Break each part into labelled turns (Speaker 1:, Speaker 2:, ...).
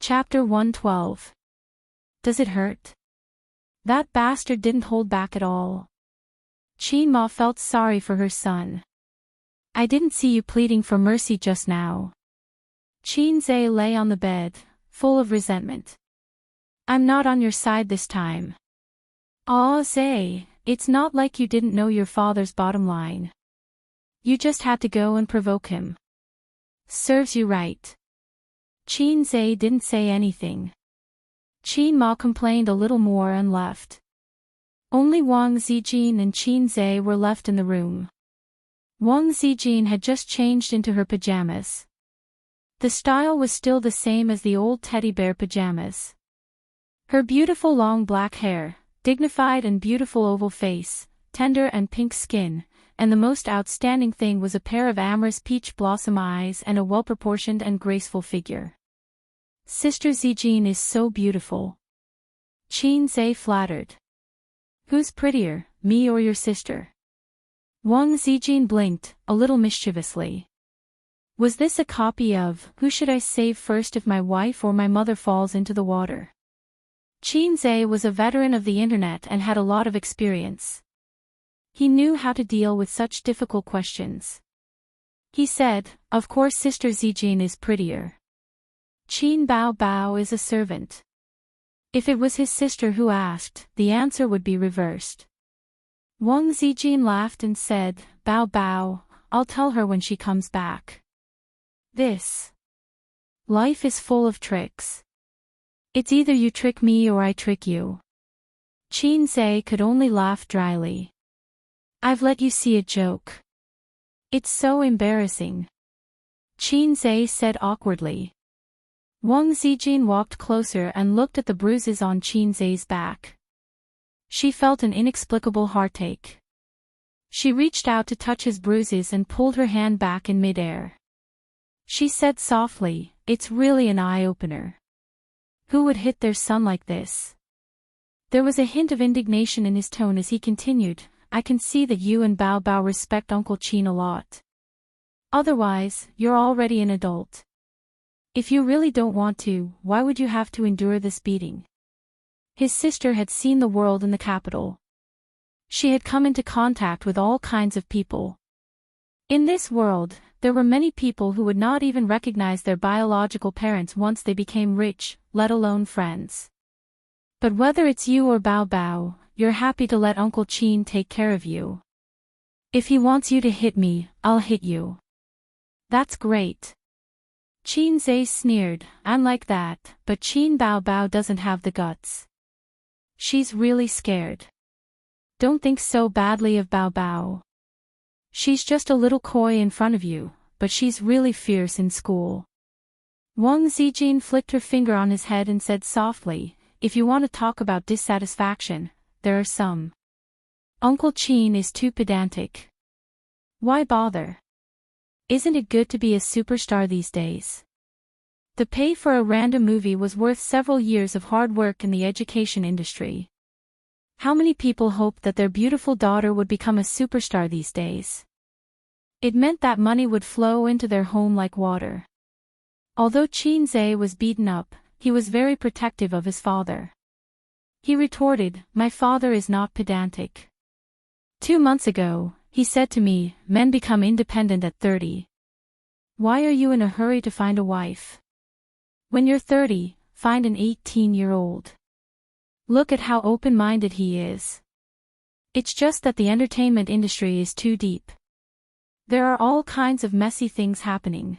Speaker 1: Chapter 112. Does it hurt? That bastard didn't hold back at all. Qin Ma felt sorry for her son. I didn't see you pleading for mercy just now. Qin Zhe lay on the bed, full of resentment. I'm not on your side this time. Aw, Zhe, it's not like you didn't know your father's bottom line. You just had to go and provoke him. Serves you right. Qin Zhe didn't say anything. Qin Ma complained a little more and left. Only Wang Zijin and Qin Zhe were left in the room. Wang Zijin had just changed into her pajamas. The style was still the same as the old teddy bear pajamas. Her beautiful long black hair, dignified and beautiful oval face, tender and pink skin, and the most outstanding thing was a pair of amorous peach blossom eyes and a well-proportioned and graceful figure. Sister Zijin is so beautiful. Qin Zhe flattered. Who's prettier, me or your sister? Wang Zijin blinked, a little mischievously. Was this a copy of, Who should I save first if my wife or my mother falls into the water? Qin Zhe was a veteran of the internet and had a lot of experience. He knew how to deal with such difficult questions. He said, of course Sister Zijin is prettier. Qin Bao Bao is a servant. If it was his sister who asked, the answer would be reversed. Wang Zijin laughed and said, Bao Bao, I'll tell her when she comes back. This life is full of tricks. It's either you trick me or I trick you. Qin Zhe could only laugh dryly. I've let you see a joke. It's so embarrassing. Qin Zhe said awkwardly. Wang Zijin walked closer and looked at the bruises on Qin Zhe's back. She felt an inexplicable heartache. She reached out to touch his bruises and pulled her hand back in midair. She said softly, it's really an eye-opener. Who would hit their son like this? There was a hint of indignation in his tone as he continued, I can see that you and Bao Bao respect Uncle Qin a lot. Otherwise, you're already an adult. If you really don't want to, why would you have to endure this beating? His sister had seen the world in the capital. She had come into contact with all kinds of people. In this world, there were many people who would not even recognize their biological parents once they became rich, let alone friends. But whether it's you or Bao Bao, you're happy to let Uncle Qin take care of you. If he wants you to hit me, I'll hit you. That's great. Qin Zhe sneered, I'm like that, but Qin Bao Bao doesn't have the guts. She's really scared. Don't think so badly of Bao Bao. She's just a little coy in front of you, but she's really fierce in school. Wang Zijin flicked her finger on his head and said softly, if you want to talk about dissatisfaction, there are some. Uncle Qin is too pedantic. Why bother? Isn't it good to be a superstar these days? The pay for a random movie was worth several years of hard work in the education industry. How many people hoped that their beautiful daughter would become a superstar these days? It meant that money would flow into their home like water. Although Qin Zhe was beaten up, he was very protective of his father. He retorted, my father is not pedantic. 2 months ago, he said to me, men become independent at 30. Why are you in a hurry to find a wife? When you're 30, find an 18-year-old. Look at how open-minded he is. It's just that the entertainment industry is too deep. There are all kinds of messy things happening.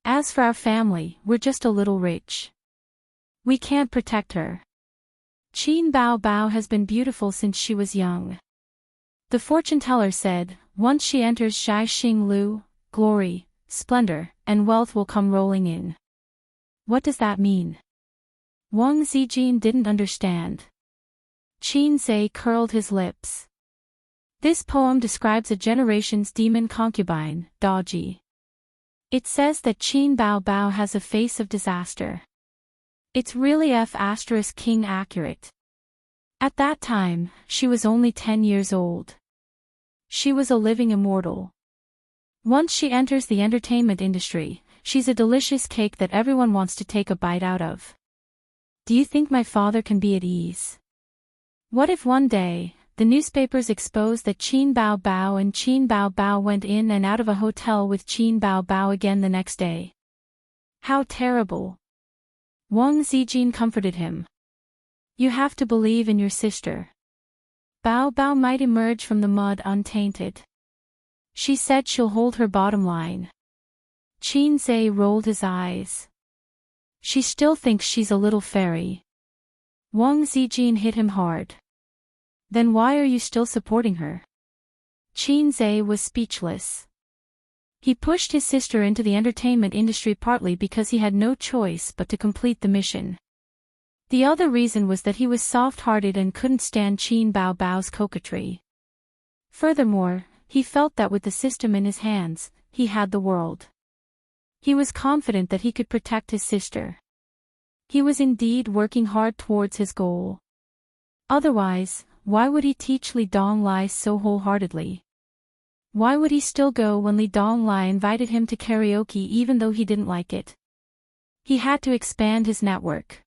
Speaker 1: As for our family, we're just a little rich. We can't protect her. Qin Bao Bao has been beautiful since she was young. The fortune teller said, once she enters Shai Xing Lu, glory, splendor, and wealth will come rolling in. What does that mean? Wang Zijin didn't understand. Qin Zhe curled his lips. This poem describes a generation's demon concubine, Daoji. It says that Qin Bao Bao has a face of disaster. It's really F***king accurate. At that time, she was only 10 years old. She was a living immortal. Once she enters the entertainment industry, she's a delicious cake that everyone wants to take a bite out of. Do you think my father can be at ease? What if one day, the newspapers exposed that Qin Bao Bao and Qin Bao Bao went in and out of a hotel with Qin Bao Bao again the next day? How terrible. Wang Zijin comforted him. You have to believe in your sister. Bao Bao might emerge from the mud untainted. She said she'll hold her bottom line. Qin Zhe rolled his eyes. She still thinks she's a little fairy. Wang Zijin hit him hard. Then why are you still supporting her? Qin Zhe was speechless. He pushed his sister into the entertainment industry partly because he had no choice but to complete the mission. The other reason was that he was soft-hearted and couldn't stand Qin Bao Bao's coquetry. Furthermore, he felt that with the system in his hands, he had the world. He was confident that he could protect his sister. He was indeed working hard towards his goal. Otherwise, why would he teach Li Donglai so wholeheartedly? Why would he still go when Li Donglai invited him to karaoke even though he didn't like it? He had to expand his network.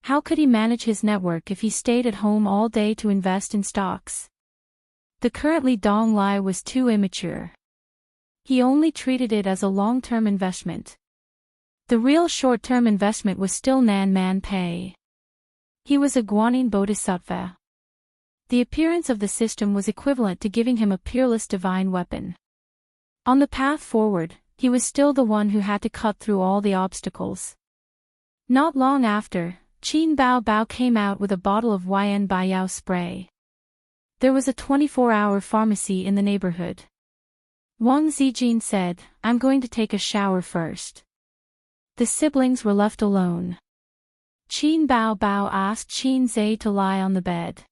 Speaker 1: How could he manage his network if he stayed at home all day to invest in stocks? The current Li Donglai was too immature. He only treated it as a long-term investment. The real short-term investment was still Nan Man Pei. He was a Guanyin Bodhisattva. The appearance of the system was equivalent to giving him a peerless divine weapon. On the path forward, he was still the one who had to cut through all the obstacles. Not long after, Qin Bao Bao came out with a bottle of Yan Baiyao spray. There was a 24-hour pharmacy in the neighborhood. Wang Zijin said, I'm going to take a shower first. The siblings were left alone. Qin Bao Bao asked Qin Zhe to lie on the bed.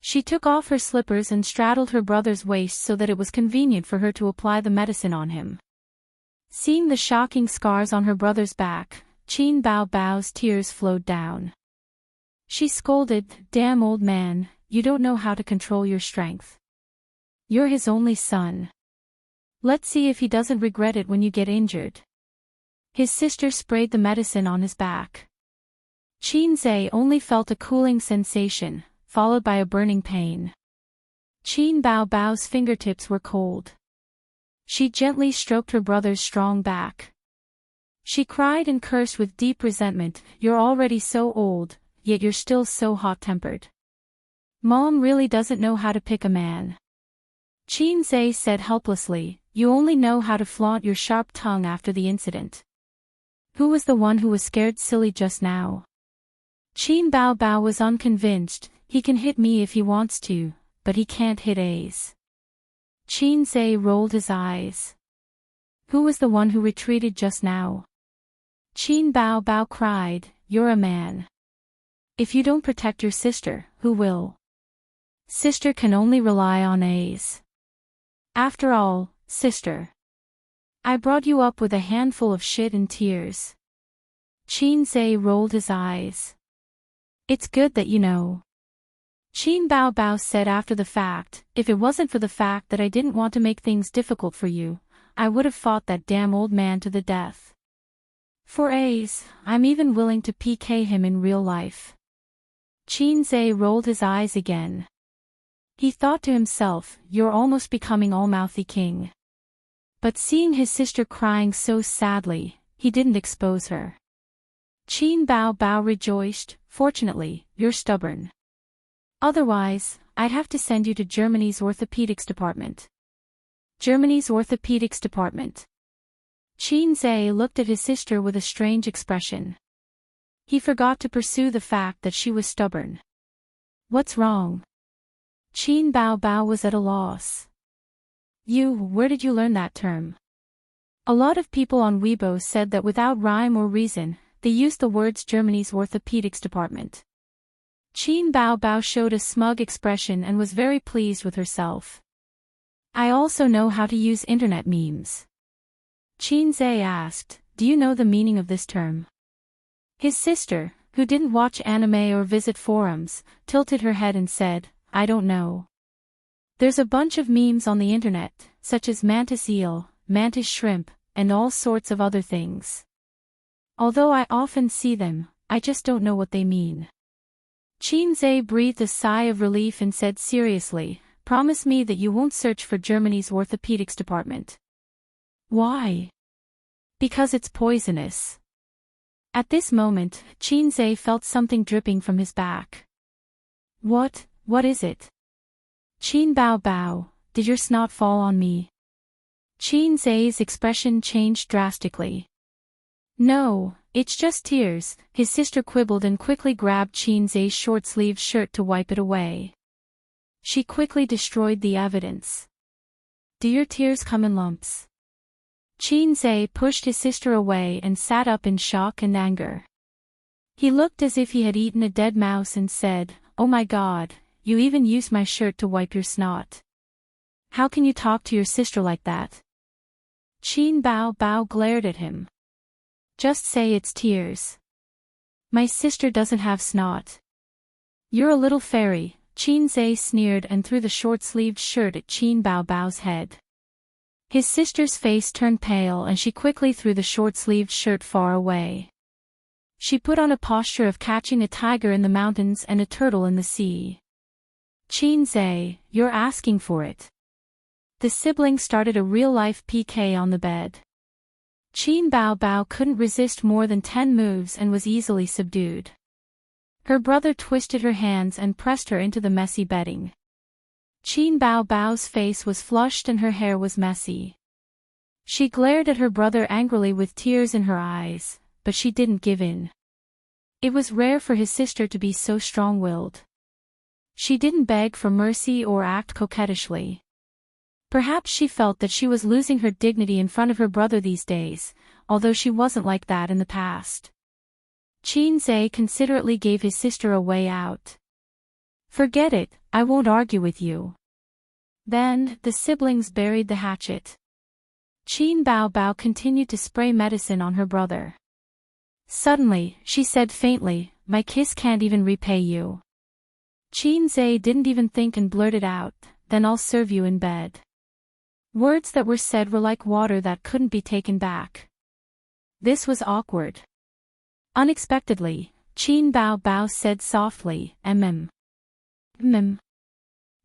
Speaker 1: She took off her slippers and straddled her brother's waist so that it was convenient for her to apply the medicine on him. Seeing the shocking scars on her brother's back, Qin Bao Bao's tears flowed down. She scolded, Damn old man, you don't know how to control your strength. You're his only son. Let's see if he doesn't regret it when you get injured. His sister sprayed the medicine on his back. Qin Zhe only felt a cooling sensation, followed by a burning pain. Qin Bao Bao's fingertips were cold. She gently stroked her brother's strong back. She cried and cursed with deep resentment, You're already so old, yet you're still so hot-tempered. Mom really doesn't know how to pick a man. Qin Zhe said helplessly, You only know how to flaunt your sharp tongue after the incident. Who was the one who was scared silly just now? Qin Bao Bao was unconvinced. He can hit me if he wants to, but he can't hit A's. Qin Zhe rolled his eyes. Who was the one who retreated just now? Qin Bao Bao cried, You're a man. If you don't protect your sister, who will? Sister can only rely on A's. After all, sister. I brought you up with a handful of shit and tears. Qin Zhe rolled his eyes. It's good that you know. Qin Bao Bao said after the fact, If it wasn't for the fact that I didn't want to make things difficult for you, I would have fought that damn old man to the death. For A's, I'm even willing to PK him in real life. Qin Zhe rolled his eyes again. He thought to himself, You're almost becoming all-mouthy king. But seeing his sister crying so sadly, he didn't expose her. Qin Bao Bao rejoiced, Fortunately, you're stubborn. Otherwise, I'd have to send you to Germany's orthopedics department. Germany's orthopedics department. Qin Zhe looked at his sister with a strange expression. He forgot to pursue the fact that she was stubborn. What's wrong? Qin Bao Bao was at a loss. Where did you learn that term? A lot of people on Weibo said that without rhyme or reason, they used the words Germany's orthopedics department. Qin Bao Bao showed a smug expression and was very pleased with herself. I also know how to use internet memes. Qin Zhe asked, Do you know the meaning of this term? His sister, who didn't watch anime or visit forums, tilted her head and said, I don't know. There's a bunch of memes on the internet, such as mantis eel, mantis shrimp, and all sorts of other things. Although I often see them, I just don't know what they mean. Xianxia breathed a sigh of relief and said seriously, "Promise me that you won't search for Germany's orthopedics department." "Why?" "Because it's poisonous." At this moment, Xianxia felt something dripping from his back. What is it?" "Qin Bao Bao, did your snot fall on me?" Xianxia's expression changed drastically. "No, it's just tears," his sister quibbled and quickly grabbed Xianxia's short-sleeved shirt to wipe it away. She quickly destroyed the evidence. "Do your tears come in lumps?" Xianxia pushed his sister away and sat up in shock and anger. He looked as if he had eaten a dead mouse and said, "Oh my God, you even used my shirt to wipe your snot. How can you talk to your sister like that?" Qin Bao Bao glared at him. "Just say it's tears. My sister doesn't have snot." "You're a little fairy," Xianxia sneered and threw the short-sleeved shirt at Qin Bao Bao's head. His sister's face turned pale and she quickly threw the short-sleeved shirt far away. She put on a posture of catching a tiger in the mountains and a turtle in the sea. "Xianxia, you're asking for it." The siblings started a real-life PK on the bed. Qin Bao Bao couldn't resist more than 10 moves and was easily subdued. Her brother twisted her hands and pressed her into the messy bedding. Qin Bao Bao's face was flushed and her hair was messy. She glared at her brother angrily with tears in her eyes, but she didn't give in. It was rare for his sister to be so strong-willed. She didn't beg for mercy or act coquettishly. Perhaps she felt that she was losing her dignity in front of her brother these days, although she wasn't like that in the past. Xianxia considerately gave his sister a way out. "Forget it, I won't argue with you." Then, the siblings buried the hatchet. Qin Bao Bao continued to spray medicine on her brother. Suddenly, she said faintly, "My kiss can't even repay you." Xianxia didn't even think and blurted out, "Then I'll serve you in bed." Words that were said were like water that couldn't be taken back. This was awkward. Unexpectedly, Qin Bao Bao said softly, "Mm."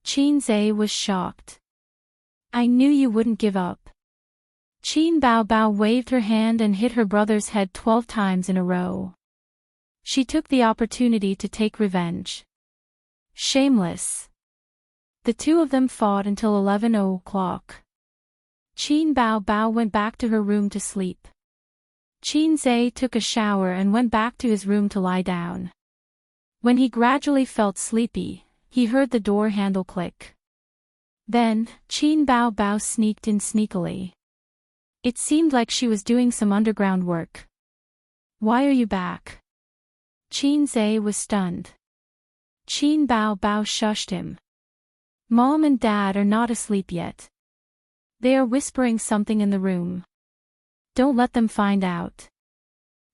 Speaker 1: Xianxia was shocked. "I knew you wouldn't give up." Qin Bao Bao waved her hand and hit her brother's head 12 times in a row. She took the opportunity to take revenge. Shameless. The two of them fought until 11 o'clock. Qin Bao Bao went back to her room to sleep. Xianxia took a shower and went back to his room to lie down. When he gradually felt sleepy, he heard the door handle click. Then, Qin Bao Bao sneaked in sneakily. It seemed like she was doing some underground work. "Why are you back?" Xianxia was stunned. Qin Bao Bao shushed him. "Mom and Dad are not asleep yet. They are whispering something in the room. Don't let them find out."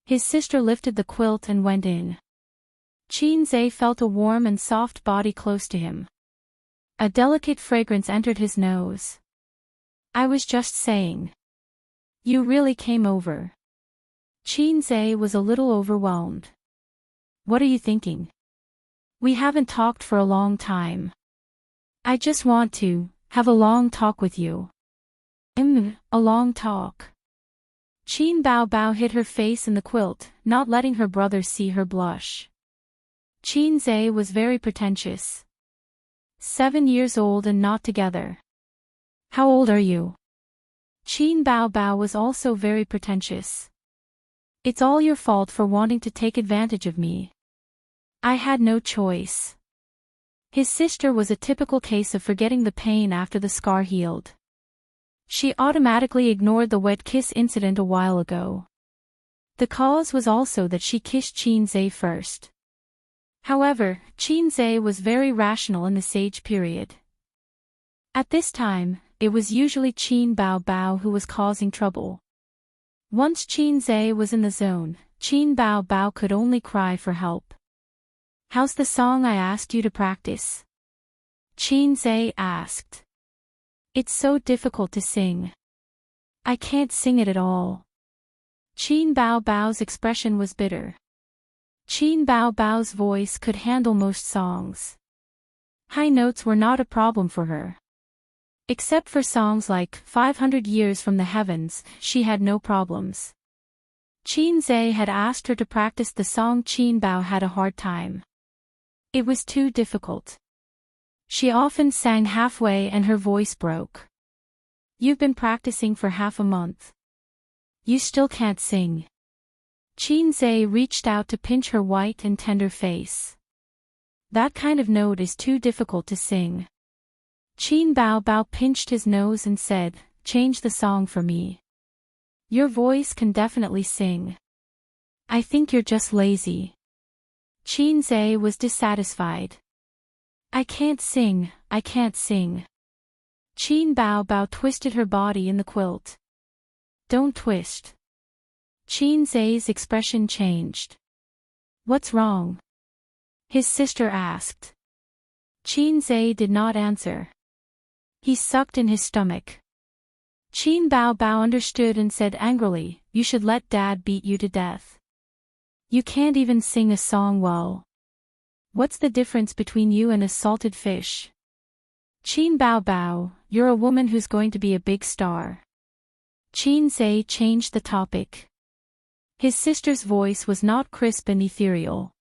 Speaker 1: His sister lifted the quilt and went in. Xianxia felt a warm and soft body close to him. A delicate fragrance entered his nose. "I was just saying. You really came over." Xianxia was a little overwhelmed. "What are you thinking? We haven't talked for a long time. I just want to have a long talk with you." A long talk. Qin Bao Bao hid her face in the quilt, not letting her brother see her blush. Xianxia was very pretentious. 7 years old and not together. "How old are you?" Qin Bao Bao was also very pretentious. "It's all your fault for wanting to take advantage of me. I had no choice." His sister was a typical case of forgetting the pain after the scar healed. She automatically ignored the wet kiss incident a while ago. The cause was also that she kissed Xianxia first. However, Xianxia was very rational in the Sage period. At this time, it was usually Qin Bao Bao who was causing trouble. Once Xianxia was in the zone, Qin Bao Bao could only cry for help. "How's the song I asked you to practice?" Xianxia asked. "It's so difficult to sing." I can't sing it at all. Qin Bao Bao's expression was bitter. Qin Bao Bao's voice could handle most songs. High notes were not a problem for her. Except for songs like 500 Years from the Heavens, she had no problems. Qin Zhe had asked her to practice the song. Qin Bao had a hard time. It was too difficult. She often sang halfway and her voice broke. You've been practicing for half a month. You still can't sing. Qin Zhe reached out to pinch her white and tender face. That kind of note is too difficult to sing. Qin Bao Bao pinched his nose and said, "Change the song for me. Your voice can definitely sing. I think you're just lazy." Qin Zhe was dissatisfied. I can't sing, I can't sing. Qin Bao Bao twisted her body in the quilt. Don't twist. Qin Zhe's expression changed. What's wrong? His sister asked. Qin Zhe did not answer. He sucked in his stomach. Qin Bao Bao understood and said angrily, "You should let Dad beat you to death. You can't even sing a song well. What's the difference between you and a salted fish?" Qin Bao Bao, you're a woman who's going to be a big star. Qin Zhe changed the topic. His sister's voice was not crisp and ethereal.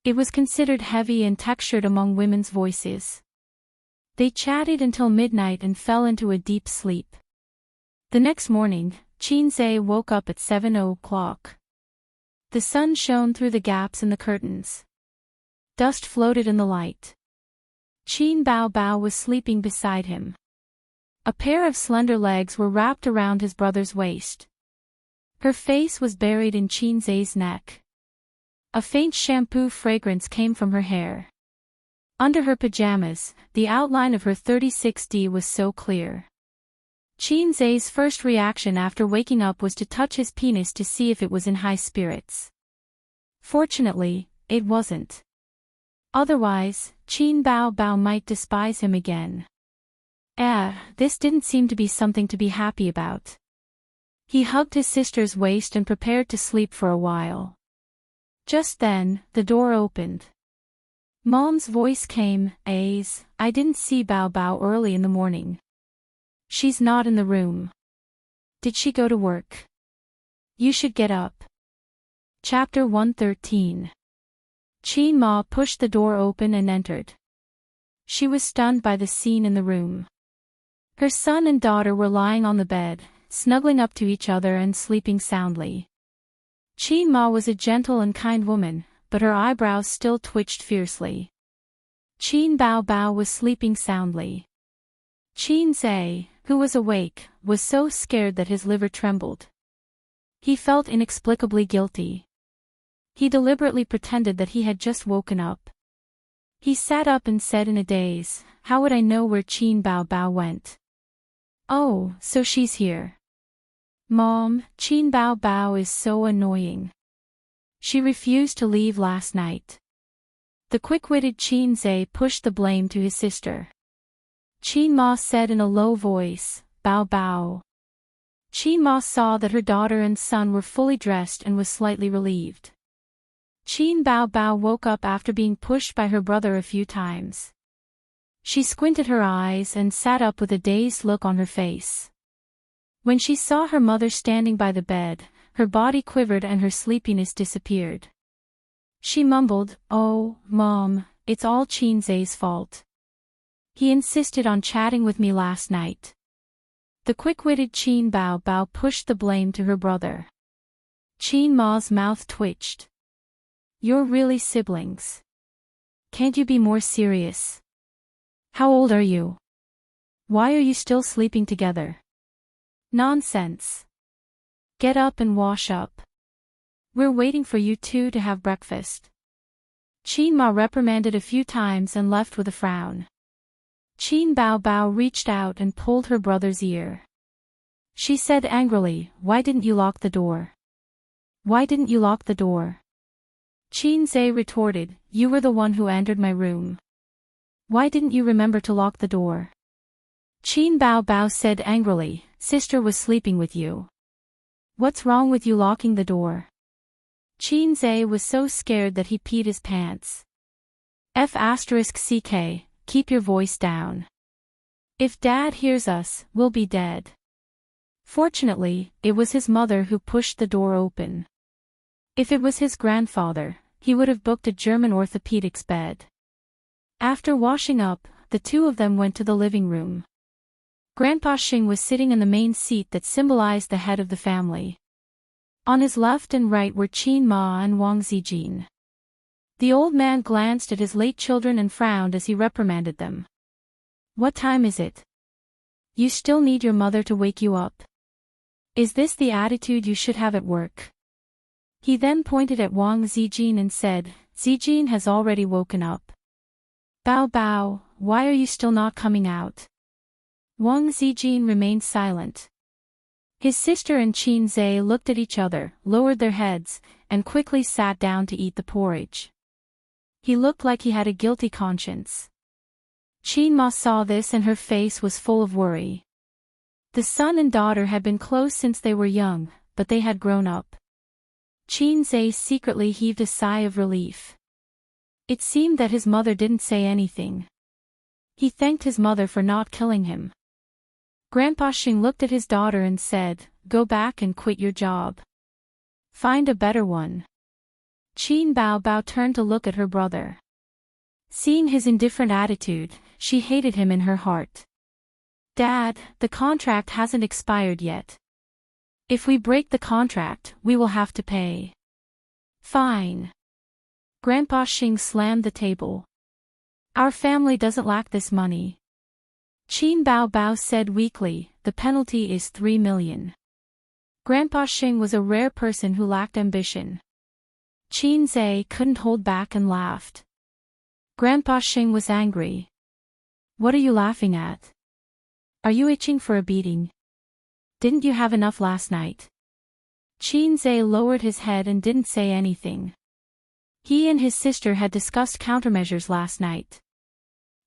Speaker 1: It was considered heavy and textured among women's voices. They chatted until midnight and fell into a deep sleep. The next morning, Qin Zhe woke up at 7 o'clock. The sun shone through the gaps in the curtains. Dust floated in the light. Qin Bao Bao was sleeping beside him. A pair of slender legs were wrapped around his brother's waist. Her face was buried in Qin Zhe's neck. A faint shampoo fragrance came from her hair. Under her pajamas, the outline of her 36D was so clear. Qin Zhe's first reaction after waking up was to touch his penis to see if it was in high spirits. Fortunately, it wasn't. Otherwise, Qin Bao Bao might despise him again. This didn't seem to be something to be happy about. He hugged his sister's waist and prepared to sleep for a while. Just then, the door opened. Mom's voice came, I didn't see Bao Bao early in the morning. She's not in the room. Did she go to work? You should get up. Chapter 113. Qin Ma pushed the door open and entered. She was stunned by the scene in the room. Her son and daughter were lying on the bed, snuggling up to each other and sleeping soundly. Qin Ma was a gentle and kind woman, but her eyebrows still twitched fiercely. Qin Bao Bao was sleeping soundly. Qin Zhe, who was awake, was so scared that his liver trembled. He felt inexplicably guilty. He deliberately pretended that he had just woken up. He sat up and said in a daze, "How would I know where Qin Bao Bao went? Oh, so she's here. Mom, Qin Bao Bao is so annoying. She refused to leave last night." The quick-witted Qin Zhe pushed the blame to his sister. Qin Ma said in a low voice, "Bao Bao." Qin Ma saw that her daughter and son were fully dressed and was slightly relieved. Qin Bao Bao woke up after being pushed by her brother a few times. She squinted her eyes and sat up with a dazed look on her face. When she saw her mother standing by the bed, her body quivered and her sleepiness disappeared. She mumbled, "Oh, Mom, it's all Qin Zhe's fault. He insisted on chatting with me last night." The quick-witted Qin Bao Bao pushed the blame to her brother. Qin Ma's mouth twitched. "You're really siblings. Can't you be more serious? How old are you? Why are you still sleeping together? Nonsense. Get up and wash up. We're waiting for you two to have breakfast." Qin Ma reprimanded a few times and left with a frown. Qin Bao Bao reached out and pulled her brother's ear. She said angrily, "Why didn't you lock the door? Why didn't you lock the door?" Qin Zhe retorted, "You were the one who entered my room. Why didn't you remember to lock the door?" Qin Bao Bao said angrily, Sister was sleeping with you. What's wrong with you locking the door? Xianxia was so scared that he peed his pants. *CK, keep your voice down. If Dad hears us, we'll be dead. Fortunately, it was his mother who pushed the door open. If it was his grandfather, he would have booked a German orthopedics bed. After washing up, the two of them went to the living room. Grandpa Xing was sitting in the main seat that symbolized the head of the family. On his left and right were Qin Ma and Wang Zijin. The old man glanced at his late children and frowned as he reprimanded them. What time is it? You still need your mother to wake you up? Is this the attitude you should have at work? He then pointed at Wang Zijin and said, Zijin has already woken up. Bao Bao, why are you still not coming out? Wang Zijin remained silent. His sister and Xianxia looked at each other, lowered their heads, and quickly sat down to eat the porridge. He looked like he had a guilty conscience. Qin Ma saw this and her face was full of worry. The son and daughter had been close since they were young, but they had grown up. Xianxia secretly heaved a sigh of relief. It seemed that his mother didn't say anything. He thanked his mother for not killing him. Grandpa Xing looked at his daughter and said, Go back and quit your job. Find a better one. Qin Bao Bao turned to look at her brother. Seeing his indifferent attitude, she hated him in her heart. Dad, the contract hasn't expired yet. If we break the contract, we will have to pay. Fine. Grandpa Xing slammed the table. Our family doesn't lack this money. Qin Bao Bao said weakly, the penalty is 3 million. Grandpa Xing was a rare person who lacked ambition. Xianxia couldn't hold back and laughed. Grandpa Xing was angry. What are you laughing at? Are you itching for a beating? Didn't you have enough last night? Xianxia lowered his head and didn't say anything. He and his sister had discussed countermeasures last night.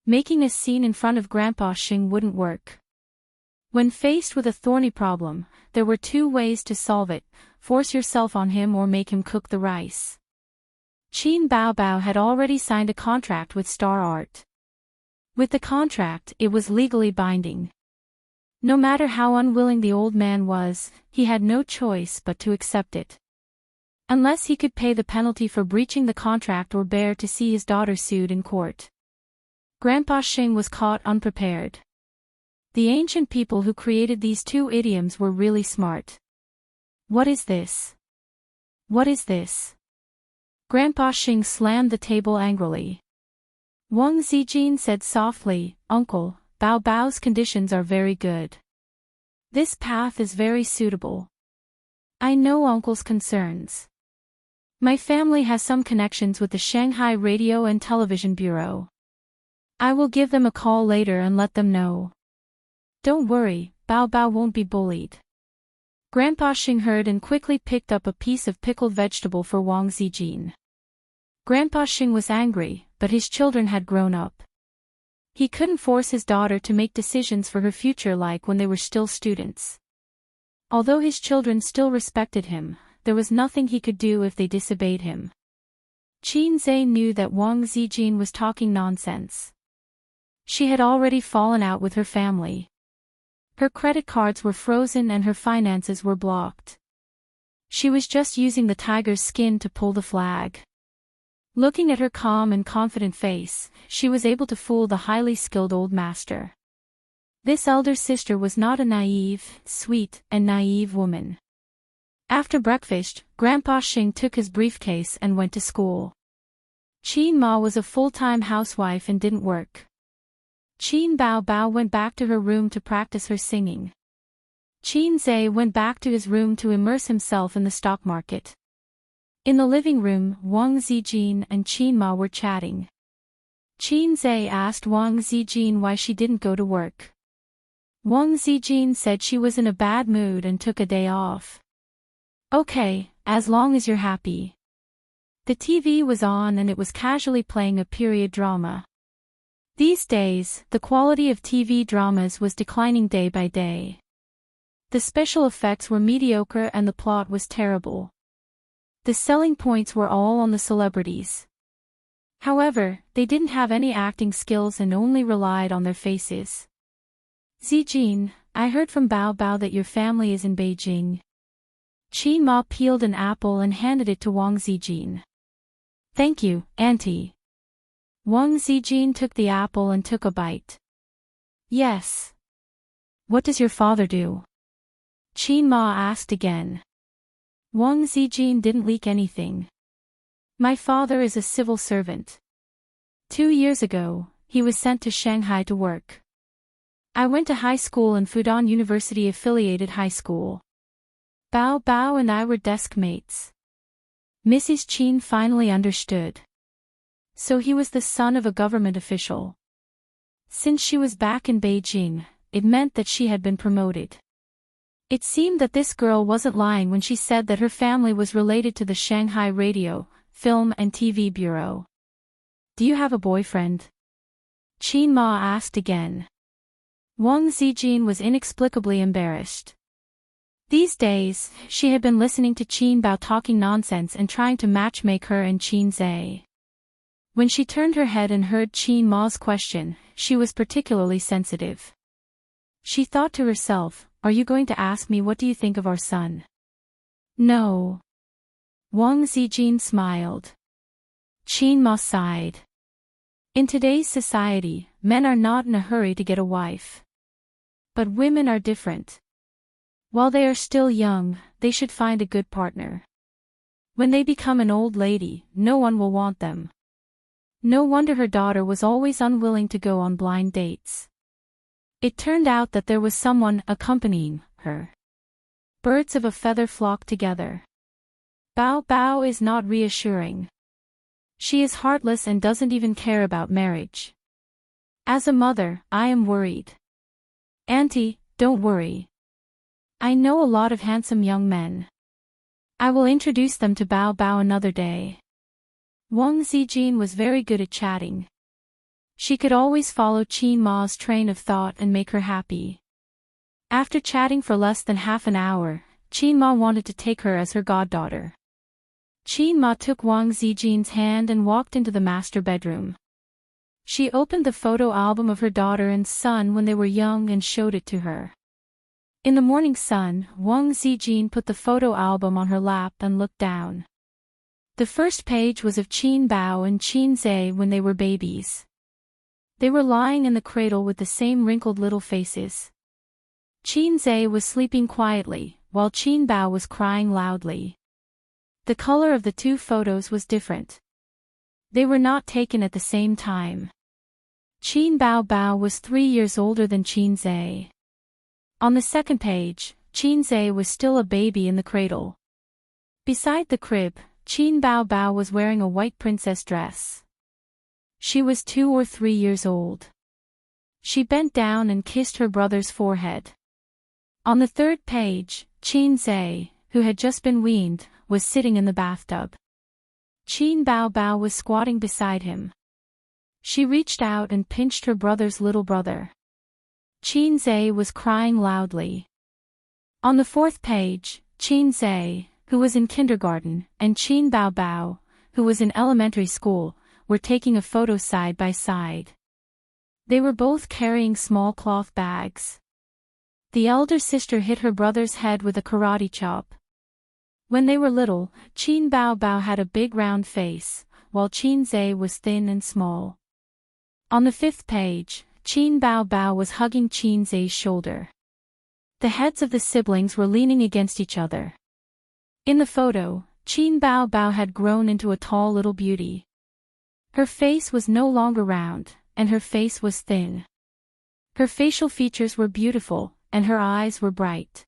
Speaker 1: Making a scene in front of Grandpa Xing wouldn't work. When faced with a thorny problem, there were two ways to solve it: force yourself on him or make him cook the rice. Qin Bao Bao had already signed a contract with Star Art. With the contract, it was legally binding. No matter how unwilling the old man was, he had no choice but to accept it. Unless he could pay the penalty for breaching the contract or bear to see his daughter sued in court. Grandpa Xing was caught unprepared. The ancient people who created these two idioms were really smart. What is this? What is this? Grandpa Xing slammed the table angrily. Wang Zijin said softly, Uncle, Bao Bao's conditions are very good. This path is very suitable. I know Uncle's concerns. My family has some connections with the Shanghai Radio and Television Bureau. I will give them a call later and let them know. Don't worry, Bao Bao won't be bullied. Grandpa Xing heard and quickly picked up a piece of pickled vegetable for Wang Zijin. Grandpa Xing was angry, but his children had grown up. He couldn't force his daughter to make decisions for her future like when they were still students. Although his children still respected him, there was nothing he could do if they disobeyed him. Xianxia knew that Wang Zijin was talking nonsense. She had already fallen out with her family. Her credit cards were frozen and her finances were blocked. She was just using the tiger's skin to pull the flag. Looking at her calm and confident face, she was able to fool the highly skilled old master. This elder sister was not a naive, sweet, and naive woman. After breakfast, Grandpa Xing took his briefcase and went to school. Qin Ma was a full-time housewife and didn't work. Qin Bao Bao went back to her room to practice her singing. Xianxia went back to his room to immerse himself in the stock market. In the living room, Wang Zijin and Qin Ma were chatting. Xianxia asked Wang Zijin why she didn't go to work. Wang Zijin said she was in a bad mood and took a day off. Okay, as long as you're happy. The TV was on and it was casually playing a period drama. These days, the quality of TV dramas was declining day by day. The special effects were mediocre and the plot was terrible. The selling points were all on the celebrities. However, they didn't have any acting skills and only relied on their faces. Zijin, I heard from Bao Bao that your family is in Beijing. Qin Ma peeled an apple and handed it to Wang Zijin. Thank you, Auntie. Wang Zijin took the apple and took a bite. Yes. What does your father do? Qin Ma asked again. Wang Zijin didn't leak anything. My father is a civil servant. 2 years ago, he was sent to Shanghai to work. I went to high school in Fudan University affiliated high school. Bao Bao and I were desk mates. Mrs. Qin finally understood. So he was the son of a government official. Since she was back in Beijing, it meant that she had been promoted. It seemed that this girl wasn't lying when she said that her family was related to the Shanghai Radio, Film and TV Bureau. Do you have a boyfriend? Qin Ma asked again. Wang Zijin was inexplicably embarrassed. These days, she had been listening to Qin Bao talking nonsense and trying to matchmake her and Qin Zhe. When she turned her head and heard Qin Ma's question, she was particularly sensitive. She thought to herself, are you going to ask me what do you think of our son? No. Wang Zijin smiled. Qin Ma sighed. In today's society, men are not in a hurry to get a wife. But women are different. While they are still young, they should find a good partner. When they become an old lady, no one will want them. No wonder her daughter was always unwilling to go on blind dates. It turned out that there was someone accompanying her. Birds of a feather flock together. Bao Bao is not reassuring. She is heartless and doesn't even care about marriage. As a mother, I am worried. Auntie, don't worry. I know a lot of handsome young men. I will introduce them to Bao Bao another day. Wang Zijin was very good at chatting. She could always follow Qin Ma's train of thought and make her happy. After chatting for less than half an hour, Qin Ma wanted to take her as her goddaughter. Qin Ma took Wang Zijin's hand and walked into the master bedroom. She opened the photo album of her daughter and son when they were young and showed it to her. In the morning sun, Wang Zijin put the photo album on her lap and looked down. The first page was of Qin Bao and Qin Zhe when they were babies. They were lying in the cradle with the same wrinkled little faces. Qin Zhe was sleeping quietly, while Qin Bao was crying loudly. The color of the two photos was different. They were not taken at the same time. Qin Bao Bao was 3 years older than Qin Zhe. On the second page, Qin Zhe was still a baby in the cradle. Beside the crib, Qin Bao Bao was wearing a white princess dress. She was 2 or 3 years old. She bent down and kissed her brother's forehead. On the third page, Qin Zhe, who had just been weaned, was sitting in the bathtub. Qin Bao Bao was squatting beside him. She reached out and pinched her brother's little brother. Qin Zhe was crying loudly. On the fourth page, Qin Zhe, who was in kindergarten, and Qin Bao Bao, who was in elementary school, were taking a photo side by side. They were both carrying small cloth bags. The elder sister hit her brother's head with a karate chop. When they were little, Qin Bao Bao had a big round face, while Qin Zhe was thin and small. On the fifth page, Qin Bao Bao was hugging Qin Zhe's shoulder. The heads of the siblings were leaning against each other. In the photo, Qin Bao Bao had grown into a tall little beauty. Her face was no longer round, and her face was thin. Her facial features were beautiful, and her eyes were bright.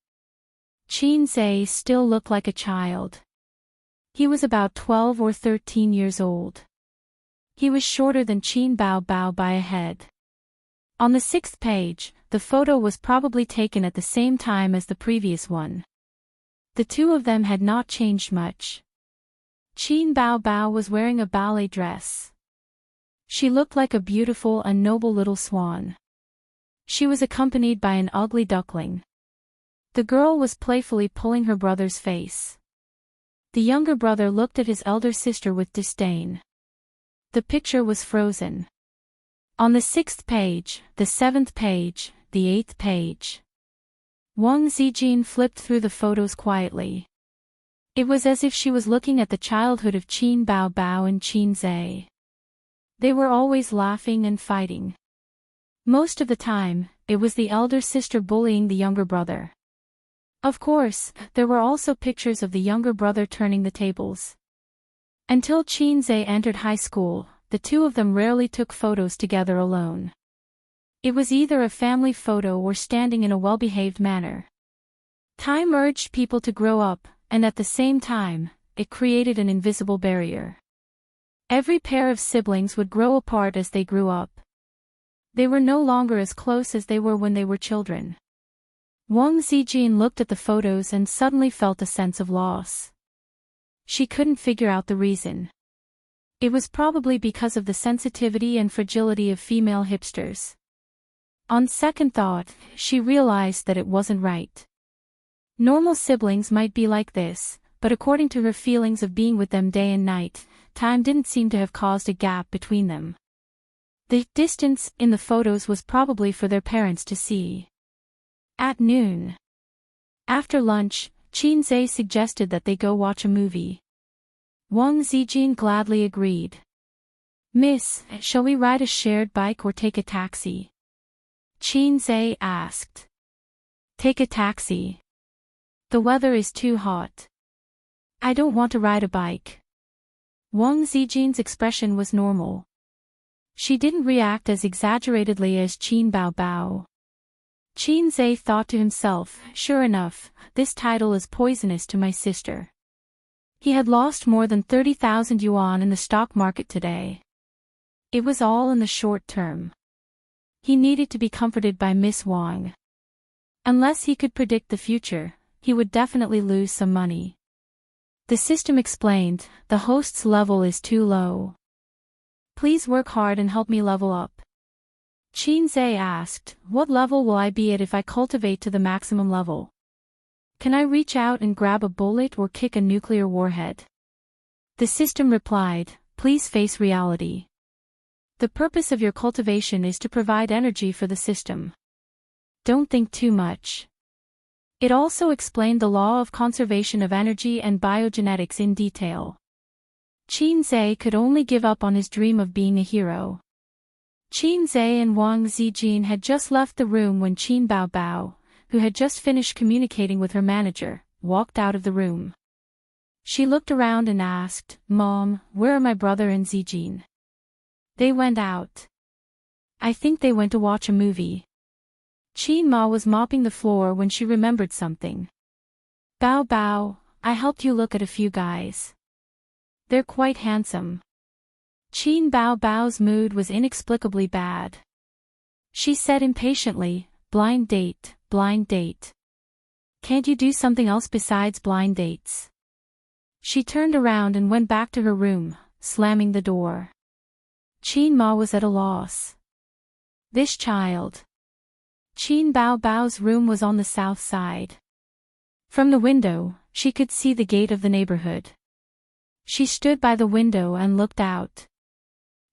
Speaker 1: Qin Zhe still looked like a child. He was about 12 or 13 years old. He was shorter than Qin Bao Bao by a head. On the sixth page, the photo was probably taken at the same time as the previous one. The two of them had not changed much. Qin Bao Bao was wearing a ballet dress. She looked like a beautiful and noble little swan. She was accompanied by an ugly duckling. The girl was playfully pulling her brother's face. The younger brother looked at his elder sister with disdain. The picture was frozen. On the 6th page, the 7th page, the 8th page. Wang Zijin flipped through the photos quietly. It was as if she was looking at the childhood of Qin Bao Bao and Qin Zhe. They were always laughing and fighting. Most of the time, it was the elder sister bullying the younger brother. Of course, there were also pictures of the younger brother turning the tables. Until Qin Zhe entered high school, the two of them rarely took photos together alone. It was either a family photo or standing in a well-behaved manner. Time urged people to grow up, and at the same time, it created an invisible barrier. Every pair of siblings would grow apart as they grew up. They were no longer as close as they were when they were children. Wang Zijin looked at the photos and suddenly felt a sense of loss. She couldn't figure out the reason. It was probably because of the sensitivity and fragility of female hipsters. On second thought, she realized that it wasn't right. Normal siblings might be like this, but according to her feelings of being with them day and night, time didn't seem to have caused a gap between them. The distance in the photos was probably for their parents to see. At noon. After lunch, Qin Zhe suggested that they go watch a movie. Wang Zijin gladly agreed. "Miss, shall we ride a shared bike or take a taxi?" Qin Zhe asked. "Take a taxi. The weather is too hot." "I don't want to ride a bike." Wang Zijin's expression was normal. She didn't react as exaggeratedly as Qin Bao Bao. Qin Zhe thought to himself, sure enough, this title is poisonous to my sister. He had lost more than 30,000 yuan in the stock market today. It was all in the short term. He needed to be comforted by Miss Wang. Unless he could predict the future, he would definitely lose some money. The system explained, the host's level is too low. Please work hard and help me level up. Qin Zhe asked, what level will I be at if I cultivate to the maximum level? Can I reach out and grab a bullet or kick a nuclear warhead? The system replied, please face reality. The purpose of your cultivation is to provide energy for the system. Don't think too much. It also explained the law of conservation of energy and biogenetics in detail. Qin Zhe could only give up on his dream of being a hero. Qin Zhe and Wang Zijin had just left the room when Qin Bao Bao, who had just finished communicating with her manager, walked out of the room. She looked around and asked, Mom, where are my brother and Zijin? They went out. I think they went to watch a movie. Qin Ma was mopping the floor when she remembered something. Bao Bao, I helped you look at a few guys. They're quite handsome. Qin Bao Bao's mood was inexplicably bad. She said impatiently, blind date, blind date. Can't you do something else besides blind dates? She turned around and went back to her room, slamming the door. Qin Ma was at a loss. This child. Qin Bao Bao's room was on the south side. From the window, she could see the gate of the neighborhood. She stood by the window and looked out.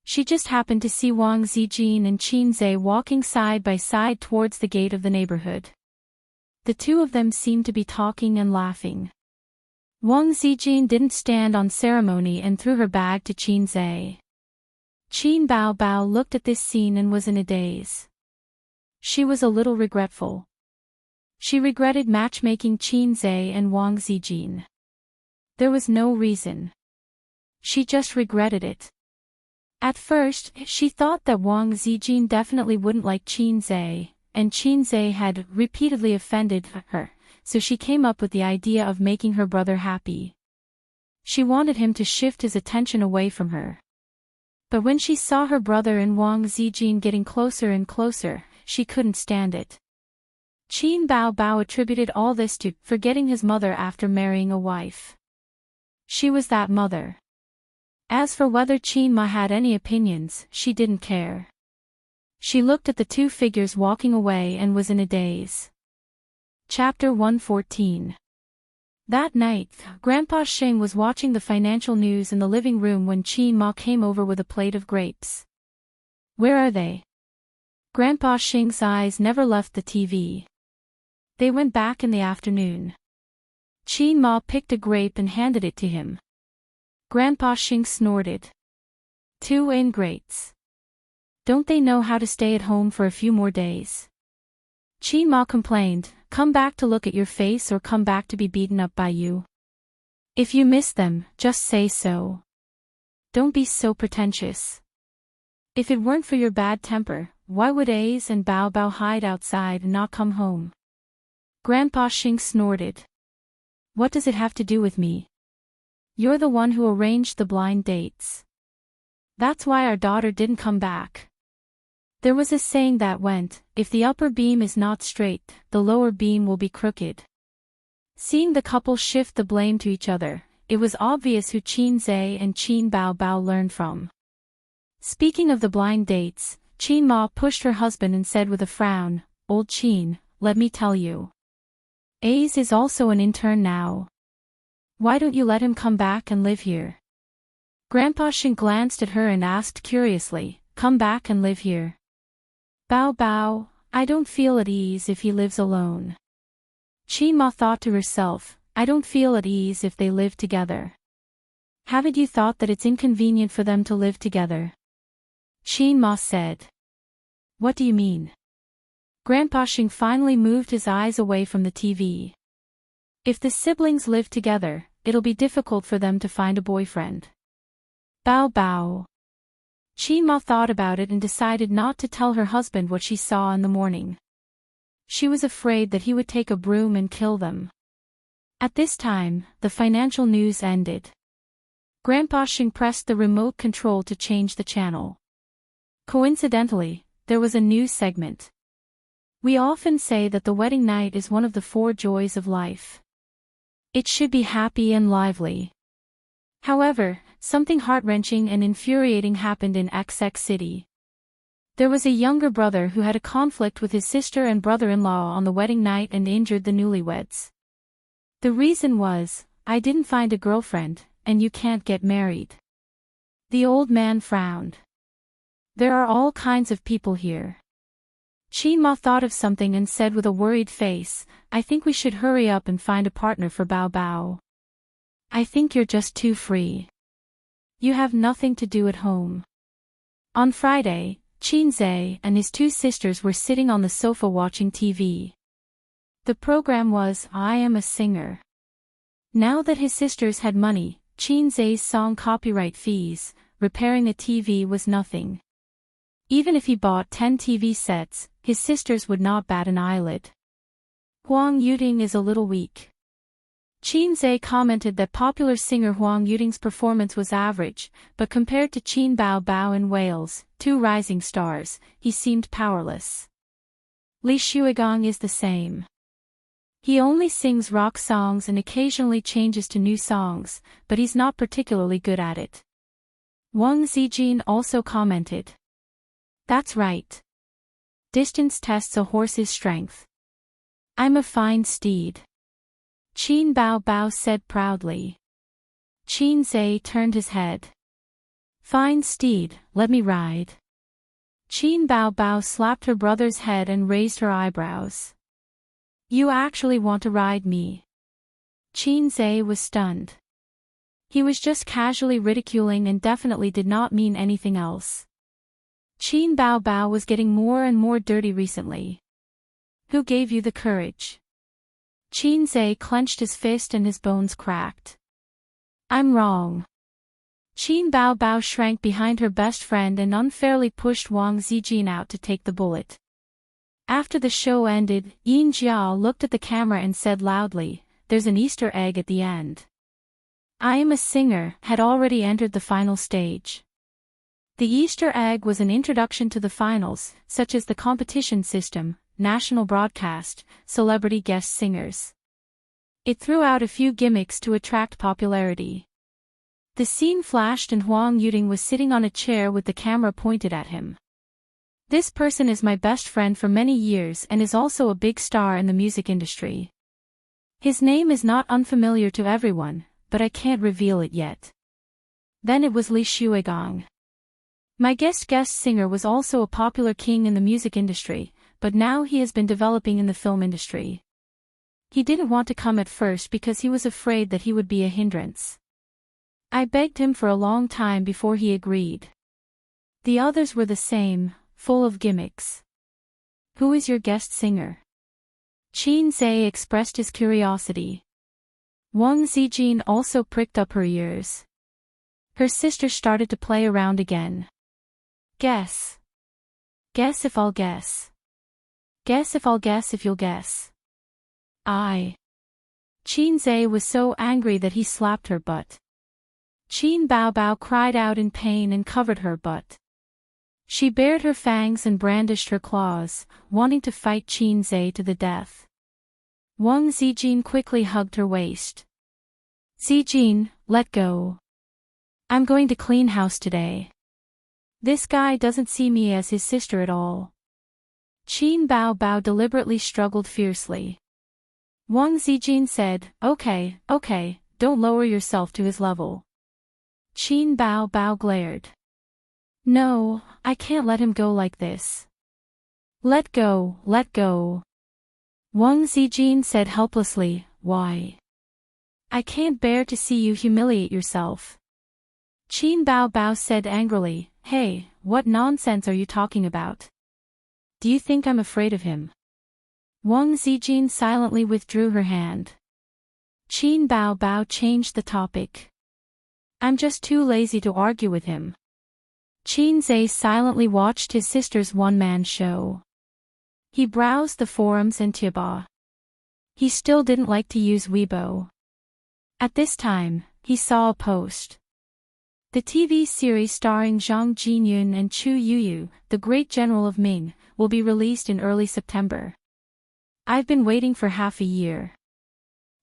Speaker 1: She just happened to see Wang Zijin and Qin Zhe walking side by side towards the gate of the neighborhood. The two of them seemed to be talking and laughing. Wang Zijin didn't stand on ceremony and threw her bag to Qin Zhe. Qin Bao Bao looked at this scene and was in a daze. She was a little regretful. She regretted matchmaking Qin Zhe and Wang Zijin. There was no reason. She just regretted it. At first, she thought that Wang Zijin definitely wouldn't like Qin Zhe, and Qin Zhe had repeatedly offended her, so she came up with the idea of making her brother happy. She wanted him to shift his attention away from her. But when she saw her brother and Wang Zijin getting closer and closer, she couldn't stand it. Qin Bao Bao attributed all this to forgetting his mother after marrying a wife. She was that mother. As for whether Qin Ma had any opinions, she didn't care. She looked at the two figures walking away and was in a daze. Chapter 114. That night, Grandpa Xing was watching the financial news in the living room when Qin Ma came over with a plate of grapes. Where are they? Grandpa Xing's eyes never left the TV. They went back in the afternoon. Qin Ma picked a grape and handed it to him. Grandpa Xing snorted. 2 ingrates. Don't they know how to stay at home for a few more days? Qin Ma complained, come back to look at your face or come back to be beaten up by you. If you miss them, just say so. Don't be so pretentious. If it weren't for your bad temper, why would Ace and Bao Bao hide outside and not come home? Grandpa Xing snorted. What does it have to do with me? You're the one who arranged the blind dates. That's why our daughter didn't come back. There was a saying that went, if the upper beam is not straight, the lower beam will be crooked. Seeing the couple shift the blame to each other, it was obvious who Qin Zhe and Qin Bao Bao learned from. Speaking of the blind dates, Qin Ma pushed her husband and said with a frown, Old Qin, let me tell you. Ace is also an intern now. Why don't you let him come back and live here? Grandpa Xing glanced at her and asked curiously, come back and live here? Bao Bao, I don't feel at ease if he lives alone. Qin Ma thought to herself, I don't feel at ease if they live together. Haven't you thought that it's inconvenient for them to live together? Qin Ma said. What do you mean? Grandpa Xing finally moved his eyes away from the TV. If the siblings live together, it'll be difficult for them to find a boyfriend. Bao Bao. Qin Ma thought about it and decided not to tell her husband what she saw in the morning. She was afraid that he would take a broom and kill them. At this time, the financial news ended. Grandpa Xing pressed the remote control to change the channel. Coincidentally, there was a new segment. We often say that the wedding night is one of the 4 joys of life. It should be happy and lively. However, something heart-wrenching and infuriating happened in XX City. There was a younger brother who had a conflict with his sister and brother-in-law on the wedding night and injured the newlyweds. The reason was, I didn't find a girlfriend, and you can't get married. The old man frowned. There are all kinds of people here. Qin Ma thought of something and said with a worried face, I think we should hurry up and find a partner for Bao Bao. I think you're just too free. You have nothing to do at home. On Friday, Qin Zhe and his 2 sisters were sitting on the sofa watching TV. The program was I Am a Singer. Now that his sisters had money, Qin Zhe's song copyright fees, repairing a TV was nothing. Even if he bought 10 TV sets, his sisters would not bat an eyelid. Huang Yuting is a little weak. Qin Zhe commented that popular singer Huang Yuting's performance was average, but compared to Qin Bao Bao and Wales, 2 rising stars, he seemed powerless. Li Shuigong is the same. He only sings rock songs and occasionally changes to new songs, but he's not particularly good at it. Wang Zijin also commented. That's right. Distance tests a horse's strength. I'm a fine steed. Qin Bao Bao said proudly. Qin Zhe turned his head. Fine steed, let me ride. Qin Bao Bao slapped her brother's head and raised her eyebrows. You actually want to ride me? Qin Zhe was stunned. He was just casually ridiculing and definitely did not mean anything else. Qin Bao Bao was getting more and more dirty recently. Who gave you the courage? Qin Zhe clenched his fist and his bones cracked. I'm wrong. Qin Bao Bao shrank behind her best friend and unfairly pushed Wang Zijin out to take the bullet. After the show ended, Yin Jiao looked at the camera and said loudly, there's an Easter egg at the end. I Am a Singer had already entered the final stage. The Easter egg was an introduction to the finals, such as the competition system, national broadcast, celebrity guest singers. It threw out a few gimmicks to attract popularity. The scene flashed and Huang Yuting was sitting on a chair with the camera pointed at him. This person is my best friend for many years and is also a big star in the music industry. His name is not unfamiliar to everyone, but I can't reveal it yet. Then it was Li Shuigang. My guest singer was also a popular king in the music industry, but now he has been developing in the film industry. He didn't want to come at first because he was afraid that he would be a hindrance. I begged him for a long time before he agreed. The others were the same, full of gimmicks. Who is your guest singer? Qin Zhe expressed his curiosity. Wang Zijin also pricked up her ears. Her sister started to play around again. Guess. Guess if I'll guess. Guess if I'll guess if you'll guess. I. Qin Zhe was so angry that he slapped her butt. Qin Bao cried out in pain and covered her butt. She bared her fangs and brandished her claws, wanting to fight Qin Zhe to the death. Wang Zijin quickly hugged her waist. Zijin, let go. I'm going to clean house today. This guy doesn't see me as his sister at all. Qin Bao deliberately struggled fiercely. Wang Zijin said, okay, don't lower yourself to his level. Qin Bao glared. No, I can't let him go like this. Let go. Wang Zijin said helplessly, why? I can't bear to see you humiliate yourself. Qin Bao said angrily, hey, what nonsense are you talking about? Do you think I'm afraid of him? Wang Zijin silently withdrew her hand. Qin Bao changed the topic. I'm just too lazy to argue with him. Qin Zhe silently watched his sister's one-man show. He browsed the forums and Tieba. He still didn't like to use Weibo. At this time, he saw a post. The TV series starring Zhang Jinyun and Chu Yuyu, the great general of Ming, will be released in early September. I've been waiting for half a year.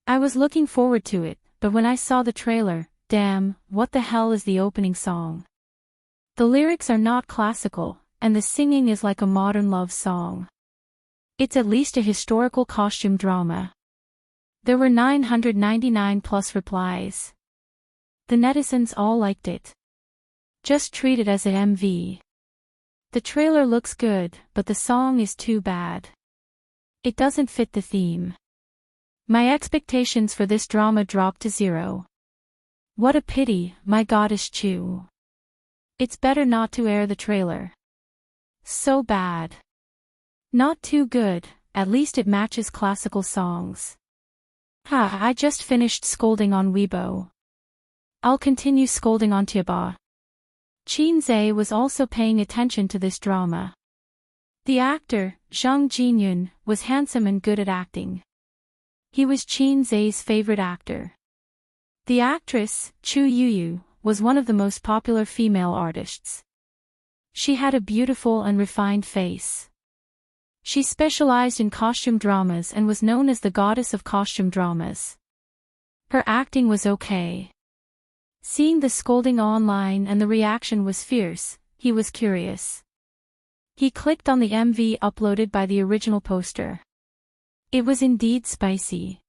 Speaker 1: I was looking forward to it, but when I saw the trailer, damn, what the hell is the opening song? The lyrics are not classical, and the singing is like a modern love song. It's at least a historical costume drama. There were 999 plus replies. The netizens all liked it. Just treat it as a MV. The trailer looks good, but the song is too bad. It doesn't fit the theme. My expectations for this drama dropped to zero. What a pity, my goddess Chu. It's better not to air the trailer. So bad. Not too good, at least it matches classical songs. I just finished scolding on Weibo. I'll continue scolding on Tieba. Qin Zhe was also paying attention to this drama. The actor, Zhang Jinyun, was handsome and good at acting. He was Qin Zhe's favorite actor. The actress, Chu Yuyu, was one of the most popular female artists. She had a beautiful and refined face. She specialized in costume dramas and was known as the goddess of costume dramas. Her acting was okay. Seeing the scolding online and the reaction was fierce, he was curious. He clicked on the MV uploaded by the original poster. It was indeed spicy.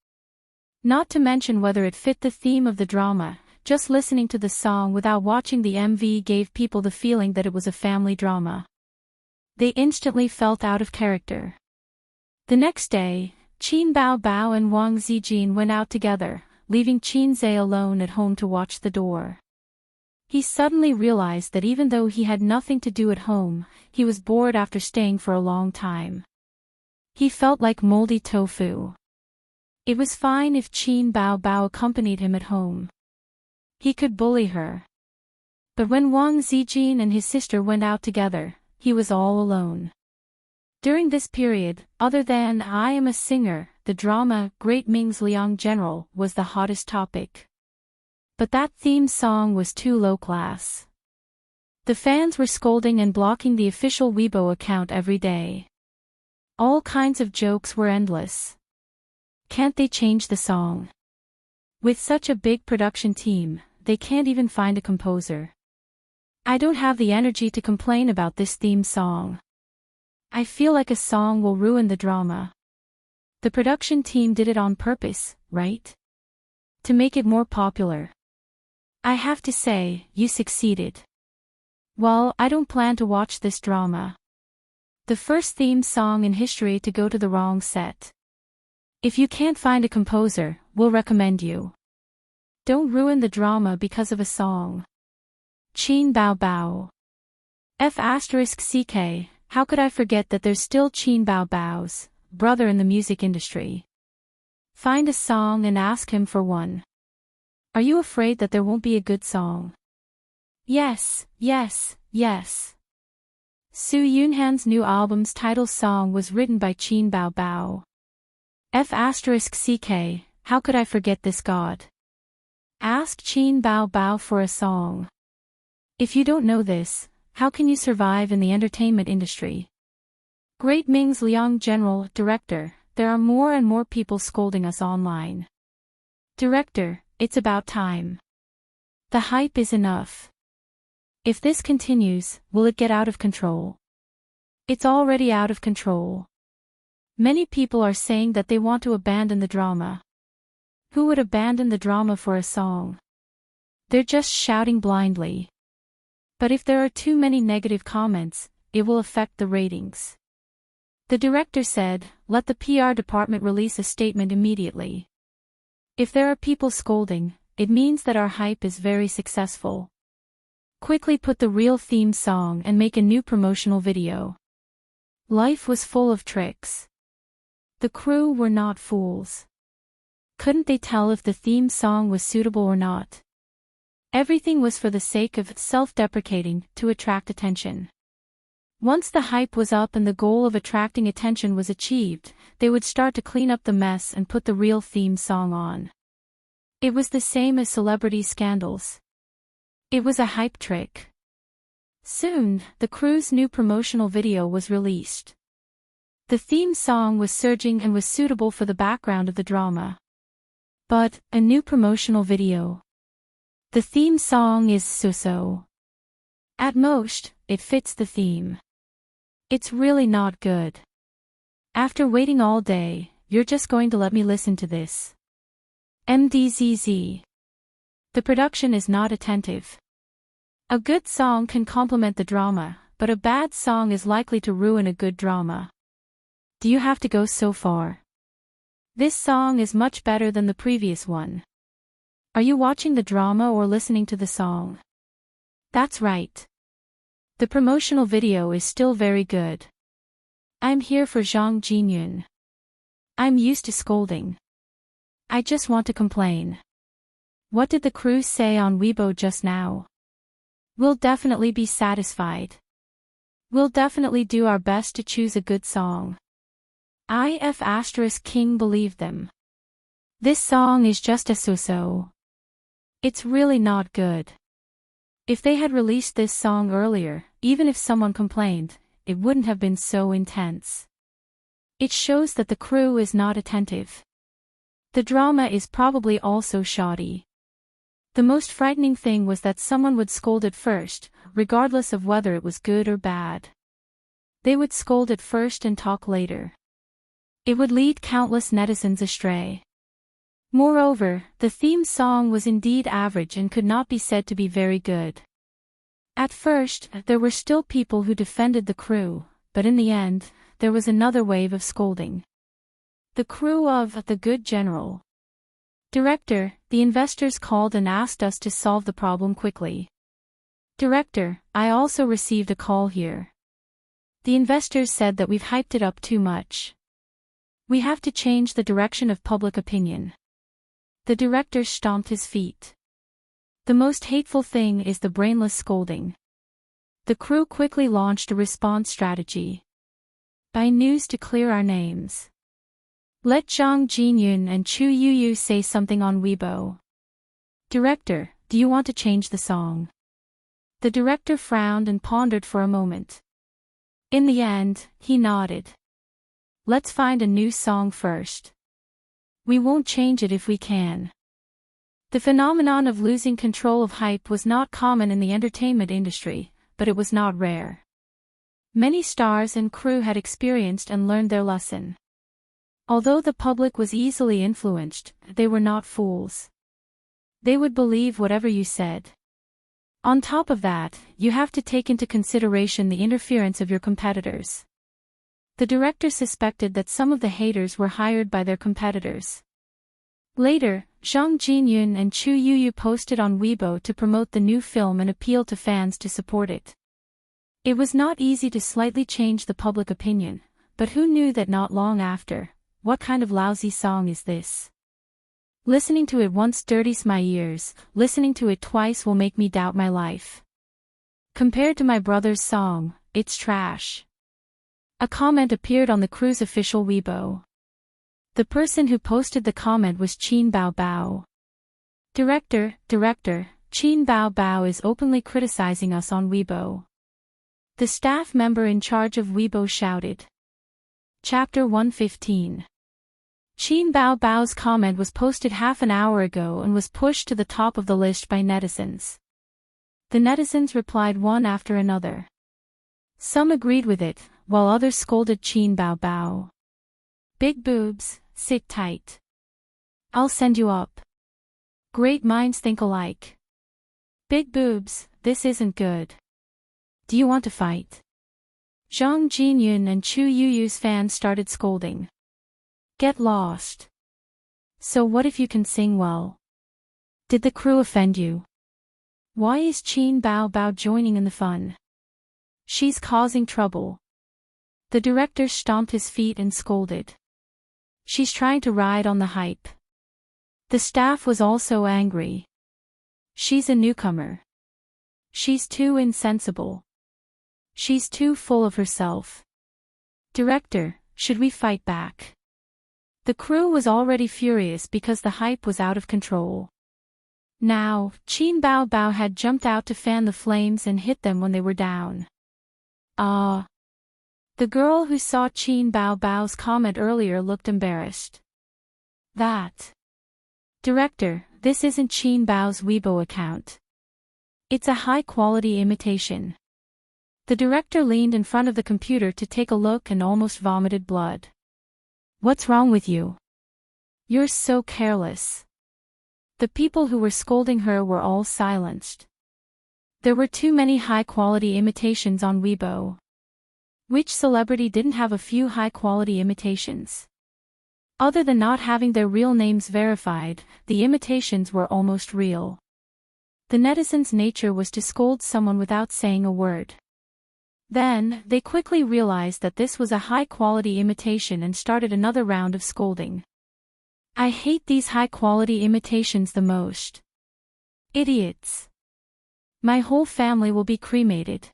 Speaker 1: Not to mention whether it fit the theme of the drama, just listening to the song without watching the MV gave people the feeling that it was a family drama. They instantly felt out of character. The next day, Qin Bao and Wang Zijin went out together, leaving Qin Zhe alone at home to watch the door. He suddenly realized that even though he had nothing to do at home, he was bored after staying for a long time. He felt like moldy tofu. It was fine if Qin Bao accompanied him at home. He could bully her. But when Wang Zijin and his sister went out together, he was all alone. During this period, other than I Am a Singer, the drama Great Ming's Liang General was the hottest topic. But that theme song was too low class. The fans were scolding and blocking the official Weibo account every day. All kinds of jokes were endless. Can't they change the song? With such a big production team, they can't even find a composer. I don't have the energy to complain about this theme song. I feel like a song will ruin the drama. The production team did it on purpose, right? To make it more popular. I have to say, you succeeded. Well, I don't plan to watch this drama. The first theme song in history to go to the wrong set. If you can't find a composer, we'll recommend you. Don't ruin the drama because of a song. Qin Bao Bao. F*ck, how could I forget that there's still Qin Bao Bao's brother in the music industry? Find a song and ask him for one. Are you afraid that there won't be a good song? Yes, yes, yes. Su Yunhan's new album's title song was written by Qin Bao Bao. F*ck, how could I forget this god? Ask Qin Bao Bao for a song. If you don't know this, how can you survive in the entertainment industry? Great Ming's Liang General Director, there are more and more people scolding us online. Director, it's about time. The hype is enough. If this continues, will it get out of control? It's already out of control. Many people are saying that they want to abandon the drama. Who would abandon the drama for a song? They're just shouting blindly. But if there are too many negative comments, it will affect the ratings. The director said, let the PR department release a statement immediately. If there are people scolding, it means that our hype is very successful. Quickly put the real theme song and make a new promotional video. Life was full of tricks. The crew were not fools. Couldn't they tell if the theme song was suitable or not? Everything was for the sake of self-deprecating, to attract attention. Once the hype was up and the goal of attracting attention was achieved, they would start to clean up the mess and put the real theme song on. It was the same as celebrity scandals. It was a hype trick. Soon, the crew's new promotional video was released. The theme song was surging and was suitable for the background of the drama. But, a new promotional video. The theme song is so-so. At most, it fits the theme. It's really not good. After waiting all day, you're just going to let me listen to this. MDZZ. The production is not attentive. A good song can complement the drama, but a bad song is likely to ruin a good drama. Do you have to go so far? This song is much better than the previous one. Are you watching the drama or listening to the song? That's right. The promotional video is still very good. I'm here for Zhang Jinyun. I'm used to scolding. I just want to complain. What did the crew say on Weibo just now? We'll definitely be satisfied. We'll definitely do our best to choose a good song. If** King believed them. This song is just a so-so. It's really not good. If they had released this song earlier, even if someone complained, it wouldn't have been so intense. It shows that the crew is not attentive. The drama is probably also shoddy. The most frightening thing was that someone would scold it first, regardless of whether it was good or bad. They would scold it first and talk later. It would lead countless netizens astray. Moreover, the theme song was indeed average and could not be said to be very good. At first, there were still people who defended the crew, but in the end, there was another wave of scolding. The crew of The Good General. Director, the investors called and asked us to solve the problem quickly. Director, I also received a call here. The investors said that we've hyped it up too much. We have to change the direction of public opinion. The director stomped his feet. The most hateful thing is the brainless scolding. The crew quickly launched a response strategy. By news to clear our names. Let Zhang Jinyun and Chu Yuyu say something on Weibo. Director, do you want to change the song? The director frowned and pondered for a moment. In the end, he nodded. Let's find a new song first. We won't change it if we can. The phenomenon of losing control of hype was not common in the entertainment industry, but it was not rare. Many stars and crew had experienced and learned their lesson. Although the public was easily influenced, they were not fools. They would believe whatever you said. On top of that, you have to take into consideration the interference of your competitors. The director suspected that some of the haters were hired by their competitors. Later, Zhang Jinyun and Chu Yuyu posted on Weibo to promote the new film and appeal to fans to support it. It was not easy to slightly change the public opinion, but who knew that not long after, what kind of lousy song is this? Listening to it once dirties my ears, listening to it twice will make me doubt my life. Compared to my brother's song, it's trash. A comment appeared on the crew's official Weibo. The person who posted the comment was Qin Bao Bao. Director, Qin Bao Bao is openly criticizing us on Weibo. The staff member in charge of Weibo shouted. Chapter 115. Qin Bao Bao's comment was posted half an hour ago and was pushed to the top of the list by netizens. The netizens replied one after another. Some agreed with it, while others scolded Qin Bao Bao. Big boobs, sit tight. I'll send you up. Great minds think alike. Big boobs, this isn't good. Do you want to fight? Zhang Jinyun and Chu Yuyu's fans started scolding. Get lost. So what if you can sing well? Did the crew offend you? Why is Qin Bao Bao joining in the fun? She's causing trouble. The director stomped his feet and scolded. She's trying to ride on the hype. The staff was also angry. She's a newcomer. She's too insensible. She's too full of herself. Director, should we fight back? The crew was already furious because the hype was out of control. Now, Qin Bao Bao had jumped out to fan the flames and hit them when they were down. Ah! The girl who saw Qin Bao Bao's comment earlier looked embarrassed. That. Director, this isn't Qin Bao's Weibo account. It's a high-quality imitation. The director leaned in front of the computer to take a look and almost vomited blood. What's wrong with you? You're so careless. The people who were scolding her were all silenced. There were too many high-quality imitations on Weibo. Which celebrity didn't have a few high-quality imitations? Other than not having their real names verified, the imitations were almost real. The netizens' nature was to scold someone without saying a word. Then, they quickly realized that this was a high-quality imitation and started another round of scolding. I hate these high-quality imitations the most. Idiots. My whole family will be cremated.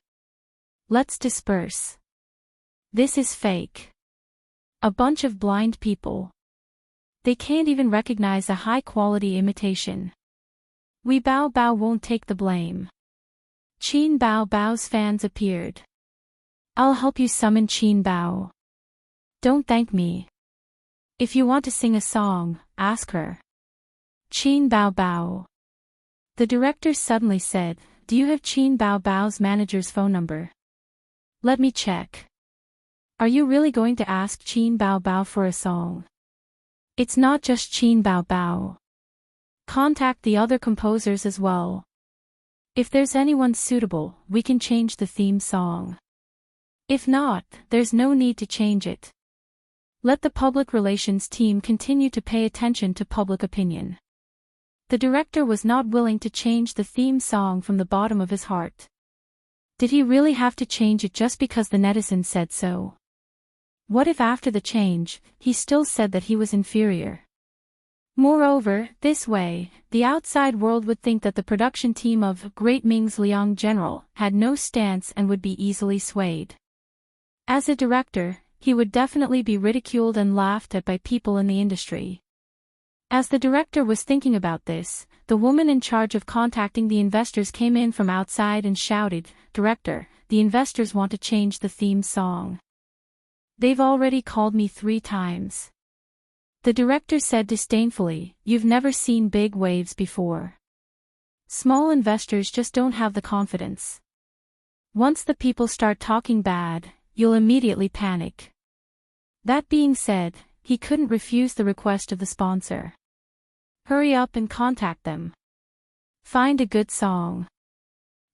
Speaker 1: Let's disperse. This is fake. A bunch of blind people. They can't even recognize a high-quality imitation. We Bao Bao won't take the blame. Qin Bao Bao's fans appeared. I'll help you summon Qin Bao. Don't thank me. If you want to sing a song, ask her. Qin Bao Bao. The director suddenly said, do you have Qin Bao Bao's manager's phone number? Let me check. Are you really going to ask Qin Bao Bao for a song? It's not just Qin Bao Bao. Contact the other composers as well. If there's anyone suitable, we can change the theme song. If not, there's no need to change it. Let the public relations team continue to pay attention to public opinion. The director was not willing to change the theme song from the bottom of his heart. Did he really have to change it just because the netizens said so? What if after the change, he still said that he was inferior? Moreover, this way, the outside world would think that the production team of Great Ming's Liang General had no stance and would be easily swayed. As a director, he would definitely be ridiculed and laughed at by people in the industry. As the director was thinking about this, the woman in charge of contacting the investors came in from outside and shouted, Director, the investors want to change the theme song. They've already called me 3 times. The director said disdainfully, you've never seen big waves before. Small investors just don't have the confidence. Once the people start talking bad, you'll immediately panic. That being said, he couldn't refuse the request of the sponsor. Hurry up and contact them. Find a good song.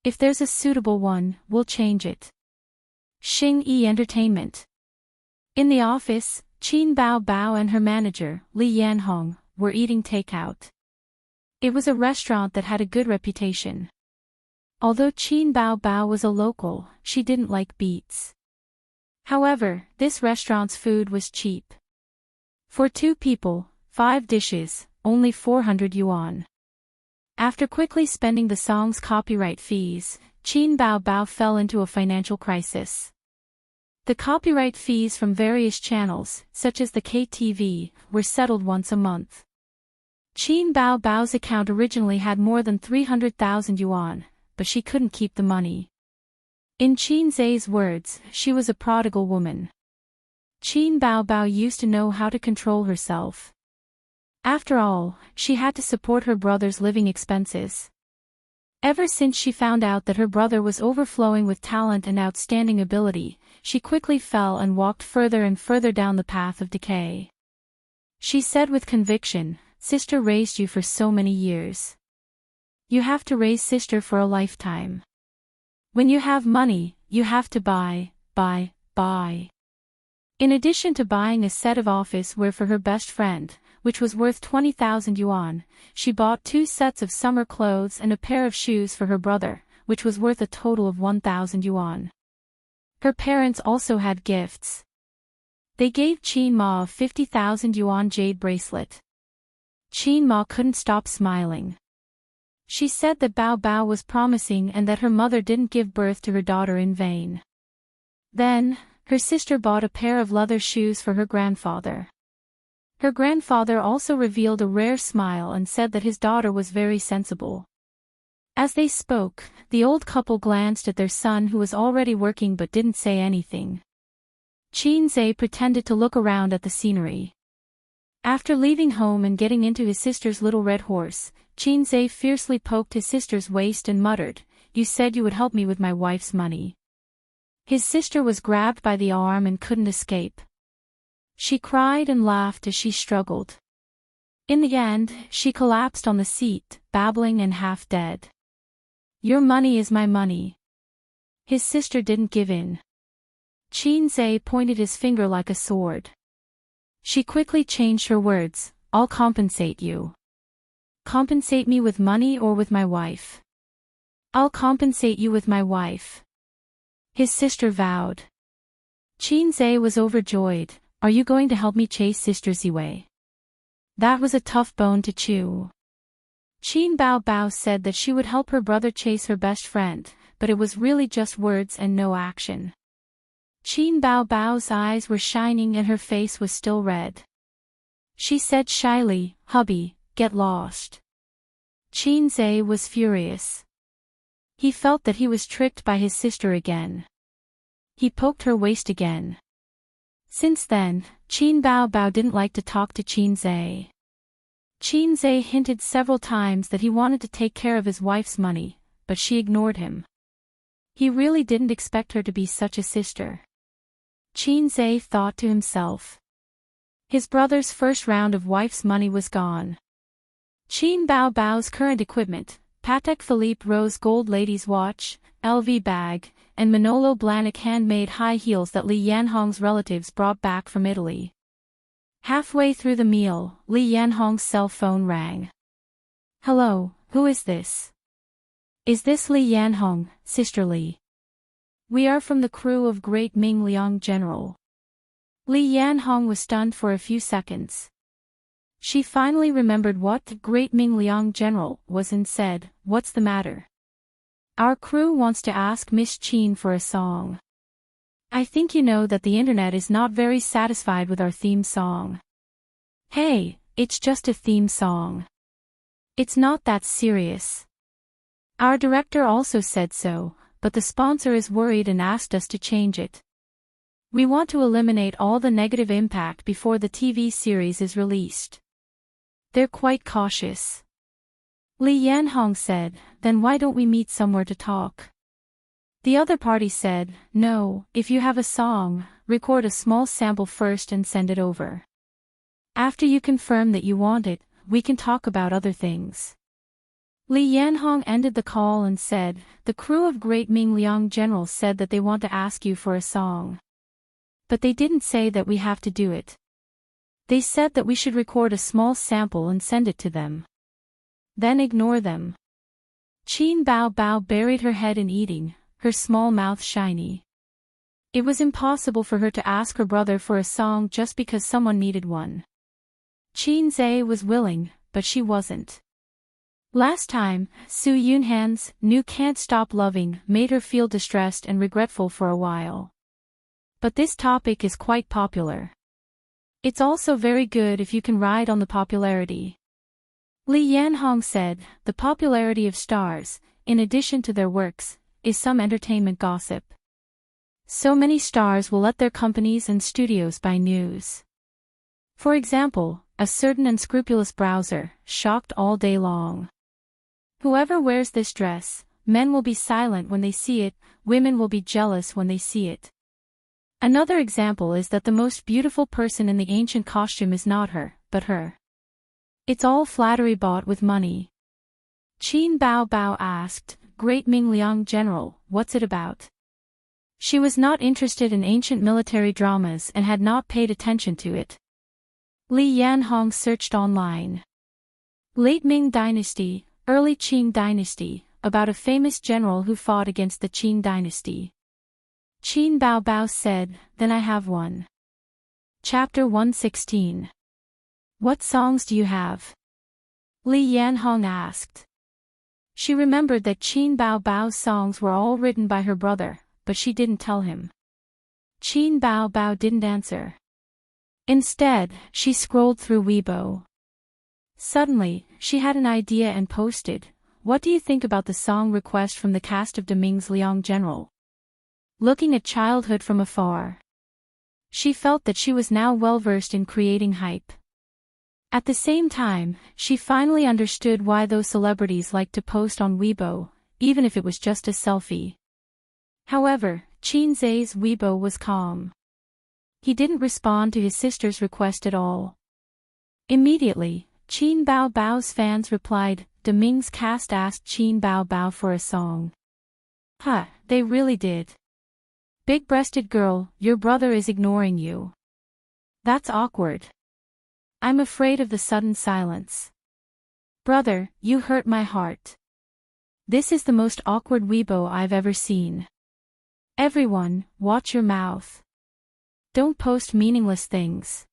Speaker 1: If there's a suitable one, we'll change it. Xing Entertainment. In the office, Qin Bao Bao and her manager, Li Yanhong, were eating takeout. It was a restaurant that had a good reputation. Although Qin Bao Bao was a local, she didn't like beets. However, this restaurant's food was cheap. For 2 people, 5 dishes, only 400 yuan. After quickly spending the song's copyright fees, Qin Bao Bao fell into a financial crisis. The copyright fees from various channels, such as the KTV, were settled once a month. Qin Bao Bao's account originally had more than 300,000 yuan, but she couldn't keep the money. In Qin Zai's words, she was a prodigal woman. Qin Bao Bao used to know how to control herself. After all, she had to support her brother's living expenses. Ever since she found out that her brother was overflowing with talent and outstanding ability, she quickly fell and walked further and further down the path of decay. She said with conviction, "Sister raised you for so many years. You have to raise sister for a lifetime. When you have money, you have to buy. In addition to buying a set of office wear for her best friend, which was worth 20,000 yuan, she bought 2 sets of summer clothes and a pair of shoes for her brother, which was worth a total of 1,000 yuan. Her parents also had gifts. They gave Qin Ma a 50,000 yuan jade bracelet. Qin Ma couldn't stop smiling. She said that Bao Bao was promising and that her mother didn't give birth to her daughter in vain. Then, her sister bought a pair of leather shoes for her grandfather. Her grandfather also revealed a rare smile and said that his daughter was very sensible. As they spoke, the old couple glanced at their son who was already working but didn't say anything. Qin Zai pretended to look around at the scenery. After leaving home and getting into his sister's little red horse, Qin Zai fiercely poked his sister's waist and muttered, "You said you would help me with my wife's money." His sister was grabbed by the arm and couldn't escape. She cried and laughed as she struggled. In the end, she collapsed on the seat, babbling and half dead. "Your money is my money." His sister didn't give in. Qin Zai pointed his finger like a sword. She quickly changed her words, "I'll compensate you." "Compensate me with money or with my wife?" "I'll compensate you with my wife," his sister vowed. Qin Zai was overjoyed. "Are you going to help me chase Sister Ziwei?" That was a tough bone to chew. Qin Bao Bao said that she would help her brother chase her best friend, but it was really just words and no action. Qin Bao Bao's eyes were shining and her face was still red. She said shyly, "Hubby, get lost." Qin Zai was furious. He felt that he was tricked by his sister again. He poked her waist again. Since then, Qin Bao Bao didn't like to talk to Qin Zai. Qin Zai hinted several times that he wanted to take care of his wife's money, but she ignored him. He really didn't expect her to be such a sister. Qin Zai thought to himself. His brother's first round of wife's money was gone. Qin Bao Bao's current equipment, Patek Philippe rose gold ladies watch, LV bag, and Manolo Blahnik handmade high heels that Li Yanhong's relatives brought back from Italy. Halfway through the meal, Li Yanhong's cell phone rang. "Hello, who is this?" "Is this Li Yanhong, Sister Li?" "We are from the crew of Great Ming Liang General." Li Yanhong was stunned for a few seconds. She finally remembered what Great Ming Liang General was and said, "What's the matter?" "Our crew wants to ask Miss Qin for a song. I think you know that the internet is not very satisfied with our theme song." "Hey, it's just a theme song. It's not that serious. Our director also said so, but the sponsor is worried and asked us to change it. We want to eliminate all the negative impact before the TV series is released. They're quite cautious." Li Yanhong said, "Then why don't we meet somewhere to talk?" The other party said, "No, if you have a song, record a small sample first and send it over. After you confirm that you want it, we can talk about other things." Li Yanhong ended the call and said, "The crew of Great Ming Liang General said that they want to ask you for a song. But they didn't say that we have to do it. They said that we should record a small sample and send it to them. Then ignore them." Qin Bao Bao buried her head in eating, her small mouth shiny. It was impossible for her to ask her brother for a song just because someone needed one. Qin Zhe was willing, but she wasn't. Last time, Su Yunhan's new Can't Stop Loving made her feel distressed and regretful for a while. But this topic is quite popular. It's also very good if you can ride on the popularity. Li Yanhong said, "The popularity of stars, in addition to their works, is some entertainment gossip. So many stars will let their companies and studios buy news. For example, a certain unscrupulous browser, shocked all day long. Whoever wears this dress, men will be silent when they see it, women will be jealous when they see it. Another example is that the most beautiful person in the ancient costume is not her, but her. It's all flattery bought with money." Qin Bao Bao asked, "Great Ming Liang General, what's it about?" She was not interested in ancient military dramas and had not paid attention to it. Li Yanhong searched online. Late Ming Dynasty, Early Qing Dynasty, about a famous general who fought against the Qing Dynasty. Qin Bao Bao said, "Then I have one." Chapter 116. "What songs do you have?" Li Yanhong asked. She remembered that Qin Bao Bao's songs were all written by her brother, but she didn't tell him. Qin Bao Bao didn't answer. Instead, she scrolled through Weibo. Suddenly, she had an idea and posted, "What do you think about the song request from the cast of Deming's Liang General?" Looking at childhood from afar, she felt that she was now well-versed in creating hype. At the same time, she finally understood why those celebrities liked to post on Weibo, even if it was just a selfie. However, Qin Zhe's Weibo was calm. He didn't respond to his sister's request at all. Immediately, Qin Bao Bao's fans replied, "Deming's cast asked Qin Bao Bao for a song." Huh, they really did. "Big-breasted girl, your brother is ignoring you. That's awkward. I'm afraid of the sudden silence. Brother, you hurt my heart. This is the most awkward Weibo I've ever seen. Everyone, watch your mouth. Don't post meaningless things.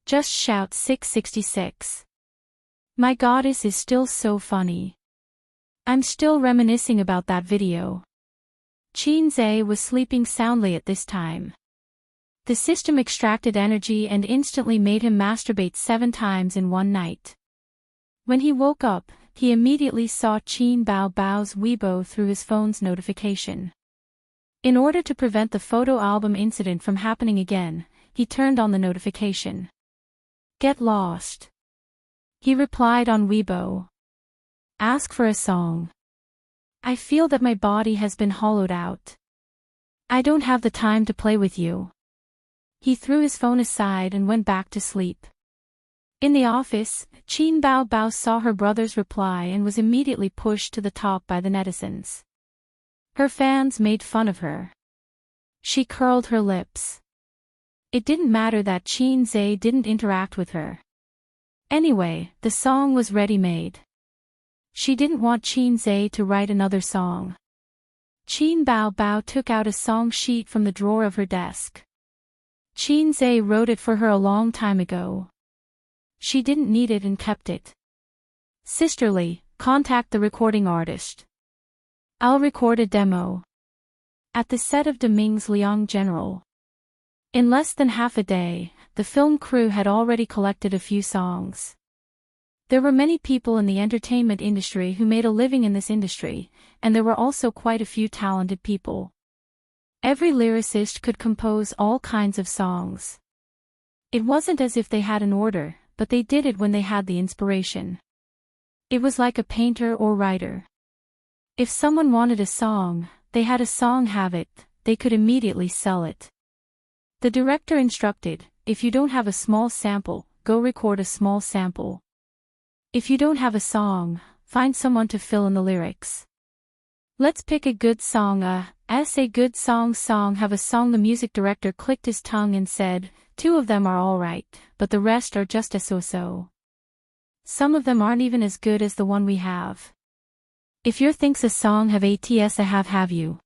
Speaker 1: Just shout 666. My goddess is still so funny. I'm still reminiscing about that video." Qin Zhe was sleeping soundly at this time. The system extracted energy and instantly made him masturbate 7 times in one night. When he woke up, he immediately saw Qin Bao Bao's Weibo through his phone's notification. In order to prevent the photo album incident from happening again, he turned on the notification. "Get lost." He replied on Weibo. "Ask for a song. I feel that my body has been hollowed out. I don't have the time to play with you." He threw his phone aside and went back to sleep. In the office, Qin Bao Bao saw her brother's reply and was immediately pushed to the top by the netizens. Her fans made fun of her. She curled her lips. It didn't matter that Qin Zhe didn't interact with her. Anyway, the song was ready-made. She didn't want Qin Zhe to write another song. Qin Bao Bao took out a song sheet from the drawer of her desk. Qin Zhe wrote it for her a long time ago. She didn't need it and kept it. "Sisterly, contact the recording artist. I'll record a demo." At the set of Deming's Liang General. In less than half a day, the film crew had already collected a few songs. There were many people in the entertainment industry who made a living in this industry, and there were also quite a few talented people. Every lyricist could compose all kinds of songs. It wasn't as if they had an order, but they did it when they had the inspiration. It was like a painter or writer. If someone wanted a song, they had a song have it, they could immediately sell it. The director instructed, if you don't have a small sample, go record a small sample. If you don't have a song, find someone to fill in the lyrics. Let's pick a good song. A good song have a song. The music director clicked his tongue and said, 2 of them are alright, but the rest are just a so-so. Some of them aren't even as good as the one we have. If your thinks a song have ats a have you.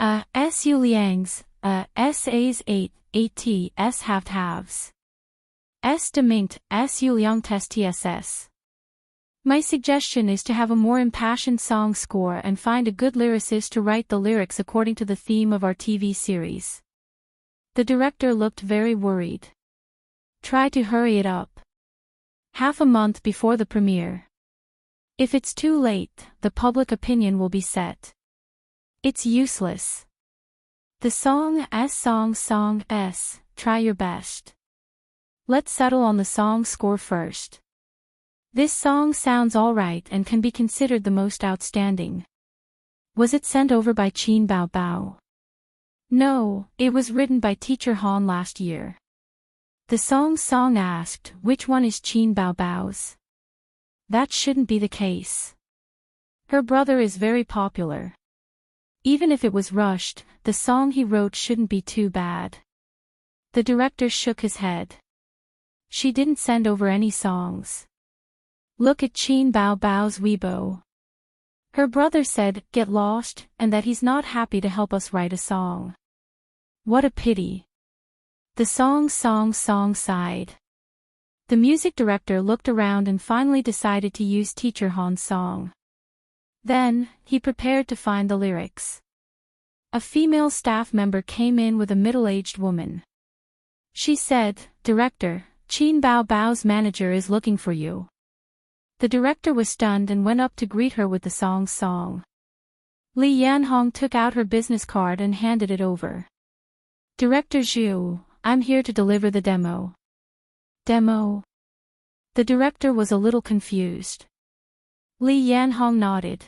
Speaker 1: Su liangs, sa's 8 s halves. S deminct, su liang test tss. My suggestion is to have a more impassioned song score and find a good lyricist to write the lyrics according to the theme of our TV series. The director looked very worried. Try to hurry it up. Half a month before the premiere. If it's too late, the public opinion will be set. It's useless. The song S, try your best. Let's settle on the song score first. This song sounds alright and can be considered the most outstanding. Was it sent over by Qin Bao? No, it was written by Teacher Han last year. The song asked, which one is Qin Bao's? That shouldn't be the case. Her brother is very popular. Even if it was rushed, the song he wrote shouldn't be too bad. The director shook his head. She didn't send over any songs. Look at Qin Bao's Weibo. Her brother said, get lost, and that he's not happy to help us write a song. What a pity. The song sighed. The music director looked around and finally decided to use Teacher Han's song. Then, he prepared to find the lyrics. A female staff member came in with a middle-aged woman. She said, Director, Qin Bao's manager is looking for you. The director was stunned and went up to greet her with the song. Li Yanhong took out her business card and handed it over. Director Zhu, I'm here to deliver the demo. Demo? The director was a little confused. Li Yanhong nodded.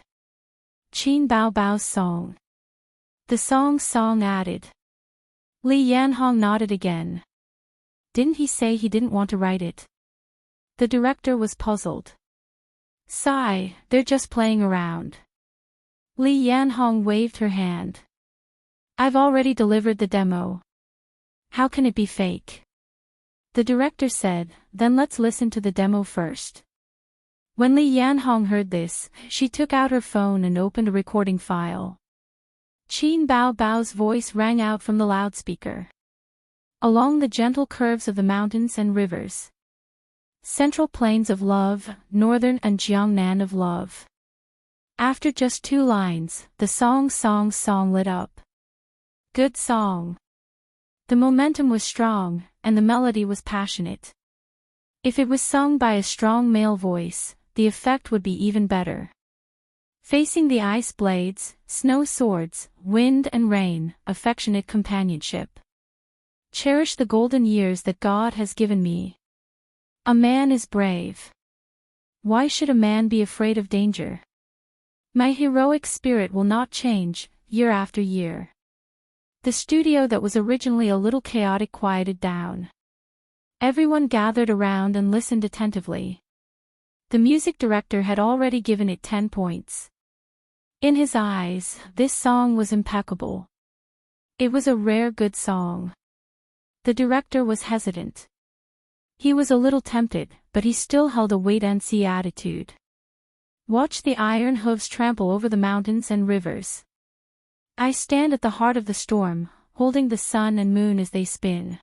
Speaker 1: Qin Bao's song. The song added. Li Yanhong nodded again. Didn't he say he didn't want to write it? The director was puzzled. Sigh, they're just playing around. Li Yanhong waved her hand. I've already delivered the demo. How can it be fake? The director said, then let's listen to the demo first. When Li Yanhong heard this, she took out her phone and opened a recording file. Qin Bao's voice rang out from the loudspeaker. Along the gentle curves of the mountains and rivers. Central plains of love, northern and Jiangnan of love. After just 2 lines, the song lit up. Good song. The momentum was strong, and the melody was passionate. If it was sung by a strong male voice, the effect would be even better. Facing the ice blades, snow swords, wind and rain, affectionate companionship. Cherish the golden years that God has given me. A man is brave. Why should a man be afraid of danger? My heroic spirit will not change, year after year. The studio that was originally a little chaotic quieted down. Everyone gathered around and listened attentively. The music director had already given it 10 points. In his eyes, this song was impeccable. It was a rare good song. The director was hesitant. He was a little tempted, but he still held a wait-and-see attitude. Watch the iron hooves trample over the mountains and rivers. I stand at the heart of the storm, holding the sun and moon as they spin.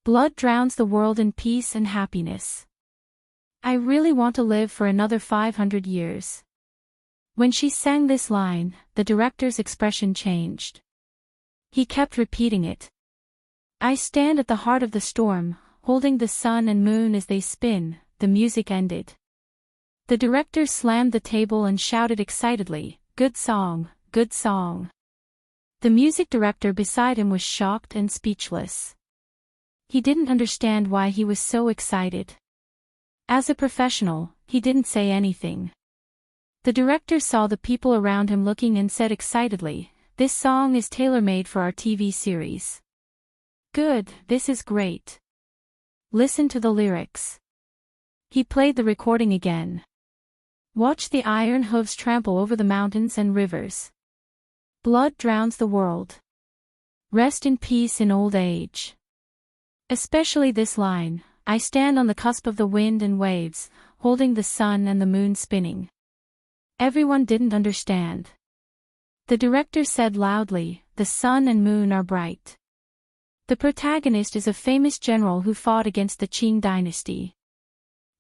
Speaker 1: Blood drowns the world in peace and happiness. I really want to live for another 500 years. When she sang this line, the director's expression changed. He kept repeating it. I stand at the heart of the storm, holding the sun and moon as they spin. The music ended. The director slammed the table and shouted excitedly, good song, good song. The music director beside him was shocked and speechless. He didn't understand why he was so excited. As a professional, he didn't say anything. The director saw the people around him looking and said excitedly, "This song is tailor-made for our TV series." "Good, this is great. Listen to the lyrics." He played the recording again. "Watch the iron hooves trample over the mountains and rivers. Blood drowns the world. Rest in peace in old age." Especially this line, "I stand on the cusp of the wind and waves, holding the sun and the moon spinning." Everyone didn't understand. The director said loudly, "The sun and moon are bright." The protagonist is a famous general who fought against the Qing dynasty.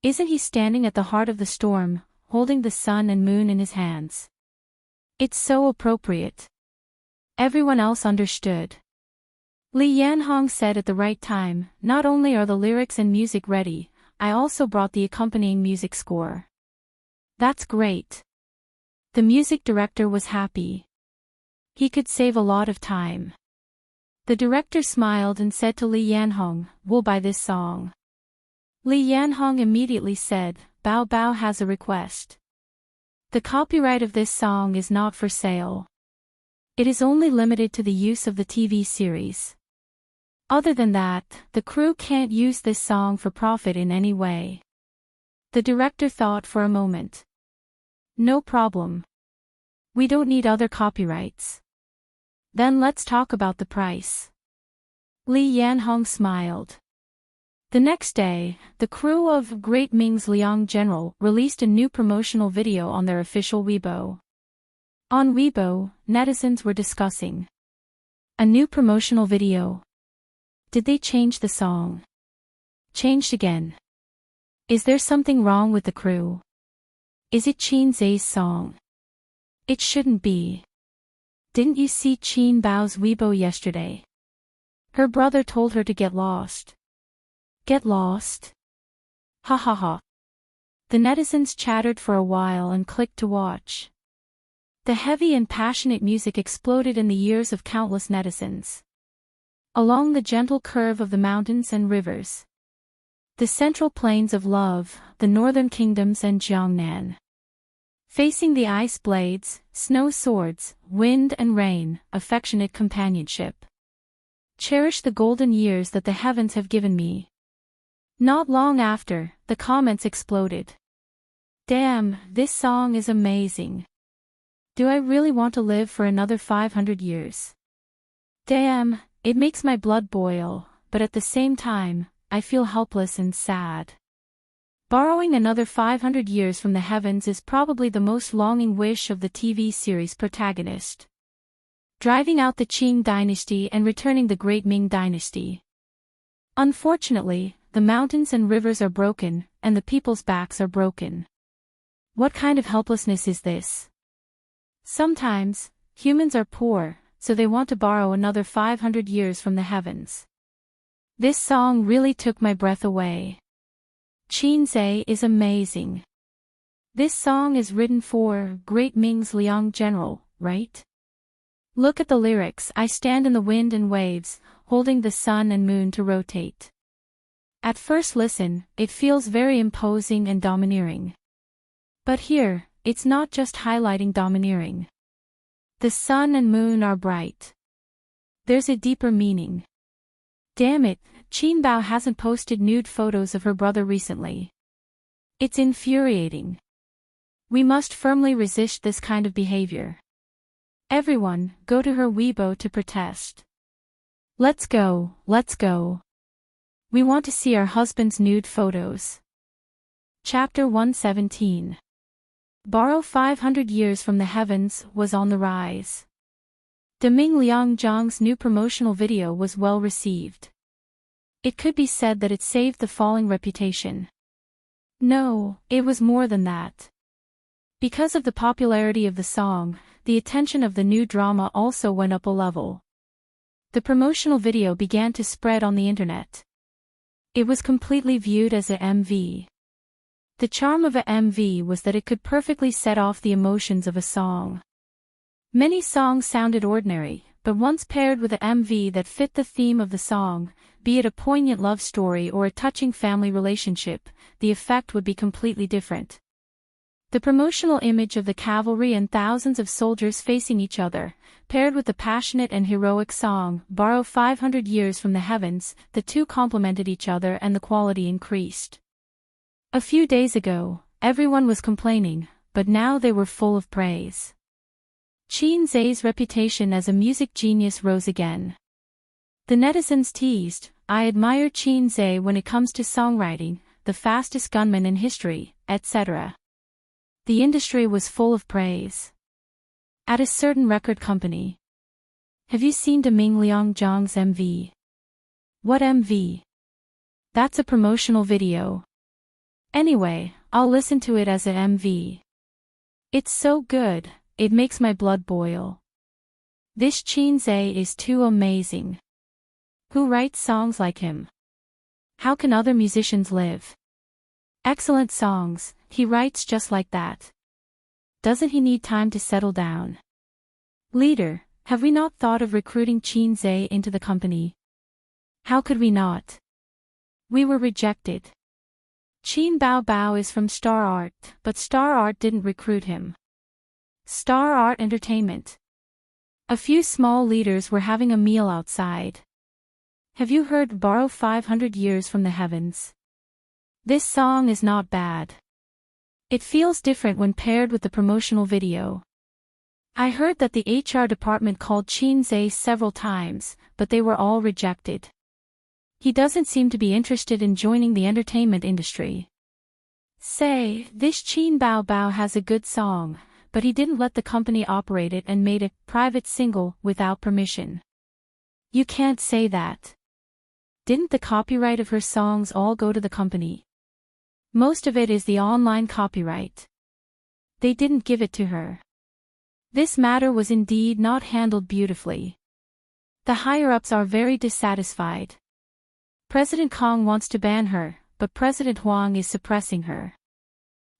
Speaker 1: Isn't he standing at the heart of the storm, holding the sun and moon in his hands? It's so appropriate. Everyone else understood. Li Yanhong said at the right time, "Not only are the lyrics and music ready, I also brought the accompanying music score." "That's great." The music director was happy. He could save a lot of time. The director smiled and said to Li Yanhong, "We'll buy this song." Li Yanhong immediately said, "Bao Bao has a request. The copyright of this song is not for sale. It is only limited to the use of the TV series. Other than that, the crew can't use this song for profit in any way." The director thought for a moment. "No problem. We don't need other copyrights. Then let's talk about the price." Li Yanhong smiled. The next day, the crew of Great Ming's Liang General released a new promotional video on their official Weibo. On Weibo, netizens were discussing. A new promotional video. Did they change the song? Changed again. Is there something wrong with the crew? Is it Qin Zai's song? It shouldn't be. Didn't you see Qin Bao's Weibo yesterday? Her brother told her to get lost. Get lost? Ha ha ha. The netizens chattered for a while and clicked to watch. The heavy and passionate music exploded in the ears of countless netizens. Along the gentle curve of the mountains and rivers. The central plains of love, the northern kingdoms and Jiangnan. Facing the ice blades, snow swords, wind and rain, affectionate companionship. Cherish the golden years that the heavens have given me. Not long after, the comments exploded. Damn, this song is amazing. Do I really want to live for another 500 years? Damn, it makes my blood boil, but at the same time, I feel helpless and sad. Borrowing another 500 years from the heavens is probably the most longing wish of the TV series protagonist. Driving out the Qing dynasty and returning the Great Ming dynasty. Unfortunately, the mountains and rivers are broken, and the people's backs are broken. What kind of helplessness is this? Sometimes, humans are poor, so they want to borrow another 500 years from the heavens. This song really took my breath away. Qin Zai is amazing. This song is written for Great Ming's Liang General, right? Look at the lyrics. I stand in the wind and waves, holding the sun and moon to rotate. At first listen, it feels very imposing and domineering. But here, it's not just highlighting domineering. The sun and moon are bright. There's a deeper meaning. Damn it, Qin Bao hasn't posted nude photos of her brother recently. It's infuriating. We must firmly resist this kind of behavior. Everyone, go to her Weibo to protest. Let's go, let's go. We want to see our husband's nude photos. Chapter 117. Borrow 500 years from the heavens was on the rise. Deming Liangzhang's new promotional video was well received. It could be said that it saved the falling reputation. No, it was more than that. Because of the popularity of the song, the attention of the new drama also went up a level. The promotional video began to spread on the internet. It was completely viewed as a MV. The charm of a MV was that it could perfectly set off the emotions of a song. Many songs sounded ordinary, but once paired with a MV that fit the theme of the song, be it a poignant love story or a touching family relationship, the effect would be completely different. The promotional image of the cavalry and thousands of soldiers facing each other, paired with the passionate and heroic song, "Borrow 500 Years from the Heavens," the two complemented each other and the quality increased. A few days ago, everyone was complaining, but now they were full of praise. Xianxia's reputation as a music genius rose again. The netizens teased, "I admire Xianxia when it comes to songwriting, the fastest gunman in history," etc. The industry was full of praise. At a certain record company. Have you seen Deming Liangzhang's MV? What MV? That's a promotional video. Anyway, I'll listen to it as a MV. It's so good, it makes my blood boil. This Xianxia is too amazing. Who writes songs like him? How can other musicians live? Excellent songs, he writes just like that. Doesn't he need time to settle down? Leader, have we not thought of recruiting Xianxia into the company? How could we not? We were rejected. Qin Bao Bao is from Star Art, but Star Art didn't recruit him. Star Art Entertainment. A few small leaders were having a meal outside. Have you heard "Borrow 500 Years from the Heavens"? This song is not bad. It feels different when paired with the promotional video. I heard that the HR department called Xianxia several times, but they were all rejected. He doesn't seem to be interested in joining the entertainment industry. Say, this Qin Bao Bao has a good song, but he didn't let the company operate it and made a private single without permission. You can't say that. Didn't the copyright of her songs all go to the company? Most of it is the online copyright. They didn't give it to her. This matter was indeed not handled beautifully. The higher-ups are very dissatisfied. President Kong wants to ban her, but President Huang is suppressing her.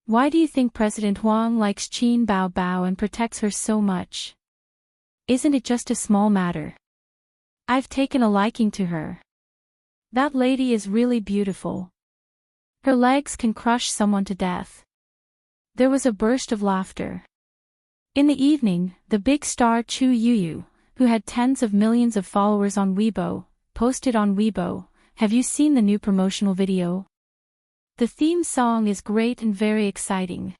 Speaker 1: Why do you think President Huang likes Qin Bao Bao and protects her so much? Isn't it just a small matter? I've taken a liking to her. That lady is really beautiful. Her legs can crush someone to death. There was a burst of laughter. In the evening, the big star Chu Yuyu, who had tens of millions of followers on Weibo, posted on Weibo, "Have you seen the new promotional video? The theme song is great and very exciting.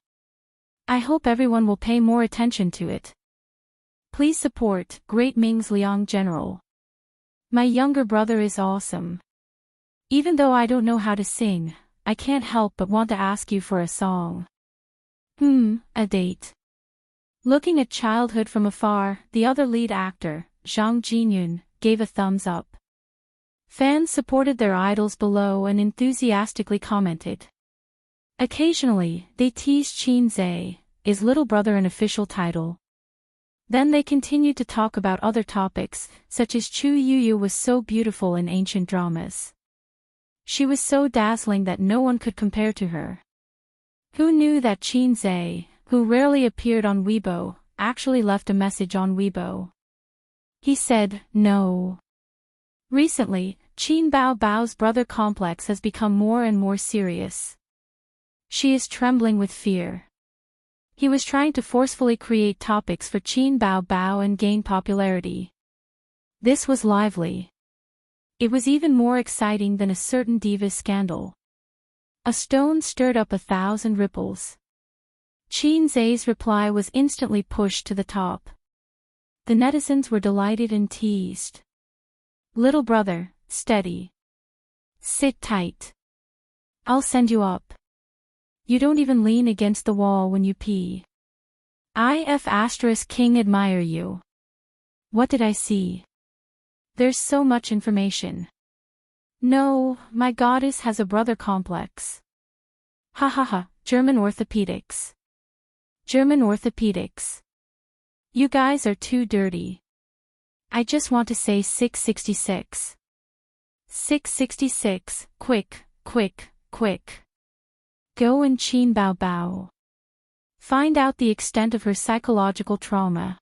Speaker 1: I hope everyone will pay more attention to it. Please support Great Ming's Liang General. My younger brother is awesome. Even though I don't know how to sing, I can't help but want to ask you for a song." A date. Looking at childhood from afar, the other lead actor, Zhang Jinyun, gave a thumbs up. Fans supported their idols below and enthusiastically commented. Occasionally, they teased Xianxia, "Is little brother an official title?" Then they continued to talk about other topics, such as Chu Yuyu was so beautiful in ancient dramas. She was so dazzling that no one could compare to her. Who knew that Xianxia, who rarely appeared on Weibo, actually left a message on Weibo? He said, "No." Recently, Qin Bao Bao's brother complex has become more and more serious. She is trembling with fear. He was trying to forcefully create topics for Qin Bao Bao and gain popularity. This was lively. It was even more exciting than a certain diva scandal. A stone stirred up 1,000 ripples. Xianxia's reply was instantly pushed to the top. The netizens were delighted and teased. "Little brother, steady. Sit tight. I'll send you up. You don't even lean against the wall when you pee. King admire you." What did I see? There's so much information. No, my goddess has a brother complex. Ha ha ha, German orthopedics. German orthopedics. You guys are too dirty. I just want to say 666. 666, quick, quick, quick. Go and Qin Bao Bao. Find out the extent of her psychological trauma.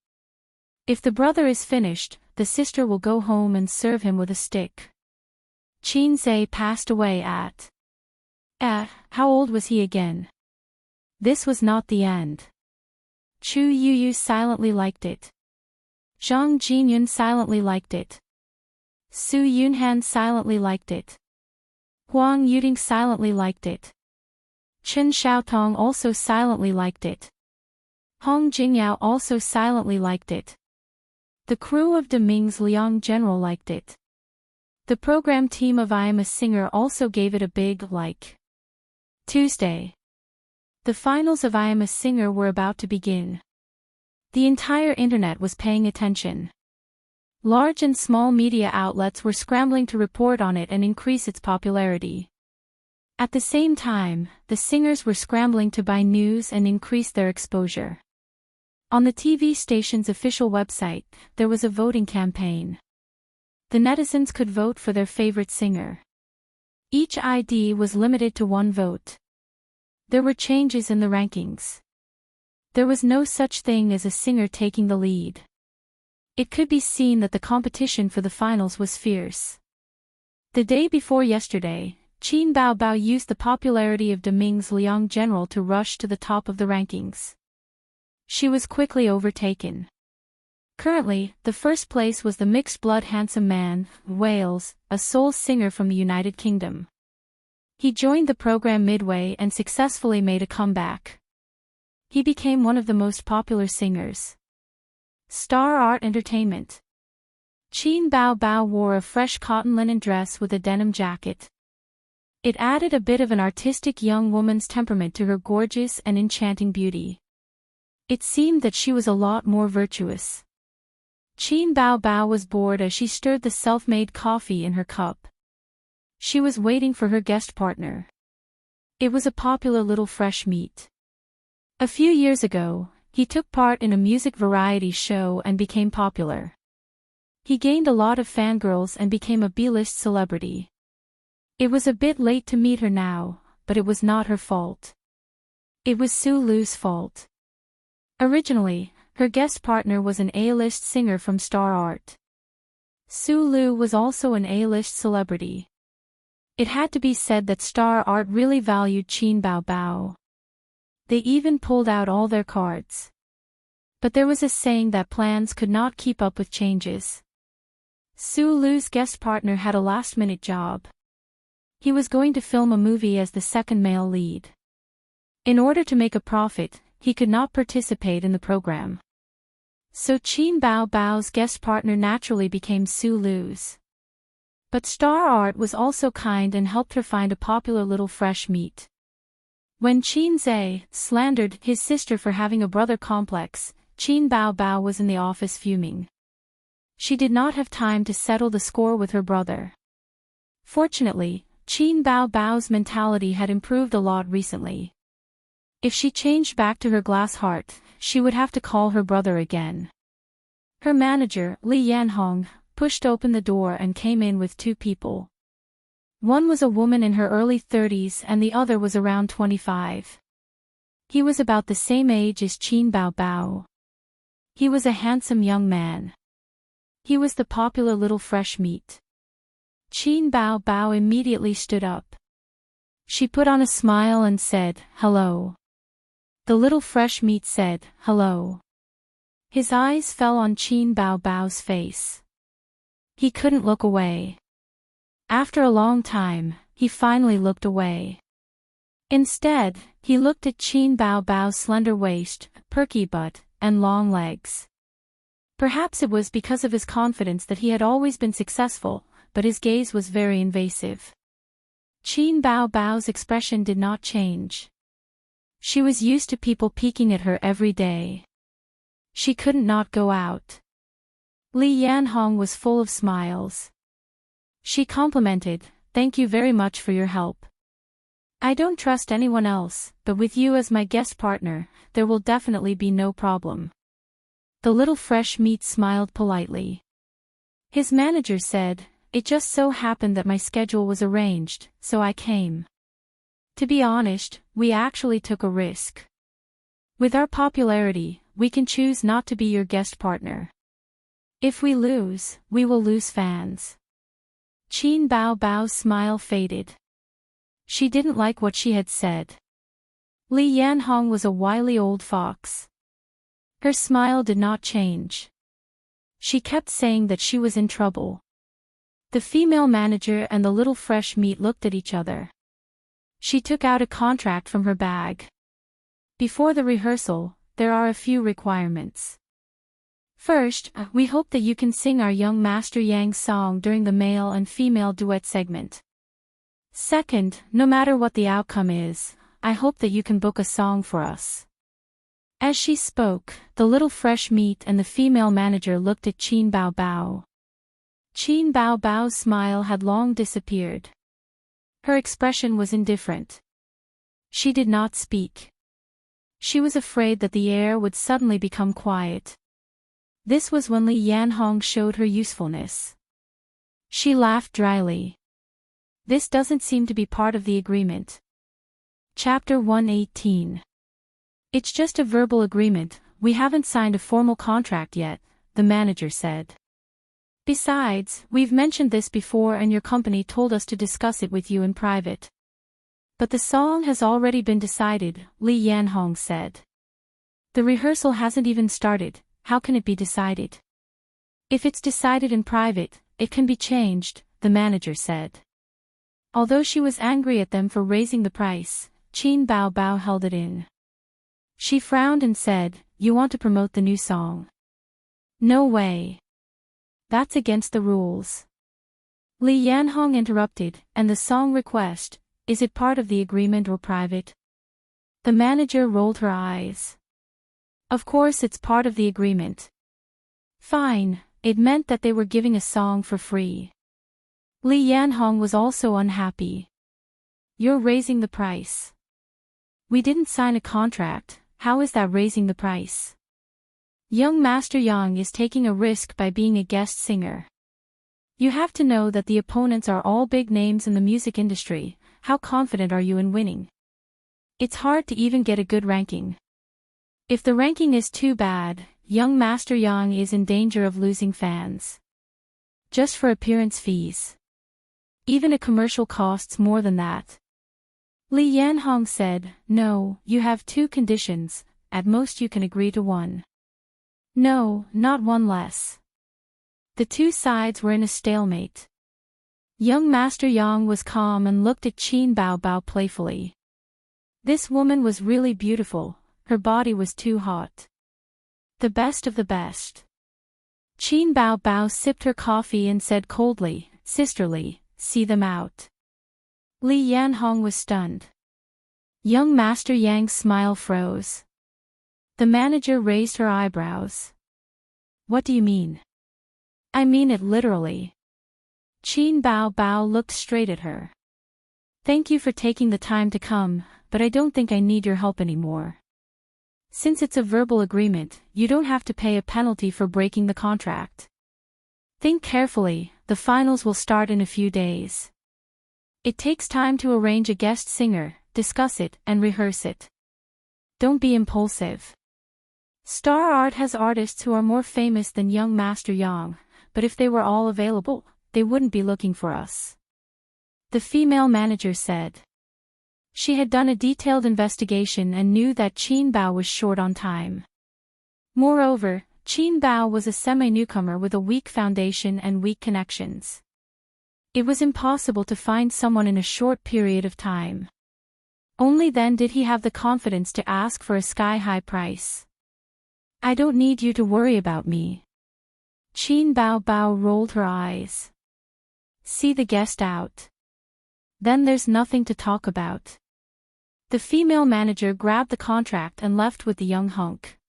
Speaker 1: If the brother is finished, the sister will go home and serve him with a stick. Xianxia passed away at... how old was he again? This was not the end. Chu Yuyu silently liked it. Zhang Jinyun silently liked it. Su Yunhan silently liked it. Huang Yuding silently liked it. Chen Xiaotong also silently liked it. Hong Jingyao also silently liked it. The crew of Deming's Liang General liked it. The program team of I Am a Singer also gave it a big like. Tuesday. The finals of I Am a Singer were about to begin. The entire internet was paying attention. Large and small media outlets were scrambling to report on it and increase its popularity. At the same time, the singers were scrambling to buy news and increase their exposure. On the TV station's official website, there was a voting campaign. The netizens could vote for their favorite singer. Each ID was limited to one vote. There were changes in the rankings. There was no such thing as a singer taking the lead. It could be seen that the competition for the finals was fierce. The day before yesterday, Qin Baobao used the popularity of Deming's Liang General to rush to the top of the rankings. She was quickly overtaken. Currently, the first place was the mixed-blood handsome man, Wales, a soul singer from the United Kingdom. He joined the program midway and successfully made a comeback. He became one of the most popular singers. Star Art Entertainment. Qin Baobao wore a fresh cotton linen dress with a denim jacket. It added a bit of an artistic young woman's temperament to her gorgeous and enchanting beauty. It seemed that she was a lot more virtuous. Qin Baobao was bored as she stirred the self-made coffee in her cup. She was waiting for her guest partner. It was a popular little fresh meat. A few years ago, he took part in a music variety show and became popular. He gained a lot of fangirls and became a B-list celebrity. It was a bit late to meet her now, but it was not her fault. It was Su Lu's fault. Originally, her guest partner was an A-list singer from Star Art. Su Lu was also an A-list celebrity. It had to be said that Star Art really valued Qin Baobao. They even pulled out all their cards. But there was a saying that plans could not keep up with changes. Su Lu's guest partner had a last-minute job. He was going to film a movie as the second male lead. In order to make a profit, he could not participate in the program. So Qin Baobao's guest partner naturally became Su Lu's. But Star Art was also kind and helped her find a popular little fresh meat. When Qin Zhe slandered his sister for having a brother complex, Qin Baobao was in the office fuming. She did not have time to settle the score with her brother. Fortunately, Qin Baobao's mentality had improved a lot recently. If she changed back to her glass heart, she would have to call her brother again. Her manager, Li Yanhong, pushed open the door and came in with two people. One was a woman in her early 30s and the other was around 25. He was about the same age as Qin Baobao. He was a handsome young man. He was the popular little fresh meat. Qin Baobao immediately stood up. She put on a smile and said, "Hello." The little fresh meat said, "Hello." His eyes fell on Qin Baobao's face. He couldn't look away. After a long time, he finally looked away. Instead, he looked at Qin Baobao's slender waist, perky butt, and long legs. Perhaps it was because of his confidence that he had always been successful, but his gaze was very invasive. Qin Baobao's expression did not change. She was used to people peeking at her every day. She couldn't not go out. Li Yanhong was full of smiles. She complimented, "Thank you very much for your help. I don't trust anyone else, but with you as my guest partner, there will definitely be no problem." The little fresh meat smiled politely. His manager said, "It just so happened that my schedule was arranged, so I came. To be honest, we actually took a risk. With our popularity, we can choose not to be your guest partner. If we lose, we will lose fans." Qin Baobao's smile faded. She didn't like what she had said. Li Yanhong was a wily old fox. Her smile did not change. She kept saying that she was in trouble. The female manager and the little fresh meat looked at each other. She took out a contract from her bag. Before the rehearsal, there are a few requirements. First, we hope that you can sing our young Master Yang's song during the male and female duet segment. Second, no matter what the outcome is, I hope that you can book a song for us. As she spoke, the little fresh meat and the female manager looked at Qin Bao Bao. Qin Bao Bao's smile had long disappeared. Her expression was indifferent. She did not speak. She was afraid that the air would suddenly become quiet. This was when Li Yanhong showed her usefulness. She laughed dryly. This doesn't seem to be part of the agreement. Chapter 118. It's just a verbal agreement, we haven't signed a formal contract yet, the manager said. Besides, we've mentioned this before and your company told us to discuss it with you in private. But the song has already been decided, Li Yanhong said. The rehearsal hasn't even started, how can it be decided? If it's decided in private, it can be changed, the manager said. Although she was angry at them for raising the price, Qin Bao Bao held it in. She frowned and said, "You want to promote the new song?" "No way. That's against the rules." Li Yanhong interrupted, "And the song request, is it part of the agreement or private?" The manager rolled her eyes. "Of course it's part of the agreement." Fine, it meant that they were giving a song for free. Li Yanhong was also unhappy. "You're raising the price." "We didn't sign a contract, how is that raising the price?" "Young Master Yang is taking a risk by being a guest singer. You have to know that the opponents are all big names in the music industry, how confident are you in winning? It's hard to even get a good ranking. If the ranking is too bad, young Master Yang is in danger of losing fans. Just for appearance fees. Even a commercial costs more than that." Li Yanhong said, "No, you have two conditions, at most you can agree to one." "No, not one less." The two sides were in a stalemate. Young Master Yang was calm and looked at Qin Bao Bao playfully. This woman was really beautiful, her body was too hot. The best of the best. Qin Bao Bao sipped her coffee and said coldly, "Sisterly, see them out." Li Yanhong was stunned. Young Master Yang's smile froze. The manager raised her eyebrows. "What do you mean?" "I mean it literally." Qin Bao Bao looked straight at her. "Thank you for taking the time to come, but I don't think I need your help anymore. Since it's a verbal agreement, you don't have to pay a penalty for breaking the contract. Think carefully, the finals will start in a few days. It takes time to arrange a guest singer, discuss it, and rehearse it. Don't be impulsive. Star Art has artists who are more famous than young Master Yang, but if they were all available, they wouldn't be looking for us," the female manager said. She had done a detailed investigation and knew that Qin Bao was short on time. Moreover, Qin Bao was a semi-newcomer with a weak foundation and weak connections. It was impossible to find someone in a short period of time. Only then did he have the confidence to ask for a sky-high price. "I don't need you to worry about me." Qin Bao Bao rolled her eyes. "See the guest out. Then there's nothing to talk about." The female manager grabbed the contract and left with the young hunk.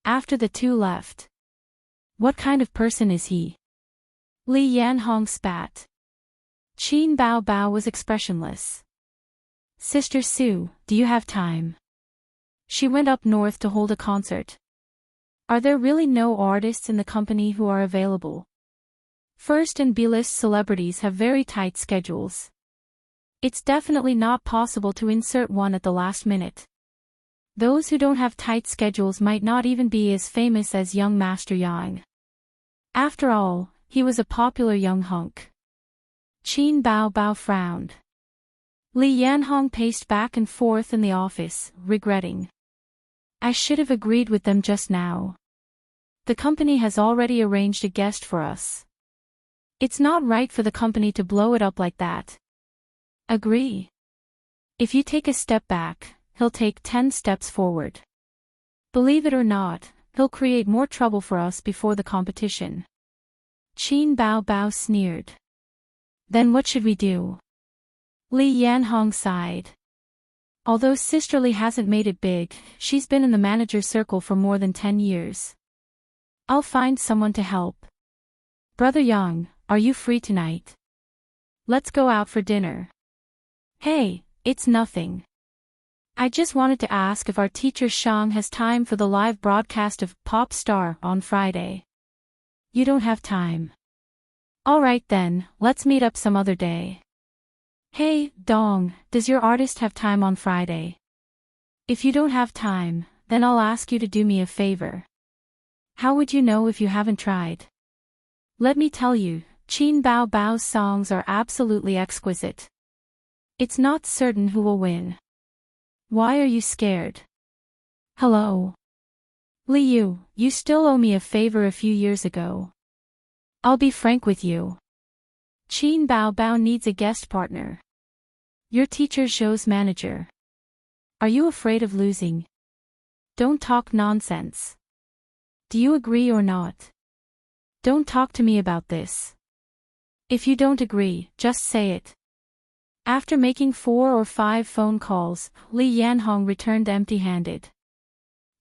Speaker 1: After the two left. "What kind of person is he?" Li Yanhong spat. Qin Bao Bao was expressionless. "Sister Sue, do you have time? She went up north to hold a concert. Are there really no artists in the company who are available? First and B-list celebrities have very tight schedules. It's definitely not possible to insert one at the last minute. Those who don't have tight schedules might not even be as famous as young Master Yang. After all, he was a popular young hunk." Qin Bao Bao frowned. Li Yanhong paced back and forth in the office, regretting. I should have agreed with them just now. The company has already arranged a guest for us. It's not right for the company to blow it up like that. Agree. If you take a step back, he'll take 10 steps forward. Believe it or not, he'll create more trouble for us before the competition. Qin Bao Bao sneered. Then what should we do? Li Yanhong sighed. Although Sisterly hasn't made it big, she's been in the manager circle for more than 10 years. I'll find someone to help. Brother Yang, are you free tonight? Let's go out for dinner. Hey, it's nothing. I just wanted to ask if our teacher Shang has time for the live broadcast of Pop Star on Friday. You don't have time. Alright then, let's meet up some other day. Hey, Dong, does your artist have time on Friday? If you don't have time, then I'll ask you to do me a favor. How would you know if you haven't tried? Let me tell you, Qin Bao Bao's songs are absolutely exquisite. It's not certain who will win. Why are you scared? Hello. Liu, you still owe me a favor a few years ago. I'll be frank with you. Qin Bao Bao needs a guest partner. Your teacher show's manager. Are you afraid of losing? Don't talk nonsense. Do you agree or not? Don't talk to me about this. If you don't agree, just say it. After making 4 or 5 phone calls, Li Yanhong returned empty-handed.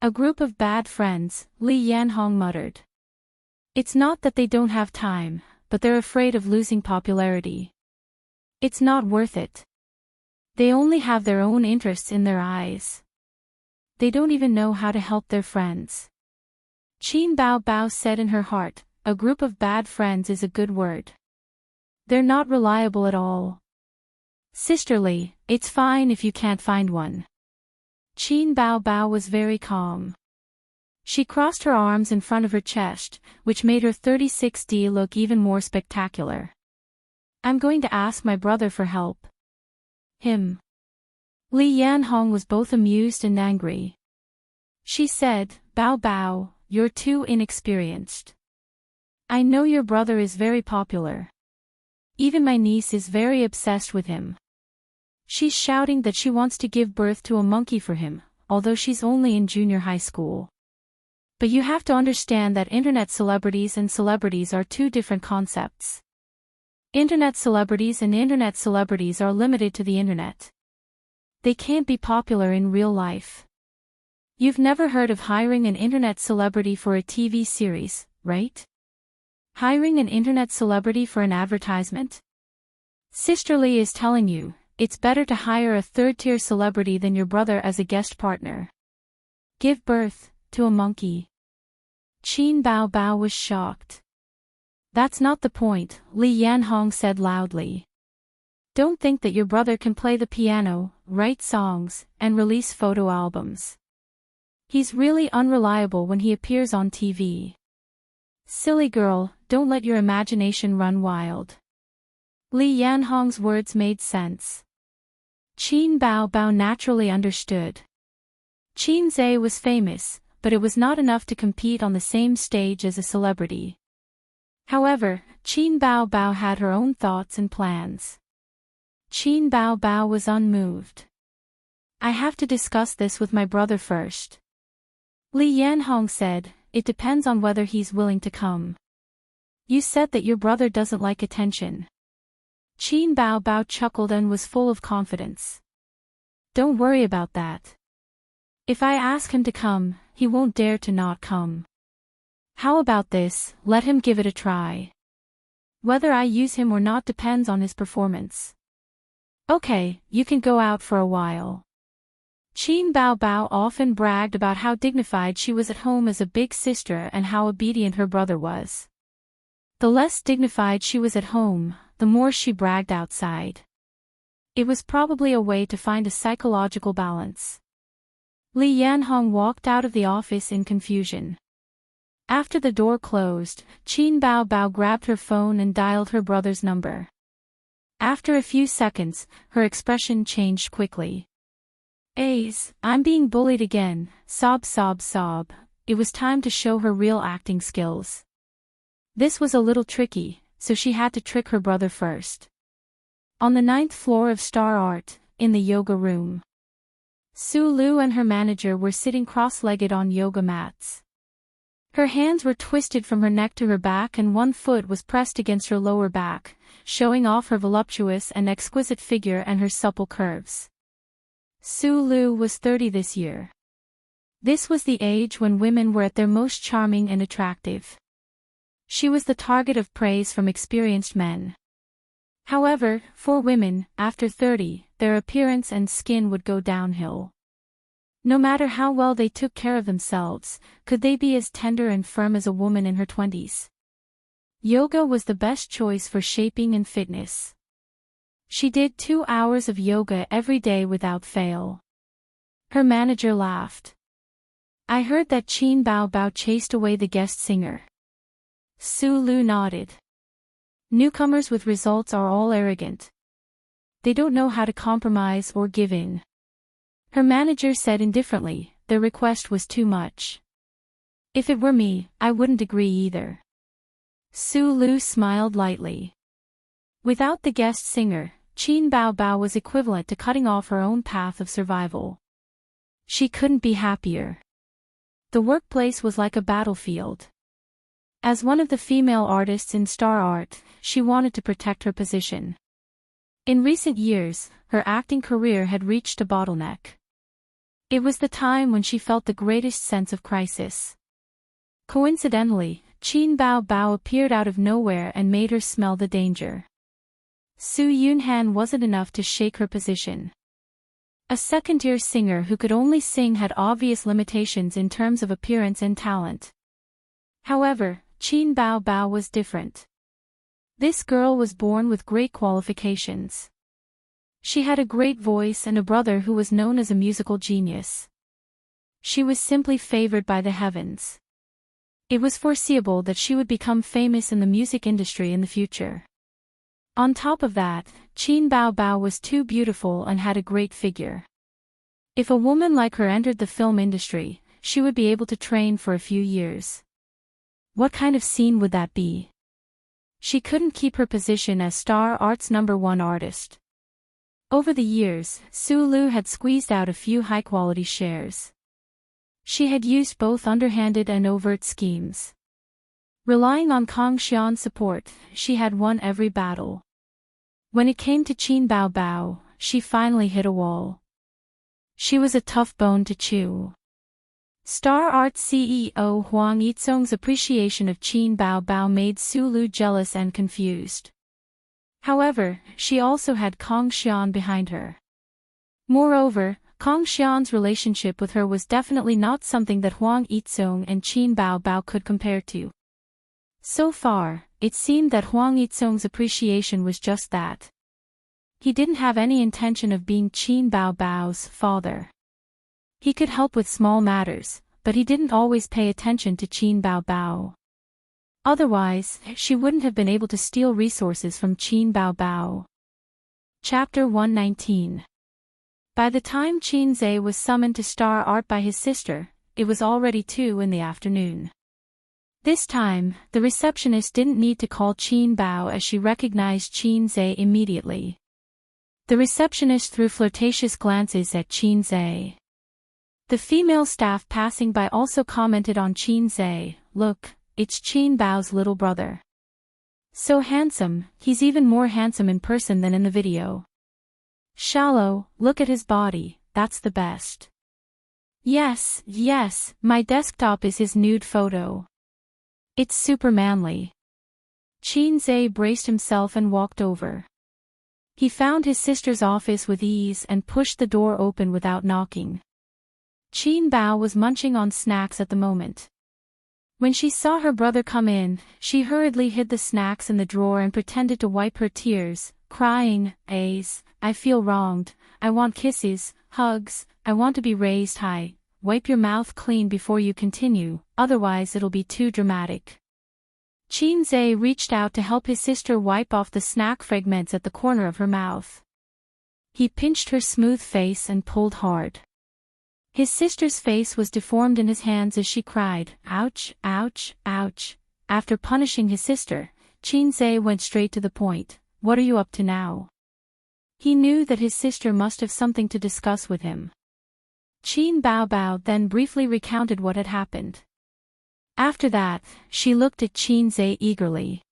Speaker 1: A group of bad friends, Li Yanhong muttered. It's not that they don't have time, but they're afraid of losing popularity. It's not worth it. They only have their own interests in their eyes. They don't even know how to help their friends. Qin Bao Bao said in her heart, a group of bad friends is a good word. They're not reliable at all. Sisterly, it's fine if you can't find one. Qin Bao Bao was very calm. She crossed her arms in front of her chest, which made her 36D look even more spectacular. I'm going to ask my brother for help. Him. Li Yanhong was both amused and angry. She said, Bao Bao, you're too inexperienced. I know your brother is very popular. Even my niece is very obsessed with him. She's shouting that she wants to give birth to a monkey for him, although she's only in junior high school. But you have to understand that internet celebrities and celebrities are two different concepts. Internet celebrities are limited to the internet. They can't be popular in real life. You've never heard of hiring an internet celebrity for a TV series, right? Hiring an internet celebrity for an advertisement? Sisterly is telling you, it's better to hire a third-tier celebrity than your brother as a guest partner. Give birth to a monkey. Qin Bao Bao was shocked. That's not the point, Li Yanhong said loudly. Don't think that your brother can play the piano, write songs, and release photo albums. He's really unreliable when he appears on TV. Silly girl, don't let your imagination run wild. Li Yanhong's words made sense. Qin Bao Bao naturally understood. Qin Zhe was famous, but it was not enough to compete on the same stage as a celebrity. However, Qin Bao Bao had her own thoughts and plans. Qin Bao Bao was unmoved. I have to discuss this with my brother first. Li Yanhong said, it depends on whether he's willing to come. You said that your brother doesn't like attention. Qin Bao Bao chuckled and was full of confidence. Don't worry about that. If I ask him to come, he won't dare to not come. How about this, let him give it a try. Whether I use him or not depends on his performance. Okay, you can go out for a while. Qin Bao Bao often bragged about how dignified she was at home as a big sister and how obedient her brother was. The less dignified she was at home, the more she bragged outside. It was probably a way to find a psychological balance. Li Yanhong walked out of the office in confusion. After the door closed, Qin Bao Bao grabbed her phone and dialed her brother's number. After a few seconds, her expression changed quickly. I'm being bullied again, sob sob sob. It was time to show her real acting skills. This was a little tricky, so she had to trick her brother first. On the 9th floor of Star Art, in the yoga room, Sulu and her manager were sitting cross-legged on yoga mats. Her hands were twisted from her neck to her back and one foot was pressed against her lower back, showing off her voluptuous and exquisite figure and her supple curves. Sulu was 30 this year. This was the age when women were at their most charming and attractive. She was the target of praise from experienced men. However, for women, after 30, their appearance and skin would go downhill. No matter how well they took care of themselves, could they be as tender and firm as a woman in her 20s? Yoga was the best choice for shaping and fitness. She did 2 hours of yoga every day without fail. Her manager laughed. I heard that Qin Bao Bao chased away the guest singer. Sulu nodded. Newcomers with results are all arrogant. They don't know how to compromise or give in. Her manager said indifferently, their request was too much. If it were me, I wouldn't agree either. Sulu smiled lightly. Without the guest singer, Qin Bao Bao was equivalent to cutting off her own path of survival. She couldn't be happier. The workplace was like a battlefield. As one of the female artists in Star Art, she wanted to protect her position. In recent years, her acting career had reached a bottleneck. It was the time when she felt the greatest sense of crisis. Coincidentally, Qin Bao Bao appeared out of nowhere and made her smell the danger. Su Yunhan wasn't enough to shake her position. A second-tier singer who could only sing had obvious limitations in terms of appearance and talent. However, Qin Bao Bao was different. This girl was born with great qualifications. She had a great voice and a brother who was known as a musical genius. She was simply favored by the heavens. It was foreseeable that she would become famous in the music industry in the future. On top of that, Qin Bao Bao was too beautiful and had a great figure. If a woman like her entered the film industry, she would be able to train for a few years. What kind of scene would that be? She couldn't keep her position as Star Art's #1 artist. Over the years, Sulu had squeezed out a few high-quality shares. She had used both underhanded and overt schemes. Relying on Kang Xian's support, she had won every battle. When it came to Qin Bao Bao, she finally hit a wall. She was a tough bone to chew. Star Art CEO Huang Yizong's appreciation of Qin Bao Bao made Sulu jealous and confused. However, she also had Kang Xian behind her. Moreover, Kang Xian's relationship with her was definitely not something that Huang Yizong and Qin Bao Bao could compare to. So far, it seemed that Huang Yizong's appreciation was just that. He didn't have any intention of being Qin Bao Bao's father. He could help with small matters, but he didn't always pay attention to Qin Bao Bao. Otherwise, she wouldn't have been able to steal resources from Qin Bao Bao. Chapter 119. By the time Qin Zhe was summoned to Star Art by his sister, it was already 2 in the afternoon. This time, the receptionist didn't need to call Qin Bao as she recognized Qin Zhe immediately. The receptionist threw flirtatious glances at Qin Zhe. The female staff passing by also commented on Qin Zhe, look, it's Qin Bao's little brother. So handsome, he's even more handsome in person than in the video. Shallow, look at his body, that's the best. Yes, my desktop is his nude photo. It's super manly. Qin Zhe braced himself and walked over. He found his sister's office with ease and pushed the door open without knocking. Qin Bao was munching on snacks at the moment. When she saw her brother come in, she hurriedly hid the snacks in the drawer and pretended to wipe her tears, crying, I feel wronged, I want kisses, hugs, I want to be raised high, wipe your mouth clean before you continue, otherwise it'll be too dramatic. Xianxia reached out to help his sister wipe off the snack fragments at the corner of her mouth. He pinched her smooth face and pulled hard. His sister's face was deformed in his hands as she cried, "Ouch, ouch, ouch." After punishing his sister, Xianxia went straight to the point. "What are you up to now?" He knew that his sister must have something to discuss with him. Qin Baobao then briefly recounted what had happened. After that, she looked at Xianxia eagerly.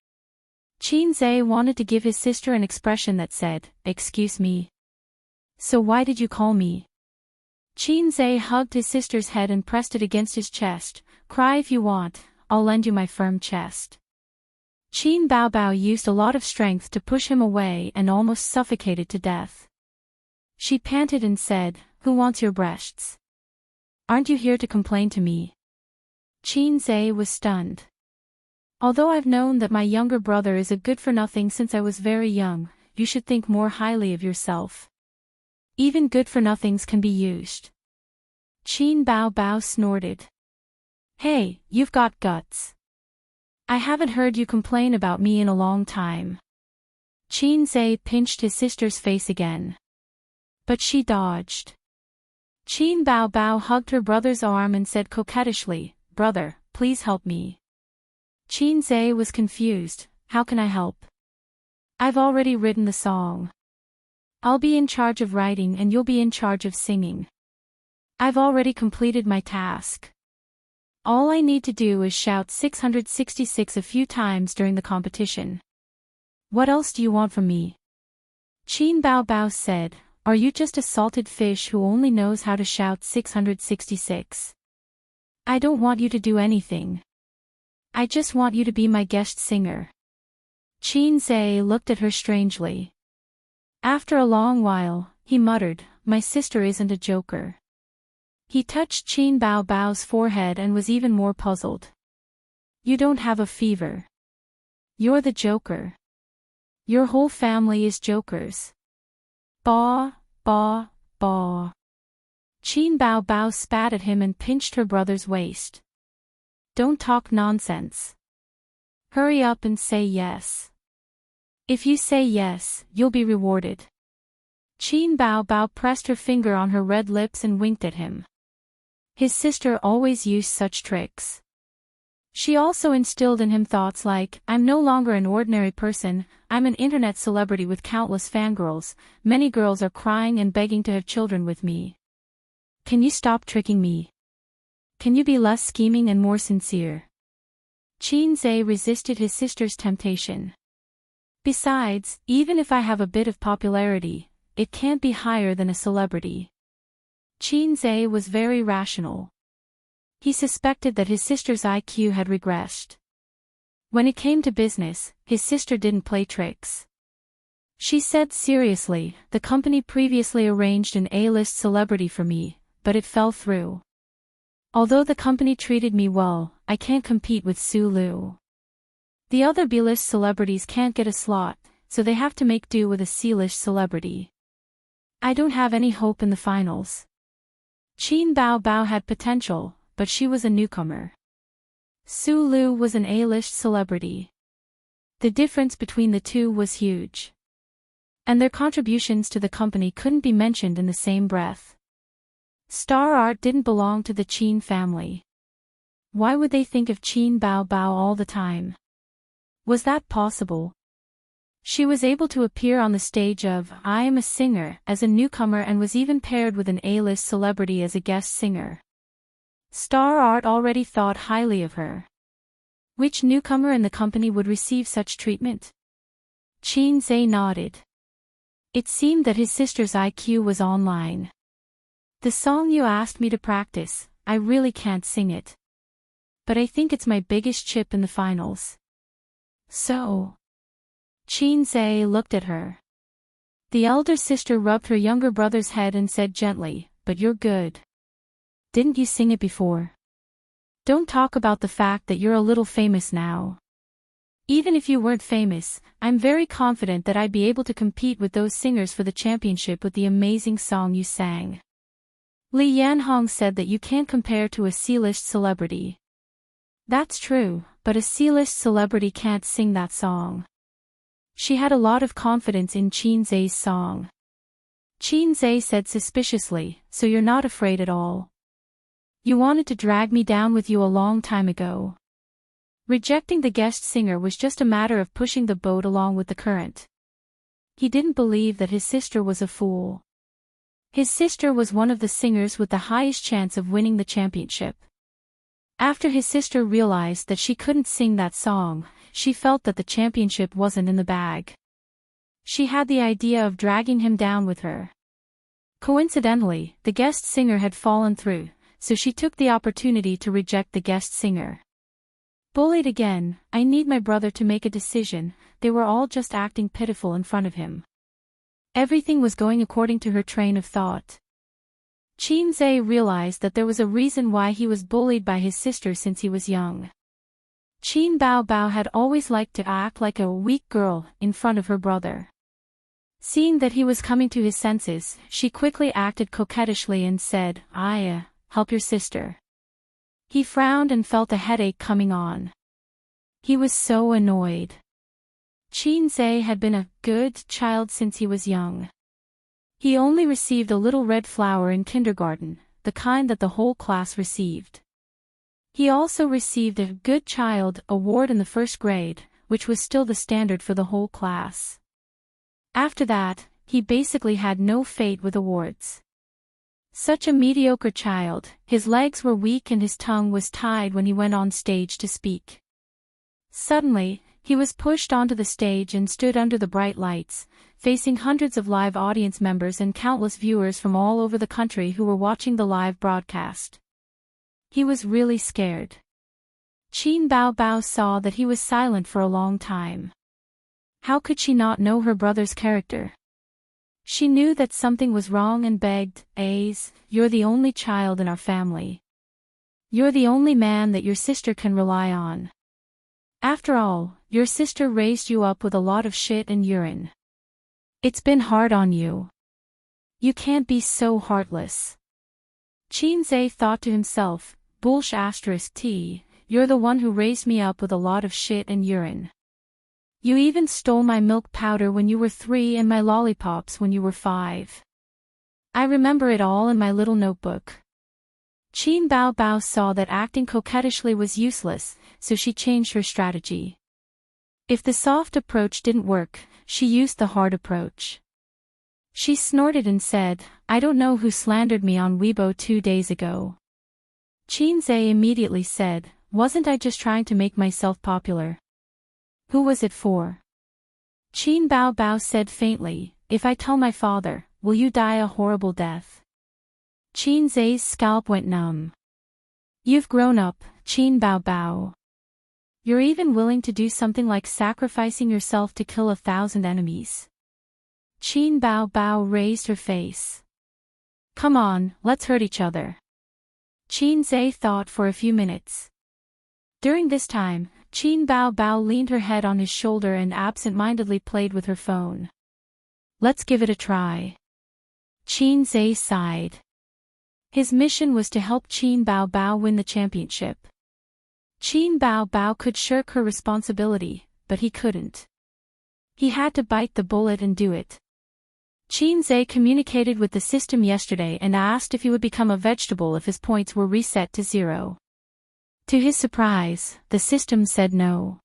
Speaker 1: Xianxia wanted to give his sister an expression that said, "Excuse me. So why did you call me?" Xianxia hugged his sister's head and pressed it against his chest. "Cry if you want, I'll lend you my firm chest." Qin Baobao used a lot of strength to push him away and almost suffocated to death. She panted and said, "Who wants your breasts? Aren't you here to complain to me?" Xianxia was stunned. "Although I've known that my younger brother is a good-for-nothing since I was very young, you should think more highly of yourself. Even good-for-nothings can be used." Qin Baobao snorted. "Hey, you've got guts. I haven't heard you complain about me in a long time." Xianxia pinched his sister's face again. But she dodged. Qin Baobao hugged her brother's arm and said coquettishly, "Brother, please help me." Xianxia was confused. "How can I help? I've already written the song. I'll be in charge of writing and you'll be in charge of singing. I've already completed my task. All I need to do is shout 666 a few times during the competition. What else do you want from me?" Qin Baobao said, "Are you just a salted fish who only knows how to shout 666? I don't want you to do anything. I just want you to be my guest singer." Xianxia looked at her strangely. After a long while, he muttered, "My sister isn't a joker." He touched Qin Baobao's forehead and was even more puzzled. "You don't have a fever. You're the joker. Your whole family is jokers." "Baw, baw, baw." Qin Baobao spat at him and pinched her brother's waist. "Don't talk nonsense. Hurry up and say yes. If you say yes, you'll be rewarded." Qin Baobao pressed her finger on her red lips and winked at him. His sister always used such tricks. She also instilled in him thoughts like, "I'm no longer an ordinary person, I'm an internet celebrity with countless fangirls, many girls are crying and begging to have children with me. Can you stop tricking me? Can you be less scheming and more sincere?" Xianxia resisted his sister's temptation. "Besides, even if I have a bit of popularity, it can't be higher than a celebrity." Xianxia was very rational. He suspected that his sister's IQ had regressed. When it came to business, his sister didn't play tricks. She said seriously, "The company previously arranged an A-list celebrity for me, but it fell through. Although the company treated me well, I can't compete with Su Lu. The other B-list celebrities can't get a slot, so they have to make do with a C-list celebrity. I don't have any hope in the finals." Qin Baobao had potential, but she was a newcomer. Su Lu was an A-list celebrity. The difference between the two was huge. And their contributions to the company couldn't be mentioned in the same breath. Star art didn't belong to the Qin family. Why would they think of Qin Baobao all the time? Was that possible? She was able to appear on the stage of I Am a Singer as a newcomer and was even paired with an A-list celebrity as a guest singer. Star art already thought highly of her. Which newcomer in the company would receive such treatment? Xianxia nodded. It seemed that his sister's IQ was online. "The song you asked me to practice, I really can't sing it. But I think it's my biggest chip in the finals." "So?" Xianxia looked at her. The elder sister rubbed her younger brother's head and said gently, "But you're good. Didn't you sing it before? Don't talk about the fact that you're a little famous now. Even if you weren't famous, I'm very confident that I'd be able to compete with those singers for the championship with the amazing song you sang." Li Yanhong said that you can't compare to a C-list celebrity. "That's true, but a C-list celebrity can't sing that song. She had a lot of confidence in Qin Zhe's song. Qin Zhe said suspiciously, so you're not afraid at all? You wanted to drag me down with you a long time ago. Rejecting the guest singer was just a matter of pushing the boat along with the current. He didn't believe that his sister was a fool. His sister was one of the singers with the highest chance of winning the championship. After his sister realized that she couldn't sing that song, she felt that the championship wasn't in the bag. She had the idea of dragging him down with her. Coincidentally, the guest singer had fallen through, so she took the opportunity to reject the guest singer. Bullied again, I need my brother to make a decision. They were all just acting pitiful in front of him. Everything was going according to her train of thought. Qin Zhe realized that there was a reason why he was bullied by his sister since he was young. Qin Bao Bao had always liked to act like a weak girl in front of her brother. Seeing that he was coming to his senses, she quickly acted coquettishly and said, help your sister. He frowned and felt a headache coming on. He was so annoyed. Qin Zhe had been a good child since he was young. He only received a little red flower in kindergarten, the kind that the whole class received. He also received a good child award in the first grade, which was still the standard for the whole class. After that, he basically had no fate with awards. Such a mediocre child, his legs were weak and his tongue was tied when he went on stage to speak. Suddenly, he was pushed onto the stage and stood under the bright lights, facing hundreds of live audience members and countless viewers from all over the country who were watching the live broadcast. He was really scared. Qin Bao Bao saw that he was silent for a long time. How could she not know her brother's character? She knew that something was wrong and begged, you're the only child in our family. You're the only man that your sister can rely on. After all, your sister raised you up with a lot of shit and urine. It's been hard on you. You can't be so heartless. Qin Zhe thought to himself, *T, you're the one who raised me up with a lot of shit and urine. You even stole my milk powder when you were 3 and my lollipops when you were 5. I remember it all in my little notebook. Qin Bao Bao saw that acting coquettishly was useless, so she changed her strategy. If the soft approach didn't work, she used the hard approach. She snorted and said, I don't know who slandered me on Weibo 2 days ago. Qin Zhe immediately said, wasn't I just trying to make myself popular? Who was it for? Qin Bao Bao said faintly, if I tell my father, will you die a horrible death? Qin Zhe's scalp went numb. You've grown up, Qin Bao Bao. You're even willing to do something like sacrificing yourself to kill 1,000 enemies. Qin Bao Bao raised her face. Come on, let's hurt each other. Qin Zhe thought for a few minutes. During this time, Qin Bao Bao leaned her head on his shoulder and absent-mindedly played with her phone. Let's give it a try. Qin Zhe sighed. His mission was to help Qin Bao Bao win the championship. Qin Bao Bao could shirk her responsibility, but he couldn't. He had to bite the bullet and do it. Qin Zhe communicated with the system yesterday and asked if he would become a vegetable if his points were reset to 0. To his surprise, the system said no.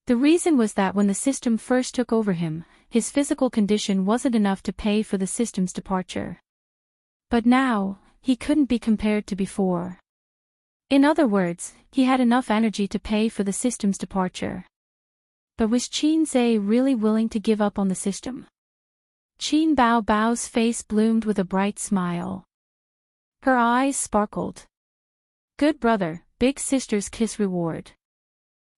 Speaker 1: The reason was that when the system first took over him, his physical condition wasn't enough to pay for the system's departure. But now, he couldn't be compared to before. In other words, he had enough energy to pay for the system's departure. But was Qin Zhe really willing to give up on the system? Qin Bao Bao's face bloomed with a bright smile. Her eyes sparkled. Good brother, big sister's kiss reward.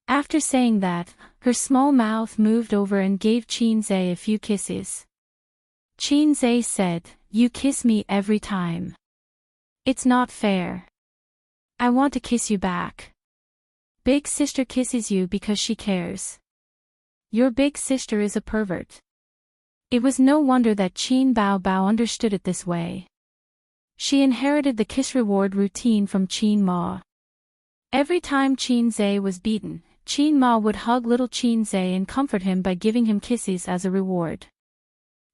Speaker 1: After saying that, her small mouth moved over and gave Qin Zhe a few kisses. Qin Zhe said, you kiss me every time. It's not fair. I want to kiss you back. Big sister kisses you because she cares. Your big sister is a pervert. It was no wonder that Qin Bao Bao understood it this way. She inherited the kiss reward routine from Qin Ma. Every time Qin Zhe was beaten, Qin Ma would hug little Qin Zhe and comfort him by giving him kisses as a reward.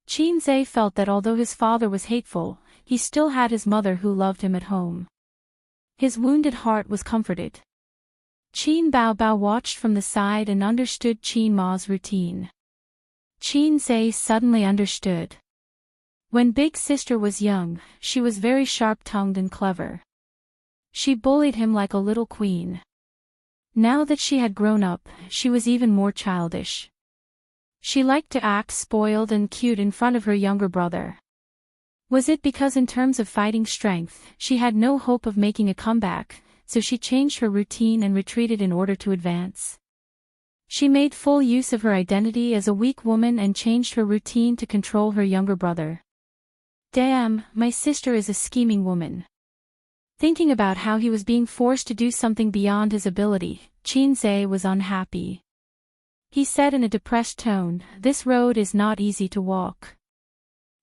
Speaker 1: Qin Zhe felt that although his father was hateful, he still had his mother who loved him at home. His wounded heart was comforted. Qin Bao Bao watched from the side and understood Qin Ma's routine. Qin Zhe suddenly understood. When Big Sister was young, she was very sharp-tongued and clever. She bullied him like a little queen. Now that she had grown up, she was even more childish. She liked to act spoiled and cute in front of her younger brother. Was it because in terms of fighting strength, she had no hope of making a comeback, so she changed her routine and retreated in order to advance? She made full use of her identity as a weak woman and changed her routine to control her younger brother. Damn, my sister is a scheming woman. Thinking about how he was being forced to do something beyond his ability, Qin Zhe was unhappy. He said in a depressed tone, "This road is not easy to walk.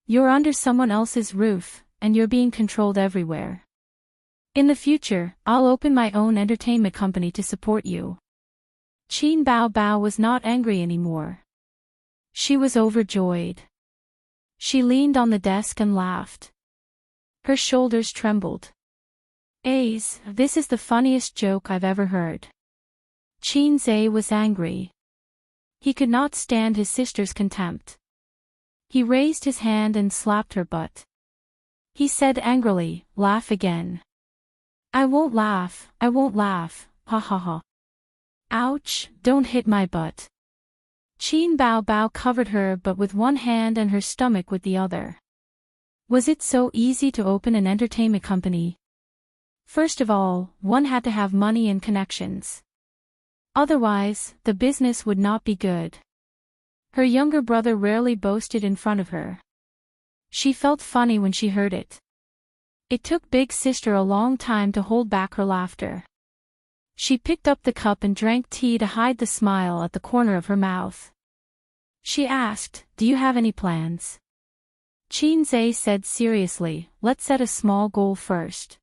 Speaker 1: You're under someone else's roof, and you're being controlled everywhere. In the future, I'll open my own entertainment company to support you." Qin Bao Bao was not angry anymore. She was overjoyed. She leaned on the desk and laughed. Her shoulders trembled. "Ace, this is the funniest joke I've ever heard." Qin Zhe was angry. He could not stand his sister's contempt. He raised his hand and slapped her butt. He said angrily, "Laugh again." I won't laugh, ha ha ha." "Ouch, don't hit my butt." Qin Bao Bao covered her butt with one hand and her stomach with the other. Was it so easy to open an entertainment company? First of all, one had to have money and connections. Otherwise, the business would not be good. Her younger brother rarely boasted in front of her. She felt funny when she heard it. It took Big Sister a long time to hold back her laughter. She picked up the cup and drank tea to hide the smile at the corner of her mouth. She asked, "Do you have any plans?" Qin Zhe said seriously, "Let's set a small goal first.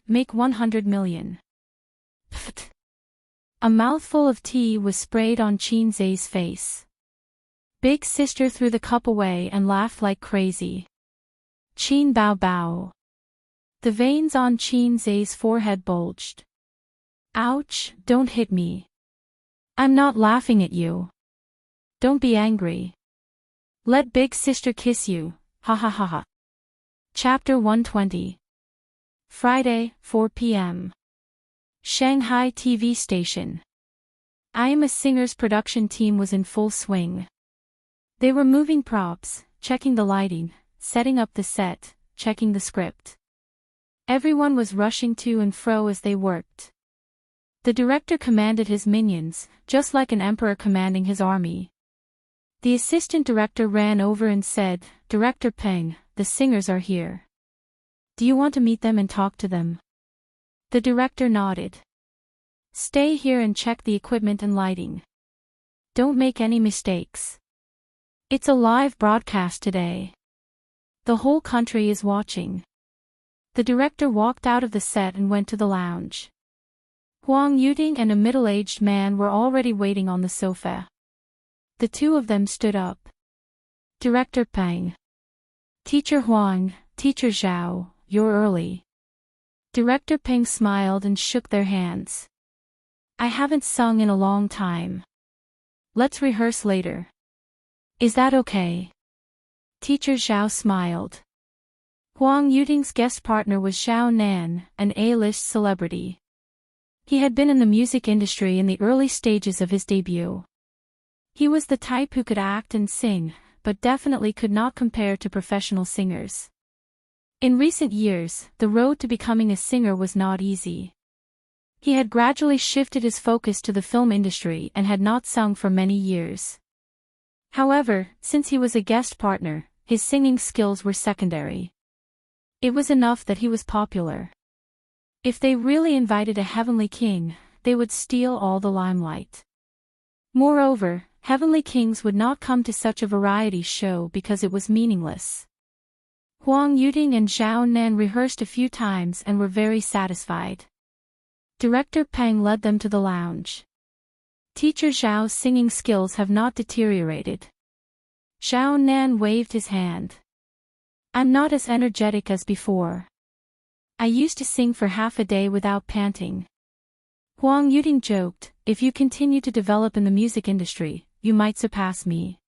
Speaker 1: Make 100 million. Pfft. A mouthful of tea was sprayed on Qin Zhe's face. Big Sister threw the cup away and laughed like crazy. Qin Bao Bao. The veins on Qin Zhe's forehead bulged. "Ouch, don't hit me. I'm not laughing at you. Don't be angry. Let Big Sister kiss you, ha ha ha ha." Chapter 120. Friday, 4 p.m. Shanghai TV station. I Am a Singer's production team was in full swing. They were moving props, checking the lighting, setting up the set, checking the script. Everyone was rushing to and fro as they worked. The director commanded his minions, just like an emperor commanding his army. The assistant director ran over and said, "Director Peng, the singers are here. Do you want to meet them and talk to them?" The director nodded. "Stay here and check the equipment and lighting. Don't make any mistakes. It's a live broadcast today. The whole country is watching." The director walked out of the set and went to the lounge. Huang Yuting and a middle-aged man were already waiting on the sofa. The two of them stood up. "Director Peng." "Teacher Huang, Teacher Zhao, you're early." Director Peng smiled and shook their hands. "I haven't sung in a long time. Let's rehearse later. Is that okay?" Teacher Zhao smiled. Huang Yuting's guest partner was Zhao Nan, an A-list celebrity. He had been in the music industry in the early stages of his debut. He was the type who could act and sing, but definitely could not compare to professional singers. In recent years, the road to becoming a singer was not easy. He had gradually shifted his focus to the film industry and had not sung for many years. However, since he was a guest partner, his singing skills were secondary. It was enough that he was popular. If they really invited a heavenly king, they would steal all the limelight. Moreover, heavenly kings would not come to such a variety show because it was meaningless. Huang Yuting and Zhao Nan rehearsed a few times and were very satisfied. Director Peng led them to the lounge. Teacher Zhao's singing skills have not deteriorated. Zhao Nan waved his hand. I'm not as energetic as before. I used to sing for half a day without panting. Huang Yuting joked, if you continue to develop in the music industry, you might surpass me.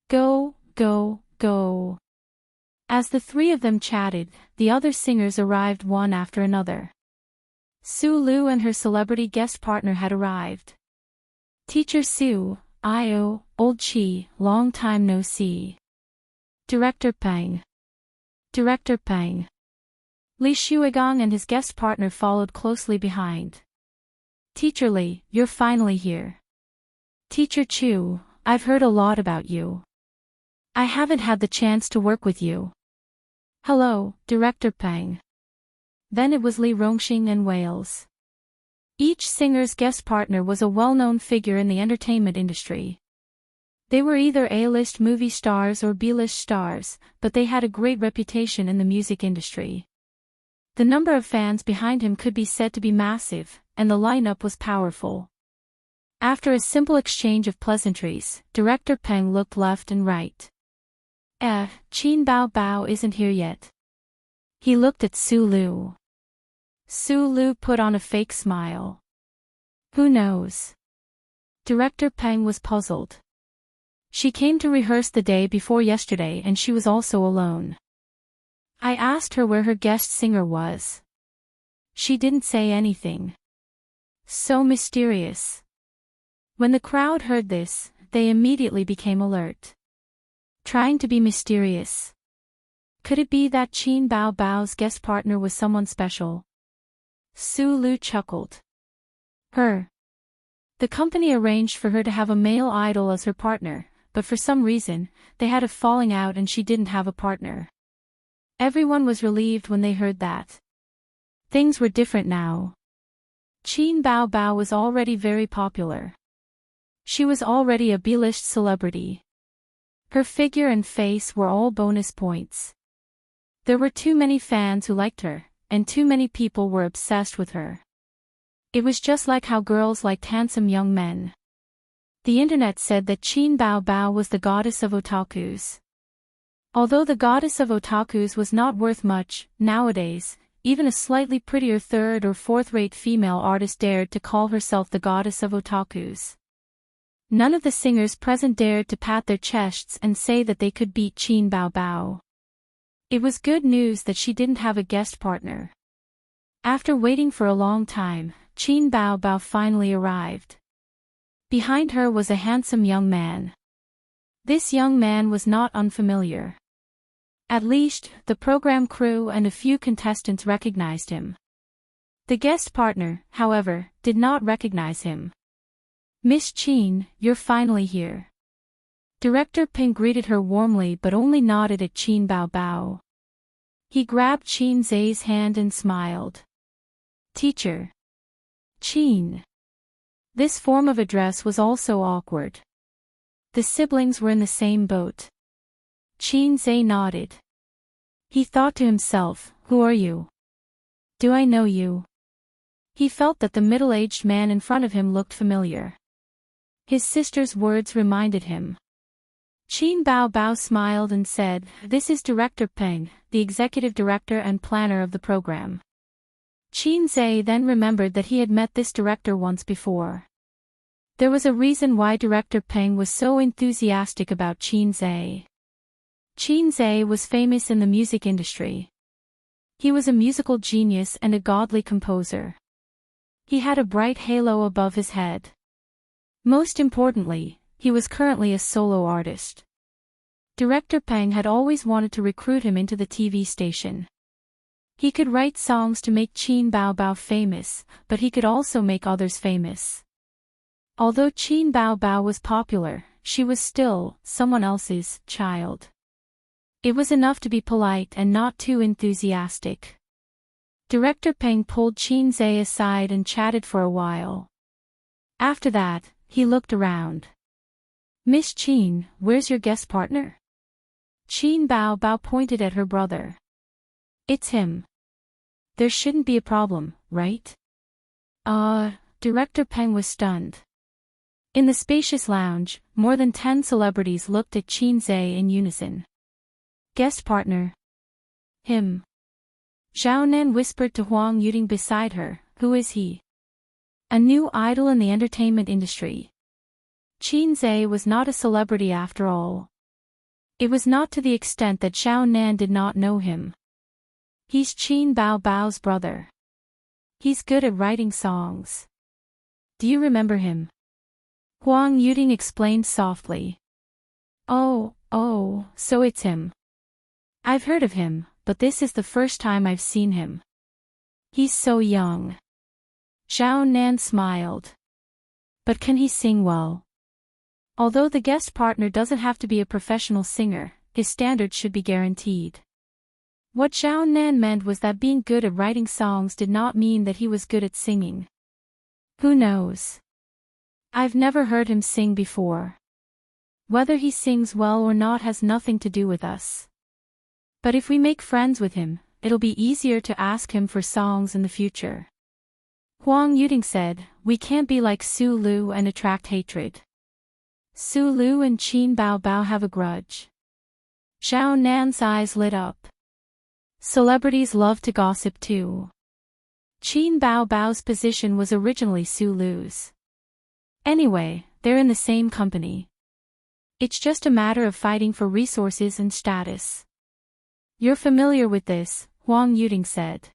Speaker 1: Go, go, go. As the three of them chatted, the other singers arrived one after another. Su Lu and her celebrity guest partner had arrived. Teacher Su, Io, Old Chi, long time no see. Director Peng. Director Peng. Li Shuigang and his guest partner followed closely behind. Teacher Li, you're finally here. Teacher Chu, I've heard a lot about you. I haven't had the chance to work with you. Hello, Director Peng. Then it was Li Rongxing and Wales. Each singer's guest partner was a well-known figure in the entertainment industry. They were either A-list movie stars or B-list stars, but they had a great reputation in the music industry. The number of fans behind him could be said to be massive, and the lineup was powerful. After a simple exchange of pleasantries, Director Peng looked left and right. Qin Bao Bao isn't here yet. He looked at Su Lu. Su Lu put on a fake smile. Who knows? Director Peng was puzzled. She came to rehearse the day before yesterday and she was also alone. I asked her where her guest singer was. She didn't say anything. So mysterious. When the crowd heard this, they immediately became alert. Trying to be mysterious. Could it be that Qin Bao Bao's guest partner was someone special? Su Lu chuckled. Her. The company arranged for her to have a male idol as her partner, but for some reason, they had a falling out and she didn't have a partner. Everyone was relieved when they heard that. Things were different now. Qin Bao Bao was already very popular. She was already a B-list celebrity. Her figure and face were all bonus points. There were too many fans who liked her, and too many people were obsessed with her. It was just like how girls liked handsome young men. The internet said that Qin Bao Bao was the goddess of otakus. Although the goddess of otakus was not worth much, nowadays, even a slightly prettier third or fourth-rate female artist dared to call herself the goddess of otakus. None of the singers present dared to pat their chests and say that they could beat Qin Bao Bao. It was good news that she didn't have a guest partner. After waiting for a long time, Qin Bao Bao finally arrived. Behind her was a handsome young man. This young man was not unfamiliar. At least, the program crew and a few contestants recognized him. The guest partner, however, did not recognize him. Miss Qin, you're finally here. Director Peng greeted her warmly but only nodded at Qin Bao Bao. He grabbed Qin Zai's hand and smiled. Teacher. Qin. This form of address was also awkward. The siblings were in the same boat. Qin Zai nodded. He thought to himself, who are you? Do I know you? He felt that the middle-aged man in front of him looked familiar. His sister's words reminded him. Qin Bao Bao smiled and said, This is Director Peng, the executive director and planner of the program. Qin Zai then remembered that he had met this director once before. There was a reason why Director Peng was so enthusiastic about Qin Zai. Qin Zai was famous in the music industry. He was a musical genius and a godly composer. He had a bright halo above his head. Most importantly, he was currently a solo artist. Director Peng had always wanted to recruit him into the TV station. He could write songs to make Qin Bao Bao famous, but he could also make others famous. Although Qin Bao Bao was popular, she was still someone else's child. It was enough to be polite and not too enthusiastic. Director Peng pulled Qin Zai aside and chatted for a while. After that, he looked around. Miss Qin, where's your guest partner? Qin Bao Bao pointed at her brother. It's him. There shouldn't be a problem, right? Director Peng was stunned. In the spacious lounge, more than 10 celebrities looked at Qin Zhe in unison. Guest partner. Him. Zhao Nan whispered to Huang Yuting beside her, who is he? A new idol in the entertainment industry. Qin Zhe was not a celebrity after all. It was not to the extent that Zhao Nan did not know him. He's Qin Bao Bao's brother. He's good at writing songs. Do you remember him? Huang Yuting explained softly. Oh, so it's him. I've heard of him, but this is the first time I've seen him. He's so young. Zhao Nan smiled. But can he sing well? Although the guest partner doesn't have to be a professional singer, his standards should be guaranteed. What Zhao Nan meant was that being good at writing songs did not mean that he was good at singing. Who knows? I've never heard him sing before. Whether he sings well or not has nothing to do with us. But if we make friends with him, it'll be easier to ask him for songs in the future. Huang Yuting said, we can't be like Su Lu and attract hatred. Su Lu and Qin Bao Bao have a grudge. Zhao Nan's eyes lit up. Celebrities love to gossip too. Qin Bao Bao's position was originally Su Lu's. Anyway, they're in the same company. It's just a matter of fighting for resources and status. You're familiar with this, Huang Yuting said.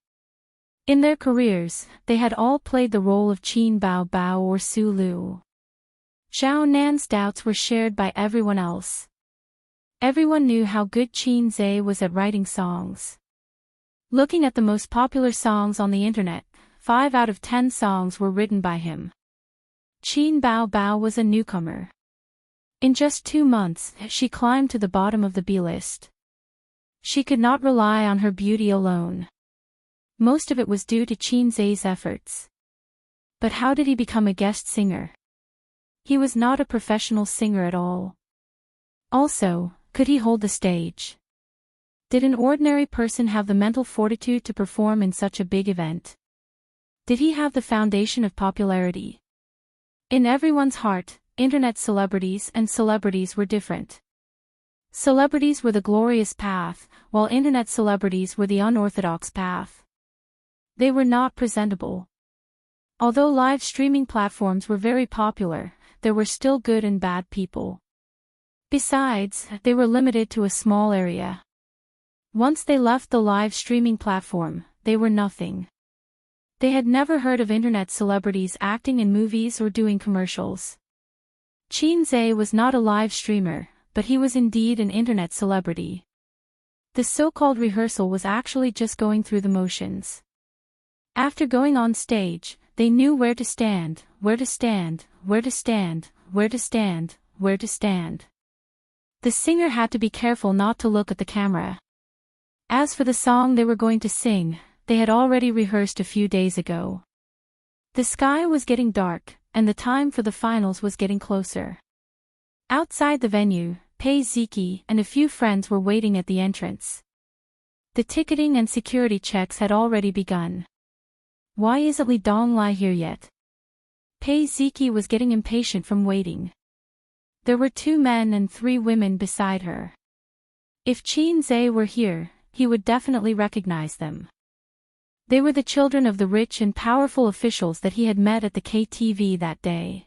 Speaker 1: In their careers, they had all played the role of Qin Bao Bao or Su Lu. Zhao Nan's doubts were shared by everyone else. Everyone knew how good Qin Zhe was at writing songs. Looking at the most popular songs on the internet, 5 out of 10 songs were written by him. Qin Bao Bao was a newcomer. In just 2 months, she climbed to the bottom of the B-list. She could not rely on her beauty alone. Most of it was due to Qin Zhe's efforts. But how did he become a guest singer? He was not a professional singer at all. Also, could he hold the stage? Did an ordinary person have the mental fortitude to perform in such a big event? Did he have the foundation of popularity? In everyone's heart, internet celebrities and celebrities were different. Celebrities were the glorious path, while internet celebrities were the unorthodox path. They were not presentable. Although live streaming platforms were very popular, there were still good and bad people. Besides, they were limited to a small area. Once they left the live streaming platform, they were nothing. They had never heard of internet celebrities acting in movies or doing commercials. Qin Zhe was not a live streamer, but he was indeed an internet celebrity. The so-called rehearsal was actually just going through the motions. After going on stage, they knew where to stand, where to stand, where to stand, where to stand, where to stand. The singer had to be careful not to look at the camera. As for the song they were going to sing, they had already rehearsed a few days ago. The sky was getting dark, and the time for the finals was getting closer. Outside the venue, Pei Ziki and a few friends were waiting at the entrance. The ticketing and security checks had already begun. Why isn't Li Donglai here yet? Pei Ziki was getting impatient from waiting. There were 2 men and 3 women beside her. If Qin Zhe were here, he would definitely recognize them. They were the children of the rich and powerful officials that he had met at the KTV that day.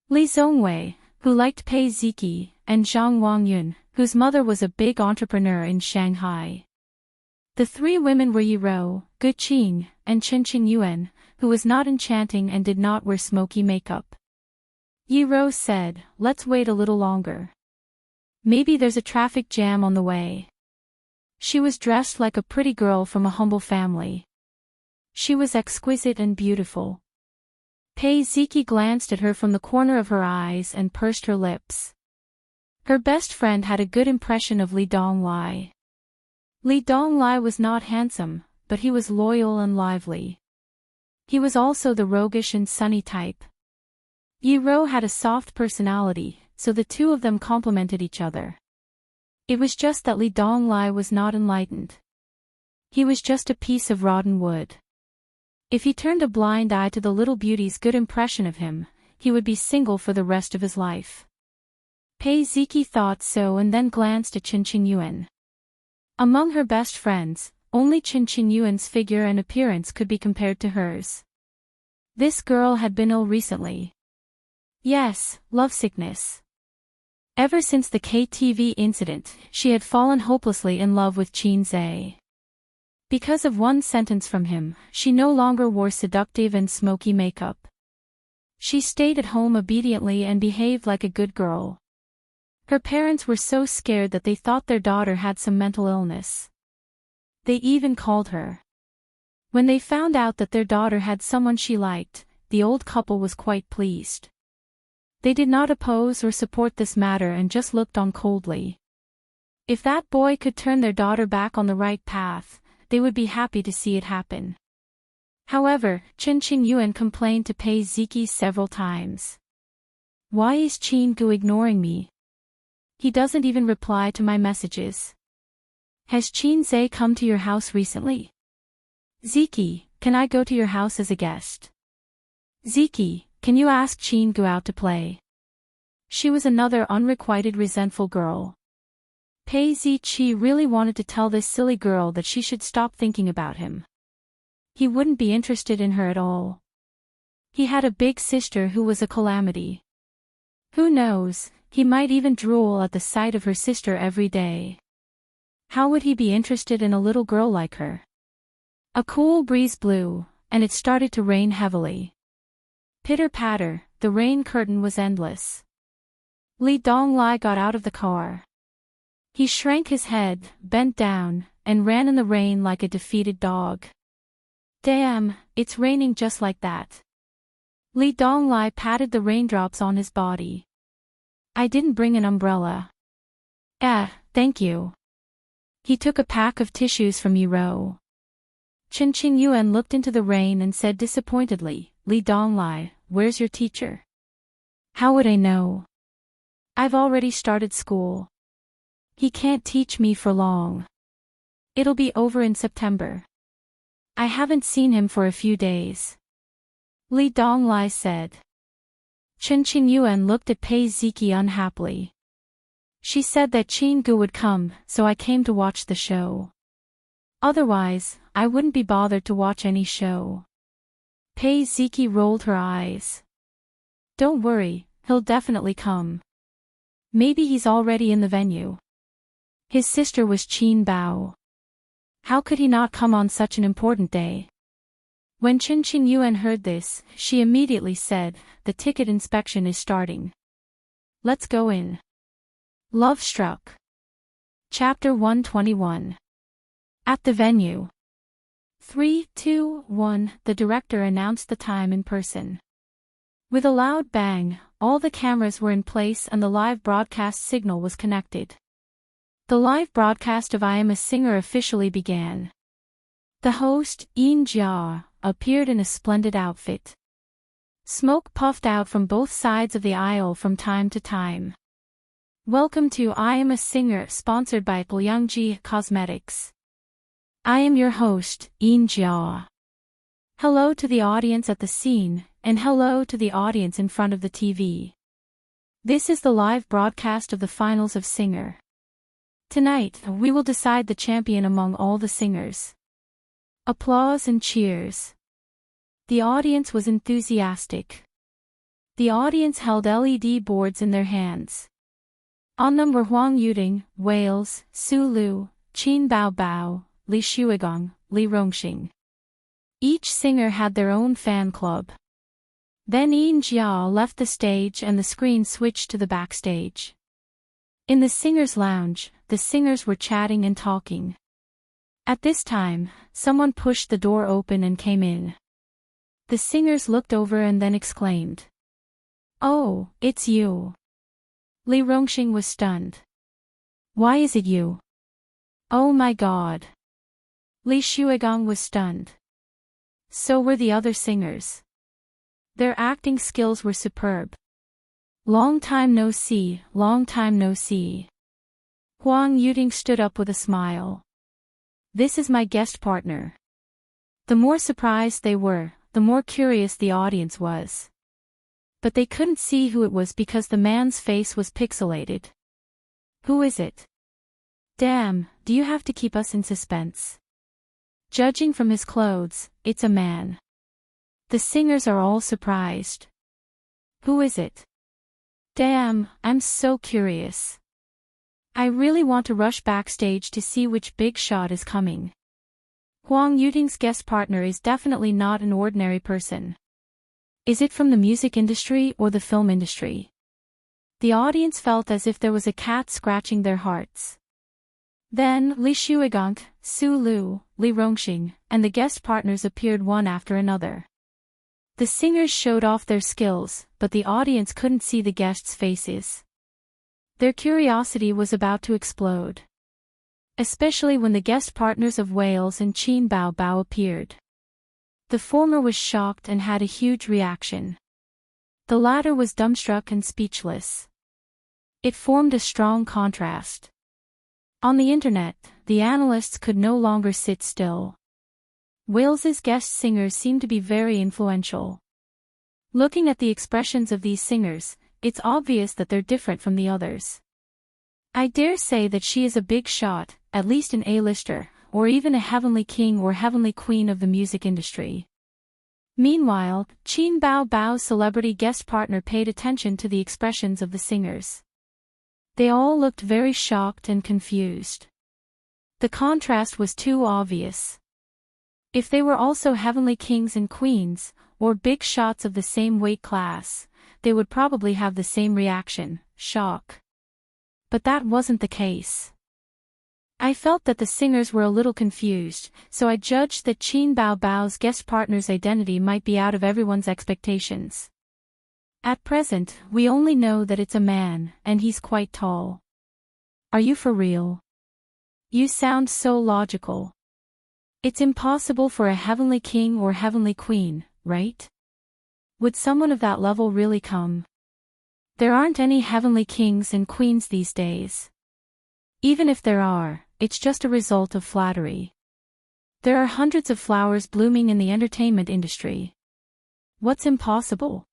Speaker 1: Li Zongwei, who liked Pei Ziki, and Zhang Wangyun, whose mother was a big entrepreneur in Shanghai. The 3 women were Yi Rou, Gu Qing, and Chen Qingyuan, who was not enchanting and did not wear smoky makeup. Yi Rou said, "Let's wait a little longer. Maybe there's a traffic jam on the way." She was dressed like a pretty girl from a humble family. She was exquisite and beautiful. Pei Ziki glanced at her from the corner of her eyes and pursed her lips. Her best friend had a good impression of Li Donglai. Li Donglai was not handsome, but he was loyal and lively. He was also the roguish and sunny type. Yi Rou had a soft personality, so the 2 of them complemented each other. It was just that Li Donglai was not enlightened. He was just a piece of rotten wood. If he turned a blind eye to the little beauty's good impression of him, he would be single for the rest of his life. Pei Ziki thought so and then glanced at Qin Qingyuan. Among her best friends, only Qin Qingyuan's figure and appearance could be compared to hers. This girl had been ill recently. Yes, lovesickness. Ever since the KTV incident, she had fallen hopelessly in love with Qin Zhe. Because of one sentence from him, she no longer wore seductive and smoky makeup. She stayed at home obediently and behaved like a good girl. Her parents were so scared that they thought their daughter had some mental illness. They even called her. When they found out that their daughter had someone she liked, the old couple was quite pleased. They did not oppose or support this matter and just looked on coldly. If that boy could turn their daughter back on the right path, they would be happy to see it happen. However, Qin Qingyuan complained to Pei Ziki several times. Why is Qin Gu ignoring me? He doesn't even reply to my messages. Has Qin Zhe come to your house recently? Ziki, can I go to your house as a guest? Ziki, can you ask Qin Gu out to play? She was another unrequited resentful girl. Pei Ziqi really wanted to tell this silly girl that she should stop thinking about him. He wouldn't be interested in her at all. He had a big sister who was a calamity. Who knows, he might even drool at the sight of her sister every day. How would he be interested in a little girl like her? A cool breeze blew, and it started to rain heavily. Pitter-patter, the rain curtain was endless. Li Donglai got out of the car. He shrank his head, bent down, and ran in the rain like a defeated dog. Damn, it's raining just like that. Li Donglai patted the raindrops on his body. I didn't bring an umbrella. Thank you. He took a pack of tissues from Yiro. Qin Qingyuan looked into the rain and said disappointedly, Li Donglai, where's your teacher? How would I know? I've already started school. He can't teach me for long. It'll be over in September. I haven't seen him for a few days. Li Donglai said. Qin Qingyuan looked at Pei Ziki unhappily. She said that Qin Gu would come, so I came to watch the show. Otherwise, I wouldn't be bothered to watch any show. Pei Ziki rolled her eyes. Don't worry, he'll definitely come. Maybe he's already in the venue. His sister was Qin Bao. How could he not come on such an important day? When Qin Qingyuan heard this, she immediately said, the ticket inspection is starting. Let's go in. Love Struck. Chapter 121. At the venue. 3, 2, 1, the director announced the time in person. With a loud bang, all the cameras were in place and the live broadcast signal was connected. The live broadcast of I Am a Singer officially began. The host, Yin Jia, appeared in a splendid outfit. Smoke puffed out from both sides of the aisle from time to time. Welcome to I Am a Singer, sponsored by Liangji Cosmetics. I am your host, Yin Jia. Hello to the audience at the scene, and hello to the audience in front of the TV. This is the live broadcast of the finals of Singer. Tonight, we will decide the champion among all the singers. Applause and cheers. The audience was enthusiastic. The audience held LED boards in their hands. On them were Huang Yuding, Wales, Su Lu, Qin Bao Bao, Li Shuigong, Li Rongxing. Each singer had their own fan club. Then Yin Jia left the stage and the screen switched to the backstage. In the singers' lounge, the singers were chatting and talking. At this time, someone pushed the door open and came in. The singers looked over and then exclaimed. Oh, it's you. Li Rongxing was stunned. Why is it you? Oh my God. Li Shuigong was stunned. So were the other singers. Their acting skills were superb. Long time no see, long time no see. Huang Yuding stood up with a smile. This is my guest partner. The more surprised they were, the more curious the audience was. But they couldn't see who it was because the man's face was pixelated. Who is it? Damn, do you have to keep us in suspense? Judging from his clothes, it's a man. The singers are all surprised. Who is it? Damn, I'm so curious. I really want to rush backstage to see which big shot is coming. Huang Yuting's guest partner is definitely not an ordinary person. Is it from the music industry or the film industry? The audience felt as if there was a cat scratching their hearts. Then Li Shuigang, Su Lu, Li Rongxing, and the guest partners appeared one after another. The singers showed off their skills, but the audience couldn't see the guests' faces. Their curiosity was about to explode. Especially when the guest partners of Wales and Qin Bao Bao appeared. The former was shocked and had a huge reaction. The latter was dumbstruck and speechless. It formed a strong contrast. On the internet, the analysts could no longer sit still. Wales's guest singers seemed to be very influential. Looking at the expressions of these singers, it's obvious that they're different from the others. I dare say that she is a big shot, at least an A-lister, or even a heavenly king or heavenly queen of the music industry. Meanwhile, Qin Bao Bao's celebrity guest partner paid attention to the expressions of the singers. They all looked very shocked and confused. The contrast was too obvious. If they were also heavenly kings and queens, or big shots of the same weight class, they would probably have the same reaction, shock. But that wasn't the case. I felt that the singers were a little confused, so I judged that Qin Bao Bao's guest partner's identity might be out of everyone's expectations. At present, we only know that it's a man, and he's quite tall. Are you for real? You sound so logical. It's impossible for a heavenly king or heavenly queen, right? Would someone of that level really come? There aren't any heavenly kings and queens these days. Even if there are, it's just a result of flattery. There are hundreds of flowers blooming in the entertainment industry. What's impossible?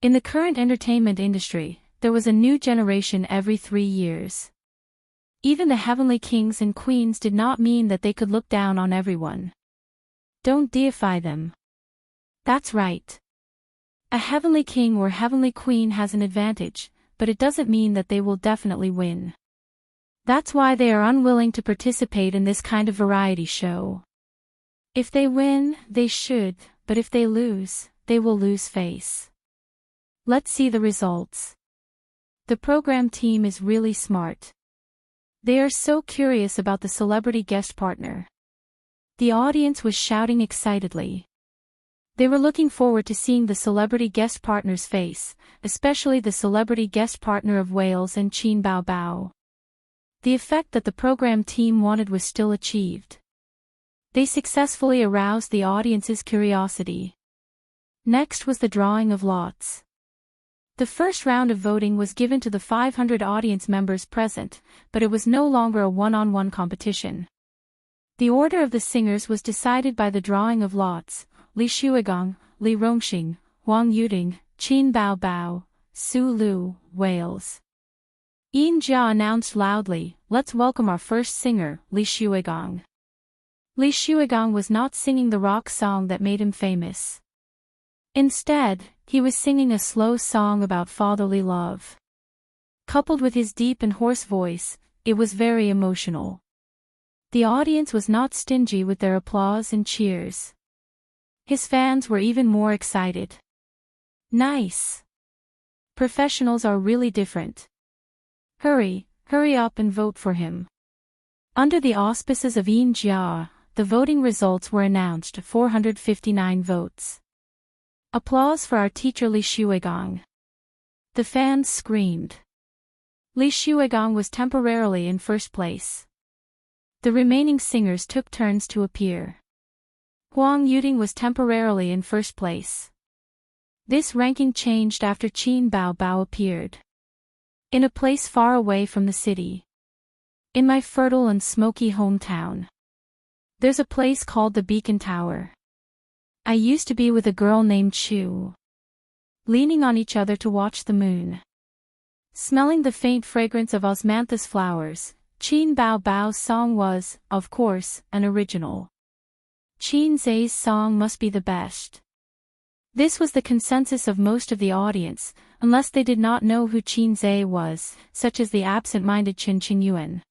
Speaker 1: In the current entertainment industry, there was a new generation every 3 years. Even the heavenly kings and queens did not mean that they could look down on everyone. Don't deify them. That's right. A heavenly king or heavenly queen has an advantage, but it doesn't mean that they will definitely win. That's why they are unwilling to participate in this kind of variety show. If they win, they should, but if they lose, they will lose face. Let's see the results. The program team is really smart. They are so curious about the celebrity guest partner. The audience was shouting excitedly. They were looking forward to seeing the celebrity guest partner's face, especially the celebrity guest partner of Wales and Qin Bao Bao. The effect that the program team wanted was still achieved. They successfully aroused the audience's curiosity. Next was the drawing of lots. The first round of voting was given to the 500 audience members present, but it was no longer a one-on-one competition. The order of the singers was decided by the drawing of lots: Li Shuigang, Li Rongxing, Wang Yuting, Qin Bao Bao, Su Lu, Wales. Xianxia announced loudly, "Let's welcome our first singer, Li Shuigang." Li Shuigang was not singing the rock song that made him famous. Instead, he was singing a slow song about fatherly love. Coupled with his deep and hoarse voice, it was very emotional. The audience was not stingy with their applause and cheers. His fans were even more excited. Nice. Professionals are really different. Hurry up and vote for him. Under the auspices of Xianxia, the voting results were announced: 459 votes. Applause for our teacher Li Shuigang. The fans screamed. Li Shuigang was temporarily in first place. The remaining singers took turns to appear. Huang Yuting was temporarily in first place. This ranking changed after Qin Bao Bao appeared. In a place far away from the city. In my fertile and smoky hometown. There's a place called the Beacon Tower. I used to be with a girl named Chu. Leaning on each other to watch the moon. Smelling the faint fragrance of osmanthus flowers, Qin Bao Bao's song was, of course, an original. Qin Zai's song must be the best. This was the consensus of most of the audience, unless they did not know who Qin Zai was, such as the absent-minded Chen Qingyuan.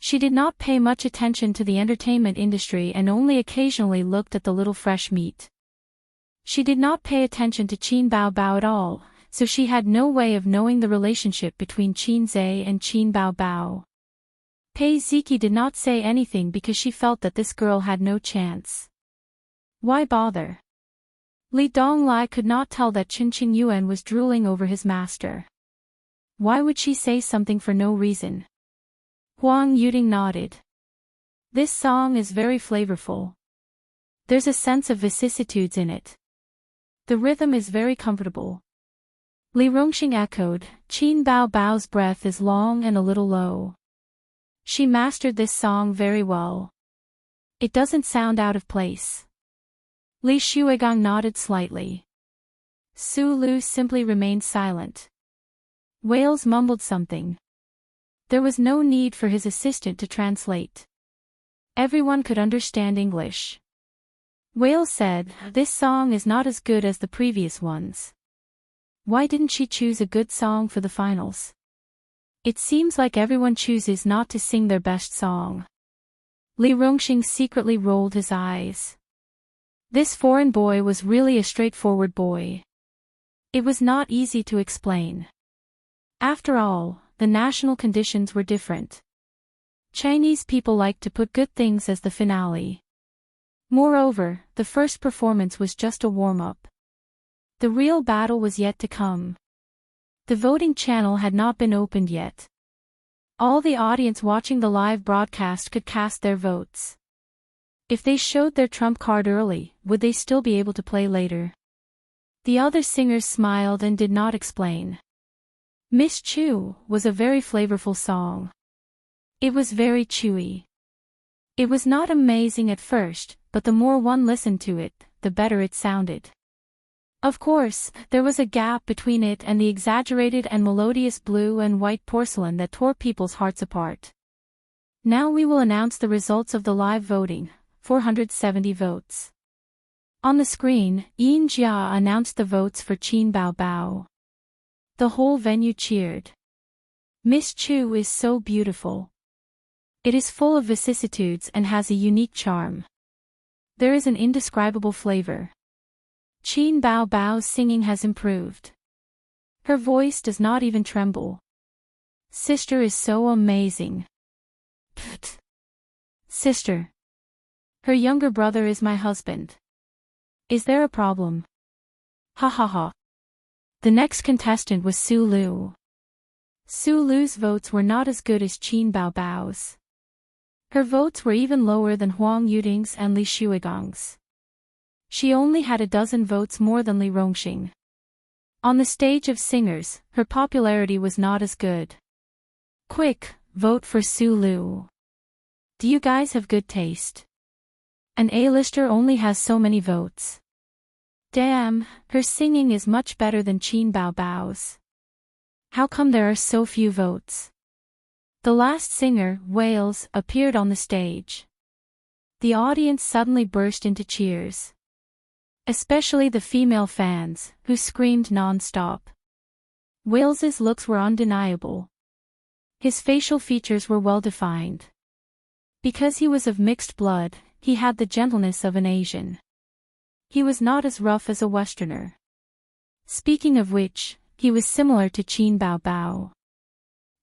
Speaker 1: She did not pay much attention to the entertainment industry and only occasionally looked at the little fresh meat. She did not pay attention to Qin Bao Bao at all, so she had no way of knowing the relationship between Qin Zai and Qin Bao Bao. Pei Ziki did not say anything because she felt that this girl had no chance. Why bother? Li Donglai could not tell that Chen Qingyuan was drooling over his master. Why would she say something for no reason? Huang Yuding nodded. This song is very flavorful. There's a sense of vicissitudes in it. The rhythm is very comfortable. Li Rongxing echoed, Qin Bao Bao's breath is long and a little low. She mastered this song very well. It doesn't sound out of place. Li Shuigang nodded slightly. Su Lu simply remained silent. Wales mumbled something. There was no need for his assistant to translate. Everyone could understand English. Wales said, this song is not as good as the previous ones. Why didn't she choose a good song for the finals? It seems like everyone chooses not to sing their best song. Li Rongxing secretly rolled his eyes. This foreign boy was really a straightforward boy. It was not easy to explain. After all, the national conditions were different. Chinese people like to put good things as the finale. Moreover, the first performance was just a warm-up. The real battle was yet to come. The voting channel had not been opened yet. All the audience watching the live broadcast could cast their votes. If they showed their trump card early, would they still be able to play later? The other singers smiled and did not explain. Miss Chu was a very flavorful song. It was very chewy. It was not amazing at first, but the more one listened to it, the better it sounded. Of course, there was a gap between it and the exaggerated and melodious blue and white porcelain that tore people's hearts apart. Now we will announce the results of the live voting, 470 votes. On the screen, Yin Jia announced the votes for Qin Bao Bao. The whole venue cheered. Miss Chu is so beautiful. It is full of vicissitudes and has a unique charm. There is an indescribable flavor. Qin Bao Bao's singing has improved. Her voice does not even tremble. Sister is so amazing. Pfft. Sister. Her younger brother is my husband. Is there a problem? Ha ha ha. The next contestant was Su Lu. Su Lu's votes were not as good as Qin Bao Bao's. Her votes were even lower than Huang Yuding's and Li Shuigang's. She only had a dozen votes more than Li Rongxing. On the stage of singers, her popularity was not as good. Quick, vote for Su Lu. Do you guys have good taste? An A-lister only has so many votes. Damn, her singing is much better than Qin Bao Bao's. How come there are so few votes? The last singer, Wales, appeared on the stage. The audience suddenly burst into cheers. Especially the female fans, who screamed non-stop. Wales's looks were undeniable. His facial features were well-defined. Because he was of mixed blood, he had the gentleness of an Asian. He was not as rough as a Westerner. Speaking of which, he was similar to Qin Bao Bao.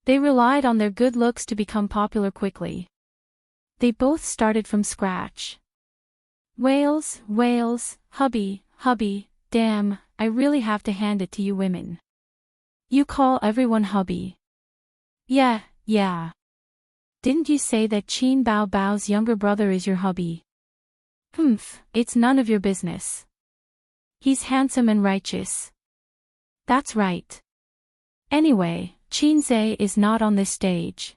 Speaker 1: They relied on their good looks to become popular quickly. They both started from scratch. Wales, hubby, damn, I really have to hand it to you women. You call everyone hubby. Yeah. Didn't you say that Qin Bao Bao's younger brother is your hubby? It's none of your business. He's handsome and righteous. That's right. Anyway, Qin Zai is not on this stage.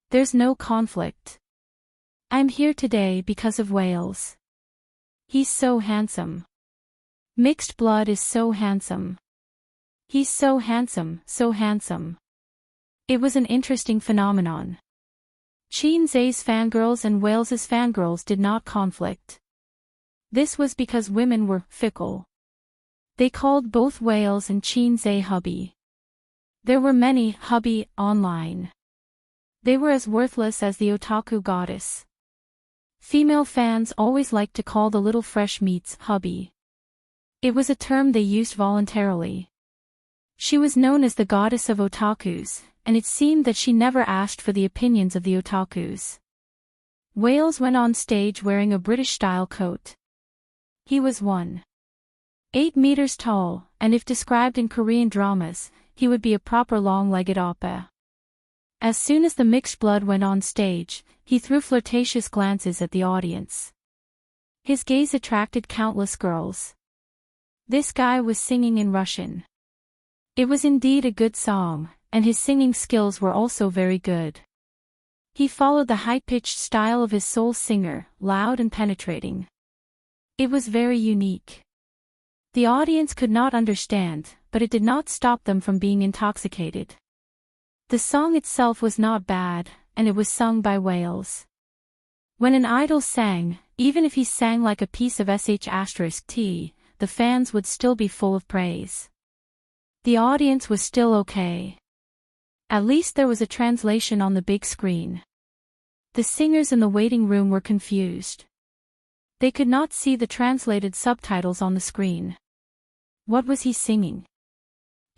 Speaker 1: There's no conflict. I'm here today because of Wales. He's so handsome. Mixed blood is so handsome. He's so handsome, so handsome. It was an interesting phenomenon. Xianxia's fangirls and Wales's fangirls did not conflict. This was because women were fickle. They called both Wales and Xianxia hubby. There were many hubby online. They were as worthless as the otaku goddess. Female fans always liked to call the little fresh meats hubby. It was a term they used voluntarily. She was known as the goddess of otakus, and it seemed that she never asked for the opinions of the otakus. Wales went on stage wearing a British-style coat. He was 1.8 meters tall, and if described in Korean dramas, he would be a proper long-legged oppa. As soon as the mixed blood went on stage, he threw flirtatious glances at the audience. His gaze attracted countless girls. This guy was singing in Russian. It was indeed a good song, and his singing skills were also very good. He followed the high-pitched style of his soul singer, loud and penetrating. It was very unique. The audience could not understand, but it did not stop them from being intoxicated. The song itself was not bad, and it was sung by Wales. When an idol sang, even if he sang like a piece of sh*t, the fans would still be full of praise. The audience was still okay. At least there was a translation on the big screen. The singers in the waiting room were confused. They could not see the translated subtitles on the screen. What was he singing?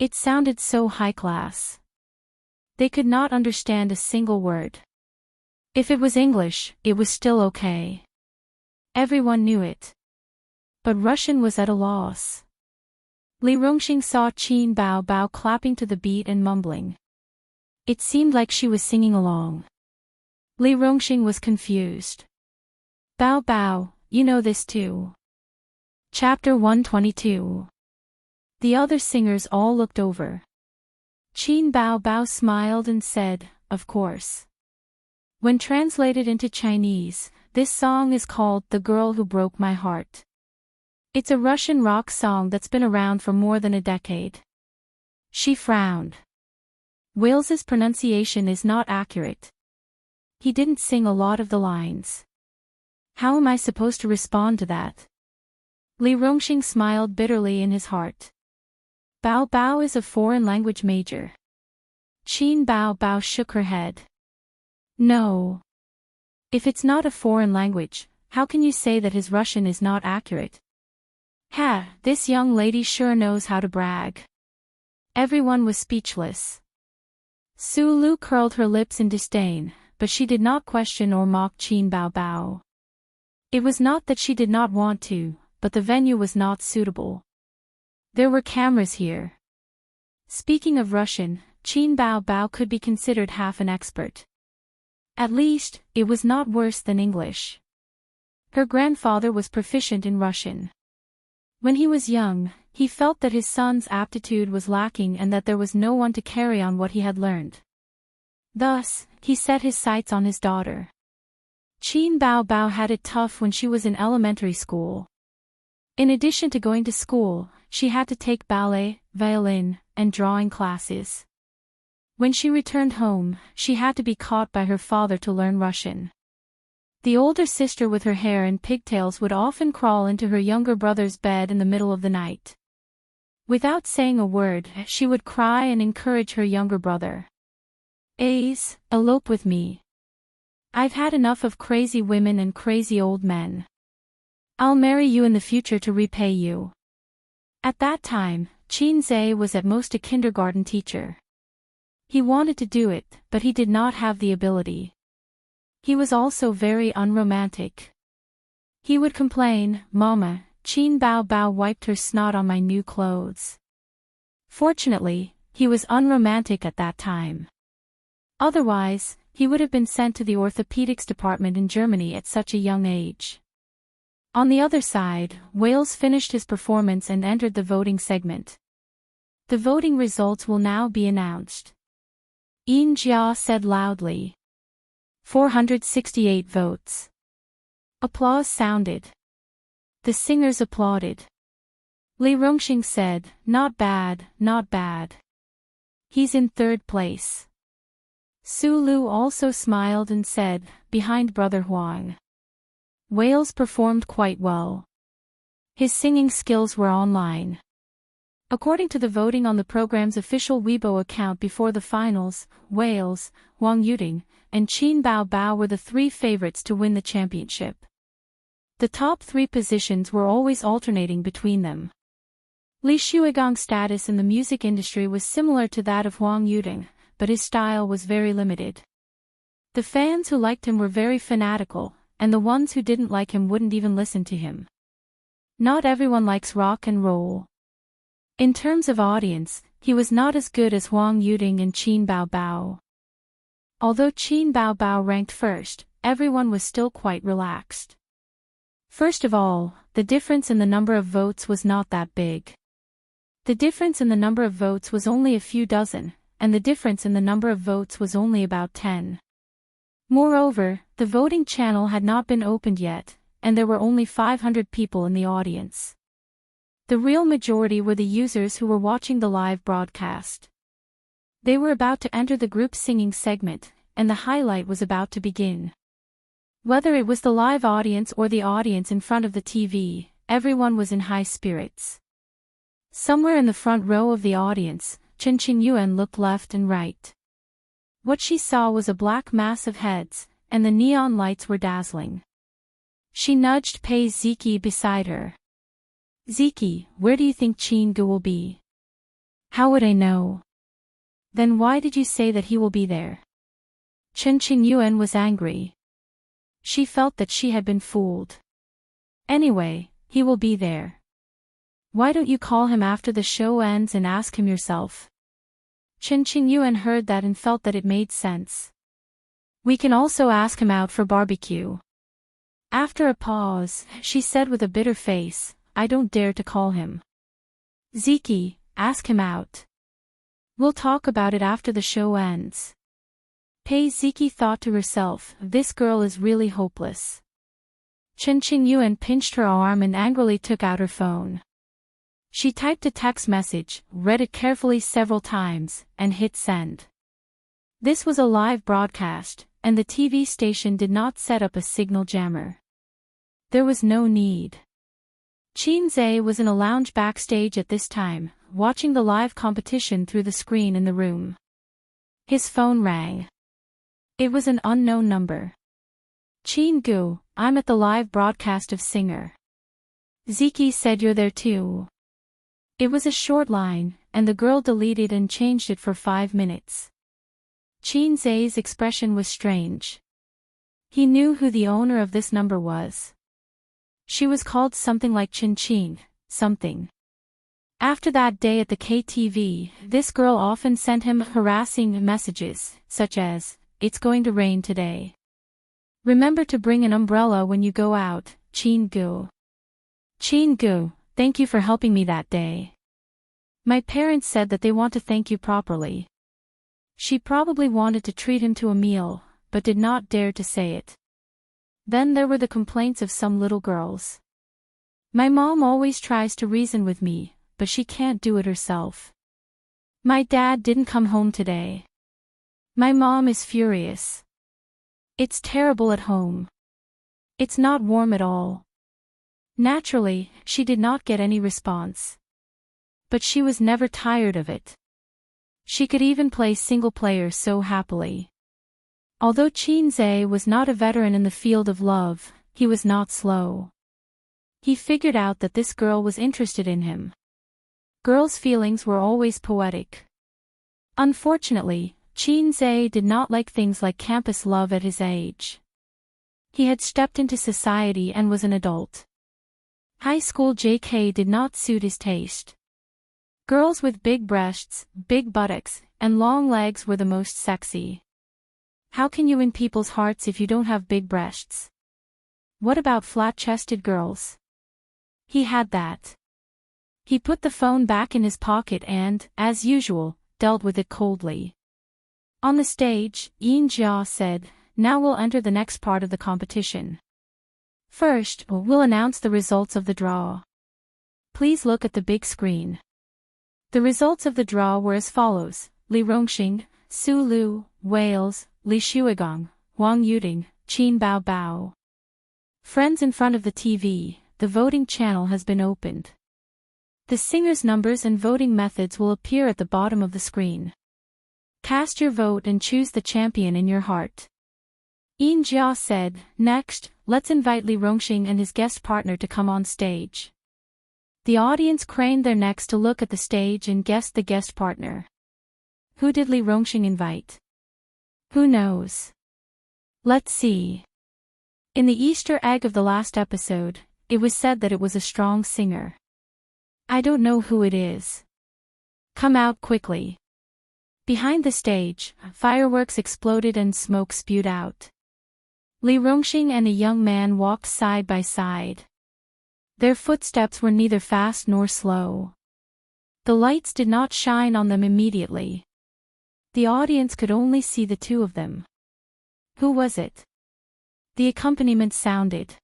Speaker 1: It sounded so high class. They could not understand a single word. If it was English, it was still okay. Everyone knew it. But Russian was at a loss. Li Rongxing saw Qin Bao Bao clapping to the beat and mumbling. It seemed like she was singing along. Li Rongxing was confused. Bao Bao, you know this too. Chapter 122. The other singers all looked over. Qin Bao Bao smiled and said, "Of course." When translated into Chinese, this song is called "The Girl Who Broke My Heart." It's a Russian rock song that's been around for more than a decade. She frowned. Wales's pronunciation is not accurate. He didn't sing a lot of the lines. How am I supposed to respond to that? Li Rongxing smiled bitterly in his heart. Bao Bao is a foreign language major. Qin Bao Bao shook her head. No. If it's not a foreign language, how can you say that his Russian is not accurate? Ha, this young lady sure knows how to brag. Everyone was speechless. Su Lu curled her lips in disdain, but she did not question or mock Qin Bao Bao. It was not that she did not want to, but the venue was not suitable. There were cameras here. Speaking of Russian, Qin Bao Bao could be considered half an expert. At least, it was not worse than English. Her grandfather was proficient in Russian. When he was young, he felt that his son's aptitude was lacking and that there was no one to carry on what he had learned. Thus, he set his sights on his daughter. Qin Bao Bao had it tough when she was in elementary school. In addition to going to school, she had to take ballet, violin, and drawing classes. When she returned home, she had to be caught by her father to learn Russian. The older sister with her hair in pigtails would often crawl into her younger brother's bed in the middle of the night. Without saying a word, she would cry and encourage her younger brother. "Ace, elope with me. I've had enough of crazy women and crazy old men. I'll marry you in the future to repay you." At that time, Xianxia was at most a kindergarten teacher. He wanted to do it, but he did not have the ability. He was also very unromantic. He would complain, "Mama, Qin Bao Bao wiped her snot on my new clothes." Fortunately, he was unromantic at that time. Otherwise, he would have been sent to the orthopedics department in Germany at such a young age. On the other side, Wales finished his performance and entered the voting segment. The voting results will now be announced. Yin Jia said loudly. 468 votes. Applause sounded. The singers applauded. Li Rongxing said, "Not bad, not bad. He's in third place." Su Lu also smiled and said, "Behind Brother Huang." Wales performed quite well. His singing skills were online. According to the voting on the program's official Weibo account before the finals, Wales, Wang Yuting, and Qin Bao Bao were the three favorites to win the championship. The top three positions were always alternating between them. Li Shuigong's status in the music industry was similar to that of Wang Yuting, but his style was very limited. The fans who liked him were very fanatical, and the ones who didn't like him wouldn't even listen to him. Not everyone likes rock and roll. In terms of audience, he was not as good as Wang Yuting and Qin Bao Bao. Although Qin Bao Bao ranked first, everyone was still quite relaxed. First of all, the difference in the number of votes was not that big. The difference in the number of votes was only a few dozen, and the difference in the number of votes was only about 10. Moreover, the voting channel had not been opened yet, and there were only 500 people in the audience. The real majority were the users who were watching the live broadcast. They were about to enter the group singing segment, and the highlight was about to begin. Whether it was the live audience or the audience in front of the TV, everyone was in high spirits. Somewhere in the front row of the audience, Chen Qingyuan looked left and right. What she saw was a black mass of heads, and the neon lights were dazzling. She nudged Pei Ziki beside her. "Ziki, where do you think Qin Gu will be?" "How would I know?" "Then why did you say that he will be there?" Chen Qingyuan was angry. She felt that she had been fooled. "Anyway, he will be there. Why don't you call him after the show ends and ask him yourself?" Chen Qingyuan heard that and felt that it made sense. "We can also ask him out for barbecue." After a pause, she said with a bitter face, "I don't dare to call him." "Ziki, ask him out. We'll talk about it after the show ends." Pei Ziki thought to herself, "This girl is really hopeless." Chen Qingyuan pinched her arm and angrily took out her phone. She typed a text message, read it carefully several times, and hit send. This was a live broadcast, and the TV station did not set up a signal jammer. There was no need. Qin Zhe was in a lounge backstage at this time, watching the live competition through the screen in the room. His phone rang. It was an unknown number. "Qin Gu, I'm at the live broadcast of Singer." Ziki said, "You're there too." It was a short line, and the girl deleted and changed it for 5 minutes. Qin Zhe's expression was strange. He knew who the owner of this number was. She was called something like Chin Qin, something. After that day at the KTV, this girl often sent him harassing messages, such as, "It's going to rain today. Remember to bring an umbrella when you go out, Qin Gu. Qin Gu, thank you for helping me that day. My parents said that they want to thank you properly." She probably wanted to treat him to a meal, but did not dare to say it. Then there were the complaints of some little girls. "My mom always tries to reason with me, but she can't do it herself. My dad didn't come home today. My mom is furious. It's terrible at home. It's not warm at all." Naturally, she did not get any response. But she was never tired of it. She could even play single player so happily. Although Qin Zhe was not a veteran in the field of love, he was not slow. He figured out that this girl was interested in him. Girls' feelings were always poetic. Unfortunately, Qin Zhe did not like things like campus love at his age. He had stepped into society and was an adult. High school JK did not suit his taste. Girls with big breasts, big buttocks, and long legs were the most sexy. How can you win people's hearts if you don't have big breasts? What about flat-chested girls? He had that. He put the phone back in his pocket and, as usual, dealt with it coldly. On the stage, Yin Jia said, now we'll enter the next part of the competition. First, we'll announce the results of the draw. Please look at the big screen. The results of the draw were as follows: Li Rongxing, Su Lu, Wales, Li Shuigong, Wang Yuding, Qin Bao Bao. Friends in front of the TV, the voting channel has been opened. The singers' numbers and voting methods will appear at the bottom of the screen. Cast your vote and choose the champion in your heart. Yin Jia said, "Next, let's invite Li Rongxing and his guest partner to come on stage." The audience craned their necks to look at the stage and guessed the guest partner. Who did Li Rongxing invite? Who knows? Let's see. In the Easter egg of the last episode, it was said that it was a strong singer. I don't know who it is. Come out quickly. Behind the stage, fireworks exploded and smoke spewed out. Li Rongxing and a young man walked side by side. Their footsteps were neither fast nor slow. The lights did not shine on them immediately. The audience could only see the two of them. Who was it? The accompaniment sounded.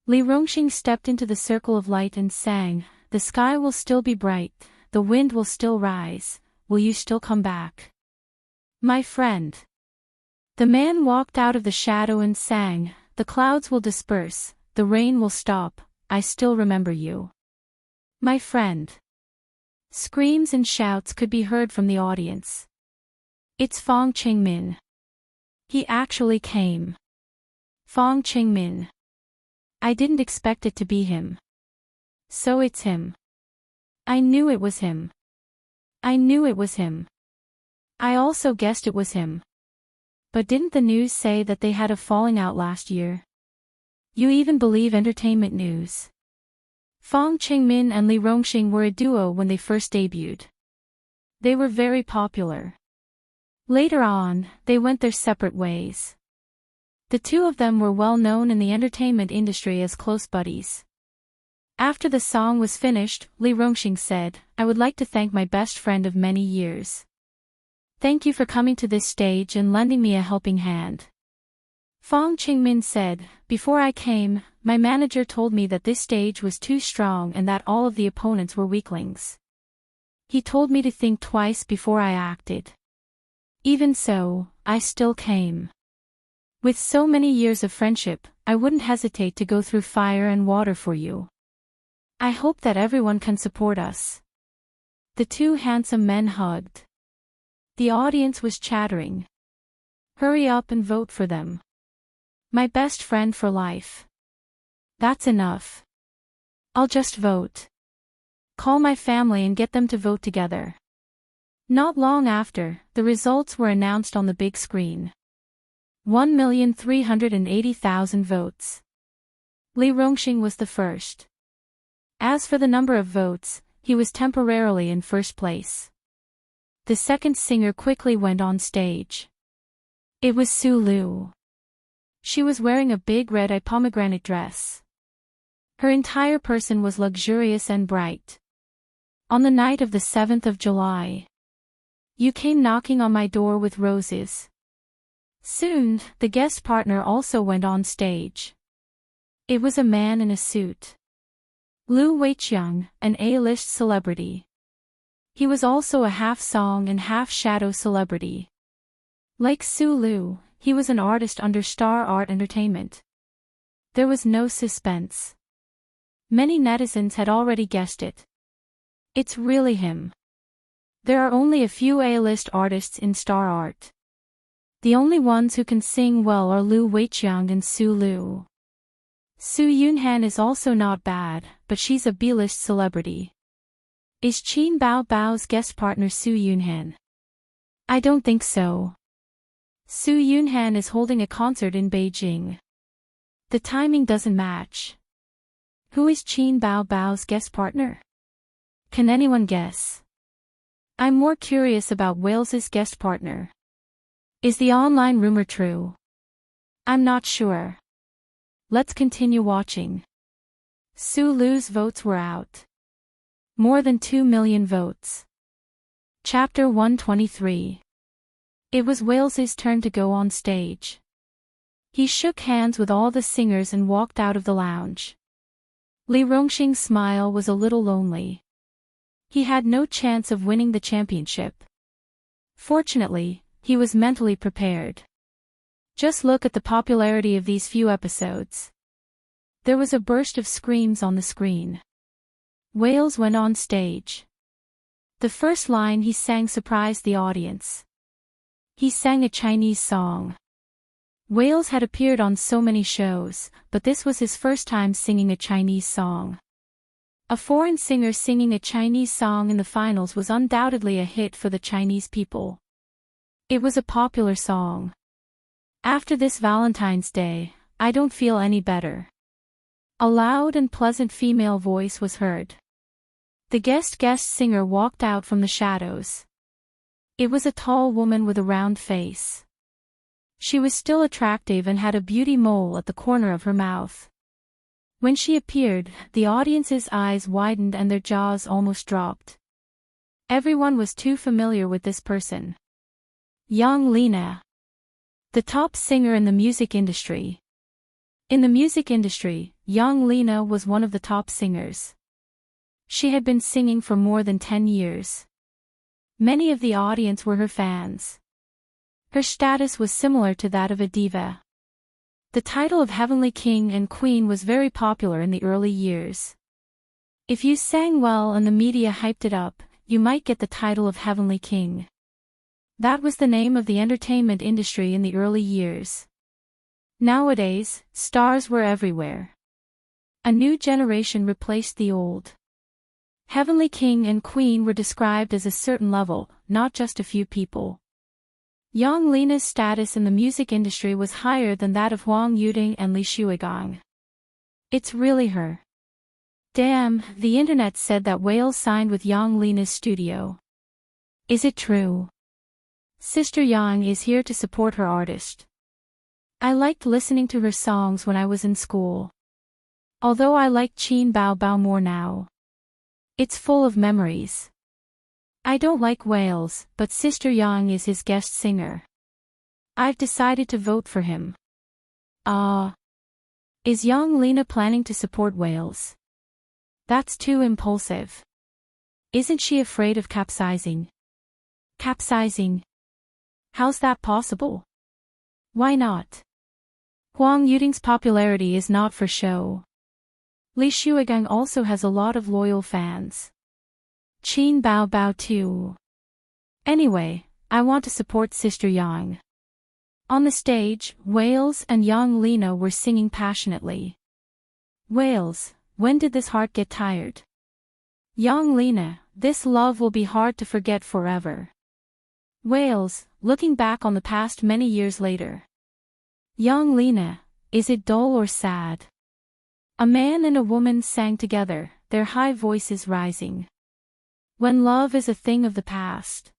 Speaker 1: Li Rongxing stepped into the circle of light and sang, "The sky will still be bright, the wind will still rise, will you still come back? My friend." The man walked out of the shadow and sang, "The clouds will disperse, the rain will stop, I still remember you. My friend." Screams and shouts could be heard from the audience. It's Fang Qingmin. He actually came. Fang Qingmin. I didn't expect it to be him. So it's him. I knew it was him. I knew it was him. I also guessed it was him. But didn't the news say that they had a falling out last year? You even believe entertainment news. Fang Qingmin and Li Rongxing were a duo when they first debuted. They were very popular. Later on, they went their separate ways. The two of them were well known in the entertainment industry as close buddies. After the song was finished, Li Rongxing said, "I would like to thank my best friend of many years. Thank you for coming to this stage and lending me a helping hand." Fang Qingmin said, "Before I came, my manager told me that this stage was too strong and that all of the opponents were weaklings. He told me to think twice before I acted. Even so, I still came. With so many years of friendship, I wouldn't hesitate to go through fire and water for you. I hope that everyone can support us." The two handsome men hugged. The audience was chattering. "Hurry up and vote for them. My best friend for life. That's enough. I'll just vote. Call my family and get them to vote together." Not long after, the results were announced on the big screen. 1,380,000 votes. Li Rongxing was the first. As for the number of votes, he was temporarily in first place. The second singer quickly went on stage. It was Su Lu. She was wearing a big red pomegranate dress. Her entire person was luxurious and bright. On the night of the 7th of July, you came knocking on my door with roses. Soon, the guest partner also went on stage. It was a man in a suit. Lu Weiqiang, an A-list celebrity. He was also a half-song and half-shadow celebrity. Like Su Lu, he was an artist under Star Art Entertainment. There was no suspense. Many netizens had already guessed it. It's really him. There are only a few A-list artists in Star Art. The only ones who can sing well are Lu Weiqiang and Su Lu. Su Yunhan is also not bad, but she's a B-list celebrity. Is Qin Bao Bao's guest partner Su Yunhan? I don't think so. Su Yunhan is holding a concert in Beijing. The timing doesn't match. Who is Qin Bao Bao's guest partner? Can anyone guess? I'm more curious about Wales's guest partner. Is the online rumor true? I'm not sure. Let's continue watching. Su Lu's votes were out. More than 2 million votes. Chapter 123. It was Wales's turn to go on stage. He shook hands with all the singers and walked out of the lounge. Li Rongxing's smile was a little lonely. He had no chance of winning the championship. Fortunately, he was mentally prepared. Just look at the popularity of these few episodes. There was a burst of screams on the screen. Wales went on stage. The first line he sang surprised the audience. He sang a Chinese song. Wales had appeared on so many shows, but this was his first time singing a Chinese song. A foreign singer singing a Chinese song in the finals was undoubtedly a hit for the Chinese people. It was a popular song. After this Valentine's Day, I don't feel any better. A loud and pleasant female voice was heard. The guest singer walked out from the shadows. It was a tall woman with a round face. She was still attractive and had a beauty mole at the corner of her mouth. When she appeared, the audience's eyes widened and their jaws almost dropped. Everyone was too familiar with this person. Yang Lin, the top singer in the music industry. In the music industry, Yang Lin was one of the top singers. She had been singing for more than 10 years. Many of the audience were her fans. Her status was similar to that of a diva. The title of Heavenly King and Queen was very popular in the early years. If you sang well and the media hyped it up, you might get the title of Heavenly King. That was the name of the entertainment industry in the early years. Nowadays, stars were everywhere. A new generation replaced the old. Heavenly King and Queen were described as a certain level, not just a few people. Yang Lin's status in the music industry was higher than that of Huang Yuding and Li Shuigang. It's really her. Damn, the internet said that Wales signed with Yang Lin's studio. Is it true? Sister Yang is here to support her artist. I liked listening to her songs when I was in school. Although I like Qin Bao Bao more now. It's full of memories. I don't like Wales, but Sister Yang is his guest singer. I've decided to vote for him. Is Yang Lin planning to support Wales? That's too impulsive. Isn't she afraid of capsizing? Capsizing? How's that possible? Why not? Huang Yuding's popularity is not for show. Li Shuigang also has a lot of loyal fans. Qin Bao Bao too. Anyway, I want to support Sister Yang. On the stage, Wales and Yang Lin were singing passionately. Wales, when did this heart get tired? Yang Lin, this love will be hard to forget forever. Wales, looking back on the past many years later. Yang Lin, is it dull or sad? A man and a woman sang together, their high voices rising. When love is a thing of the past.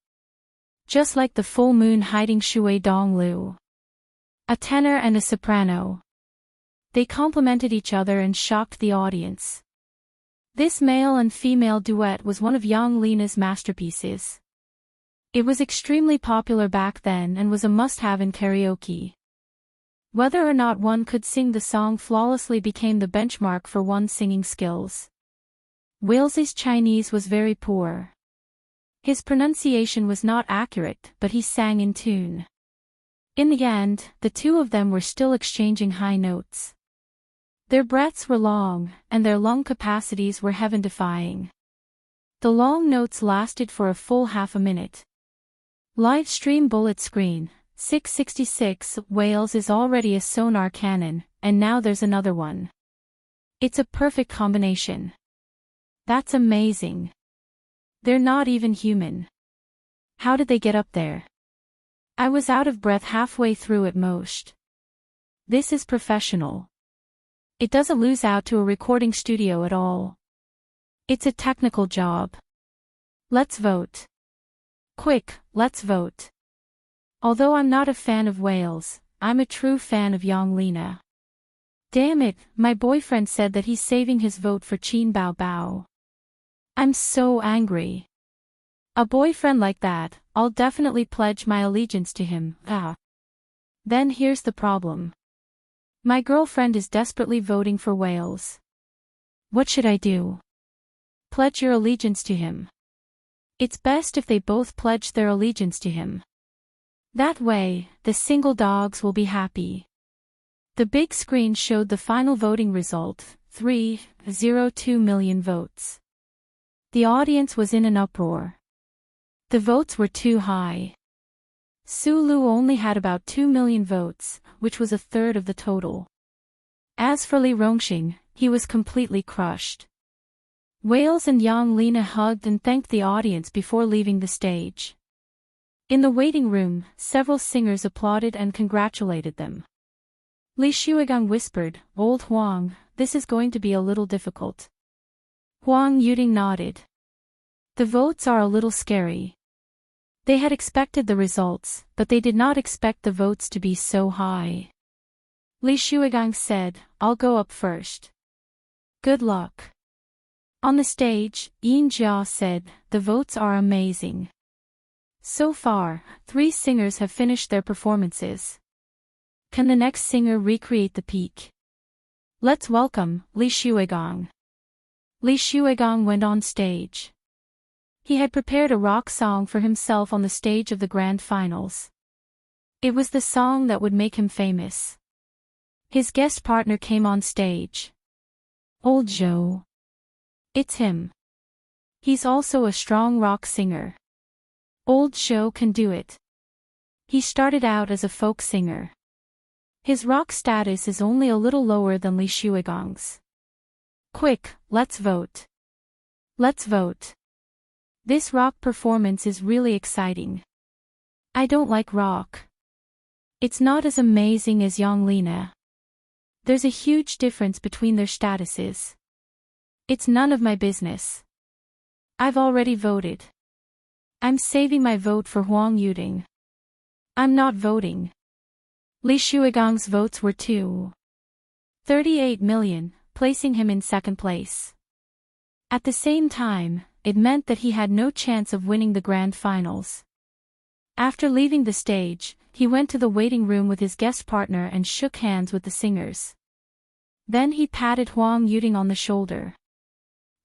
Speaker 1: Just like the full moon hiding Shui Dong Lu. A tenor and a soprano. They complemented each other and shocked the audience. This male and female duet was one of Yang Lin's masterpieces. It was extremely popular back then and was a must-have in karaoke. Whether or not one could sing the song flawlessly became the benchmark for one's singing skills. Wales's Chinese was very poor. His pronunciation was not accurate, but he sang in tune. In the end, the two of them were still exchanging high notes. Their breaths were long, and their lung capacities were heaven-defying. The long notes lasted for a full half a minute. Live stream bullet screen, 666, Wales is already a sonar cannon, and now there's another one. It's a perfect combination. That's amazing. They're not even human. How did they get up there? I was out of breath halfway through at most. This is professional. It doesn't lose out to a recording studio at all. It's a technical job. Let's vote. Quick, let's vote. Although I'm not a fan of Wales, I'm a true fan of Yang Lin. Damn it, my boyfriend said that he's saving his vote for Qin Bao Bao. I'm so angry. A boyfriend like that, I'll definitely pledge my allegiance to him. Then here's the problem. My girlfriend is desperately voting for Wales. What should I do? Pledge your allegiance to him. It's best if they both pledge their allegiance to him. That way, the single dogs will be happy. The big screen showed the final voting result, 3.02 million votes. The audience was in an uproar. The votes were too high. Sulu only had about 2 million votes, which was a third of the total. As for Li Rongxing, he was completely crushed. Wales and Yang Lin hugged and thanked the audience before leaving the stage. In the waiting room, several singers applauded and congratulated them. Li Shuigang whispered, "Old Huang, this is going to be a little difficult." Huang Yuding nodded. The votes are a little scary. They had expected the results, but they did not expect the votes to be so high. Li Shuigang said, "I'll go up first." Good luck. On the stage, Yin Jia said, "The votes are amazing. So far, 3 singers have finished their performances. Can the next singer recreate the peak? Let's welcome Li Shuigang." Li Shuigang went on stage. He had prepared a rock song for himself on the stage of the grand finals. It was the song that would make him famous. His guest partner came on stage. Old Joe. It's him. He's also a strong rock singer. Old Joe can do it. He started out as a folk singer. His rock status is only a little lower than Li Shuigang's. Quick, let's vote. Let's vote. This rock performance is really exciting. I don't like rock. It's not as amazing as Yang Lina. There's a huge difference between their statuses. It's none of my business. I've already voted. I'm saving my vote for Huang Yuding. I'm not voting. Li Shuigang's votes were 2.38 million, placing him in second place. At the same time, it meant that he had no chance of winning the grand finals. After leaving the stage, he went to the waiting room with his guest partner and shook hands with the singers. Then he patted Huang Yuding on the shoulder.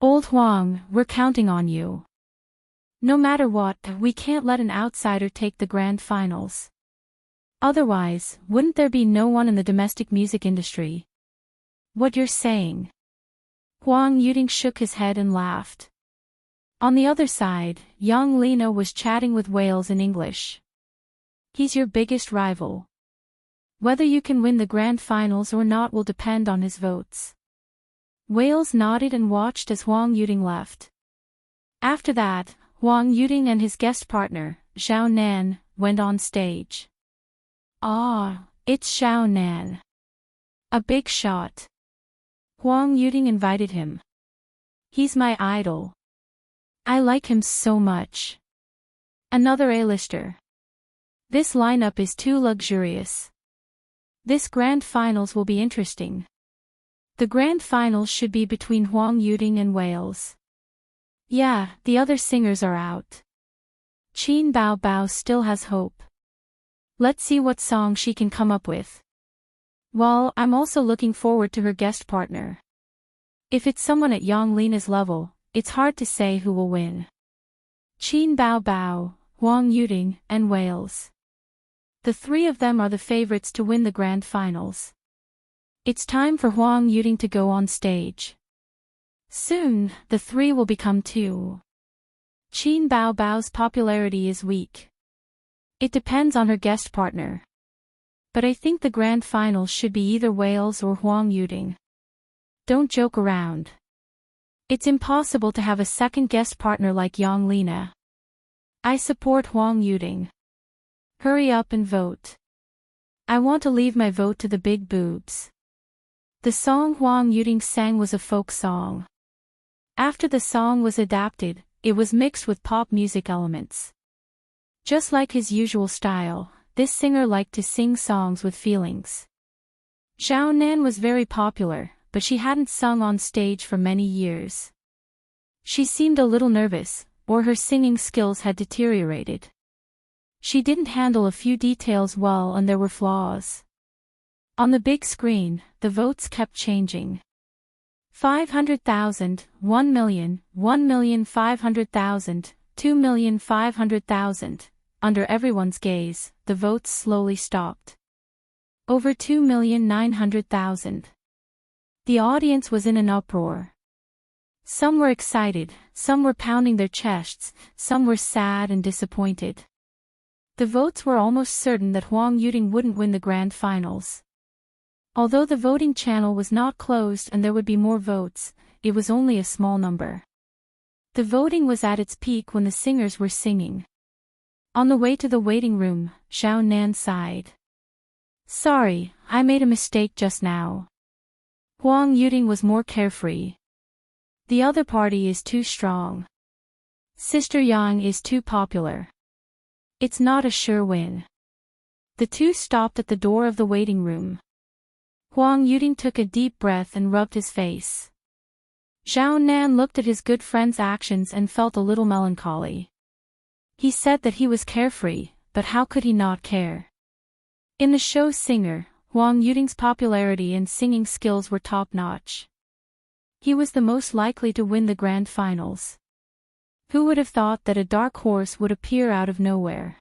Speaker 1: "Old Huang, we're counting on you. No matter what, we can't let an outsider take the grand finals. Otherwise, wouldn't there be no one in the domestic music industry?" "What you're saying?" Huang Yuding shook his head and laughed. On the other side, Yang Lina was chatting with Wales in English. "He's your biggest rival. Whether you can win the grand finals or not will depend on his votes." Wales nodded and watched as Huang Yuding left. After that, Huang Yuding and his guest partner, Xiao Nan, went on stage. "Ah, it's Xiao Nan. A big shot." Huang Yuding invited him. "He's my idol. I like him so much. Another A-lister. This lineup is too luxurious. This grand finals will be interesting. The grand finals should be between Huang Yuding and Wales. Yeah, the other singers are out. Qin Bao Bao still has hope. Let's see what song she can come up with. Well, I'm also looking forward to her guest partner. If it's someone at Yang Lina's level, it's hard to say who will win. Qin Bao Bao, Huang Yuding, and Wales. The 3 of them are the favorites to win the grand finals. It's time for Huang Yuding to go on stage. Soon, the 3 will become 2. Qin Bao Bao's popularity is weak. It depends on her guest partner. But I think the grand finals should be either Wales or Huang Yuding. Don't joke around. It's impossible to have a second guest partner like Yang Lina. I support Huang Yuding. Hurry up and vote. I want to leave my vote to the big boobs." The song Huang Yuding sang was a folk song. After the song was adapted, it was mixed with pop music elements. Just like his usual style, this singer liked to sing songs with feelings. Xiao Nan was very popular, but she hadn't sung on stage for many years. She seemed a little nervous, or her singing skills had deteriorated. She didn't handle a few details well and there were flaws. On the big screen, the votes kept changing. 500,000, 1 million, 1,500,000, 2,500,000. Under everyone's gaze, the votes slowly stopped. Over 2,900,000. The audience was in an uproar. Some were excited, some were pounding their chests, some were sad and disappointed. The votes were almost certain that Huang Yuding wouldn't win the grand finals. Although the voting channel was not closed and there would be more votes, it was only a small number. The voting was at its peak when the singers were singing. On the way to the waiting room, Xiaonan sighed. Sorry, I made a mistake just now. Huang Yuding was more carefree. The other party is too strong. Sister Yang is too popular. It's not a sure win. The two stopped at the door of the waiting room. Huang Yuding took a deep breath and rubbed his face. Xiaonan looked at his good friend's actions and felt a little melancholy. He said that he was carefree, but how could he not care? In the show Singer, Huang Yuding's popularity and singing skills were top-notch. He was the most likely to win the grand finals. Who would have thought that a dark horse would appear out of nowhere?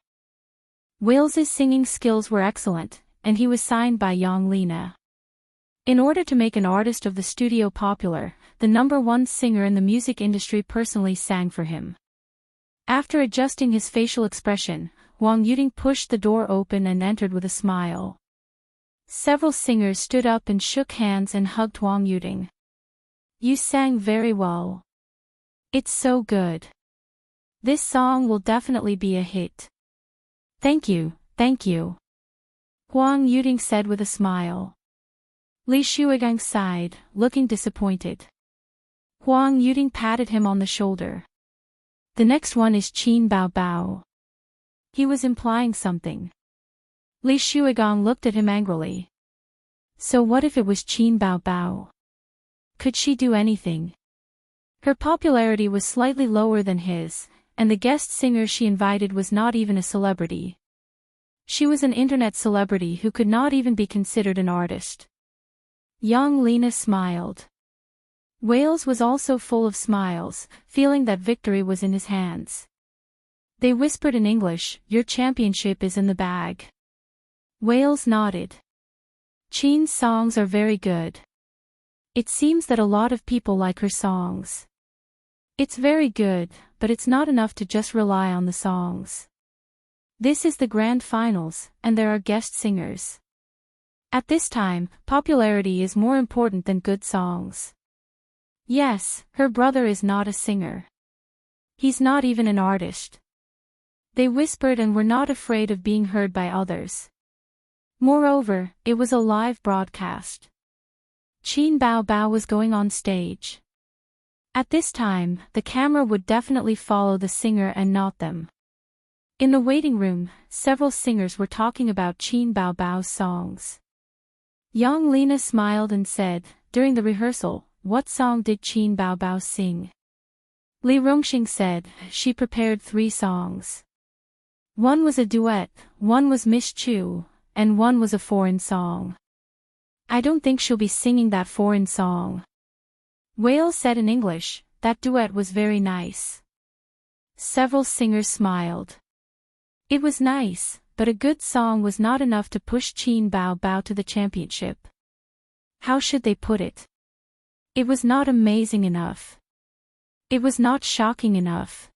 Speaker 1: Wales's singing skills were excellent, and he was signed by Wang Lin. In order to make an artist of the studio popular, the #1 singer in the music industry personally sang for him. After adjusting his facial expression, Huang Yuding pushed the door open and entered with a smile. Several singers stood up and shook hands and hugged Huang Yuding. You sang very well. It's so good. This song will definitely be a hit. Thank you, thank you. Huang Yuding said with a smile. Li Shuigang sighed, looking disappointed. Huang Yuding patted him on the shoulder. The next one is Qin Bao Bao. He was implying something. Li Shuigang looked at him angrily. So what if it was Qin Bao Bao? Could she do anything? Her popularity was slightly lower than his, and the guest singer she invited was not even a celebrity. She was an internet celebrity who could not even be considered an artist. Young Lena smiled. Wales was also full of smiles, feeling that victory was in his hands. They whispered in English, your championship is in the bag. Wales nodded. Qin's songs are very good. It seems that a lot of people like her songs. It's very good, but it's not enough to just rely on the songs. This is the grand finals, and there are guest singers. At this time, popularity is more important than good songs. Yes, her brother is not a singer. He's not even an artist. They whispered and were not afraid of being heard by others. Moreover, it was a live broadcast. Qin Bao Bao was going on stage. At this time, the camera would definitely follow the singer and not them. In the waiting room, several singers were talking about Qin Bao Bao's songs. Young Lena smiled and said, during the rehearsal, what song did Qin Bao Bao sing? Li Rongxing said, she prepared 3 songs. One was a duet, one was Miss Chu, and one was a foreign song. I don't think she'll be singing that foreign song. Wales said in English, that duet was very nice. Several singers smiled. It was nice, but a good song was not enough to push Qin Bao Bao to the championship. How should they put it? It was not amazing enough. It was not shocking enough.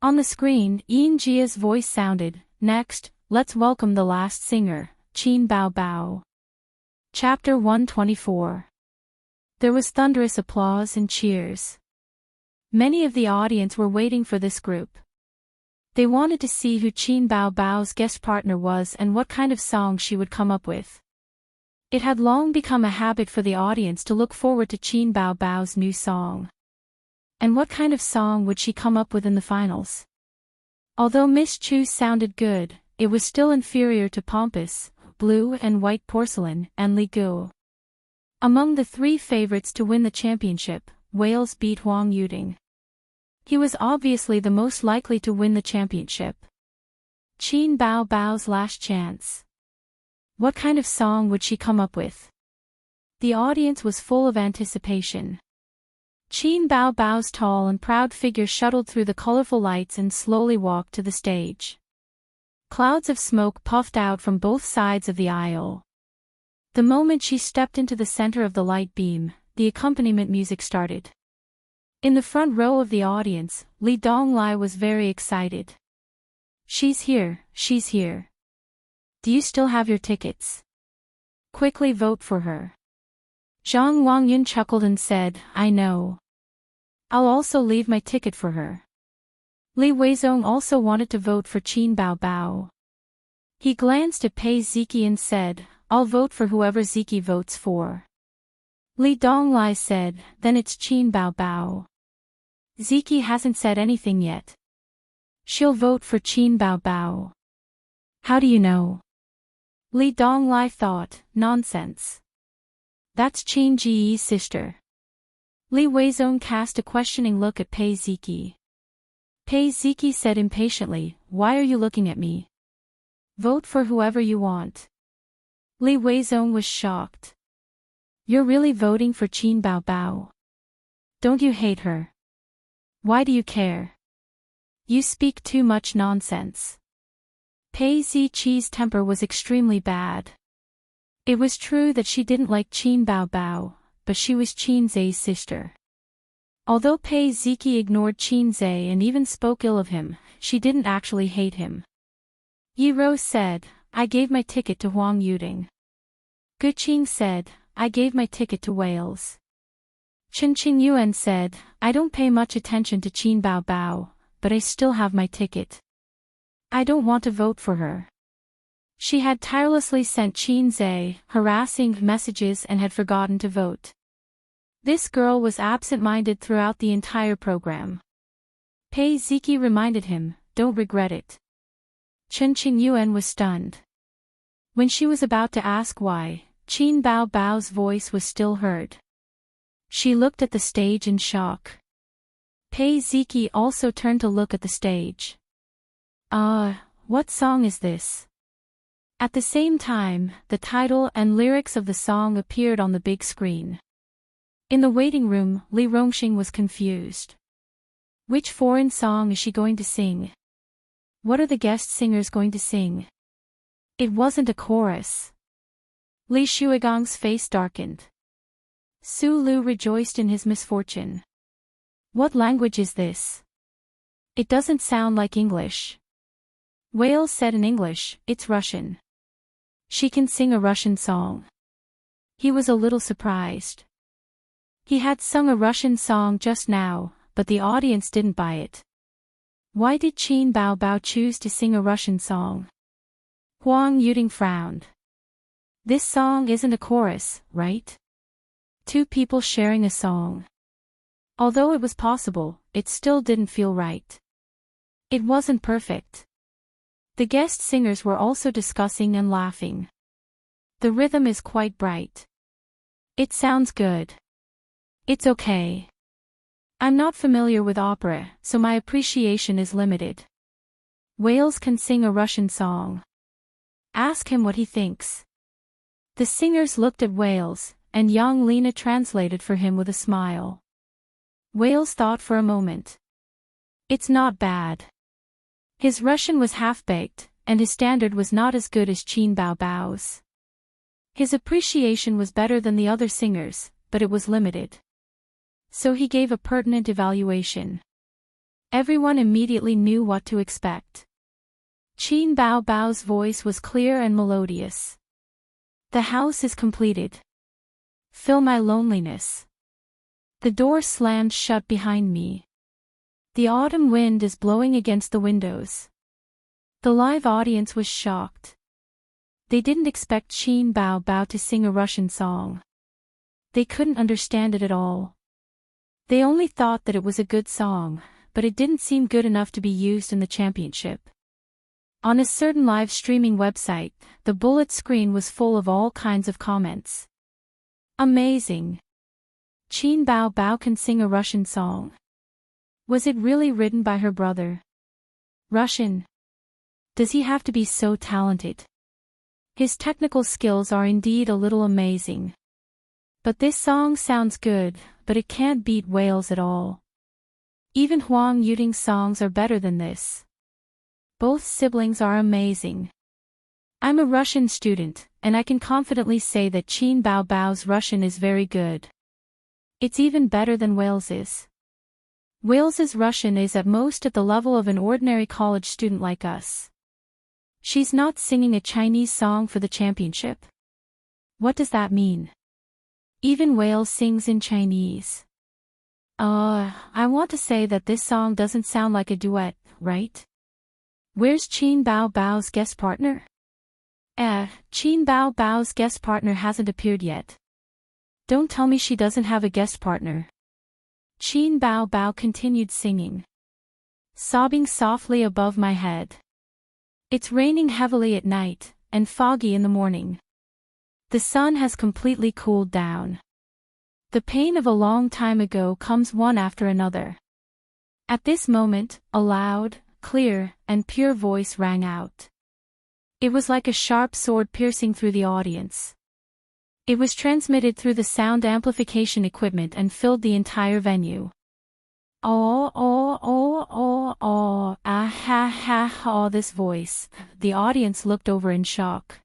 Speaker 1: On the screen, Yin Jia's voice sounded, next, let's welcome the last singer, Qin Bao Bao. Chapter 124. There was thunderous applause and cheers. Many of the audience were waiting for this group. They wanted to see who Qin Bao Bao's guest partner was and what kind of song she would come up with. It had long become a habit for the audience to look forward to Qin Bao Bao's new song. And what kind of song would she come up with in the finals? Although Miss Chu sounded good, it was still inferior to Pompous, Blue and White Porcelain, and Li Gu. Among the 3 favorites to win the championship, Wales beat Huang Yuding. He was obviously the most likely to win the championship. Qin Bao Bao's last chance. What kind of song would she come up with? The audience was full of anticipation. Qin Bao Bao's tall and proud figure shuttled through the colorful lights and slowly walked to the stage. Clouds of smoke puffed out from both sides of the aisle. The moment she stepped into the center of the light beam, the accompaniment music started. In the front row of the audience, Li Donglai was very excited. She's here, she's here. Do you still have your tickets? Quickly vote for her. Zhang Wangyun chuckled and said, I know. I'll also leave my ticket for her. Li Weizong also wanted to vote for Qin Bao Bao. He glanced at Pei Ziki and said, I'll vote for whoever Ziki votes for. Li Donglai said, then it's Qin Bao Bao. Ziki hasn't said anything yet. She'll vote for Qin Bao Bao. How do you know? Li Donglai thought, nonsense. That's Qin Ji's sister. Li Weizong cast a questioning look at Pei Ziki. Pei Ziki said impatiently, why are you looking at me? Vote for whoever you want. Li Weizong was shocked. You're really voting for Qin Bao Bao? Don't you hate her? Why do you care? You speak too much nonsense. Pei Ziqi's temper was extremely bad. It was true that she didn't like Qin Bao Bao, but she was Qin Zhe's sister. Although Pei Ziki ignored Qin Zhe and even spoke ill of him, she didn't actually hate him. Yi Rou said, I gave my ticket to Huang Yuding. Gu Qing said, I gave my ticket to Wales. Chen Qingyuan said, I don't pay much attention to Qin Bao Bao, but I still have my ticket. I don't want to vote for her. She had tirelessly sent Qin Zhe harassing messages and had forgotten to vote. This girl was absent-minded throughout the entire program. Pei Ziki reminded him, don't regret it. Chen Qingyuan was stunned. When she was about to ask why, Qin Bao Bao's voice was still heard. She looked at the stage in shock. Pei Ziki also turned to look at the stage. What song is this? At the same time, the title and lyrics of the song appeared on the big screen. In the waiting room, Li Rongxing was confused. Which foreign song is she going to sing? What are the guest singers going to sing? It wasn't a chorus. Li Shuigong's face darkened. Su Lu rejoiced in his misfortune. What language is this? It doesn't sound like English. Wales said in English, it's Russian. She can sing a Russian song. He was a little surprised. He had sung a Russian song just now, but the audience didn't buy it. Why did Qin Bao Bao choose to sing a Russian song? Huang Yuding frowned. This song isn't a chorus, right? Two people sharing a song. Although it was possible, it still didn't feel right. It wasn't perfect. The guest singers were also discussing and laughing. The rhythm is quite bright. It sounds good. It's okay. I'm not familiar with opera, so my appreciation is limited. Wales can sing a Russian song. Ask him what he thinks. The singers looked at Wales, and Yang Lina translated for him with a smile. Wales thought for a moment. It's not bad. His Russian was half-baked, and his standard was not as good as Qin Bao Bao's. His appreciation was better than the other singers, but it was limited. So he gave a pertinent evaluation. Everyone immediately knew what to expect. Qin Bao Bao's voice was clear and melodious. The house is completed. Fill my loneliness. The door slammed shut behind me. The autumn wind is blowing against the windows. The live audience was shocked. They didn't expect Qin Bao Bao to sing a Russian song. They couldn't understand it at all. They only thought that it was a good song, but it didn't seem good enough to be used in the championship. On a certain live streaming website, the bullet screen was full of all kinds of comments. Amazing! Qin Bao Bao can sing a Russian song. Was it really written by her brother? Russian? Does he have to be so talented? His technical skills are indeed a little amazing. But this song sounds good, but it can't beat Whales at all. Even Huang Yuting's songs are better than this. Both siblings are amazing. I'm a Russian student, and I can confidently say that Qin Bao Bao's Russian is very good. It's even better than Wales's. Wales's Russian is at most at the level of an ordinary college student like us. She's not singing a Chinese song for the championship. What does that mean? Even Wales sings in Chinese. I want to say that this song doesn't sound like a duet, right? Where's Qin Bao Bao's guest partner? Qin Bao Bao's guest partner hasn't appeared yet. Don't tell me she doesn't have a guest partner. Qin Bao Bao continued singing. Sobbing softly above my head. It's raining heavily at night, and foggy in the morning. The sun has completely cooled down. The pain of a long time ago comes one after another. At this moment, a loud, clear, and pure voice rang out. It was like a sharp sword piercing through the audience. It was transmitted through the sound amplification equipment and filled the entire venue. Ah ha ha ha, this voice. The audience looked over in shock.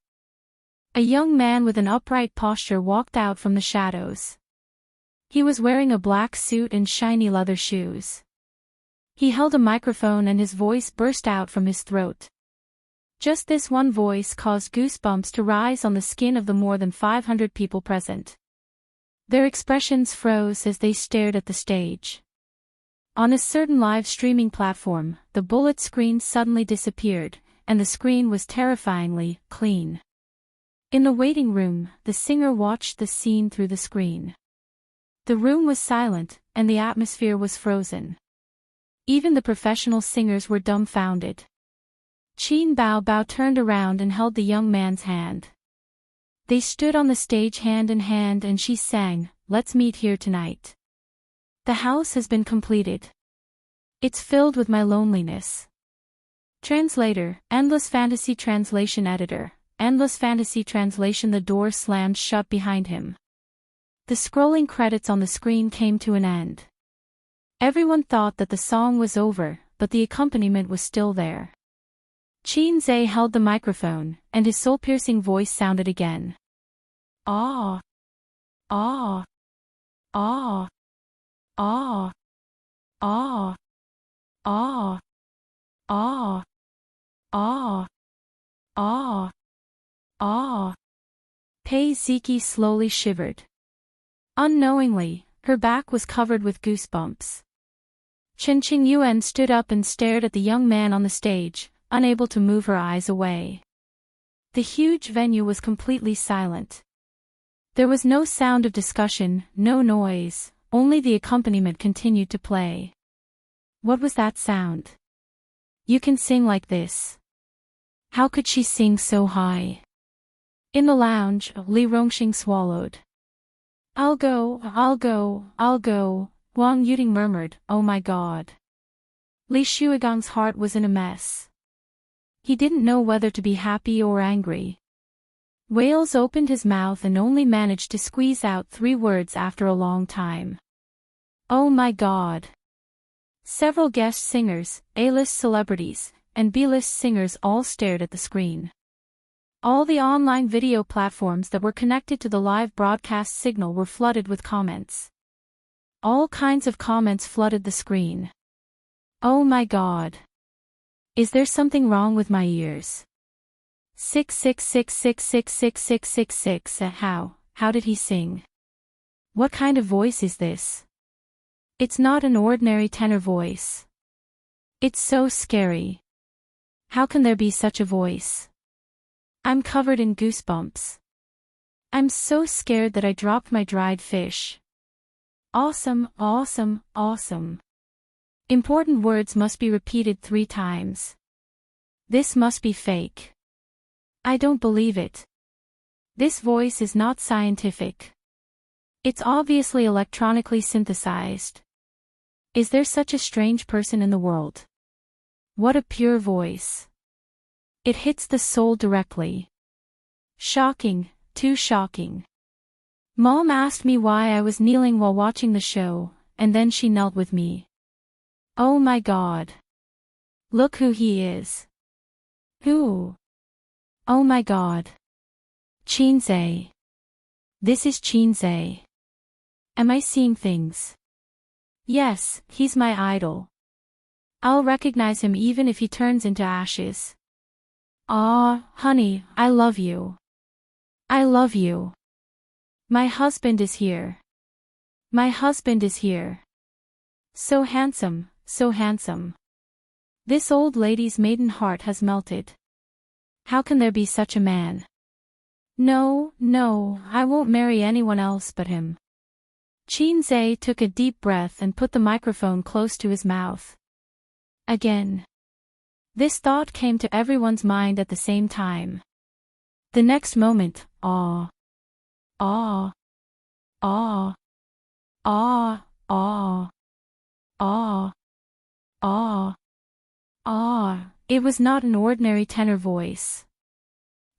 Speaker 1: A young man with an upright posture walked out from the shadows. He was wearing a black suit and shiny leather shoes. He held a microphone and his voice burst out from his throat. Just this one voice caused goosebumps to rise on the skin of the more than 500 people present. Their expressions froze as they stared at the stage. On a certain live streaming platform, the bullet screen suddenly disappeared, and the screen was terrifyingly clean. In the waiting room, the singer watched the scene through the screen. The room was silent, and the atmosphere was frozen. Even the professional singers were dumbfounded. Qin Bao Bao turned around and held the young man's hand. They stood on the stage hand in hand and she sang, "Let's meet here tonight. The house has been completed. It's filled with my loneliness." Translator, Endless Fantasy Translation Editor, Endless Fantasy Translation. The door slammed shut behind him. The scrolling credits on the screen came to an end. Everyone thought that the song was over, but the accompaniment was still there. Qin Zhe held the microphone, and his soul-piercing voice sounded again. Ah! Ah! Ah! Ah! Ah! Ah! Ah! Ah! Ah! Ah! Pei Ziki slowly shivered. Unknowingly, her back was covered with goosebumps. Chen Qingyuan stood up and stared at the young man on the stage, unable to move her eyes away. The huge venue was completely silent. There was no sound of discussion, no noise, only the accompaniment continued to play. What was that sound? You can sing like this. How could she sing so high? In the lounge, Li Rongxing swallowed. I'll go, I'll go, I'll go, Wang Yuting murmured, oh my god. Li Shuigang's heart was in a mess. He didn't know whether to be happy or angry. Wales opened his mouth and only managed to squeeze out 3 words after a long time. Oh my god. Several guest singers, A-list celebrities, and B-list singers all stared at the screen. All the online video platforms that were connected to the live broadcast signal were flooded with comments. All kinds of comments flooded the screen. Oh my god. Is there something wrong with my ears? 666666666. How did he sing? What kind of voice is this? It's not an ordinary tenor voice. It's so scary. How can there be such a voice? I'm covered in goosebumps. I'm so scared that I dropped my dried fish. Awesome, awesome, awesome. Important words must be repeated 3 times. This must be fake. I don't believe it. This voice is not scientific. It's obviously electronically synthesized. Is there such a strange person in the world? What a pure voice. It hits the soul directly. Shocking, too shocking. Mom asked me why I was kneeling while watching the show, and then she knelt with me. Oh my God. Look who he is. Who? Oh my God. Xianxia. This is Xianxia. Am I seeing things? Yes, he's my idol. I'll recognize him even if he turns into ashes. Ah, honey, I love you. I love you. My husband is here. My husband is here. So handsome, so handsome. This old lady's maiden heart has melted. How can there be such a man? No, no, I won't marry anyone else but him. Xianxia took a deep breath and put the microphone close to his mouth. Again. This thought came to everyone's mind at the same time. The next moment, awe. Awe. Awe. Awe. Awe. Awe. Awe. Awe. It was not an ordinary tenor voice.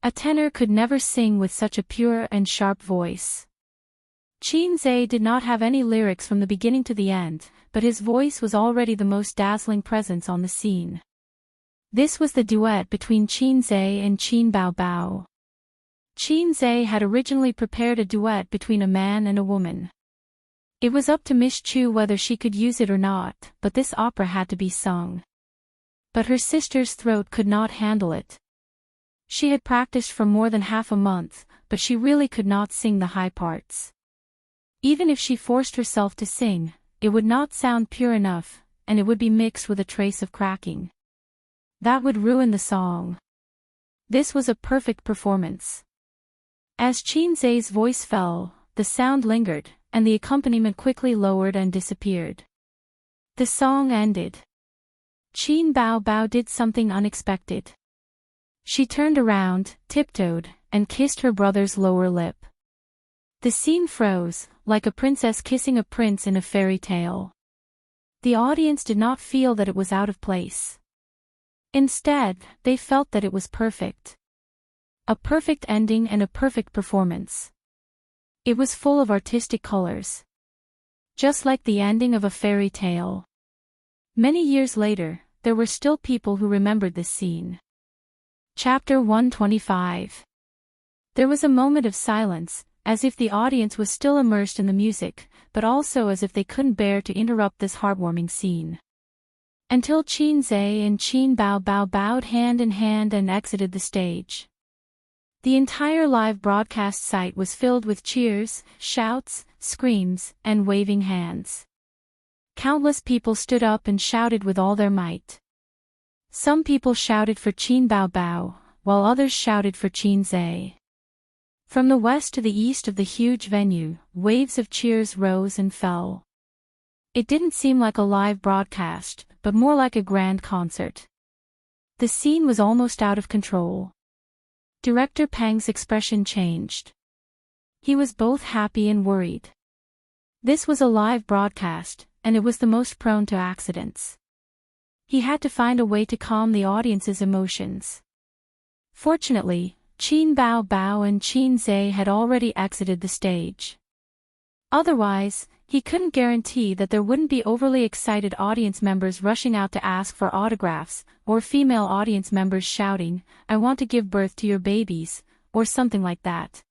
Speaker 1: A tenor could never sing with such a pure and sharp voice. Xianxia did not have any lyrics from the beginning to the end, but his voice was already the most dazzling presence on the scene. This was the duet between Xianxia and Qin Baobao. Xianxia had originally prepared a duet between a man and a woman. It was up to Miss Chu whether she could use it or not, but this opera had to be sung. But her sister's throat could not handle it. She had practiced for more than half a month, but she really could not sing the high parts. Even if she forced herself to sing, it would not sound pure enough, and it would be mixed with a trace of cracking. That would ruin the song. This was a perfect performance. As Xianxia's voice fell, the sound lingered, and the accompaniment quickly lowered and disappeared. The song ended. Qin Baobao did something unexpected. She turned around, tiptoed, and kissed her brother's lower lip. The scene froze, like a princess kissing a prince in a fairy tale. The audience did not feel that it was out of place. Instead, they felt that it was perfect. A perfect ending and a perfect performance. It was full of artistic colors. Just like the ending of a fairy tale. Many years later, there were still people who remembered this scene. Chapter 125. There was a moment of silence, as if the audience was still immersed in the music, but also as if they couldn't bear to interrupt this heartwarming scene. Until Xianxia and Qin Baobao bowed hand in hand and exited the stage. The entire live broadcast site was filled with cheers, shouts, screams, and waving hands. Countless people stood up and shouted with all their might. Some people shouted for Qin Baobao, while others shouted for Xianxia. From the west to the east of the huge venue, waves of cheers rose and fell. It didn't seem like a live broadcast, but more like a grand concert. The scene was almost out of control. Director Pang's expression changed. He was both happy and worried. This was a live broadcast, and it was the most prone to accidents. He had to find a way to calm the audience's emotions. Fortunately, Qin Baobao and Xianxia had already exited the stage. Otherwise, he couldn't guarantee that there wouldn't be overly excited audience members rushing out to ask for autographs, or female audience members shouting, "I want to give birth to your babies," or something like that.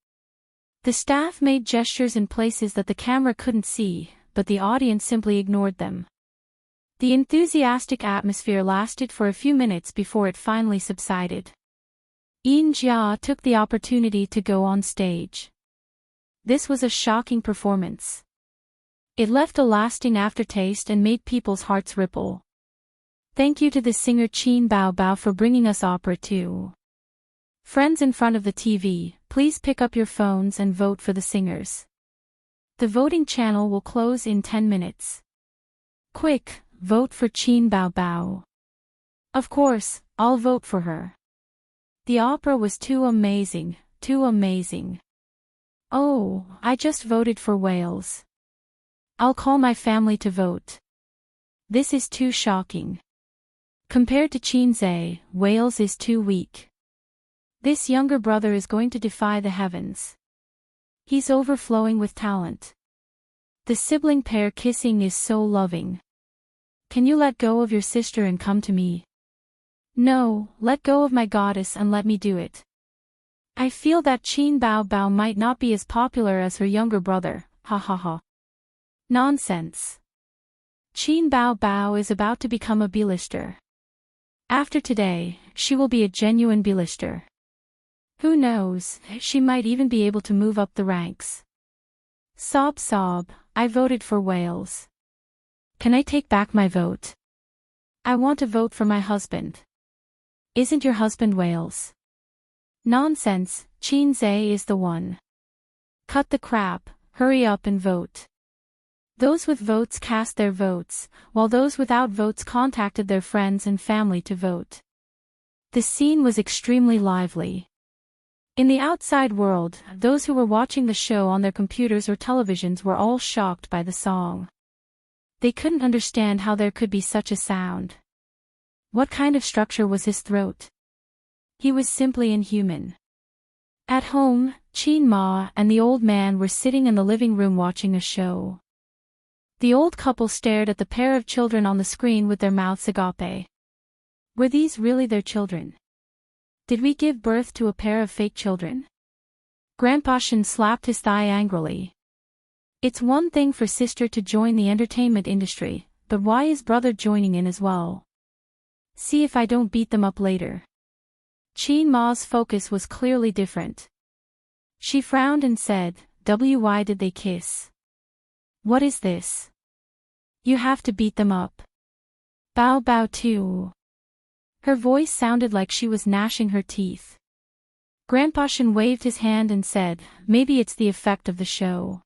Speaker 1: The staff made gestures in places that the camera couldn't see, but the audience simply ignored them. The enthusiastic atmosphere lasted for a few minutes before it finally subsided. Yin Jia took the opportunity to go on stage. This was a shocking performance. It left a lasting aftertaste and made people's hearts ripple. Thank you to the singer Qin Baobao for bringing us opera too. Friends in front of the TV, please pick up your phones and vote for the singers. The voting channel will close in 10 minutes. Quick, vote for Qin Baobao. Of course, I'll vote for her. The opera was too amazing, too amazing. Oh, I just voted for Wales. I'll call my family to vote. This is too shocking. Compared to Xianxia, Wales is too weak. This younger brother is going to defy the heavens. He's overflowing with talent. The sibling pair kissing is so loving. Can you let go of your sister and come to me? No, let go of my goddess and let me do it. I feel that Qin Bao Bao might not be as popular as her younger brother, ha ha ha. Nonsense. Qin Bao Bao is about to become a B-lister. After today, she will be a genuine B-lister. Who knows, she might even be able to move up the ranks. Sob sob, I voted for Wales. Can I take back my vote? I want to vote for my husband. Isn't your husband Wales? Nonsense, Qin Zhe is the one. Cut the crap, hurry up and vote. Those with votes cast their votes, while those without votes contacted their friends and family to vote. The scene was extremely lively. In the outside world, those who were watching the show on their computers or televisions were all shocked by the song. They couldn't understand how there could be such a sound. What kind of structure was his throat? He was simply inhuman. At home, Qin Ma and the old man were sitting in the living room watching a show. The old couple stared at the pair of children on the screen with their mouths agape. Were these really their children? Did we give birth to a pair of fake children? Grandpa Shen slapped his thigh angrily. It's one thing for sister to join the entertainment industry, but why is brother joining in as well? See if I don't beat them up later. Qin Ma's focus was clearly different. She frowned and said, why did they kiss? What is this? You have to beat them up. Bao Bao too. Her voice sounded like she was gnashing her teeth. Grandpa Shen waved his hand and said, maybe it's the effect of the show.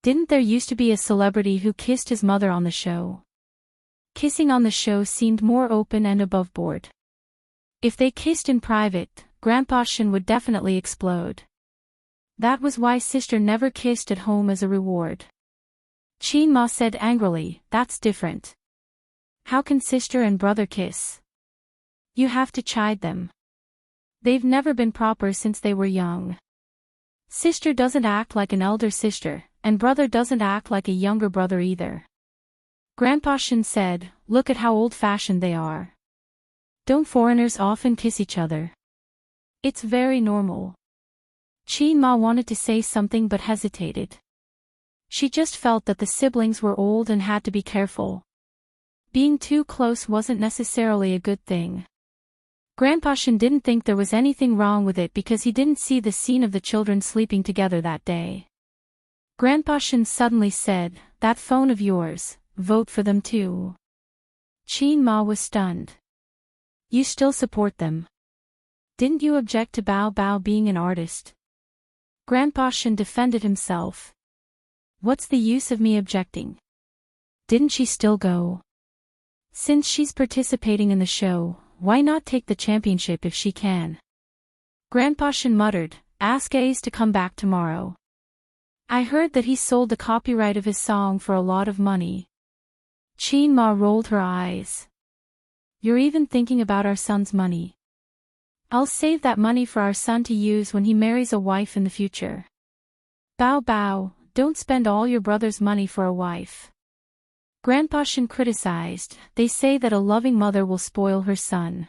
Speaker 1: Didn't there used to be a celebrity who kissed his mother on the show? Kissing on the show seemed more open and above board. If they kissed in private, Grandpa Shen would definitely explode. That was why sister never kissed at home as a reward. Qin Ma said angrily, that's different. How can sister and brother kiss? You have to chide them. They've never been proper since they were young. Sister doesn't act like an elder sister, and brother doesn't act like a younger brother either. Grandpa Shen said, look at how old-fashioned they are. Don't foreigners often kiss each other? It's very normal. Qin Ma wanted to say something but hesitated. She just felt that the siblings were old and had to be careful. Being too close wasn't necessarily a good thing. Grandpa Shen didn't think there was anything wrong with it because he didn't see the scene of the children sleeping together that day. Grandpa Shen suddenly said, that phone of yours, vote for them too. Qin Ma was stunned. You still support them? Didn't you object to Bao Bao being an artist? Grandpa Shen defended himself. What's the use of me objecting? Didn't she still go? Since she's participating in the show, why not take the championship if she can? Grandpa Shen muttered, ask Ace to come back tomorrow. I heard that he sold the copyright of his song for a lot of money. Qin Ma rolled her eyes. You're even thinking about our son's money. I'll save that money for our son to use when he marries a wife in the future. Bao Bao, don't spend all your brother's money for a wife. Grandpa Shen criticized, they say that a loving mother will spoil her son.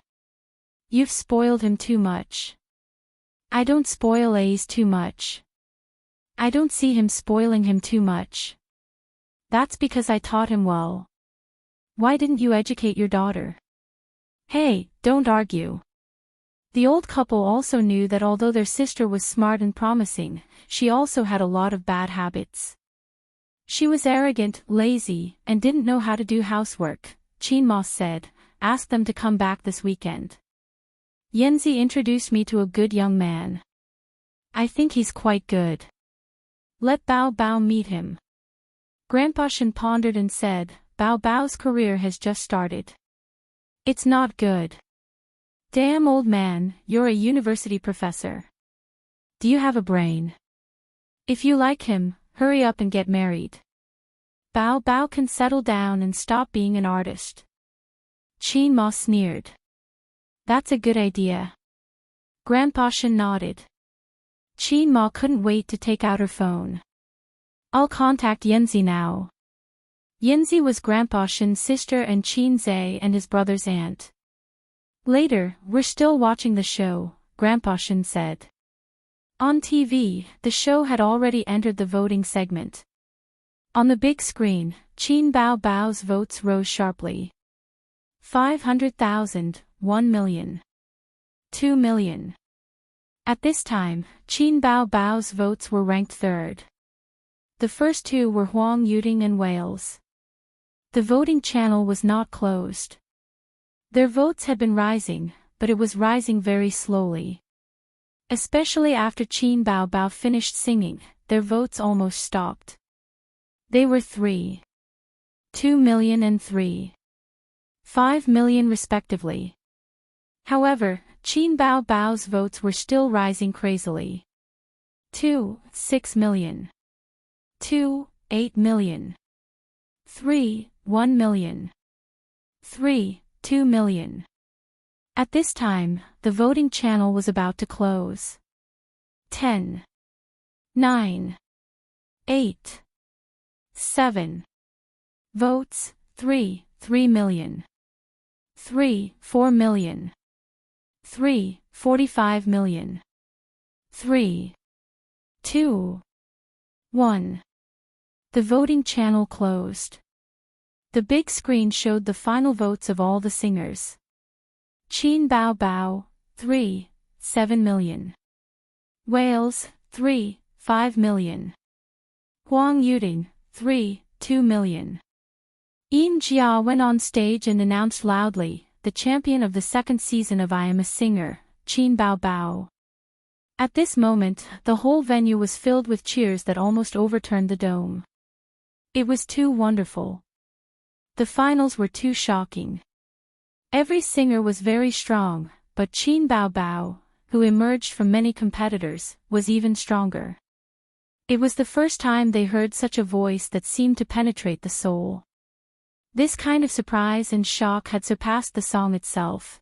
Speaker 1: You've spoiled him too much. I don't spoil Ace too much. I don't see him spoiling him too much. That's because I taught him well. Why didn't you educate your daughter? Hey, don't argue. The old couple also knew that although their sister was smart and promising, she also had a lot of bad habits. She was arrogant, lazy, and didn't know how to do housework. Qin Ma said, ask them to come back this weekend. Yanzi introduced me to a good young man. I think he's quite good. Let Bao Bao meet him. Grandpa Shen pondered and said, Bao Bao's career has just started. It's not good. Damn old man, you're a university professor. Do you have a brain? If you like him, hurry up and get married. Bao Bao can settle down and stop being an artist. Qin Ma sneered. That's a good idea. Grandpa Shen nodded. Qin Ma couldn't wait to take out her phone. I'll contact Yanzi now. Yanzi was Grandpa Shen's sister and Qin Zhe and his brother's aunt. Later, we're still watching the show, Grandpa Shen said. On TV, the show had already entered the voting segment. On the big screen, Qin Bao Bao's votes rose sharply. 500,000, 1 million. 2 million. At this time, Qin Bao Bao's votes were ranked third. The first two were Huang Yuting and Wales. The voting channel was not closed. Their votes had been rising, but it was rising very slowly. Especially after Qin Bao Bao finished singing, their votes almost stopped. They were 3. 2 million and 3. 5 million respectively. However, Qin Bao Bao's votes were still rising crazily. 2. 6 million. 2. 8 million. 3. 1 million. 3. 2 million. At this time, the voting channel was about to close. 10. 9. 8. 7. Votes, 3, 3 million. 3, 4 million. 3, 45 million. 3. 2. 1. The voting channel closed. The big screen showed the final votes of all the singers. Qin Bao Bao, 3, 7 million. Wales, 3, 5 million. Huang Yuting, 3, 2 million. Yin Jia went on stage and announced loudly, the champion of the second season of I Am a Singer, Qin Bao Bao. At this moment, the whole venue was filled with cheers that almost overturned the dome. It was too wonderful. The finals were too shocking. Every singer was very strong, but Qin Bao Bao, who emerged from many competitors, was even stronger. It was the first time they heard such a voice that seemed to penetrate the soul. This kind of surprise and shock had surpassed the song itself.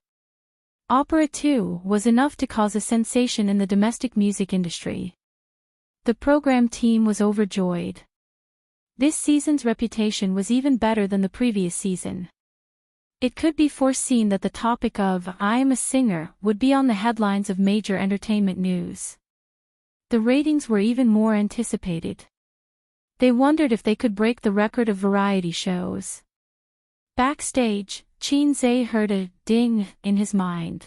Speaker 1: Opera, too, was enough to cause a sensation in the domestic music industry. The program team was overjoyed. This season's reputation was even better than the previous season. It could be foreseen that the topic of I Am a Singer would be on the headlines of major entertainment news. The ratings were even more anticipated. They wondered if they could break the record of variety shows. Backstage, Qin Zhe heard a ding in his mind.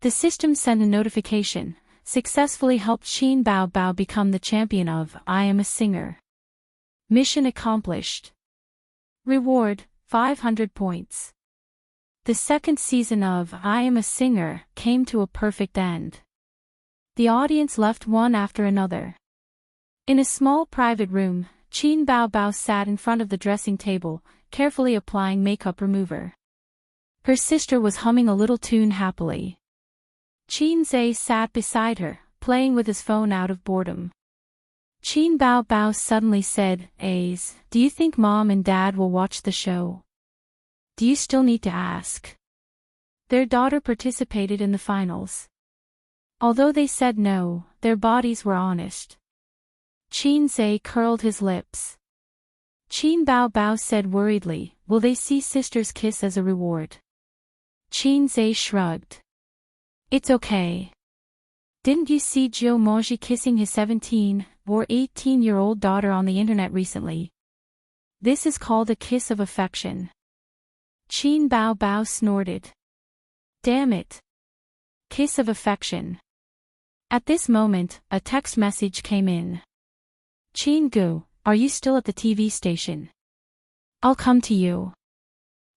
Speaker 1: The system sent a notification, successfully helped Qin Bao Bao become the champion of I Am a Singer. Mission accomplished. Reward, 500 points. The second season of I Am a Singer came to a perfect end. The audience left one after another. In a small private room, Qin Bao Bao sat in front of the dressing table, carefully applying makeup remover. Her sister was humming a little tune happily. Qin Zhe sat beside her, playing with his phone out of boredom. Qin Bao Bao suddenly said, do you think Mom and Dad will watch the show? Do you still need to ask? Their daughter participated in the finals. Although they said no, their bodies were honest. Qin Zhe curled his lips. Qin Bao Bao said worriedly, will they see sisters kiss as a reward? Qin Zhe shrugged. It's okay. Didn't you see Zhou Moji kissing his 17 or 18-year-old daughter on the internet recently? This is called a kiss of affection. Qin Bao Bao snorted. Damn it. Kiss of affection. At this moment, a text message came in. Qin Gu, are you still at the TV station? I'll come to you.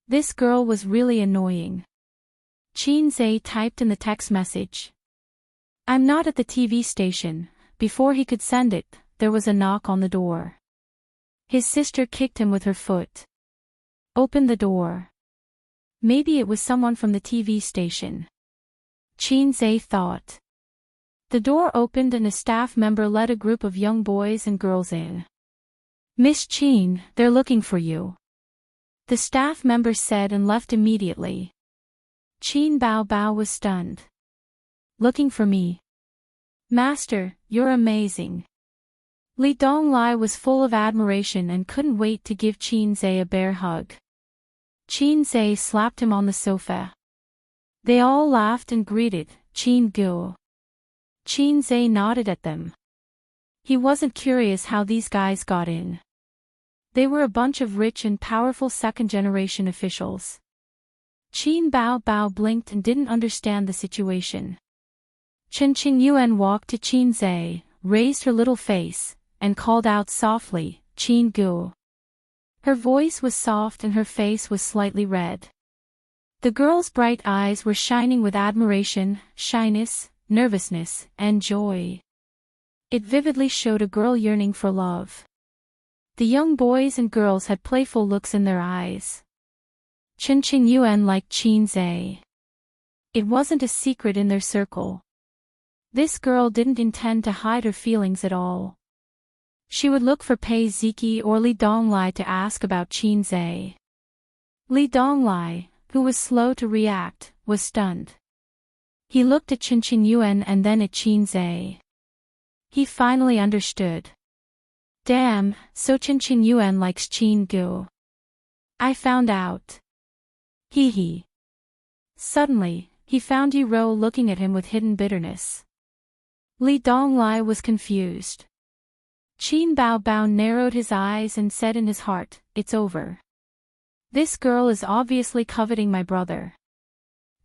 Speaker 1: This girl was really annoying. Qin Zhe typed in the text message. I'm not at the TV station. Before he could send it, there was a knock on the door. His sister kicked him with her foot. Open the door. Maybe it was someone from the TV station. Qin Zhe thought. The door opened and a staff member led a group of young boys and girls in. Miss Qin, they're looking for you. The staff member said and left immediately. Qin Bao Bao was stunned. looking for me. Master, you're amazing. Li Donglai was full of admiration and couldn't wait to give Qin Zhe a bear hug. Qin Zhe slapped him on the sofa. They all laughed and greeted, Qin Gu. Qin Zhe nodded at them. He wasn't curious how these guys got in. They were a bunch of rich and powerful second-generation officials. Qin Bao Bao blinked and didn't understand the situation. Chen Qingyuan walked to Qin Zhe, raised her little face, and called out softly, Qin Gu. Her voice was soft and her face was slightly red. The girl's bright eyes were shining with admiration, shyness, nervousness, and joy. It vividly showed a girl yearning for love. The young boys and girls had playful looks in their eyes. Chen Qingyuan liked Qin Zhe. It wasn't a secret in their circle. This girl didn't intend to hide her feelings at all. She would look for Pei Ziki or Li Donglai to ask about Qin Zhe. Li Donglai, who was slow to react, was stunned. He looked at Chen Qingyuan and then at Qin Zhe. He finally understood. Damn, so Chen Qingyuan likes Qin Gu. I found out. Hee hee. Suddenly, he found Yi Ro looking at him with hidden bitterness. Li Donglai was confused. Qin Bao Bao narrowed his eyes and said in his heart, it's over. This girl is obviously coveting my brother.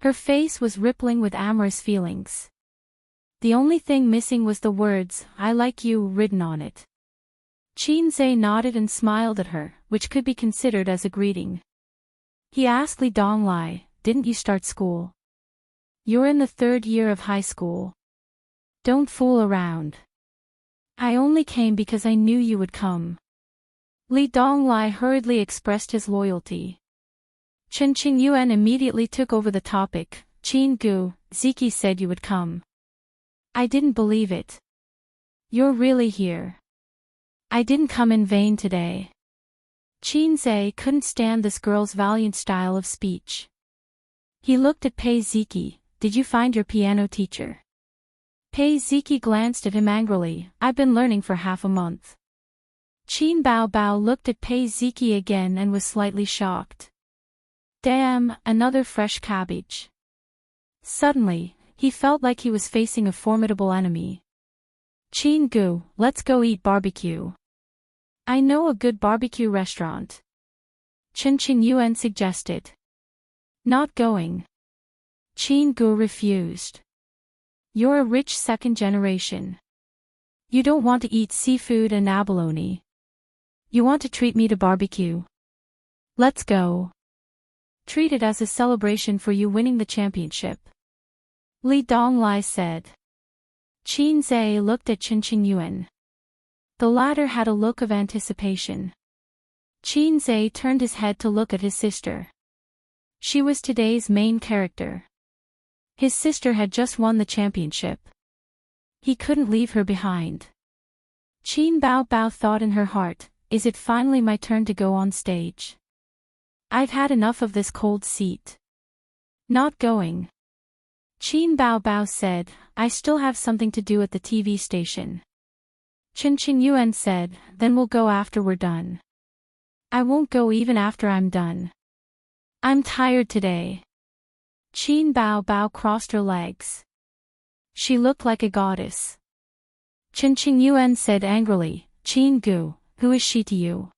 Speaker 1: Her face was rippling with amorous feelings. The only thing missing was the words, I like you, written on it. Qin Zhe nodded and smiled at her, which could be considered as a greeting. He asked Li Donglai, didn't you start school? You're in the 3rd year of high school. Don't fool around. I only came because I knew you would come. Li Donglai hurriedly expressed his loyalty. Chen Qingyuan immediately took over the topic, Qin Gu, Ziki said you would come. I didn't believe it. You're really here. I didn't come in vain today. Qin Zhe couldn't stand this girl's valiant style of speech. He looked at Pei Ziki, did you find your piano teacher? Pei Ziki glanced at him angrily, I've been learning for half a month. Qin Bao Bao looked at Pei Ziki again and was slightly shocked. Damn, another fresh cabbage. Suddenly, he felt like he was facing a formidable enemy. Qin Gu, let's go eat barbecue. I know a good barbecue restaurant. Chen Qingyuan suggested. Not going. Qin Gu refused. You're a rich second generation. You don't want to eat seafood and abalone. You want to treat me to barbecue. Let's go. Treat it as a celebration for you winning the championship. Li Donglai said. Qin Zhe looked at Chen Qingyuan. The latter had a look of anticipation. Qin Zhe turned his head to look at his sister. She was today's main character. His sister had just won the championship. He couldn't leave her behind. Qin Bao Bao thought in her heart, is it finally my turn to go on stage? I've had enough of this cold seat. Not going. Qin Bao Bao said, I still have something to do at the TV station. Chen Qingyuan said, then we'll go after we're done. I won't go even after I'm done. I'm tired today. Qin Bao Bao crossed her legs. She looked like a goddess. Chen Qingyuan said angrily, Qin Gu, who is she to you?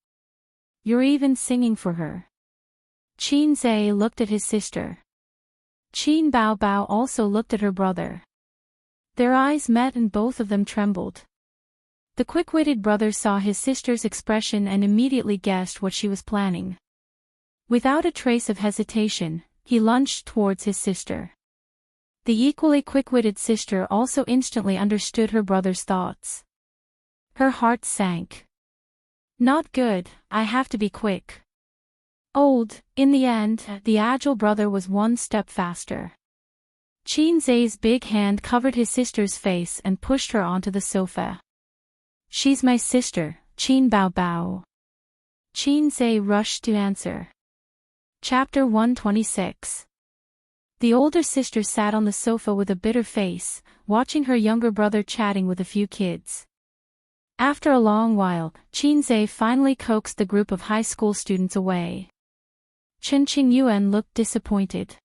Speaker 1: You're even singing for her. Qin Zhe looked at his sister. Qin Bao Bao also looked at her brother. Their eyes met and both of them trembled. The quick-witted brother saw his sister's expression and immediately guessed what she was planning. Without a trace of hesitation, he lunged towards his sister. The equally quick-witted sister also instantly understood her brother's thoughts. Her heart sank. Not good, I have to be quick. In the end, the agile brother was one step faster. Qin Zhe's big hand covered his sister's face and pushed her onto the sofa. She's my sister, Qin Bao Bao. Qin Zhe rushed to answer. Chapter 126. The older sister sat on the sofa with a bitter face, watching her younger brother chatting with a few kids. After a long while, Qinzhe finally coaxed the group of high school students away. Chen Qingyuan looked disappointed.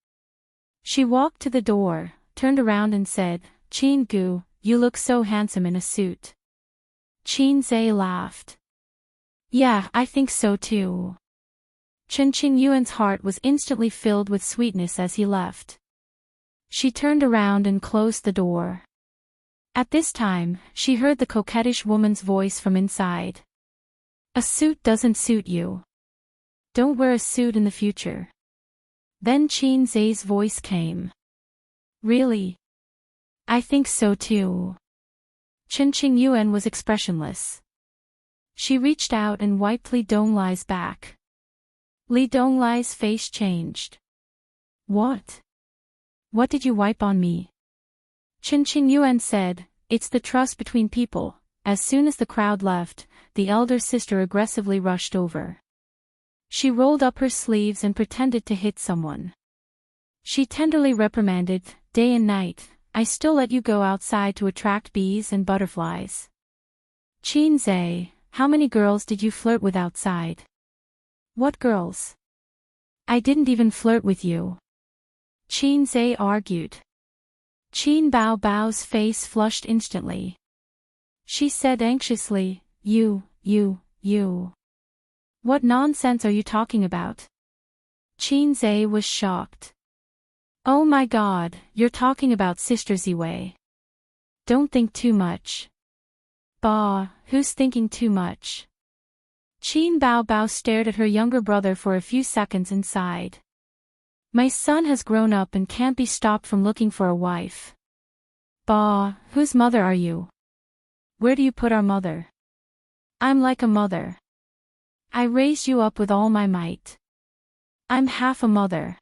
Speaker 1: She walked to the door, turned around and said, "Qin Gu, you look so handsome in a suit." Qinzhe laughed. "Yeah, I think so too." Chen Qingyuan's heart was instantly filled with sweetness as he left. She turned around and closed the door. At this time, she heard the coquettish woman's voice from inside. "A suit doesn't suit you. Don't wear a suit in the future." Then Qinzhe's voice came. "Really? I think so too." Chen Qingyuan was expressionless. She reached out and wiped Li Donglai's back. Li Donglai's face changed. "What? What did you wipe on me?" Chen Qingyuan said, "It's the trust between people." As soon as the crowd left, the elder sister aggressively rushed over. She rolled up her sleeves and pretended to hit someone. She tenderly reprimanded, "Day and night, I still let you go outside to attract bees and butterflies. Qinzhe, how many girls did you flirt with outside?" "What girls? I didn't even flirt with you," Qinzhe argued. Qin Bao's face flushed instantly. She said anxiously, You. What nonsense are you talking about?" Qinzhe was shocked. "Oh my God, you're talking about Sister Ziwei. Don't think too much." "Bah, who's thinking too much?" Qin Bao stared at her younger brother for a few seconds and sighed. "My son has grown up and can't be stopped from looking for a wife." "Bah, whose mother are you? Where do you put our mother?" "I'm like a mother. I raised you up with all my might. I'm half a mother."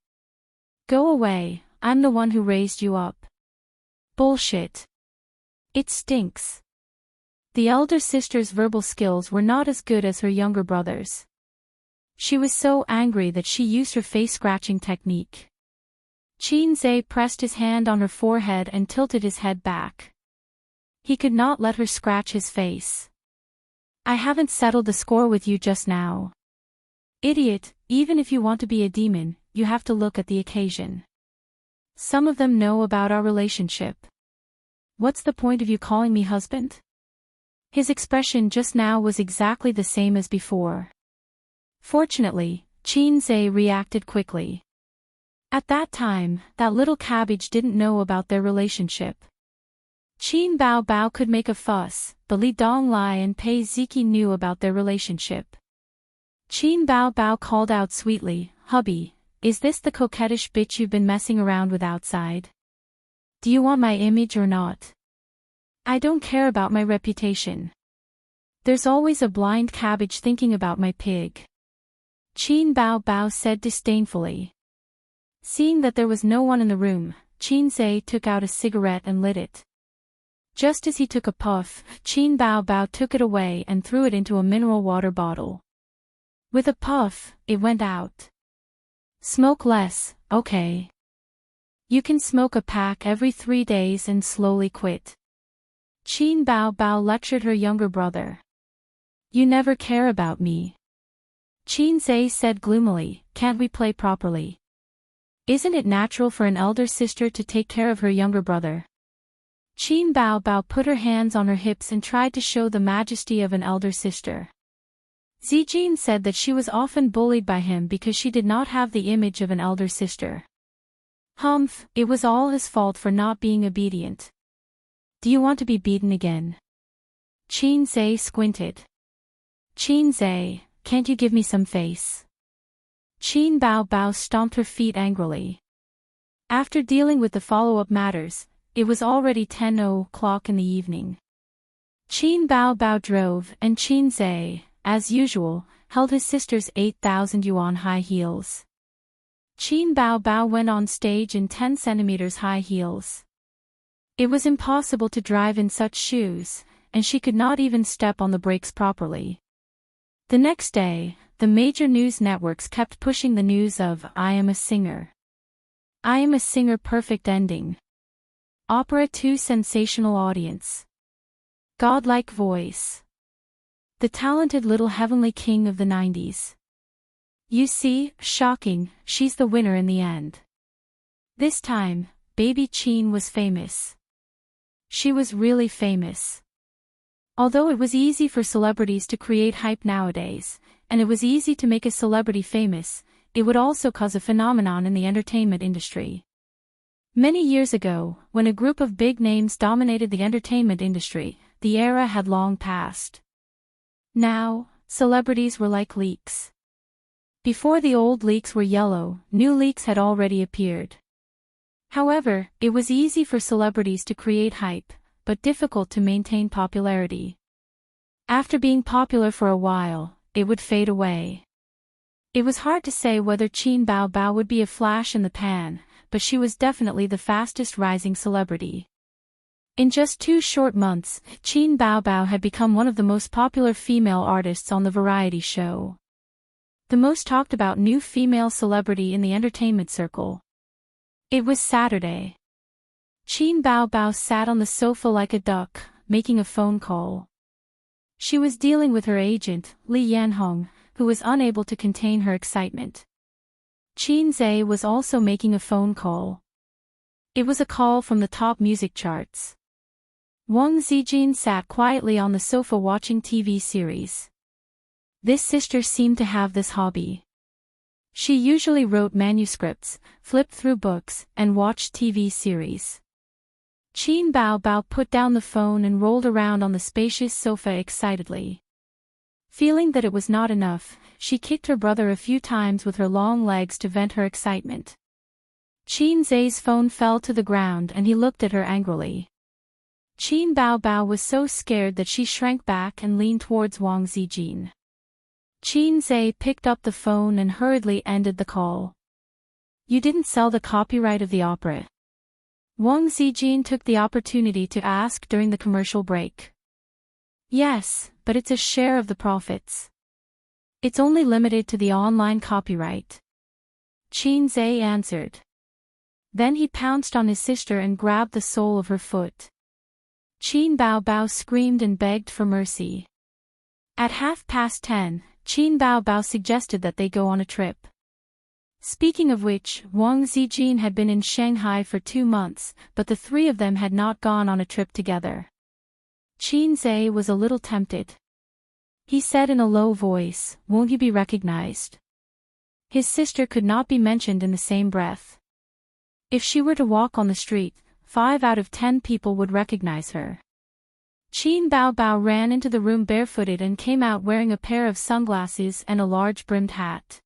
Speaker 1: "Go away, I'm the one who raised you up." "Bullshit. It stinks." The elder sister's verbal skills were not as good as her younger brother's. She was so angry that she used her face-scratching technique. Qinzhe pressed his hand on her forehead and tilted his head back. He could not let her scratch his face. "I haven't settled the score with you just now. Idiot, even if you want to be a demon, you have to look at the occasion. Some of them know about our relationship. What's the point of you calling me husband?" His expression just now was exactly the same as before. Fortunately, Qinzhe reacted quickly. At that time, that little cabbage didn't know about their relationship. Qin Bao could make a fuss, but Li Donglai and Pei Ziki knew about their relationship. Qin Bao called out sweetly, "Hubby, is this the coquettish bitch you've been messing around with outside? Do you want my image or not? I don't care about my reputation. There's always a blind cabbage thinking about my pig." Qin Bao said disdainfully. Seeing that there was no one in the room, Qinzhe took out a cigarette and lit it. Just as he took a puff, Qin Bao took it away and threw it into a mineral water bottle. With a puff, it went out. "Smoke less, okay? You can smoke a pack every 3 days and slowly quit." Qin Bao lectured her younger brother. "You never care about me." Qinzhe said gloomily, "Can't we play properly? Isn't it natural for an elder sister to take care of her younger brother?" Qin Bao put her hands on her hips and tried to show the majesty of an elder sister. Zijin said that she was often bullied by him because she did not have the image of an elder sister. Humph, it was all his fault for not being obedient. "Do you want to be beaten again?" Qinzhe squinted. "Qinzhe, can't you give me some face?" Qin Bao stomped her feet angrily. After dealing with the follow-up matters, it was already 10 o'clock in the evening. Qin Bao drove and Qinzhe, as usual, held his sister's 8,000 yuan high heels. Qin Bao went on stage in 10 centimeters high heels. It was impossible to drive in such shoes, and she could not even step on the brakes properly. The next day, the major news networks kept pushing the news of "I am a singer." I Am a Singer perfect ending. Opera 2 sensational audience. Godlike voice. The talented little heavenly king of the 90s. You see, shocking, she's the winner in the end. This time, baby Qin was famous. She was really famous. Although it was easy for celebrities to create hype nowadays, and it was easy to make a celebrity famous, it would also cause a phenomenon in the entertainment industry. Many years ago, when a group of big names dominated the entertainment industry, the era had long passed. Now, celebrities were like leeks. Before the old leeks were yellow, new leeks had already appeared. However, it was easy for celebrities to create hype, but difficult to maintain popularity. After being popular for a while, it would fade away. It was hard to say whether Qin Baobao would be a flash in the pan, but she was definitely the fastest rising celebrity. In just 2 short months, Qin Baobao had become one of the most popular female artists on the variety show. The most talked about new female celebrity in the entertainment circle. It was Saturday. Qin Baobao sat on the sofa like a duck, making a phone call. She was dealing with her agent, Li Yanhong, who was unable to contain her excitement. Qin Zhe was also making a phone call. It was a call from the top music charts. Wang Zijin sat quietly on the sofa watching TV series. This sister seemed to have this hobby. She usually wrote manuscripts, flipped through books, and watched TV series. Qin Baobao put down the phone and rolled around on the spacious sofa excitedly. Feeling that it was not enough, she kicked her brother a few times with her long legs to vent her excitement. Qin Zhe's phone fell to the ground and he looked at her angrily. Qin Baobao was so scared that she shrank back and leaned towards Wang Zijin. Qin Zhe picked up the phone and hurriedly ended the call. You didn't sell the copyright of the opera. Wang Zijin took the opportunity to ask during the commercial break. Yes, but it's a share of the profits. It's only limited to the online copyright. Qin Zhe answered. Then he pounced on his sister and grabbed the sole of her foot. Qin Baobao screamed and begged for mercy. At 10:30, Qin Baobao suggested that they go on a trip. Speaking of which, Wang Zijin had been in Shanghai for 2 months, but the 3 of them had not gone on a trip together. Qin Zhe was a little tempted. He said in a low voice, "Won't you be recognized?" His sister could not be mentioned in the same breath. If she were to walk on the street, 5 out of 10 people would recognize her. Qin Baobao ran into the room barefooted and came out wearing a pair of sunglasses and a large brimmed hat.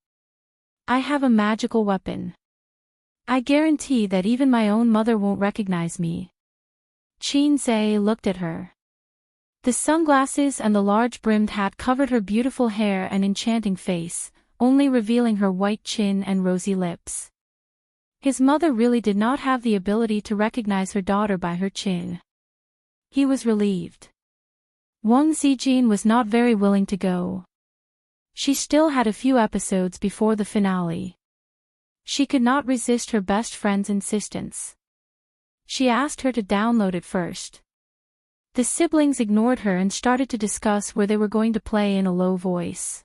Speaker 1: I have a magical weapon. I guarantee that even my own mother won't recognize me. Qin Zhe looked at her. The sunglasses and the large brimmed hat covered her beautiful hair and enchanting face, only revealing her white chin and rosy lips. His mother really did not have the ability to recognize her daughter by her chin. He was relieved. Wang Zijin was not very willing to go. She still had a few episodes before the finale. She could not resist her best friend's insistence. She asked her to download it first. The siblings ignored her and started to discuss where they were going to play in a low voice.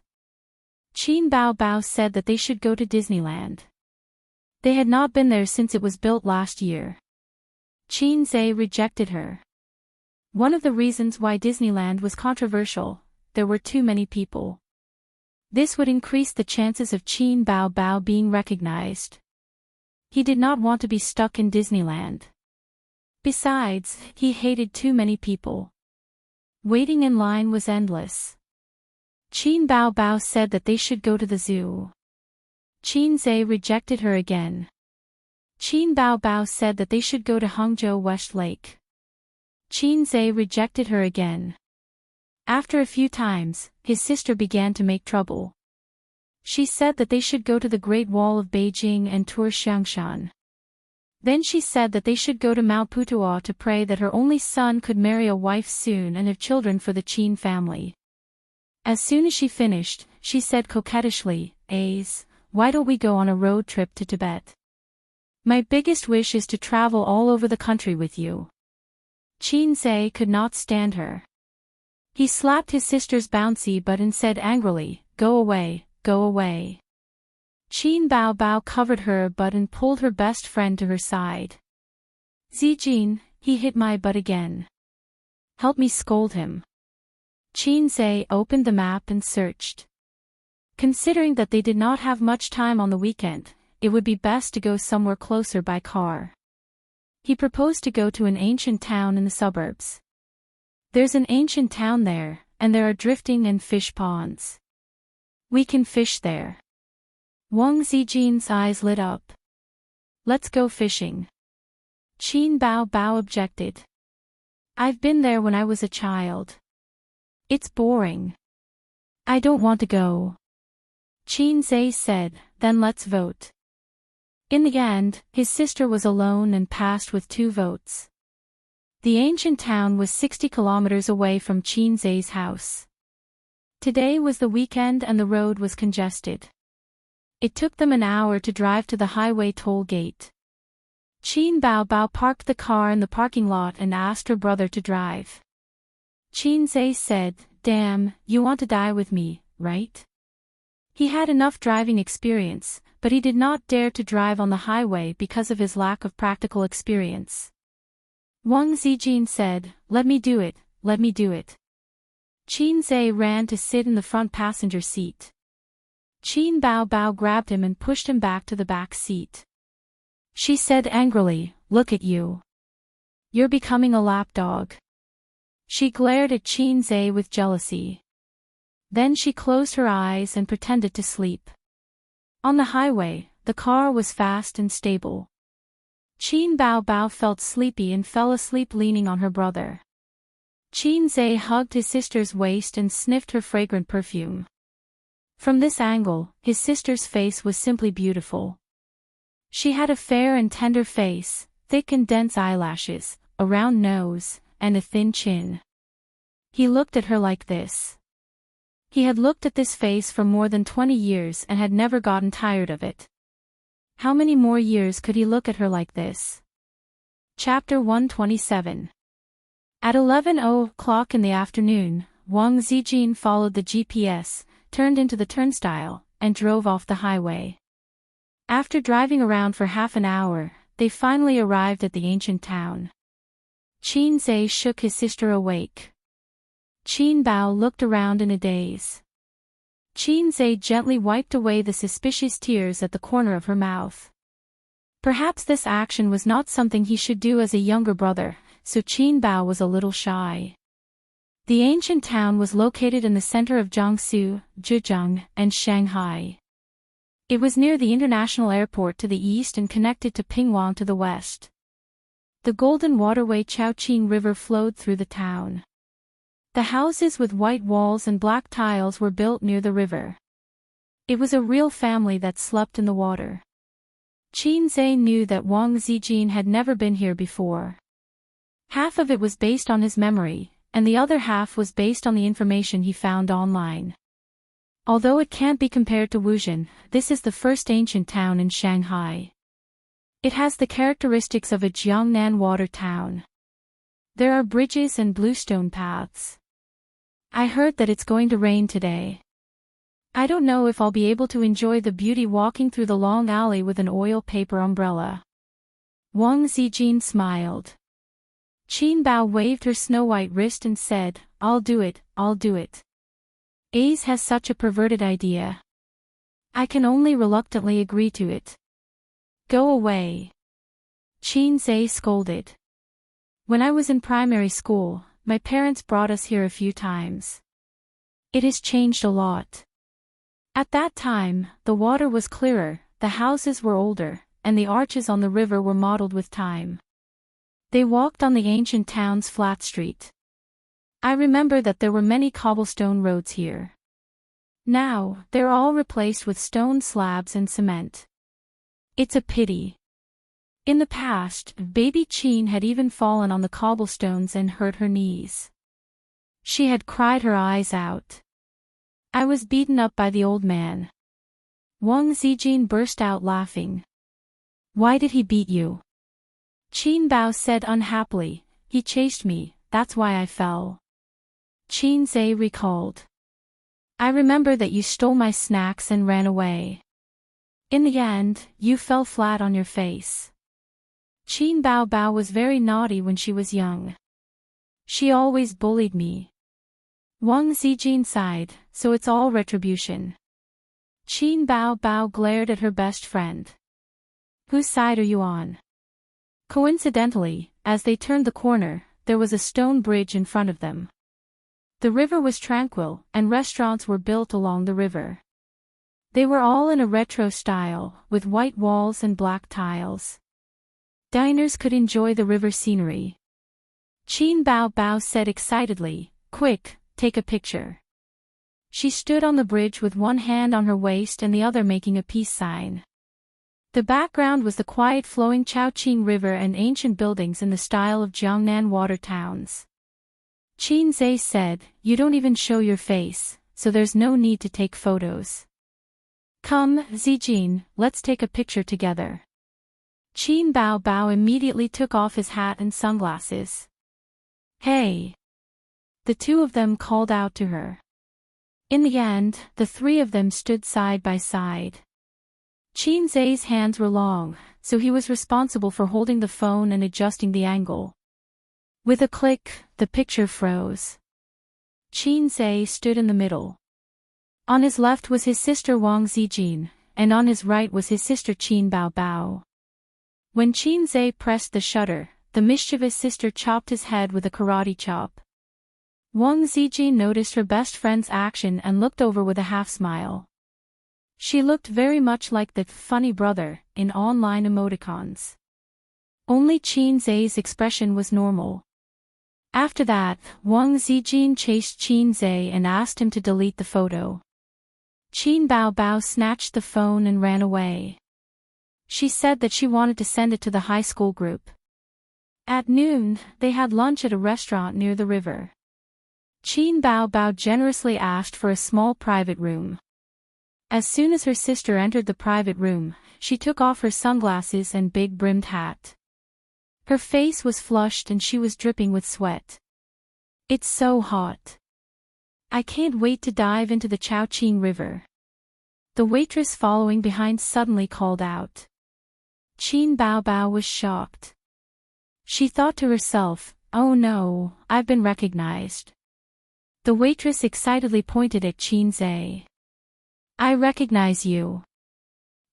Speaker 1: Qin Baobao said that they should go to Disneyland. They had not been there since it was built last year. Qin Zhe rejected her. One of the reasons why Disneyland was controversial, there were too many people. This would increase the chances of Qin Baobao being recognized. He did not want to be stuck in Disneyland. Besides, he hated too many people. Waiting in line was endless. Qin Baobao said that they should go to the zoo. Qin Zhe rejected her again. Qin Baobao said that they should go to Hangzhou West Lake. Qin Zhe rejected her again. After a few times, his sister began to make trouble. She said that they should go to the Great Wall of Beijing and tour Xiangshan. Then she said that they should go to Mount Putuo to pray that her only son could marry a wife soon and have children for the Qin family. As soon as she finished, she said coquettishly, "Ace, why don't we go on a road trip to Tibet?" My biggest wish is to travel all over the country with you. Xianxia could not stand her. He slapped his sister's bouncy butt and said angrily, "Go away, go away." Qin Bao Bao covered her butt and pulled her best friend to her side. "Zijin, he hit my butt again. Help me scold him." Xianxia opened the map and searched. Considering that they did not have much time on the weekend, it would be best to go somewhere closer by car. He proposed to go to an ancient town in the suburbs. There's an ancient town there, and there are drifting and fish ponds. We can fish there. Wang Zijin's eyes lit up. Let's go fishing. Qin Bao Bao objected. I've been there when I was a child. It's boring. I don't want to go. Xianxia said, then let's vote. In the end, his sister was alone and passed with 2 votes. The ancient town was 60 kilometers away from Xianxia's house. Today was the weekend and the road was congested. It took them an hour to drive to the highway toll gate. Qin Bao Bao parked the car in the parking lot and asked her brother to drive. Xianxia said, "Damn, you want to die with me, right?" He had enough driving experience, but he did not dare to drive on the highway because of his lack of practical experience. Wang Zijin said, "Let me do it, let me do it." Xianxia ran to sit in the front passenger seat. Qin Bao Bao grabbed him and pushed him back to the back seat. She said angrily, "Look at you. You're becoming a lapdog." She glared at Xianxia with jealousy. Then she closed her eyes and pretended to sleep. On the highway, the car was fast and stable. Qin Bao Bao felt sleepy and fell asleep leaning on her brother. Xianxia hugged his sister's waist and sniffed her fragrant perfume. From this angle, his sister's face was simply beautiful. She had a fair and tender face, thick and dense eyelashes, a round nose, and a thin chin. He looked at her like this. He had looked at this face for more than 20 years and had never gotten tired of it. How many more years could he look at her like this? Chapter 127. At 11:00 in the afternoon, Wang Zijin followed the GPS, turned into the turnstile, and drove off the highway. After driving around for half an hour, they finally arrived at the ancient town. Xianxia shook his sister awake. Qin Bao looked around in a daze. Xianxia gently wiped away the suspicious tears at the corner of her mouth. Perhaps this action was not something he should do as a younger brother, so Qin Bao was a little shy. The ancient town was located in the center of Jiangsu, Zhejiang, and Shanghai. It was near the international airport to the east and connected to Pingwang to the west. The golden waterway Chao-Qing River flowed through the town. The houses with white walls and black tiles were built near the river. It was a real family that slept in the water. Xianxia knew that Wang Zijin had never been here before. Half of it was based on his memory, and the other half was based on the information he found online. Although it can't be compared to Wuxia, this is the first ancient town in Shanghai. It has the characteristics of a Jiangnan water town. There are bridges and bluestone paths. I heard that it's going to rain today. I don't know if I'll be able to enjoy the beauty walking through the long alley with an oil paper umbrella. Wang Zijin smiled. Qin Bao waved her snow-white wrist and said, I'll do it, I'll do it. Ace has such a perverted idea. I can only reluctantly agree to it. Go away. Xianxia scolded. When I was in primary school, my parents brought us here a few times. It has changed a lot. At that time, the water was clearer, the houses were older, and the arches on the river were modeled with time. They walked on the ancient town's flat street. I remember that there were many cobblestone roads here. Now, they're all replaced with stone slabs and cement. It's a pity. In the past, baby Qin had even fallen on the cobblestones and hurt her knees. She had cried her eyes out. I was beaten up by the old man. Wang Zijin burst out laughing. Why did he beat you? Qin Bao said unhappily. He chased me, that's why I fell. Qin Zhe recalled. I remember that you stole my snacks and ran away. In the end, you fell flat on your face. Qin Bao Bao was very naughty when she was young. She always bullied me. Wang Zijin sighed, so it's all retribution. Qin Bao Bao glared at her best friend. Whose side are you on? Coincidentally, as they turned the corner, there was a stone bridge in front of them. The river was tranquil, and restaurants were built along the river. They were all in a retro style, with white walls and black tiles. Diners could enjoy the river scenery. Qin Bao Bao said excitedly, Quick, take a picture. She stood on the bridge with one hand on her waist and the other making a peace sign. The background was the quiet flowing Chongqing River and ancient buildings in the style of Jiangnan water towns. Qin Zhe said, You don't even show your face, so there's no need to take photos. Come, Zijin, let's take a picture together. Qin Bao Bao immediately took off his hat and sunglasses. Hey! The two of them called out to her. In the end, the three of them stood side by side. Qin Zhe's hands were long, so he was responsible for holding the phone and adjusting the angle. With a click, the picture froze. Qin Zhe stood in the middle. On his left was his sister Wang Zijin, and on his right was his sister Qin Bao Bao. When Qin Zhe pressed the shutter, the mischievous sister chopped his head with a karate chop. Wang Zijin noticed her best friend's action and looked over with a half-smile. She looked very much like the funny brother in online emoticons. Only Qin Zhe's expression was normal. After that, Wang Zijin chased Qin Zhe and asked him to delete the photo. Qin Bao Bao snatched the phone and ran away. She said that she wanted to send it to the high school group. At noon, they had lunch at a restaurant near the river. Qin Bao Bao generously asked for a small private room. As soon as her sister entered the private room, she took off her sunglasses and big brimmed hat. Her face was flushed and she was dripping with sweat. It's so hot. I can't wait to dive into the Chongqing River. The waitress following behind suddenly called out. Qin Bao Bao was shocked. She thought to herself, Oh no, I've been recognized. The waitress excitedly pointed at Qin Zhe. I recognize you.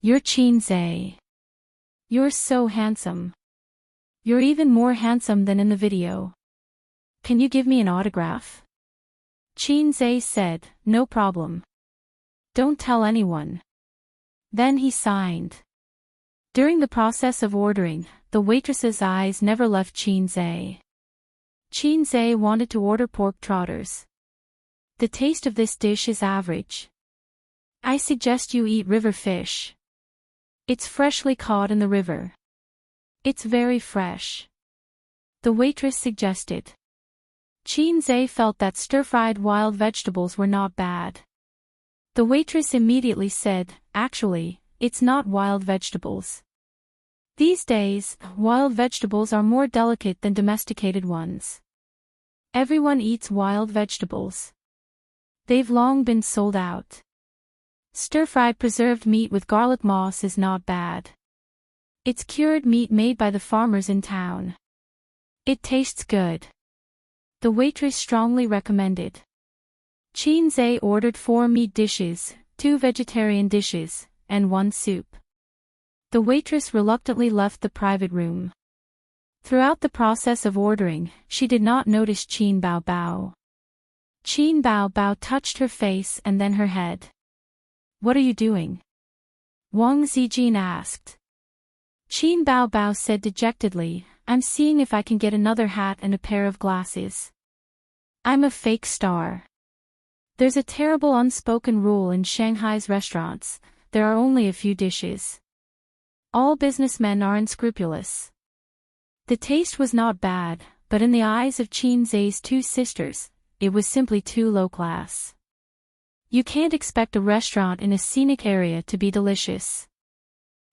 Speaker 1: You're Qin Zhe. You're so handsome. You're even more handsome than in the video. Can you give me an autograph? Qin Zhe said, No problem. Don't tell anyone. Then he signed. During the process of ordering, the waitress's eyes never left Qin Zhe. Qin Zhe wanted to order pork trotters. The taste of this dish is average. I suggest you eat river fish. It's freshly caught in the river. It's very fresh. The waitress suggested. Qin Zhe felt that stir-fried wild vegetables were not bad. The waitress immediately said, Actually, it's not wild vegetables. These days, wild vegetables are more delicate than domesticated ones. Everyone eats wild vegetables. They've long been sold out. Stir-fried preserved meat with garlic moss is not bad. It's cured meat made by the farmers in town. It tastes good. The waitress strongly recommended. Qin Zhe ordered 4 meat dishes, 2 vegetarian dishes, and 1 soup. The waitress reluctantly left the private room. Throughout the process of ordering, she did not notice Qin Bao Bao. Qin Bao Bao touched her face and then her head. What are you doing? Wang Zijin asked. Qin Bao Bao said dejectedly, I'm seeing if I can get another hat and a pair of glasses. I'm a fake star. There's a terrible unspoken rule in Shanghai's restaurants, there are only a few dishes. All businessmen are unscrupulous. The taste was not bad, but in the eyes of Qin Zhe's 2 sisters, it was simply too low class. You can't expect a restaurant in a scenic area to be delicious.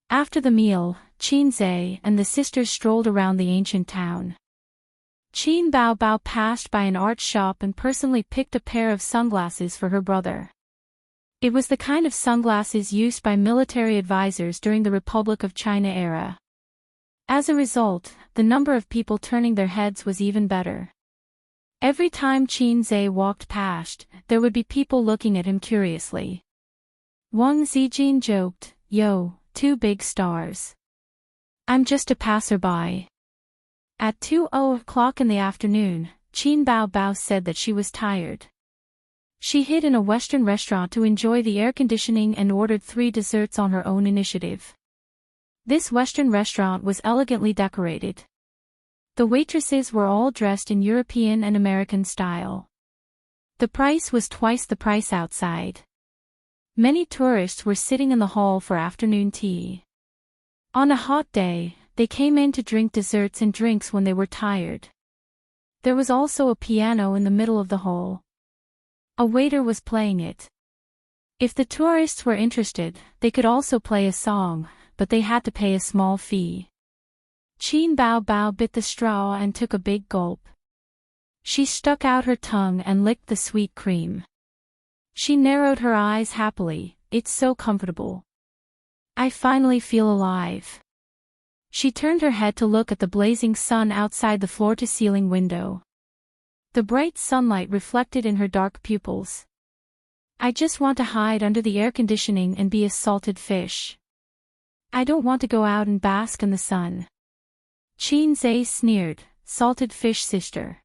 Speaker 1: After the meal, Qin Zhe and the sisters strolled around the ancient town. Qin Bao Bao passed by an art shop and personally picked a pair of sunglasses for her brother. It was the kind of sunglasses used by military advisors during the Republic of China era. As a result, the number of people turning their heads was even better. Every time Qin Zhe walked past, there would be people looking at him curiously. Wang Zijin joked, "Yo, two big stars. I'm just a passerby." At 2:00 in the afternoon, Qin Bao Bao said that she was tired. She hid in a Western restaurant to enjoy the air conditioning and ordered 3 desserts on her own initiative. This Western restaurant was elegantly decorated. The waitresses were all dressed in European and American style. The price was twice the price outside. Many tourists were sitting in the hall for afternoon tea. On a hot day, they came in to drink desserts and drinks when they were tired. There was also a piano in the middle of the hall. A waiter was playing it. If the tourists were interested, they could also play a song, but they had to pay a small fee. Qin Bao Bao bit the straw and took a big gulp. She stuck out her tongue and licked the sweet cream. She narrowed her eyes happily. "It's so comfortable. I finally feel alive." She turned her head to look at the blazing sun outside the floor-to-ceiling window. The bright sunlight reflected in her dark pupils. "I just want to hide under the air conditioning and be a salted fish. I don't want to go out and bask in the sun." Qin Zhe sneered, "Salted fish sister.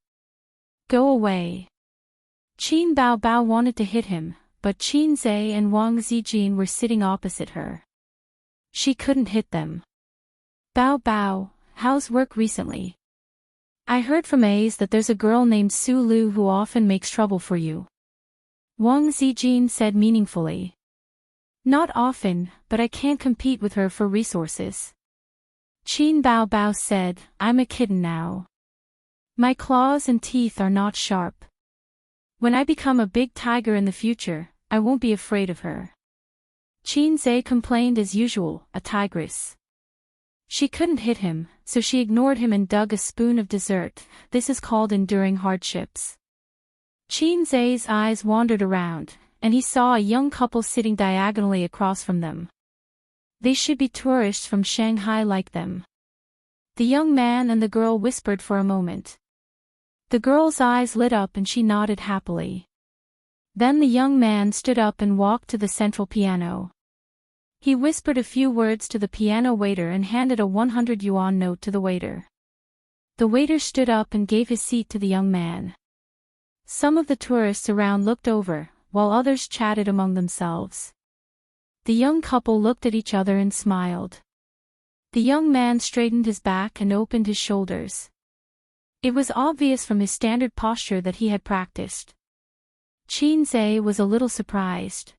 Speaker 1: Go away." Qin Bao Bao wanted to hit him, but Qin Zhe and Wang Zijin were sitting opposite her. She couldn't hit them. "Bao Bao, how's work recently? I heard from A's that there's a girl named Su Lu who often makes trouble for you." Wang Zijin said meaningfully. "Not often, but I can't compete with her for resources." Qin Bao Bao said, "I'm a kitten now. My claws and teeth are not sharp. When I become a big tiger in the future, I won't be afraid of her." Qin Zhe complained as usual, a tigress. She couldn't hit him, so she ignored him and dug a spoon of dessert. This is called enduring hardships. Qin Zhe's eyes wandered around, and he saw a young couple sitting diagonally across from them. They should be tourists from Shanghai like them. The young man and the girl whispered for a moment. The girl's eyes lit up and she nodded happily. Then the young man stood up and walked to the central piano. He whispered a few words to the piano waiter and handed a 100 yuan note to the waiter. The waiter stood up and gave his seat to the young man. Some of the tourists around looked over, while others chatted among themselves. The young couple looked at each other and smiled. The young man straightened his back and opened his shoulders. It was obvious from his standard posture that he had practiced. Qin Zhe was a little surprised.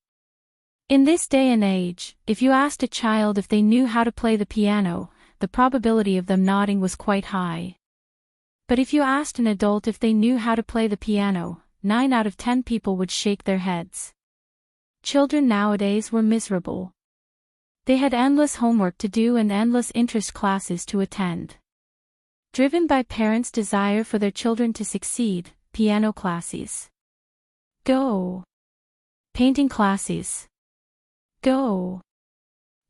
Speaker 1: In this day and age, if you asked a child if they knew how to play the piano, the probability of them nodding was quite high. But if you asked an adult if they knew how to play the piano, 9 out of 10 people would shake their heads. Children nowadays were miserable. They had endless homework to do and endless interest classes to attend. Driven by parents' desire for their children to succeed, piano classes. Go. Painting classes. Go.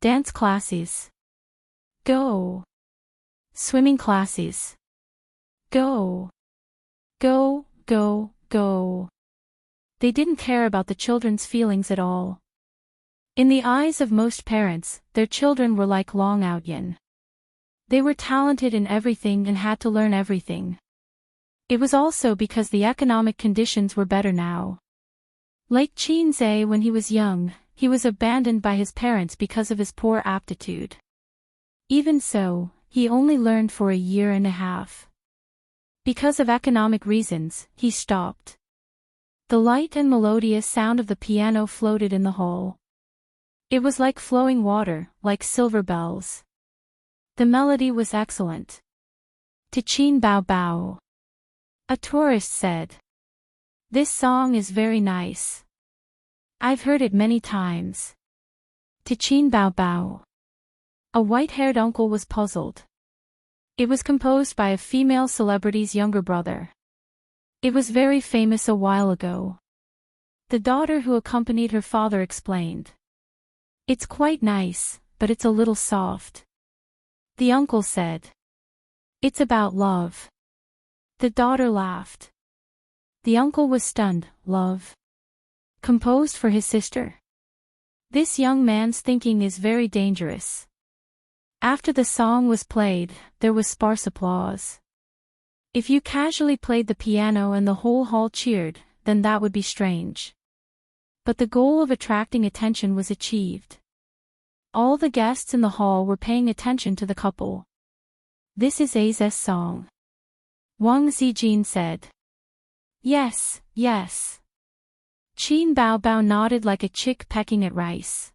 Speaker 1: Dance classes. Go. Swimming classes. Go. Go, go, go. They didn't care about the children's feelings at all. In the eyes of most parents, their children were like Long Outyin. They were talented in everything and had to learn everything. It was also because the economic conditions were better now. Like Qin Zhe when he was young, he was abandoned by his parents because of his poor aptitude. Even so, he only learned for a year and a half. Because of economic reasons, he stopped. The light and melodious sound of the piano floated in the hall. It was like flowing water, like silver bells. The melody was excellent. To Qin Bao Bao. A tourist said. "This song is very nice. I've heard it many times." To Qin Bao Bao. A white-haired uncle was puzzled. It was composed by a female celebrity's younger brother. It was very famous a while ago. The daughter who accompanied her father explained. It's quite nice, but it's a little soft. The uncle said. It's about love. The daughter laughed. The uncle was stunned. Love? Composed for his sister? This young man's thinking is very dangerous. After the song was played, there was sparse applause. If you casually played the piano and the whole hall cheered, then that would be strange. But the goal of attracting attention was achieved. All the guests in the hall were paying attention to the couple. This is A's song. Wang Zijin said. Yes, yes. Qin Bao nodded like a chick pecking at rice.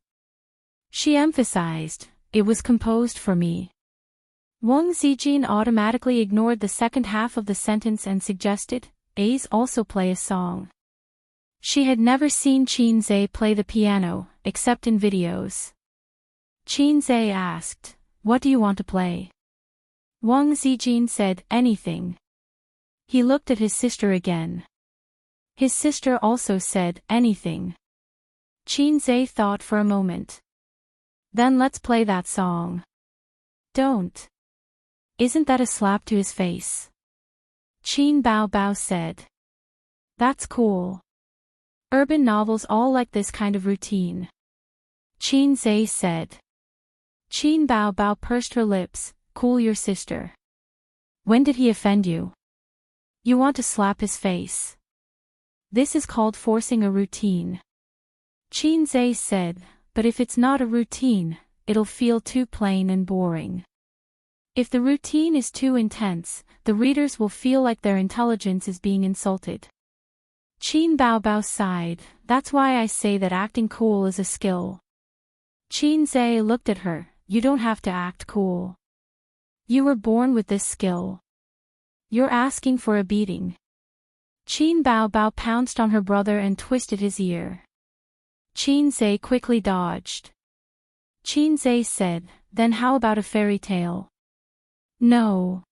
Speaker 1: She emphasized, it was composed for me. Wang Zijin automatically ignored the second half of the sentence and suggested, A's also play a song. She had never seen Qin Zhe play the piano, except in videos. Qin Zhe asked, what do you want to play? Wang Zijin said, anything. He looked at his sister again. His sister also said, anything. Qin Zhe thought for a moment. Then let's play that song. Don't. Isn't that a slap to his face? Qin Bao said. That's cool. Urban novels all like this kind of routine. Qin Zhe said. Qin Bao pursed her lips, cool your sister. When did he offend you? You want to slap his face. This is called forcing a routine. Qin Zhe said, but if it's not a routine, it'll feel too plain and boring. If the routine is too intense, the readers will feel like their intelligence is being insulted. Qin Bao sighed, that's why I say that acting cool is a skill. Qin Zhe looked at her, you don't have to act cool. You were born with this skill. You're asking for a beating. Qin Bao pounced on her brother and twisted his ear. Qin Zhe quickly dodged. Qin Zhe said, then how about a fairy tale? No.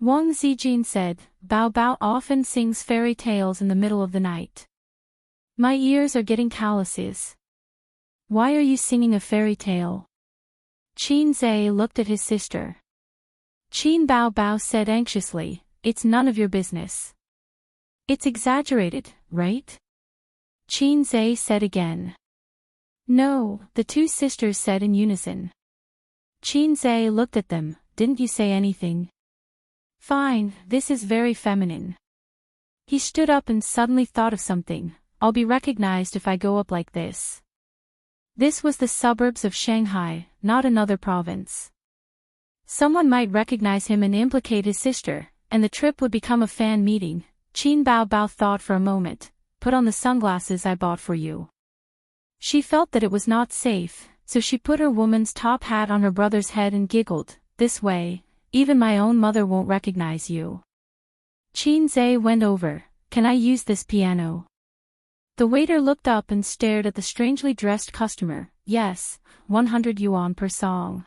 Speaker 1: Wang Zijin said, Bao often sings fairy tales in the middle of the night. My ears are getting calluses. Why are you singing a fairy tale? Qin Zhe looked at his sister. Qin Bao said anxiously, it's none of your business. It's exaggerated, right? Qin Zhe said again. No, the two sisters said in unison. Qin Zhe looked at them, didn't you say anything? Fine, this is very feminine. He stood up and suddenly thought of something, I'll be recognized if I go up like this. This was the suburbs of Shanghai, not another province. Someone might recognize him and implicate his sister, and the trip would become a fan meeting. Qin Bao thought for a moment, put on the sunglasses I bought for you. She felt that it was not safe, so she put her woman's top hat on her brother's head and giggled, this way, even my own mother won't recognize you. Qin Zhe went over, can I use this piano? The waiter looked up and stared at the strangely dressed customer, yes, 100 yuan per song.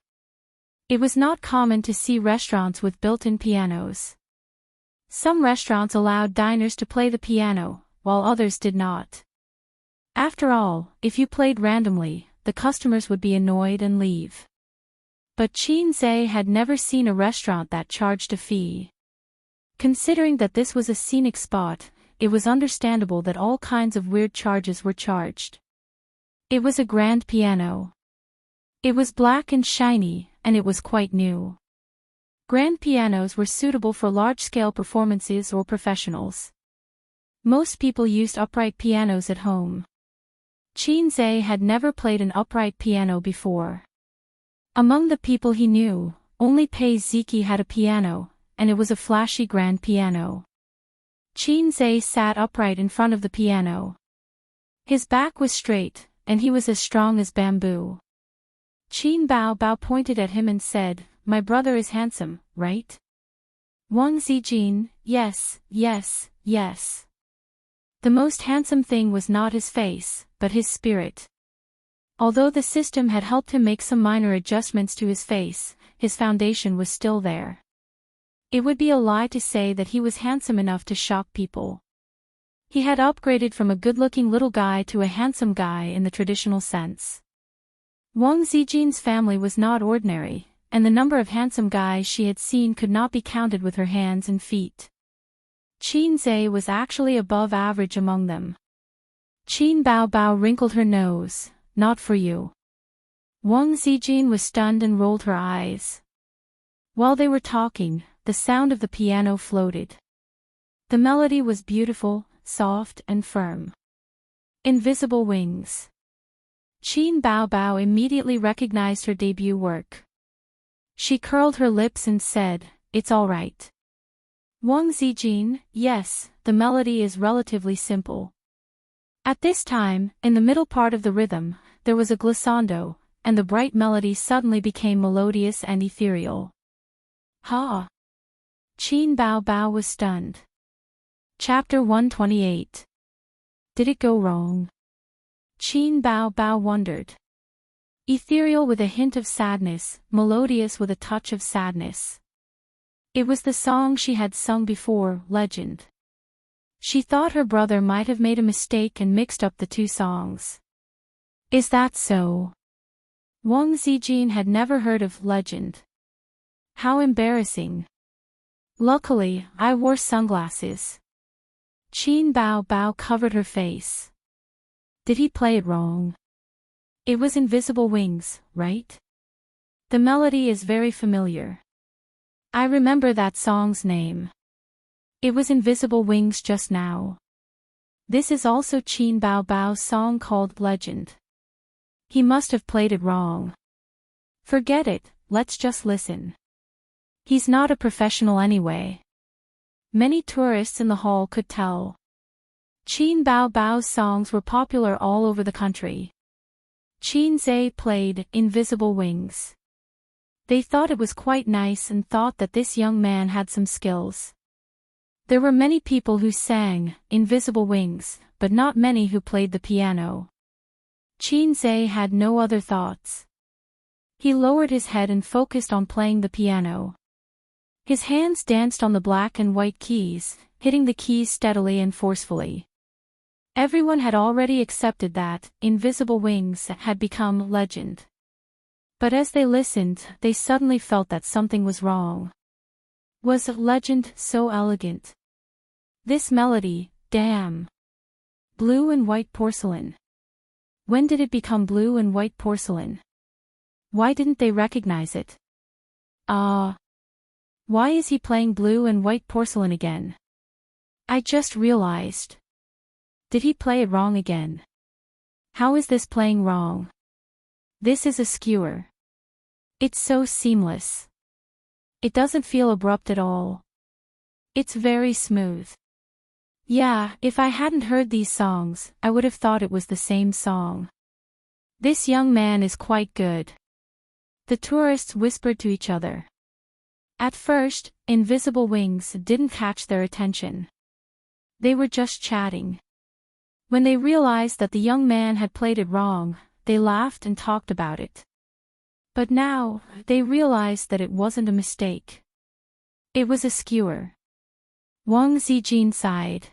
Speaker 1: It was not common to see restaurants with built-in pianos. Some restaurants allowed diners to play the piano, while others did not. After all, if you played randomly, the customers would be annoyed and leave. But Qin Zhe had never seen a restaurant that charged a fee. Considering that this was a scenic spot, it was understandable that all kinds of weird charges were charged. It was a grand piano. It was black and shiny, and it was quite new. Grand pianos were suitable for large-scale performances or professionals. Most people used upright pianos at home. Qin Zhe had never played an upright piano before. Among the people he knew, only Pei Ziki had a piano, and it was a flashy grand piano. Qin Zhe sat upright in front of the piano. His back was straight, and he was as strong as bamboo. Qin Bao pointed at him and said, my brother is handsome, right? Wang Zijin, yes, yes, yes. The most handsome thing was not his face, but his spirit. Although the system had helped him make some minor adjustments to his face, his foundation was still there. It would be a lie to say that he was handsome enough to shock people. He had upgraded from a good-looking little guy to a handsome guy in the traditional sense. Wang Zijin's family was not ordinary, and the number of handsome guys she had seen could not be counted with her hands and feet. Qin Zhe was actually above average among them. Qin Baobao wrinkled her nose. Not for you. Wang Zijin was stunned and rolled her eyes. While they were talking, the sound of the piano floated. The melody was beautiful, soft and firm. Invisible Wings. Qin Baobao immediately recognized her debut work. She curled her lips and said, "It's all right." Wang Zijin, yes, the melody is relatively simple. At this time, in the middle part of the rhythm, there was a glissando, and the bright melody suddenly became melodious and ethereal. Ha! Qin Baobao was stunned. Chapter 128. Did it go wrong? Qin Baobao wondered. Ethereal with a hint of sadness, melodious with a touch of sadness. It was the song she had sung before, Legend. She thought her brother might have made a mistake and mixed up the two songs. Is that so? Wang Zijin had never heard of Legend. How embarrassing. Luckily, I wore sunglasses. Qin Baobao covered her face. Did he play it wrong? It was Invisible Wings, right? The melody is very familiar. I remember that song's name. It was Invisible Wings just now. This is also Qin Baobao's song called Legend. He must have played it wrong. Forget it, let's just listen. He's not a professional anyway. Many tourists in the hall could tell. Qin Baobao's songs were popular all over the country. Qin Zhe played Invisible Wings. They thought it was quite nice and thought that this young man had some skills. There were many people who sang Invisible Wings, but not many who played the piano. Qin Zhe had no other thoughts. He lowered his head and focused on playing the piano. His hands danced on the black and white keys, hitting the keys steadily and forcefully. Everyone had already accepted that Invisible Wings had become Legend. But as they listened, they suddenly felt that something was wrong. Was Legend so elegant? This melody, damn. Blue and white porcelain. When did it become blue and white porcelain? Why didn't they recognize it? Why is he playing blue and white porcelain again? I just realized. Did he play it wrong again? How is this playing wrong? This is a skewer. It's so seamless. It doesn't feel abrupt at all. It's very smooth. Yeah, if I hadn't heard these songs, I would have thought it was the same song. This young man is quite good. The tourists whispered to each other. At first, Invisible Wings didn't catch their attention. They were just chatting. When they realized that the young man had played it wrong, they laughed and talked about it. But now, they realized that it wasn't a mistake. It was a skewer. Wang Zijin sighed.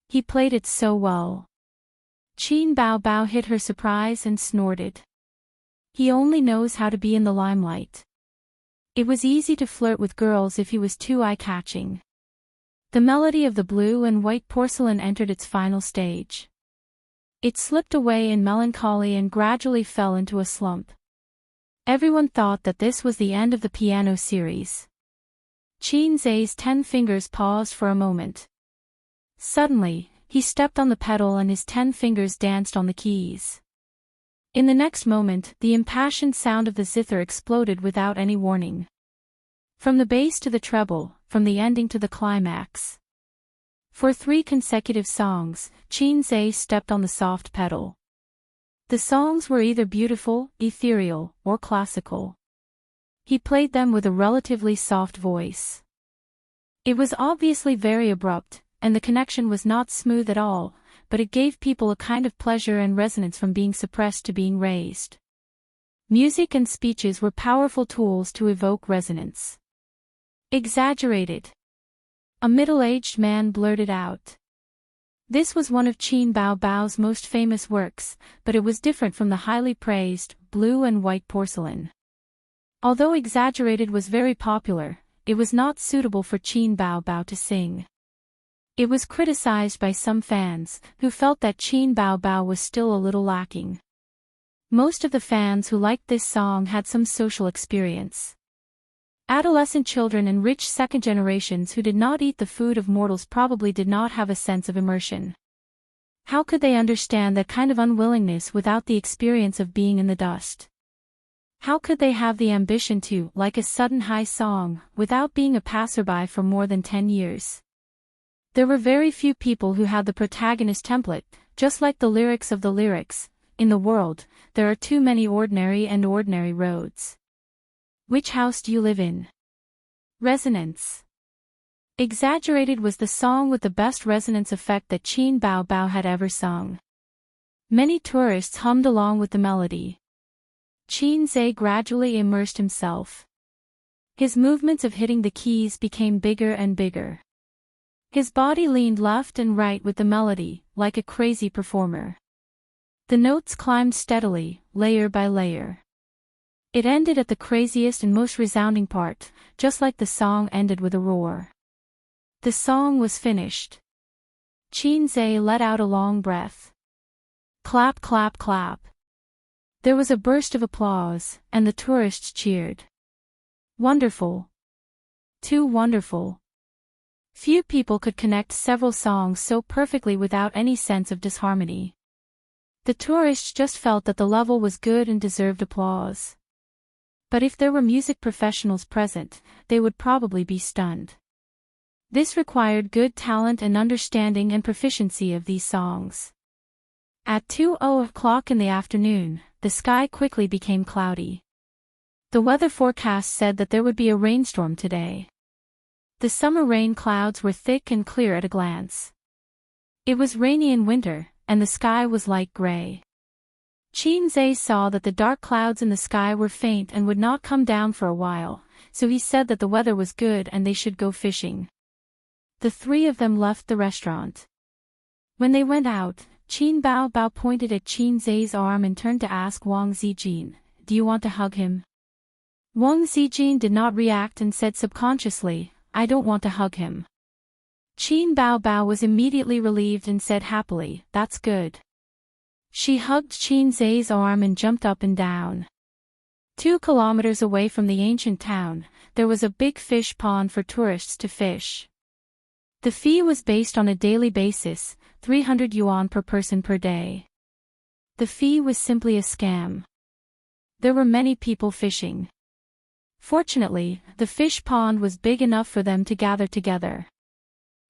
Speaker 1: He played it so well. Qin Baobao hid her surprise and snorted. He only knows how to be in the limelight. It was easy to flirt with girls if he was too eye-catching. The melody of the blue and white porcelain entered its final stage. It slipped away in melancholy and gradually fell into a slump. Everyone thought that this was the end of the piano series. Qin Zhe's 10 fingers paused for a moment. Suddenly, he stepped on the pedal and his 10 fingers danced on the keys. In the next moment, the impassioned sound of the zither exploded without any warning. From the bass to the treble, from the ending to the climax. For 3 consecutive songs, Qin Zhe stepped on the soft pedal. The songs were either beautiful, ethereal, or classical. He played them with a relatively soft voice. It was obviously very abrupt, and the connection was not smooth at all, but it gave people a kind of pleasure and resonance from being suppressed to being raised. Music and speeches were powerful tools to evoke resonance. Exaggerated. A middle-aged man blurted out. This was one of Qin Bao Bao's most famous works, but it was different from the highly praised, blue and white porcelain. Although Exaggerated was very popular, it was not suitable for Qin Bao Bao to sing. It was criticized by some fans, who felt that Qin Bao Bao was still a little lacking. Most of the fans who liked this song had some social experience. Adolescent children and rich second generations who did not eat the food of mortals probably did not have a sense of immersion. How could they understand that kind of unwillingness without the experience of being in the dust? How could they have the ambition to, like a sudden high song, without being a passerby for more than 10 years? There were very few people who had the protagonist template, just like the lyrics of the lyrics. In the world, there are too many ordinary and ordinary roads. Which house do you live in? Resonance. Exaggerated was the song with the best resonance effect that Qin Bao Bao had ever sung. Many tourists hummed along with the melody. Qin Zhe gradually immersed himself. His movements of hitting the keys became bigger and bigger. His body leaned left and right with the melody, like a crazy performer. The notes climbed steadily, layer by layer. It ended at the craziest and most resounding part, just like the song ended with a roar. The song was finished. Qin Zhe let out a long breath. Clap, clap, clap. There was a burst of applause, and the tourists cheered. Wonderful. Too wonderful. Few people could connect several songs so perfectly without any sense of disharmony. The tourists just felt that the level was good and deserved applause. But if there were music professionals present, they would probably be stunned. This required good talent and understanding and proficiency of these songs. At 2:00 in the afternoon, the sky quickly became cloudy. The weather forecast said that there would be a rainstorm today. The summer rain clouds were thick and clear at a glance. It was rainy in winter, and the sky was light gray. Qin Zhe saw that the dark clouds in the sky were faint and would not come down for a while, so he said that the weather was good and they should go fishing. The three of them left the restaurant. When they went out, Qin Bao Bao pointed at Qin Zhe's arm and turned to ask Wang Zijin, "Do you want to hug him?" Wang Zijin did not react and said subconsciously, "I don't want to hug him." Qin Bao Bao was immediately relieved and said happily, "That's good." She hugged Qin Zhe's arm and jumped up and down. 2 kilometers away from the ancient town, there was a big fish pond for tourists to fish. The fee was based on a daily basis, 300 yuan per person per day. The fee was simply a scam. There were many people fishing. Fortunately, the fish pond was big enough for them to gather together.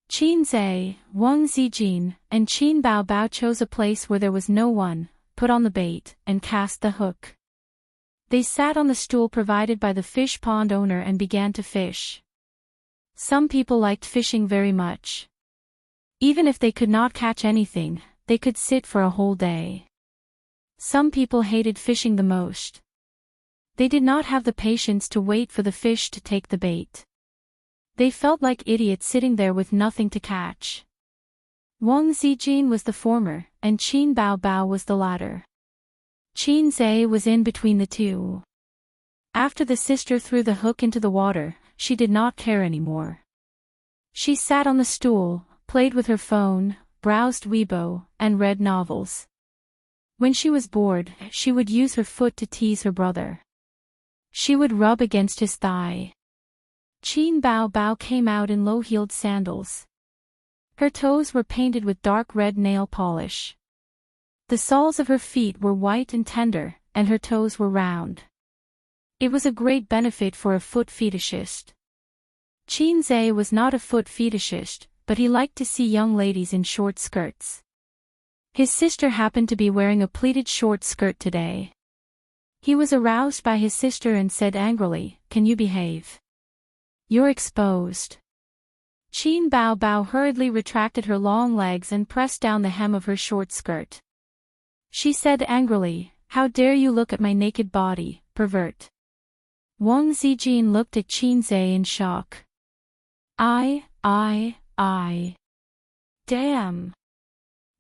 Speaker 1: Qin Zhe, Wang Zijin, and Qin Bao Bao chose a place where there was no one, put on the bait, and cast the hook. They sat on the stool provided by the fish pond owner and began to fish. Some people liked fishing very much. Even if they could not catch anything, they could sit for a whole day. Some people hated fishing the most. They did not have the patience to wait for the fish to take the bait. They felt like idiots sitting there with nothing to catch. Wang Zijin was the former, and Qin Bao Bao was the latter. Qin Zhe was in between the two. After the sister threw the hook into the water, she did not care anymore. She sat on the stool, played with her phone, browsed Weibo, and read novels. When she was bored, she would use her foot to tease her brother. She would rub against his thigh. Qin Bao Bao came out in low-heeled sandals. Her toes were painted with dark red nail polish. The soles of her feet were white and tender, and her toes were round. It was a great benefit for a foot fetishist. Qin Zhe was not a foot fetishist, but he liked to see young ladies in short skirts. His sister happened to be wearing a pleated short skirt today. He was aroused by his sister and said angrily, "Can you behave? You're exposed." Qin Bao Bao hurriedly retracted her long legs and pressed down the hem of her short skirt. She said angrily, "How dare you look at my naked body, pervert?" Wang Zijin looked at Qin Zhe in shock. I. Damn.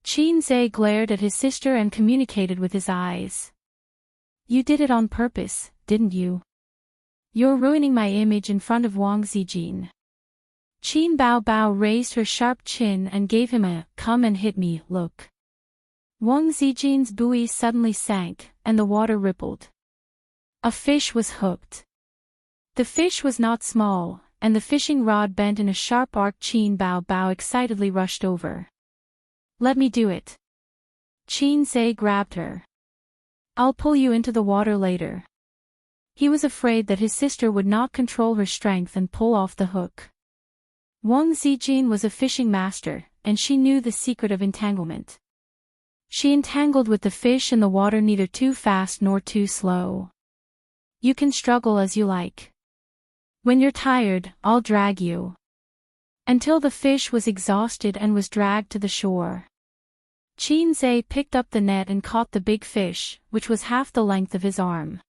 Speaker 1: Qin Zhe glared at his sister and communicated with his eyes. You did it on purpose, didn't you? You're ruining my image in front of Wang Zijin. Qin Bao Bao raised her sharp chin and gave him a "come and hit me" look. Wang Zijin's buoy suddenly sank, and the water rippled. A fish was hooked. The fish was not small, and the fishing rod bent in a sharp arc. Qin Bao Bao excitedly rushed over. Let me do it. Qin Zhe grabbed her. I'll pull you into the water later. He was afraid that his sister would not control her strength and pull off the hook. Wang Zijin was a fishing master, and she knew the secret of entanglement. She entangled with the fish in the water, neither too fast nor too slow. You can struggle as you like. When you're tired, I'll drag you. Until the fish was exhausted and was dragged to the shore. Qin Zhe picked up the net and caught the big fish, which was half the length of his arm.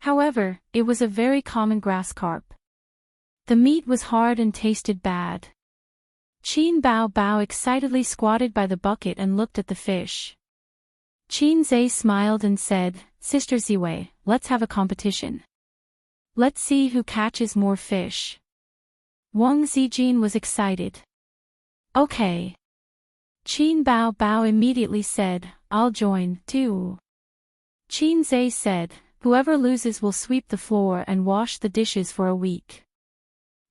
Speaker 1: However, it was a very common grass carp. The meat was hard and tasted bad. Qin Bao Bao excitedly squatted by the bucket and looked at the fish. Qin Zhe smiled and said, Sister Ziwei, let's have a competition. Let's see who catches more fish. Wang Zijin was excited. Okay. Qin Bao Bao immediately said, I'll join, too. Qin Zhe said, whoever loses will sweep the floor and wash the dishes for a week.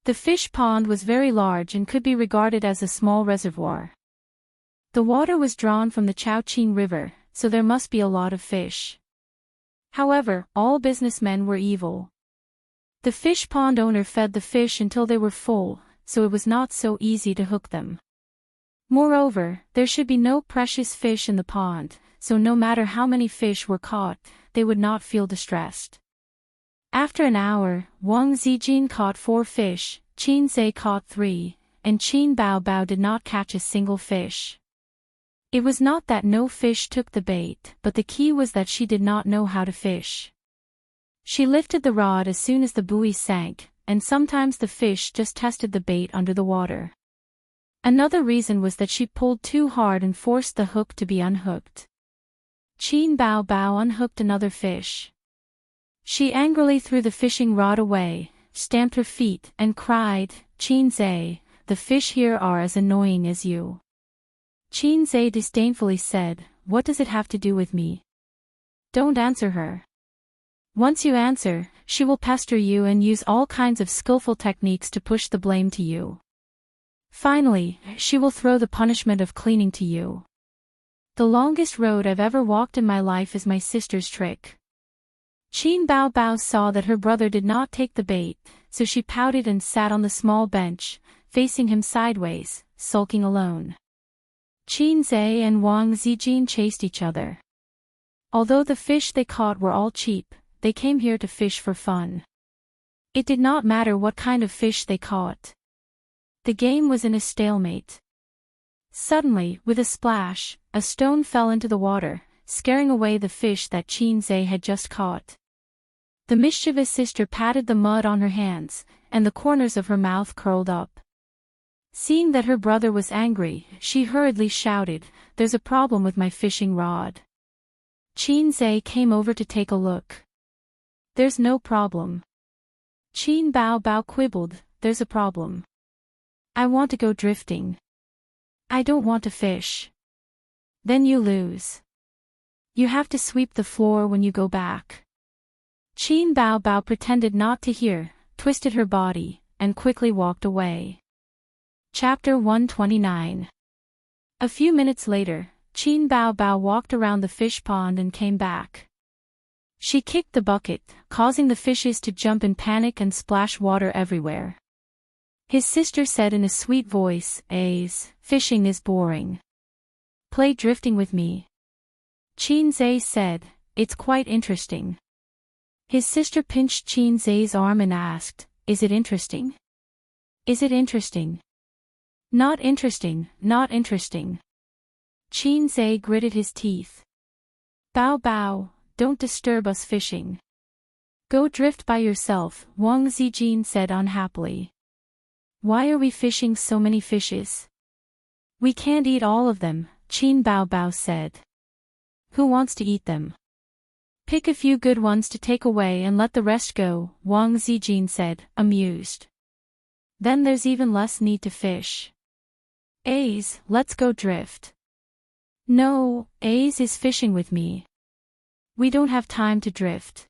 Speaker 1: The fish pond was very large and could be regarded as a small reservoir. The water was drawn from the Chao-Qing River, so there must be a lot of fish. However, all businessmen were evil. The fish pond owner fed the fish until they were full, so it was not so easy to hook them. Moreover, there should be no precious fish in the pond, so no matter how many fish were caught, they would not feel distressed. After an hour, Wang Zijin caught 4 fish, Qin Zhe caught 3, and Qin Bao Bao did not catch a single fish. It was not that no fish took the bait, but the key was that she did not know how to fish. She lifted the rod as soon as the buoy sank, and sometimes the fish just tested the bait under the water. Another reason was that she pulled too hard and forced the hook to be unhooked. Qin Bao Bao unhooked another fish. She angrily threw the fishing rod away, stamped her feet, and cried, Qin Zhe, the fish here are as annoying as you. Qin Zhe disdainfully said, what does it have to do with me? Don't answer her. Once you answer, she will pester you and use all kinds of skillful techniques to push the blame to you. Finally, she will throw the punishment of cleaning to you. The longest road I've ever walked in my life is my sister's trick. Qin Bao Bao saw that her brother did not take the bait, so she pouted and sat on the small bench, facing him sideways, sulking alone. Qin Zhe and Wang Zijin chased each other. Although the fish they caught were all cheap, they came here to fish for fun. It did not matter what kind of fish they caught. The game was in a stalemate. Suddenly, with a splash, a stone fell into the water, scaring away the fish that Qin Zhe had just caught. The mischievous sister patted the mud on her hands, and the corners of her mouth curled up. Seeing that her brother was angry, she hurriedly shouted, There's a problem with my fishing rod. Qin Zhe came over to take a look. There's no problem. Qin Bao Bao quibbled, There's a problem. I want to go drifting. I don't want to fish. Then you lose. You have to sweep the floor when you go back. Qin Bao Bao pretended not to hear, twisted her body, and quickly walked away. Chapter 129. A few minutes later, Qin Bao Bao walked around the fish pond and came back. She kicked the bucket, causing the fishes to jump in panic and splash water everywhere. His sister said in a sweet voice, fishing is boring. Play drifting with me. Qin Zhe said, It's quite interesting. His sister pinched Qin Zhe's arm and asked, Is it interesting? Is it interesting? Not interesting, not interesting. Qin Zhe gritted his teeth. Bao Bao, don't disturb us fishing. Go drift by yourself, Wang Zijin said unhappily. Why are we fishing so many fishes? We can't eat all of them, Qin Bao Bao said. Who wants to eat them? Pick a few good ones to take away and let the rest go, Wang Zijin said, amused. Then there's even less need to fish. Ace, let's go drift. No, Ace is fishing with me. We don't have time to drift.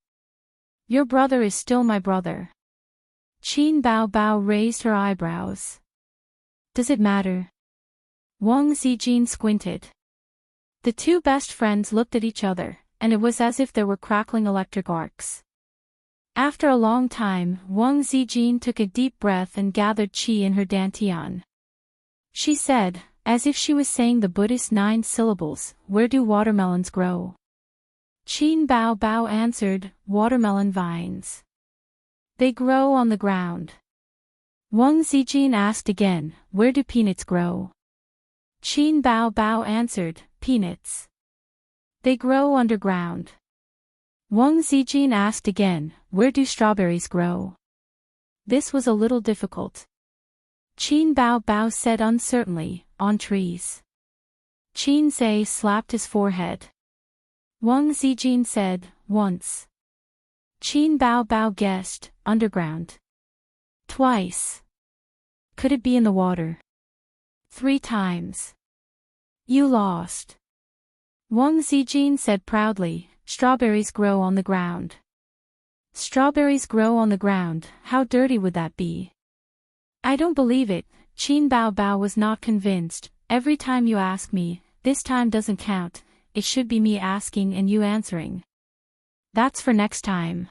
Speaker 1: Your brother is still my brother. Qin Bao Bao raised her eyebrows. Does it matter? Wang Zijin squinted. The two best friends looked at each other, and it was as if there were crackling electric arcs. After a long time, Wang Zijin took a deep breath and gathered qi in her dantian. She said, as if she was saying the Buddhist 9 syllables, where do watermelons grow? Qin Bao Bao answered, watermelon vines. They grow on the ground. Wang Zijin asked again, where do peanuts grow? Qin Bao Bao answered, peanuts. They grow underground. Wang Zijin asked again, where do strawberries grow? This was a little difficult. Qin Bao Bao said uncertainly, on trees. Qin Zhe slapped his forehead. Wang Zijin said, once. Qin Bao Bao guessed, underground. Twice. Could it be in the water? 3 times. You lost. Wang Zijin said proudly, strawberries grow on the ground. Strawberries grow on the ground, how dirty would that be? I don't believe it, Qin Bao Bao was not convinced. Every time you ask me, this time doesn't count, it should be me asking and you answering. That's for next time.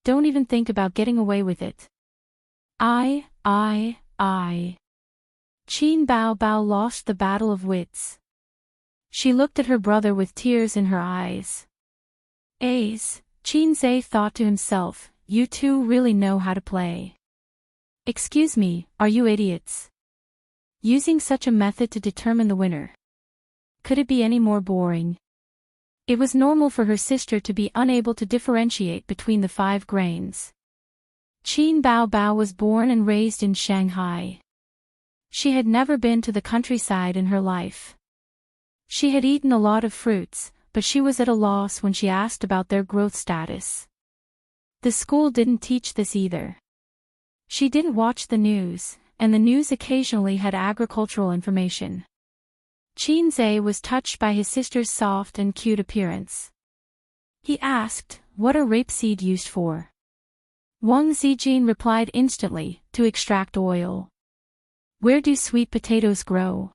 Speaker 1: Don't even think about getting away with it. I. Qin Bao Bao lost the battle of wits. She looked at her brother with tears in her eyes. Ace, Qin Zhe thought to himself, you two really know how to play. Excuse me, are you idiots? Using such a method to determine the winner. Could it be any more boring? It was normal for her sister to be unable to differentiate between the 5 grains. Qin Bao Bao was born and raised in Shanghai. She had never been to the countryside in her life. She had eaten a lot of fruits, but she was at a loss when she asked about their growth status. The school didn't teach this either. She didn't watch the news, and the news occasionally had agricultural information. Qin Zhe was touched by his sister's soft and cute appearance. He asked, what are rapeseed used for? Wang Zijin replied instantly, to extract oil. Where do sweet potatoes grow?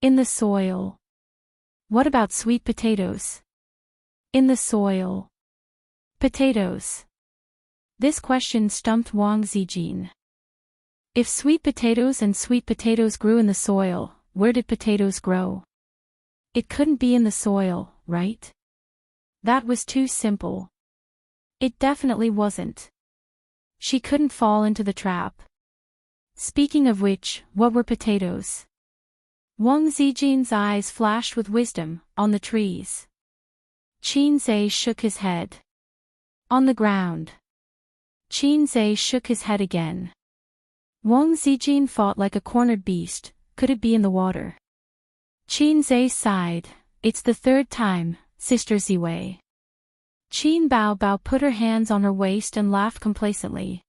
Speaker 1: In the soil. What about sweet potatoes? In the soil. Potatoes. This question stumped Wang Zijin. If sweet potatoes and sweet potatoes grew in the soil, where did potatoes grow? It couldn't be in the soil, right? That was too simple. It definitely wasn't. She couldn't fall into the trap. Speaking of which, what were potatoes? Wang Zijin's eyes flashed with wisdom, on the trees. Qin Zhe shook his head. On the ground. Qin Zhe shook his head again. Wang Zijin fought like a cornered beast, could it be in the water? Qin Zhe sighed, it's the 3rd time, Sister Ziwei. Qin Bao Bao put her hands on her waist and laughed complacently.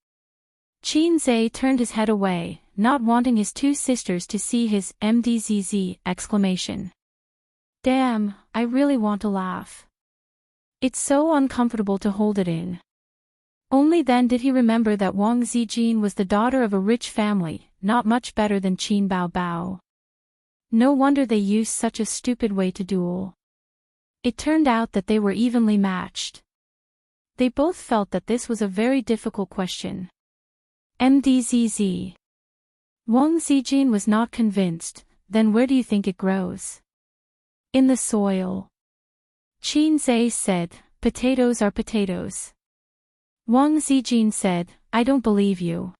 Speaker 1: Qin Zhe turned his head away, not wanting his 2 sisters to see his mdzz exclamation. Damn, I really want to laugh. It's so uncomfortable to hold it in. Only then did he remember that Wang Zijin was the daughter of a rich family, not much better than Qin Bao Bao. No wonder they used such a stupid way to duel. It turned out that they were evenly matched. They both felt that this was a very difficult question. Mdzz. Wang Zijin was not convinced, then where do you think it grows? In the soil. Qin Zhe said, potatoes are potatoes. Wang Zijin said, I don't believe you.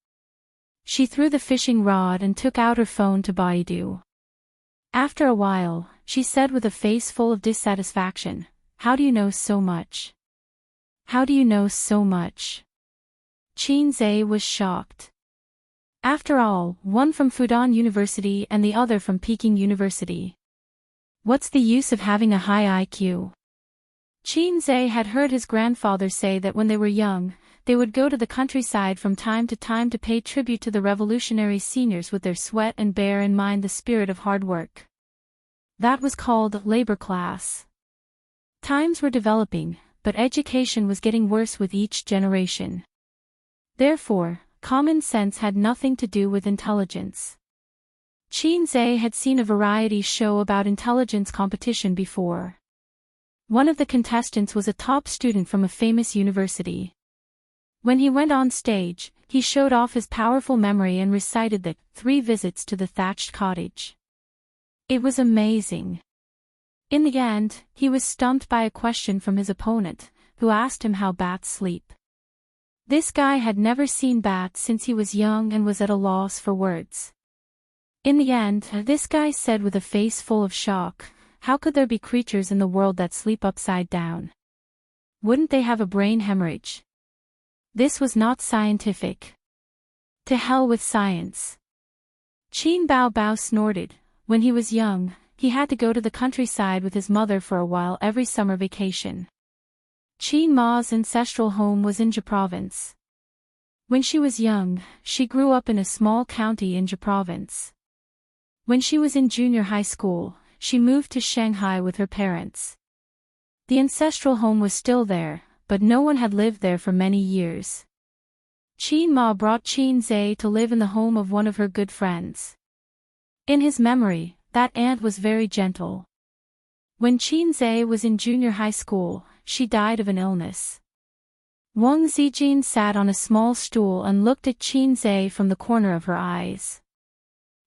Speaker 1: She threw the fishing rod and took out her phone to Baidu. After a while, she said with a face full of dissatisfaction, "How do you know so much? How do you know so much?" Qinze was shocked. After all, one from Fudan University and the other from Peking University. What's the use of having a high IQ? Qinze had heard his grandfather say that when they were young, they would go to the countryside from time to time to pay tribute to the revolutionary seniors with their sweat and bear in mind the spirit of hard work. That was called labor class. Times were developing, but education was getting worse with each generation. Therefore, common sense had nothing to do with intelligence. Qinze had seen a variety show about intelligence competition before. One of the contestants was a top student from a famous university. When he went on stage, he showed off his powerful memory and recited the 3 visits to the thatched cottage. It was amazing. In the end, he was stumped by a question from his opponent, who asked him how bats sleep. This guy had never seen bats since he was young and was at a loss for words. In the end, this guy said with a face full of shock, "How could there be creatures in the world that sleep upside down? Wouldn't they have a brain hemorrhage?" This was not scientific. To hell with science. Qin Bao Bao snorted. When he was young, he had to go to the countryside with his mother for a while every summer vacation. Qin Ma's ancestral home was in Jia province. When she was young, she grew up in a small county in Jia province. When she was in junior high school, she moved to Shanghai with her parents. The ancestral home was still there, but no one had lived there for many years. Qin Ma brought Qinze to live in the home of one of her good friends. In his memory, that aunt was very gentle. When Qinze was in junior high school, she died of an illness. Wang Zijin sat on a small stool and looked at Qinze from the corner of her eyes.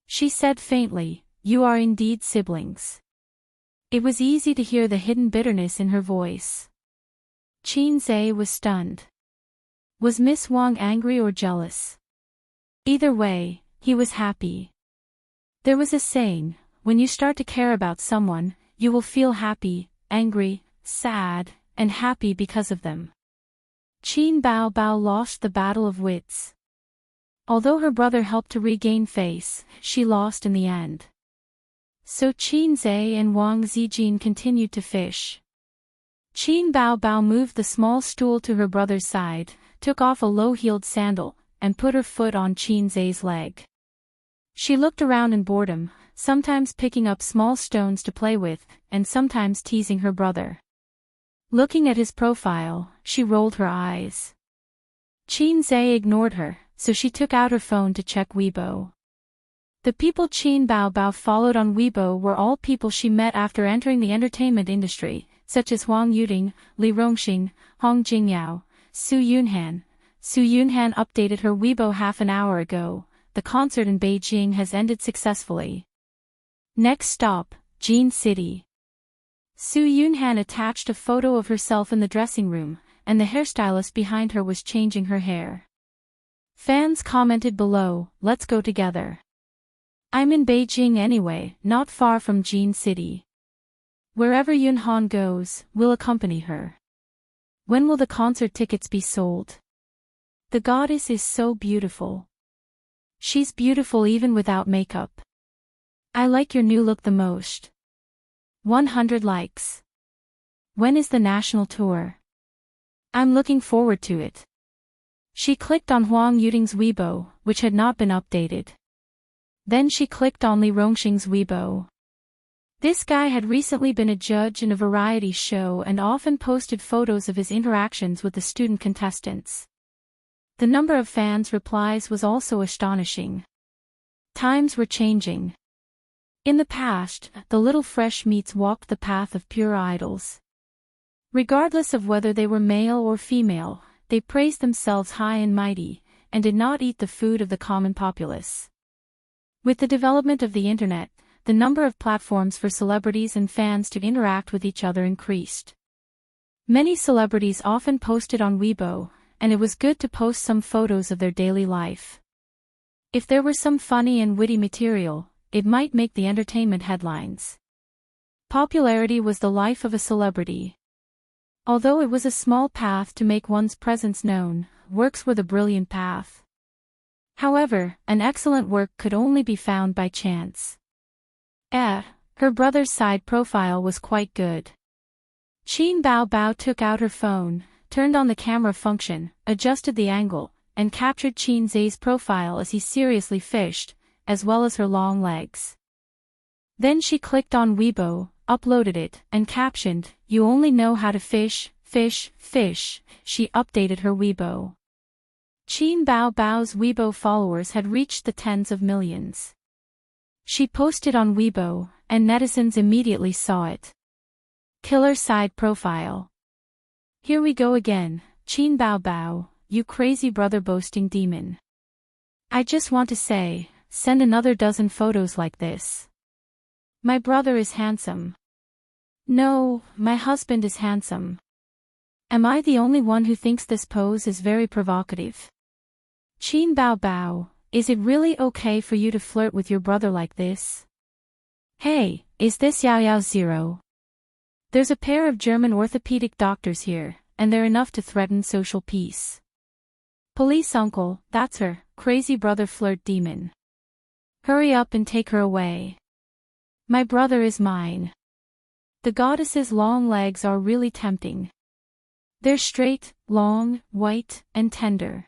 Speaker 1: She said faintly, "You are indeed siblings." It was easy to hear the hidden bitterness in her voice. Qinze was stunned. Was Miss Wang angry or jealous? Either way, he was happy. There was a saying, when you start to care about someone, you will feel happy, angry, sad, and happy because of them. Qin Bao Bao lost the battle of wits. Although her brother helped to regain face, she lost in the end. So Qinze and Wang Zijin continued to fish. Qin Bao Bao moved the small stool to her brother's side, took off a low-heeled sandal, and put her foot on Qinze's leg. She looked around in boredom, sometimes picking up small stones to play with, and sometimes teasing her brother. Looking at his profile, she rolled her eyes. Qinze ignored her, so she took out her phone to check Weibo. The people Qin Bao Bao followed on Weibo were all people she met after entering the entertainment industry, such as Huang Yuding, Li Rongxing, Hong Jingyao, Su Yunhan. Su Yunhan updated her Weibo half an hour ago. The concert in Beijing has ended successfully. Next stop, Jin City. Su Yunhan attached a photo of herself in the dressing room, and the hairstylist behind her was changing her hair. Fans commented below, "Let's go together. I'm in Beijing anyway, not far from Jin City. Wherever Yunhan goes, we'll accompany her. When will the concert tickets be sold? The goddess is so beautiful. She's beautiful even without makeup. I like your new look the most. 100 likes. When is the national tour? I'm looking forward to it." She clicked on Huang Yuding's Weibo, which had not been updated. Then she clicked on Li Rongxing's Weibo. This guy had recently been a judge in a variety show and often posted photos of his interactions with the student contestants. The number of fans' replies was also astonishing. Times were changing. In the past, the little fresh meats walked the path of pure idols. Regardless of whether they were male or female, they praised themselves high and mighty, and did not eat the food of the common populace. With the development of the internet, the number of platforms for celebrities and fans to interact with each other increased. Many celebrities often posted on Weibo, and it was good to post some photos of their daily life. If there were some funny and witty material, it might make the entertainment headlines. Popularity was the life of a celebrity. Although it was a small path to make one's presence known, works were the brilliant path. However, an excellent work could only be found by chance. Her brother's side profile was quite good. Qin Bao Bao took out her phone, turned on the camera function, adjusted the angle, and captured Qin Zai's profile as he seriously fished, as well as her long legs. Then she clicked on Weibo, uploaded it, and captioned, "You only know how to fish, fish, fish." She updated her Weibo. Qin Bao Bao's Weibo followers had reached the tens of millions. She posted on Weibo, and netizens immediately saw it. Killer side profile. Here we go again, Qin Bao Bao, you crazy brother boasting demon. I just want to say, send another dozen photos like this. My brother is handsome. No, my husband is handsome. Am I the only one who thinks this pose is very provocative? Qin Bao Bao, is it really okay for you to flirt with your brother like this? Hey, is this Yao Yao Zero? There's a pair of German orthopedic doctors here, and they're enough to threaten social peace. Police uncle, that's her, crazy brother flirt demon. Hurry up and take her away. My brother is mine. The goddess's long legs are really tempting. They're straight, long, white, and tender.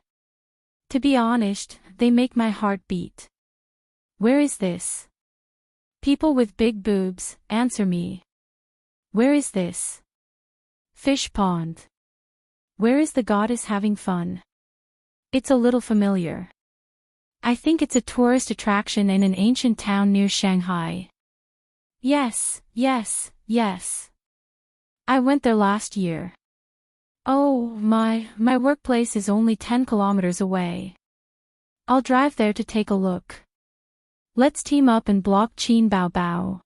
Speaker 1: To be honest, they make my heart beat. Where is this? People with big boobs, answer me. Where is this? Fish pond. Where is the goddess having fun? It's a little familiar. I think it's a tourist attraction in an ancient town near Shanghai. Yes, yes, yes. I went there last year. Oh, my workplace is only 10 kilometers away. I'll drive there to take a look. Let's team up and block Qin Bao Bao.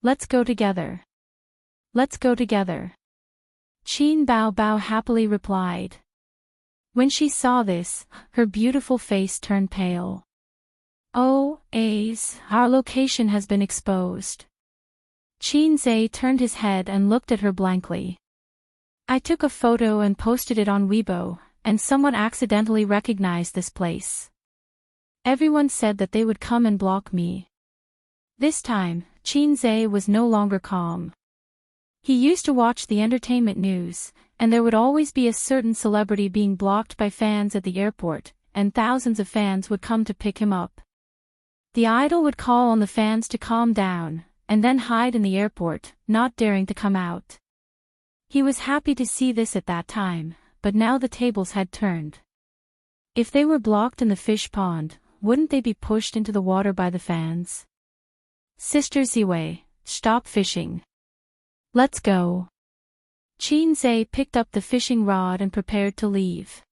Speaker 1: Let's go together. Let's go together. Qin Bao Bao happily replied. When she saw this, her beautiful face turned pale. Oh, our location has been exposed. Qin Zai turned his head and looked at her blankly. I took a photo and posted it on Weibo, and someone accidentally recognized this place. Everyone said that they would come and block me. This time, Qin Zai was no longer calm. He used to watch the entertainment news, and there would always be a certain celebrity being blocked by fans at the airport, and thousands of fans would come to pick him up. The idol would call on the fans to calm down, and then hide in the airport, not daring to come out. He was happy to see this at that time, but now the tables had turned. If they were blocked in the fish pond, wouldn't they be pushed into the water by the fans? Sister Ziwei, stop fishing. Let's go. Qin Zai picked up the fishing rod and prepared to leave.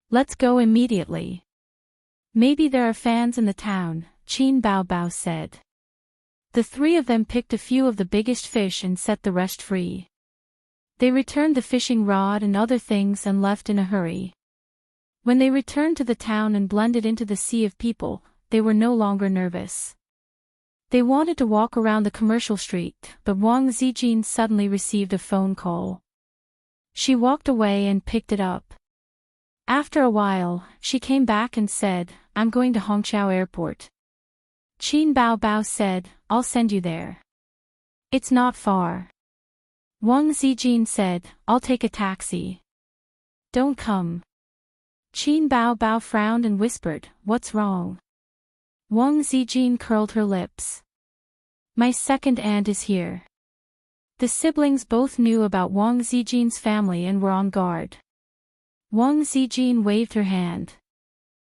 Speaker 1: Let's go immediately. Maybe there are fans in the town, Qin Bao Bao said. The three of them picked a few of the biggest fish and set the rest free. They returned the fishing rod and other things and left in a hurry. When they returned to the town and blended into the sea of people, they were no longer nervous. They wanted to walk around the commercial street, but Wang Zijin suddenly received a phone call. She walked away and picked it up. After a while, she came back and said, I'm going to Hongqiao Airport. Qin Bao Bao said, I'll send you there. It's not far. Wang Zijin said, I'll take a taxi. Don't come. Qin Bao Bao frowned and whispered, what's wrong? Wang Zijin curled her lips. My second aunt is here. The siblings both knew about Wang Zijin's family and were on guard. Wang Zijin waved her hand.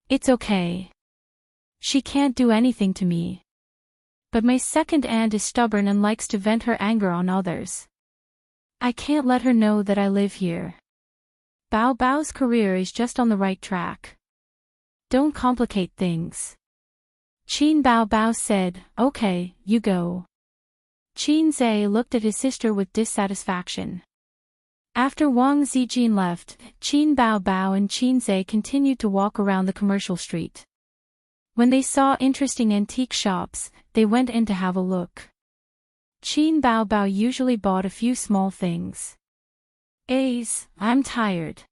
Speaker 1: It's okay. She can't do anything to me. But my second aunt is stubborn and likes to vent her anger on others. I can't let her know that I live here. Bao Bao's career is just on the right track. Don't complicate things. Qin Bao Bao said, okay, you go. Qin Zai looked at his sister with dissatisfaction. After Wang Zijin left, Qin Bao Bao and Qin Zai continued to walk around the commercial street. When they saw interesting antique shops, they went in to have a look. Qin Bao Bao usually bought a few small things. I'm tired.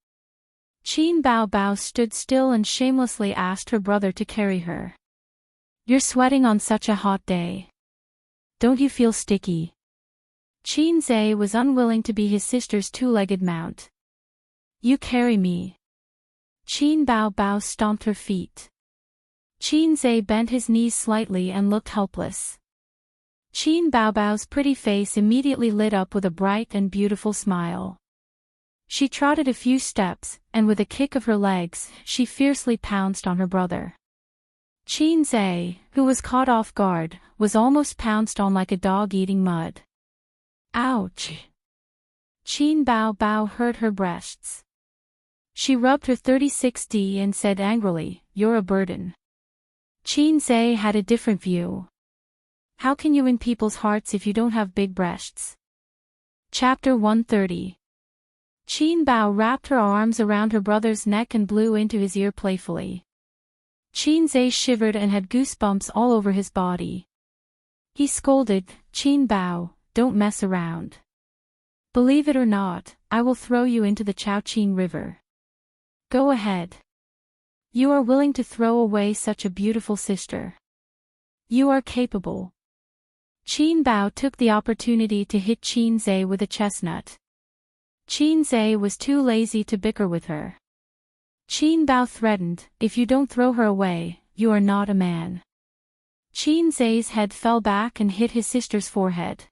Speaker 1: Qin Bao Bao stood still and shamelessly asked her brother to carry her. You're sweating on such a hot day. Don't you feel sticky? Qin Zhe was unwilling to be his sister's two-legged mount. You carry me. Qin Bao Bao stomped her feet. Qin Zhe bent his knees slightly and looked helpless. Qin Bao Bao's pretty face immediately lit up with a bright and beautiful smile. She trotted a few steps, and with a kick of her legs, she fiercely pounced on her brother. Qin Zhe, who was caught off guard, was almost pounced on like a dog eating mud. Ouch! Qin Bao Bao hurt her breasts. She rubbed her 36D and said angrily, You're a burden. Qin Zhe had a different view. How can you win people's hearts if you don't have big breasts? Chapter 130. Qin Bao wrapped her arms around her brother's neck and blew into his ear playfully. Qin Zhe shivered and had goosebumps all over his body. He scolded, Qin Bao, don't mess around. Believe it or not, I will throw you into the Chao-Qing River. Go ahead. You are willing to throw away such a beautiful sister. You are capable. Qin Bao took the opportunity to hit Qin Zhe with a chestnut. Qin Zhe was too lazy to bicker with her. Qin Bao threatened, If you don't throw her away, you are not a man. Qin Zhe's head fell back and hit his sister's forehead.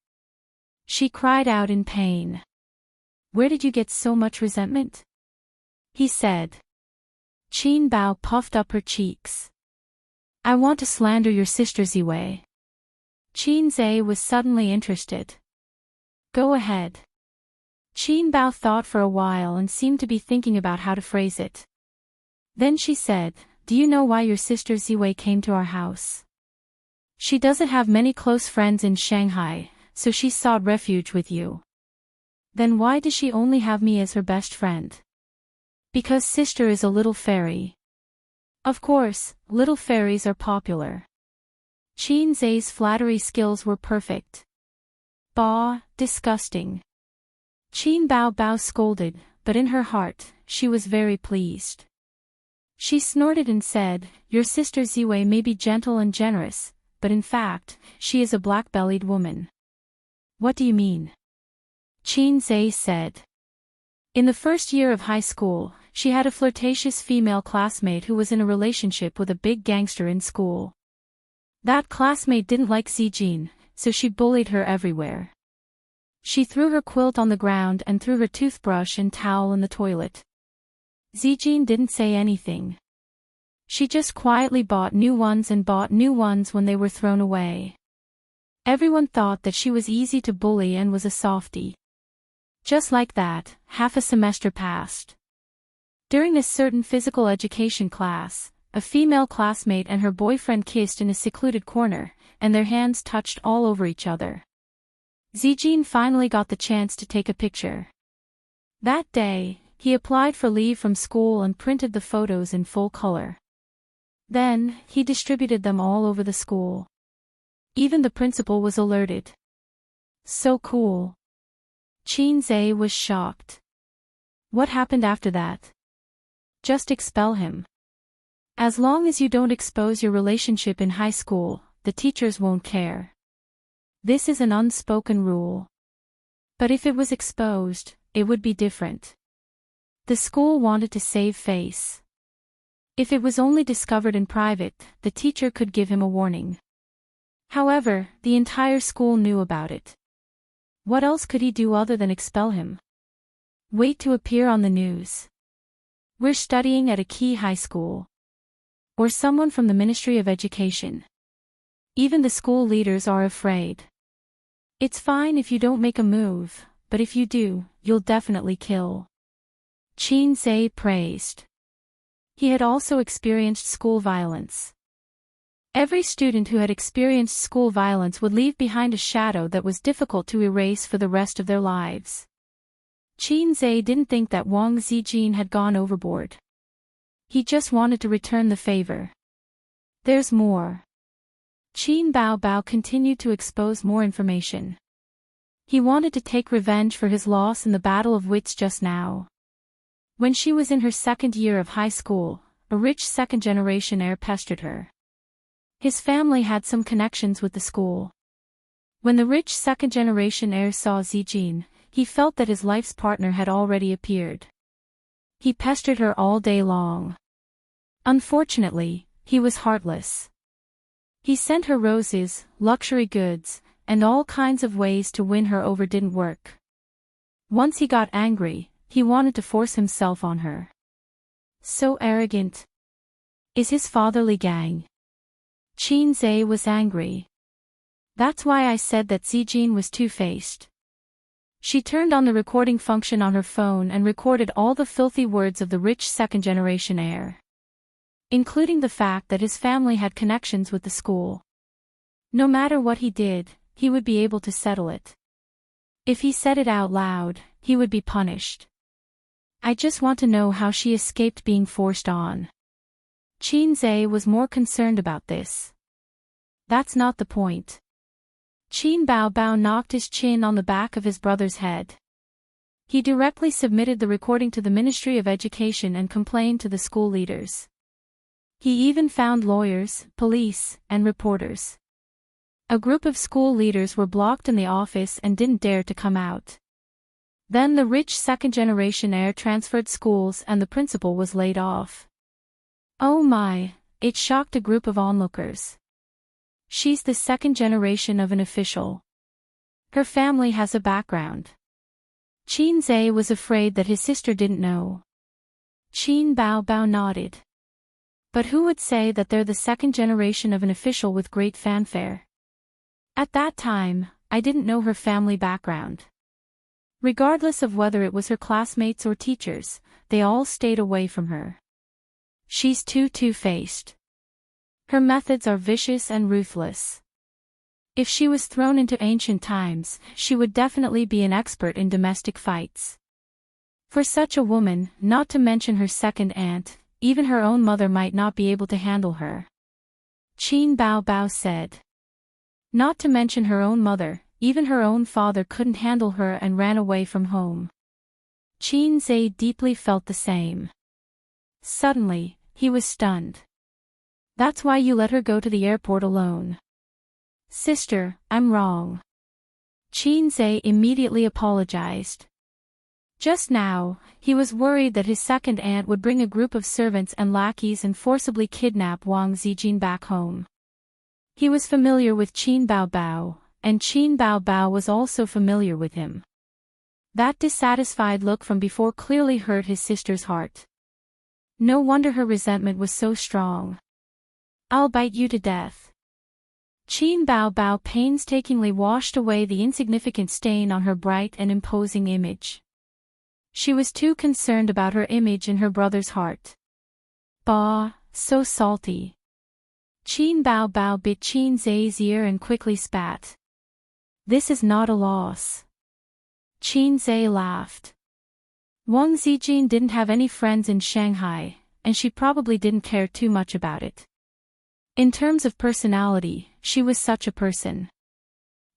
Speaker 1: She cried out in pain. Where did you get so much resentment? He said. Qin Bao puffed up her cheeks. I want to slander your sister Ziwei. Qin Zhe was suddenly interested. Go ahead. Qin Bao thought for a while and seemed to be thinking about how to phrase it. Then she said, Do you know why your sister Ziwei came to our house? She doesn't have many close friends in Shanghai, so she sought refuge with you. Then why does she only have me as her best friend? Because sister is a little fairy. Of course, little fairies are popular. Qin Zhe's flattery skills were perfect. Bah, disgusting. Qin Bao Bao scolded, but in her heart, she was very pleased. She snorted and said, Your sister Ziwei may be gentle and generous, but in fact, she is a black-bellied woman. What do you mean? Qin Zhe said. In the first year of high school, she had a flirtatious female classmate who was in a relationship with a big gangster in school. That classmate didn't like Zijin, so she bullied her everywhere. She threw her quilt on the ground and threw her toothbrush and towel in the toilet. Zijin didn't say anything. She just quietly bought new ones and bought new ones when they were thrown away. Everyone thought that she was easy to bully and was a softie. Just like that, half a semester passed. During a certain physical education class, a female classmate and her boyfriend kissed in a secluded corner, and their hands touched all over each other. Zijin finally got the chance to take a picture. That day, he applied for leave from school and printed the photos in full color. Then, he distributed them all over the school. Even the principal was alerted. So cool. Qin Zhe was shocked. What happened after that? Just expel him. As long as you don't expose your relationship in high school, the teachers won't care. This is an unspoken rule. But if it was exposed, it would be different. The school wanted to save face. If it was only discovered in private, the teacher could give him a warning. However, the entire school knew about it. What else could he do other than expel him? Wait to appear on the news. We're studying at a key high school. Or someone from the Ministry of Education. Even the school leaders are afraid. It's fine if you don't make a move, but if you do, you'll definitely kill. Qin Zhe praised. He had also experienced school violence. Every student who had experienced school violence would leave behind a shadow that was difficult to erase for the rest of their lives. Qin Zhe didn't think that Wang Zijin had gone overboard. He just wanted to return the favor. There's more. Qin Bao Bao continued to expose more information. He wanted to take revenge for his loss in the Battle of Wits just now. When she was in her second year of high school, a rich second-generation heir pestered her. His family had some connections with the school. When the rich second-generation heir saw Zijin, he felt that his life's partner had already appeared. He pestered her all day long. Unfortunately, he was heartless. He sent her roses, luxury goods, and all kinds of ways to win her over didn't work. Once he got angry, he wanted to force himself on her. So arrogant. Is his fatherly gang? Qin Zhe was angry. That's why I said that Zijin was two-faced. She turned on the recording function on her phone and recorded all the filthy words of the rich second-generation heir, including the fact that his family had connections with the school. No matter what he did, he would be able to settle it. If he said it out loud, he would be punished. I just want to know how she escaped being forced on. Qin Zhe was more concerned about this. That's not the point. Qin Bao Bao knocked his chin on the back of his brother's head. He directly submitted the recording to the Ministry of Education and complained to the school leaders. He even found lawyers, police, and reporters. A group of school leaders were blocked in the office and didn't dare to come out. Then the rich second-generation heir transferred schools and the principal was laid off. Oh my, it shocked a group of onlookers. She's the second generation of an official. Her family has a background. Qin Zhe was afraid that his sister didn't know. Qin Bao Bao nodded. But who would say that they're the second generation of an official with great fanfare? At that time, I didn't know her family background. Regardless of whether it was her classmates or teachers, they all stayed away from her. She's too two-faced. Her methods are vicious and ruthless. If she was thrown into ancient times, she would definitely be an expert in domestic fights. For such a woman, not to mention her second aunt, even her own mother might not be able to handle her. Qin Bao Bao said. Not to mention her own mother, even her own father couldn't handle her and ran away from home. Qin Zhe deeply felt the same. Suddenly, he was stunned. That's why you let her go to the airport alone. Sister, I'm wrong. Qin Zhe immediately apologized. Just now, he was worried that his second aunt would bring a group of servants and lackeys and forcibly kidnap Wang Zijin back home. He was familiar with Qin Bao Bao, and Qin Bao Bao was also familiar with him. That dissatisfied look from before clearly hurt his sister's heart. No wonder her resentment was so strong. I'll bite you to death. Qin Bao Bao painstakingly washed away the insignificant stain on her bright and imposing image. She was too concerned about her image in her brother's heart. Bah, so salty. Qin Bao Bao bit Qin Zhe's ear and quickly spat. This is not a loss. Qin Zhe laughed. Wang Zijin didn't have any friends in Shanghai, and she probably didn't care too much about it. In terms of personality, she was such a person.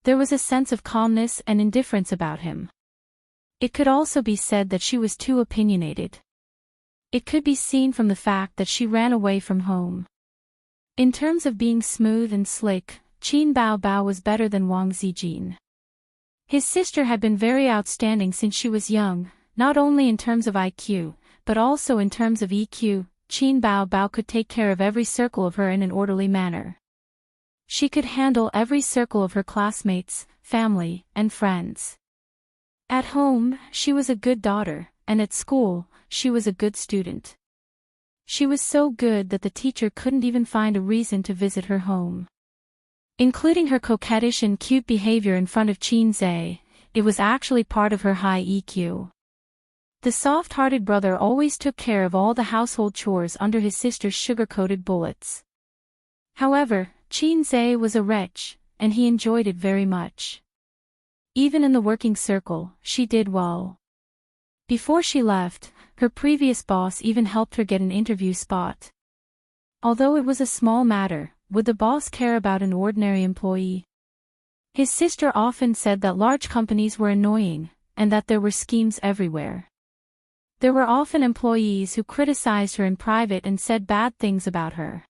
Speaker 1: There was a sense of calmness and indifference about him. It could also be said that she was too opinionated. It could be seen from the fact that she ran away from home. In terms of being smooth and slick, Qin Bao Bao was better than Wang Zijin. His sister had been very outstanding since she was young, not only in terms of IQ, but also in terms of EQ. Qin Bao Bao could take care of every circle of her in an orderly manner. She could handle every circle of her classmates, family, and friends. At home, she was a good daughter, and at school, she was a good student. She was so good that the teacher couldn't even find a reason to visit her home. Including her coquettish and cute behavior in front of Qin Zhe, it was actually part of her high EQ. The soft-hearted brother always took care of all the household chores under his sister's sugar-coated bullets. However, Qin Zhe was a wretch, and he enjoyed it very much. Even in the working circle, she did well. Before she left, her previous boss even helped her get an interview spot. Although it was a small matter, would the boss care about an ordinary employee? His sister often said that large companies were annoying, and that there were schemes everywhere. There were often employees who criticized her in private and said bad things about her.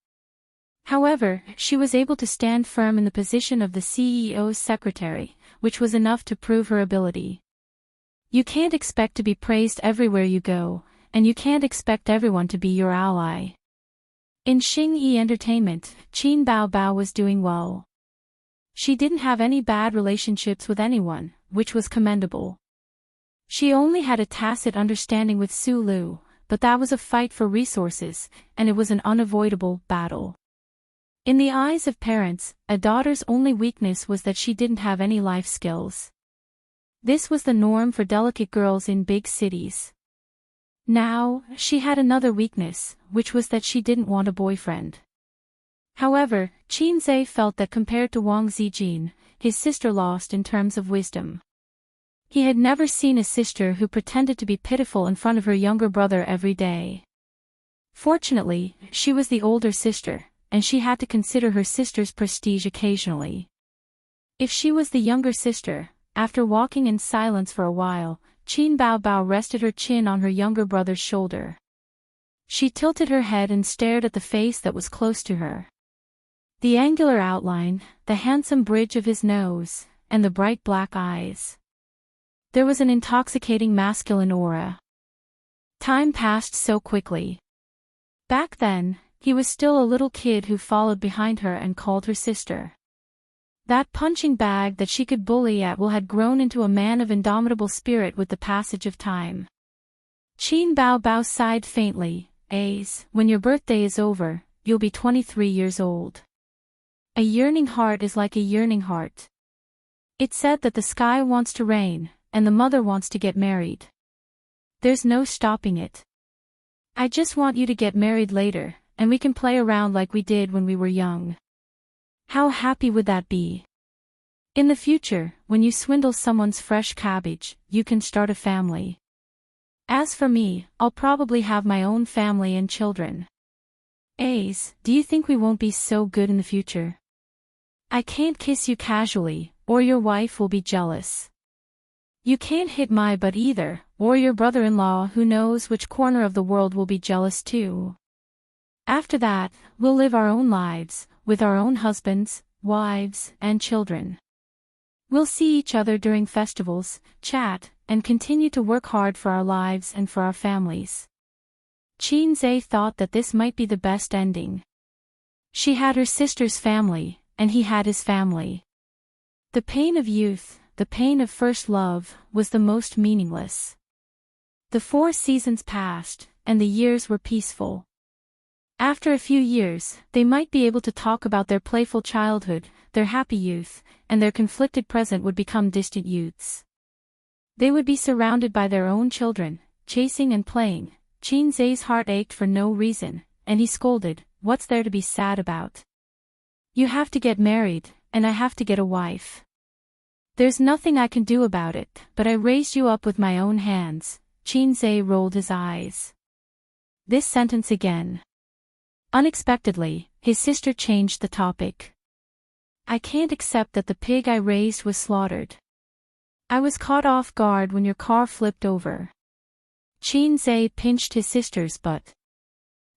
Speaker 1: However, she was able to stand firm in the position of the CEO's secretary, which was enough to prove her ability. You can't expect to be praised everywhere you go, and you can't expect everyone to be your ally. In Xingyi Entertainment, Qin Baobao was doing well. She didn't have any bad relationships with anyone, which was commendable. She only had a tacit understanding with Su Lu, but that was a fight for resources, and it was an unavoidable battle. In the eyes of parents, a daughter's only weakness was that she didn't have any life skills. This was the norm for delicate girls in big cities. Now, she had another weakness, which was that she didn't want a boyfriend. However, Qin Zhe felt that compared to Wang Zijin, his sister lost in terms of wisdom. He had never seen a sister who pretended to be pitiful in front of her younger brother every day. Fortunately, she was the older sister, and she had to consider her sister's prestige occasionally. If she was the younger sister, after walking in silence for a while, Qin Baobao rested her chin on her younger brother's shoulder. She tilted her head and stared at the face that was close to her. The angular outline, the handsome bridge of his nose, and the bright black eyes. There was an intoxicating masculine aura. Time passed so quickly. Back then, he was still a little kid who followed behind her and called her sister. That punching bag that she could bully at will had grown into a man of indomitable spirit with the passage of time. Qin Baobao sighed faintly. When your birthday is over, you'll be 23 years old. A yearning heart is like a yearning heart. It said that the sky wants to rain, and the mother wants to get married. There's no stopping it. I just want you to get married later, and we can play around like we did when we were young. How happy would that be? In the future, when you swindle someone's fresh cabbage, you can start a family. As for me, I'll probably have my own family and children. Do you think we won't be so good in the future? I can't kiss you casually, or your wife will be jealous. You can't hit my butt either, or your brother-in-law who knows which corner of the world will be jealous too. After that, we'll live our own lives, with our own husbands, wives, and children. We'll see each other during festivals, chat, and continue to work hard for our lives and for our families. Qin Zhe thought that this might be the best ending. She had her sister's family, and he had his family. The pain of youth, the pain of first love, was the most meaningless. The 4 seasons passed, and the years were peaceful. After a few years, they might be able to talk about their playful childhood, their happy youth, and their conflicted present would become distant youths. They would be surrounded by their own children, chasing and playing. Qin Zhe's heart ached for no reason, and he scolded, "What's there to be sad about? You have to get married, and I have to get a wife. There's nothing I can do about it, but I raised you up with my own hands." Qin Zhe rolled his eyes. This sentence again. Unexpectedly, his sister changed the topic. "I can't accept that the pig I raised was slaughtered. I was caught off guard when your car flipped over." Qin Zhe pinched his sister's butt.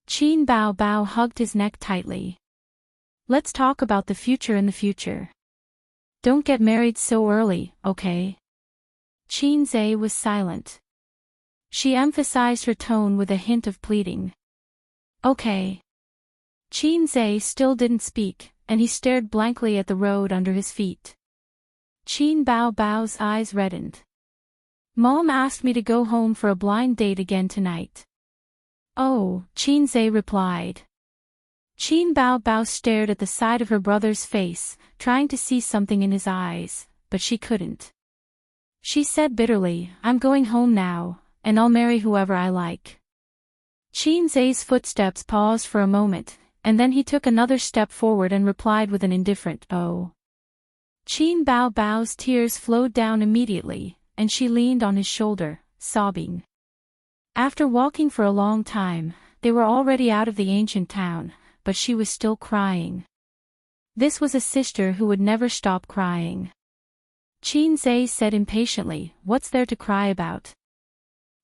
Speaker 1: Qin Baobao hugged his neck tightly. "Let's talk about the future in the future. Don't get married so early, okay?" Qin Zhe was silent. She emphasized her tone with a hint of pleading. "Okay." Qin Zhe still didn't speak, and he stared blankly at the road under his feet. Qin Baobao's eyes reddened. "Mom asked me to go home for a blind date again tonight." "Oh," Qin Zhe replied. Qin Baobao stared at the side of her brother's face, trying to see something in his eyes, but she couldn't. She said bitterly, "I'm going home now, and I'll marry whoever I like." Qin Zhe's footsteps paused for a moment, and then he took another step forward and replied with an indifferent, "Oh." Qin Baobao's tears flowed down immediately, and she leaned on his shoulder, sobbing. After walking for a long time, they were already out of the ancient town, but she was still crying. This was a sister who would never stop crying. Xianxia said impatiently, "What's there to cry about?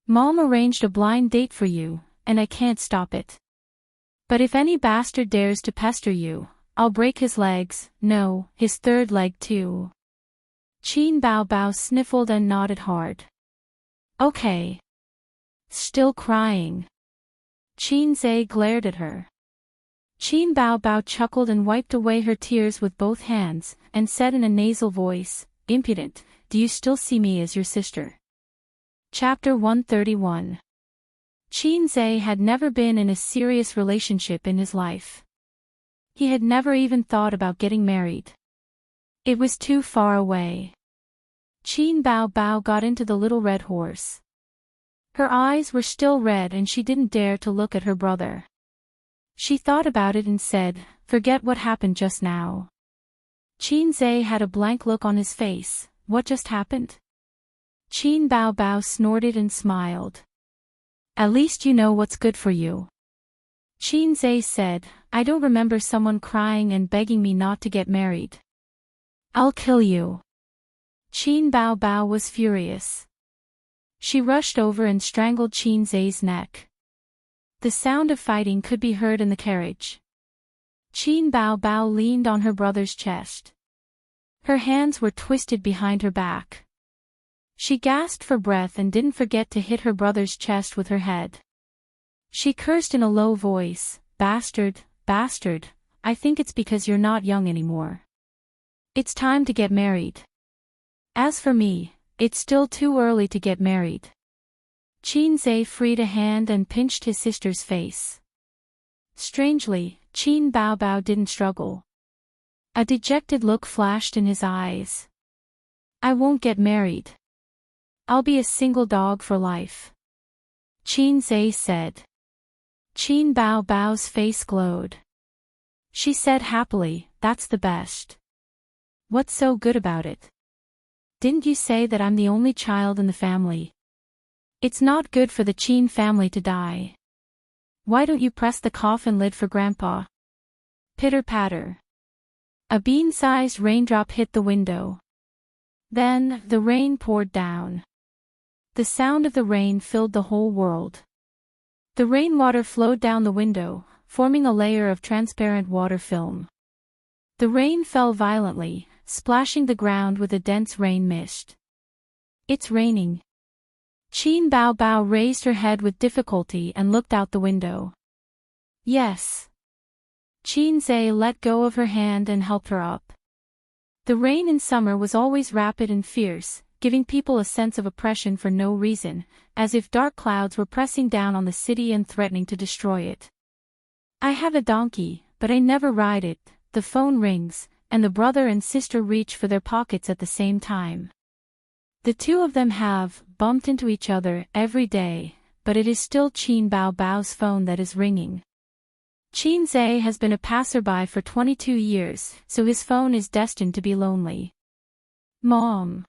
Speaker 1: Mom arranged a blind date for you, and I can't stop it. But if any bastard dares to pester you, I'll break his legs, no, his third leg too." Qin Bao sniffled and nodded hard. "Okay." Still crying. Xianxia glared at her. Qin Bao chuckled and wiped away her tears with both hands, and said in a nasal voice, "Impudent, do you still see me as your sister?" Chapter 131. Xianxia had never been in a serious relationship in his life. He had never even thought about getting married. It was too far away. Qin Bao got into the little red horse. Her eyes were still red and she didn't dare to look at her brother. She thought about it and said, "Forget what happened just now." Xianxia had a blank look on his face. What just happened? Qin Bao snorted and smiled. "At least you know what's good for you." Xianxia said, "I don't remember someone crying and begging me not to get married. I'll kill you." Qin Bao was furious. She rushed over and strangled Xianxia's neck. The sound of fighting could be heard in the carriage. Qin Bao leaned on her brother's chest. Her hands were twisted behind her back. She gasped for breath and didn't forget to hit her brother's chest with her head. She cursed in a low voice, "Bastard, bastard, I think it's because you're not young anymore. It's time to get married. As for me, it's still too early to get married." Xianxia freed a hand and pinched his sister's face. Strangely, Qin Bao didn't struggle. A dejected look flashed in his eyes. "I won't get married. I'll be a single dog for life," Xianxia said. Qin Bao's face glowed. She said happily, "That's the best. What's so good about it? Didn't you say that I'm the only child in the family? It's not good for the Qin family to die. Why don't you press the coffin lid for Grandpa?" Pitter-patter. A bean-sized raindrop hit the window. Then, the rain poured down. The sound of the rain filled the whole world. The rainwater flowed down the window, forming a layer of transparent water film. The rain fell violently, splashing the ground with a dense rain mist. "It's raining." Qin Bao raised her head with difficulty and looked out the window. "Yes." Xianxia let go of her hand and helped her up. The rain in summer was always rapid and fierce, giving people a sense of oppression for no reason, as if dark clouds were pressing down on the city and threatening to destroy it. "I have a donkey, but I never ride it." The phone rings, and the brother and sister reach for their pockets at the same time. The two of them have bumped into each other every day, but it is still Qin Bao's phone that is ringing. Xianxia has been a passerby for 22 years, so his phone is destined to be lonely. "Mom."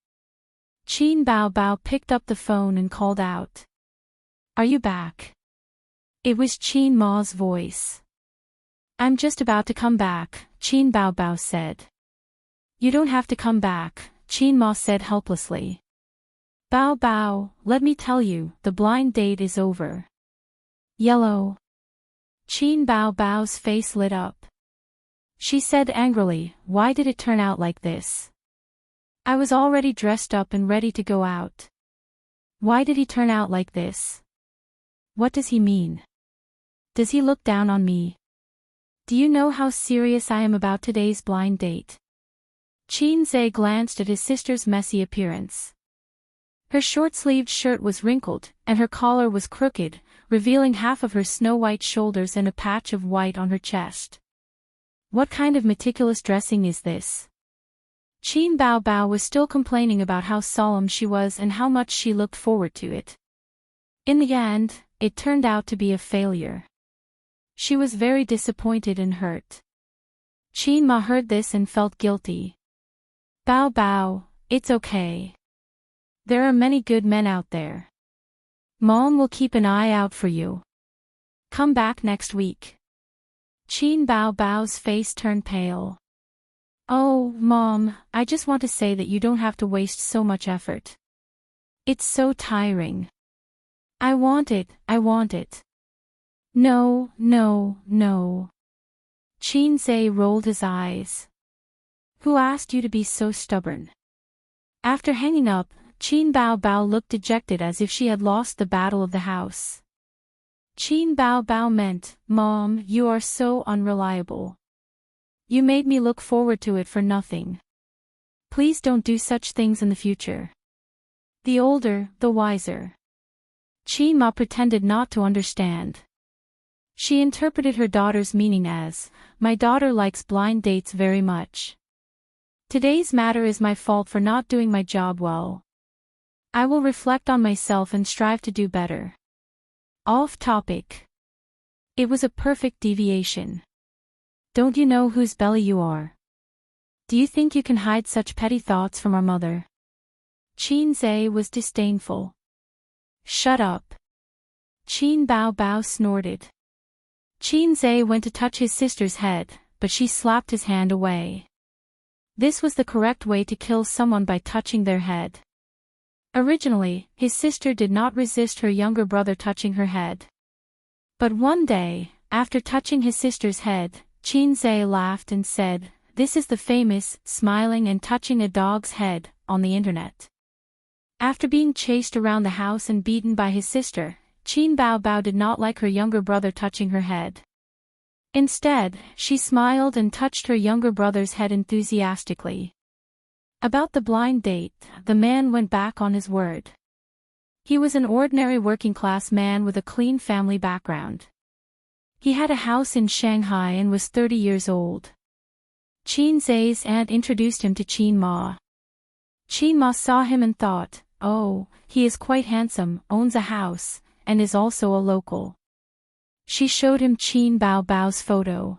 Speaker 1: Qin Bao picked up the phone and called out. "Are you back?" It was Qin Ma's voice. "I'm just about to come back," Qin Bao said. "You don't have to come back," Qin Ma said helplessly. Bao, let me tell you, the blind date is over." "Yellow." Qin Bao's face lit up. She said angrily, "Why did it turn out like this? I was already dressed up and ready to go out. Why did he turn out like this? What does he mean? Does he look down on me? Do you know how serious I am about today's blind date?" Xianxia glanced at his sister's messy appearance. Her short-sleeved shirt was wrinkled, and her collar was crooked, revealing half of her snow-white shoulders and a patch of white on her chest. "What kind of meticulous dressing is this?" Qin Bao was still complaining about how solemn she was and how much she looked forward to it. In the end, it turned out to be a failure. She was very disappointed and hurt. Qin Ma heard this and felt guilty. Bao, it's okay. There are many good men out there. Mom will keep an eye out for you. Come back next week." Qin Bao Bao's face turned pale. Oh, Mom, I just want to say that you don't have to waste so much effort. It's so tiring. I want it. No, no, no. Qin Zhe rolled his eyes. Who asked you to be so stubborn? After hanging up, Qin Bao Bao looked dejected as if she had lost the battle of the house. Qin Bao Bao meant, Mom, you are so unreliable. You made me look forward to it for nothing. Please don't do such things in the future. The older, the wiser. Qin Ma pretended not to understand. She interpreted her daughter's meaning as, my daughter likes blind dates very much. Today's matter is my fault for not doing my job well. I will reflect on myself and strive to do better. Off topic. It was a perfect deviation. Don't you know whose belly you are? Do you think you can hide such petty thoughts from our mother? Qin Zhe was disdainful. Shut up. Qin Bao Bao snorted. Qin Zhe went to touch his sister's head, but she slapped his hand away. This was the correct way to kill someone, by touching their head. Originally, his sister did not resist her younger brother touching her head. But one day, after touching his sister's head, Qin Zhe laughed and said, "This is the famous, smiling and touching a dog's head, on the internet." After being chased around the house and beaten by his sister, Qin Bao Bao did not like her younger brother touching her head. Instead, she smiled and touched her younger brother's head enthusiastically. About the blind date, the man went back on his word. He was an ordinary working-class man with a clean family background. He had a house in Shanghai and was 30 years old. Qin Zhe's aunt introduced him to Qin Ma. Qin Ma saw him and thought, oh, he is quite handsome, owns a house, and is also a local. She showed him Qin Bao Bao's photo.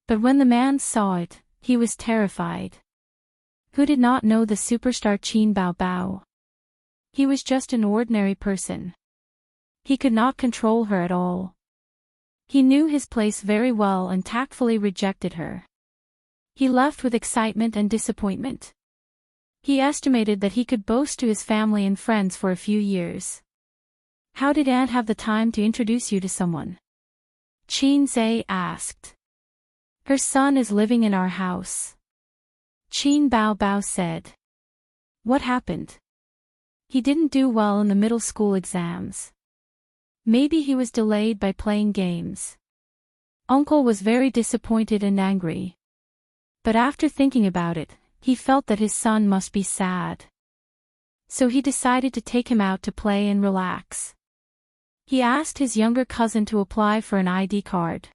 Speaker 1: But when the man saw it, he was terrified. Who did not know the superstar Qin Bao Bao? He was just an ordinary person. He could not control her at all. He knew his place very well and tactfully rejected her. He left with excitement and disappointment. He estimated that he could boast to his family and friends for a few years. How did Aunt have the time to introduce you to someone? Qin Zhe asked. Her son is living in our house. Qin Bao Bao said. What happened? He didn't do well in the middle school exams. Maybe he was delayed by playing games. Uncle was very disappointed and angry. But after thinking about it, he felt that his son must be sad. So he decided to take him out to play and relax. He asked his younger cousin to apply for an ID card.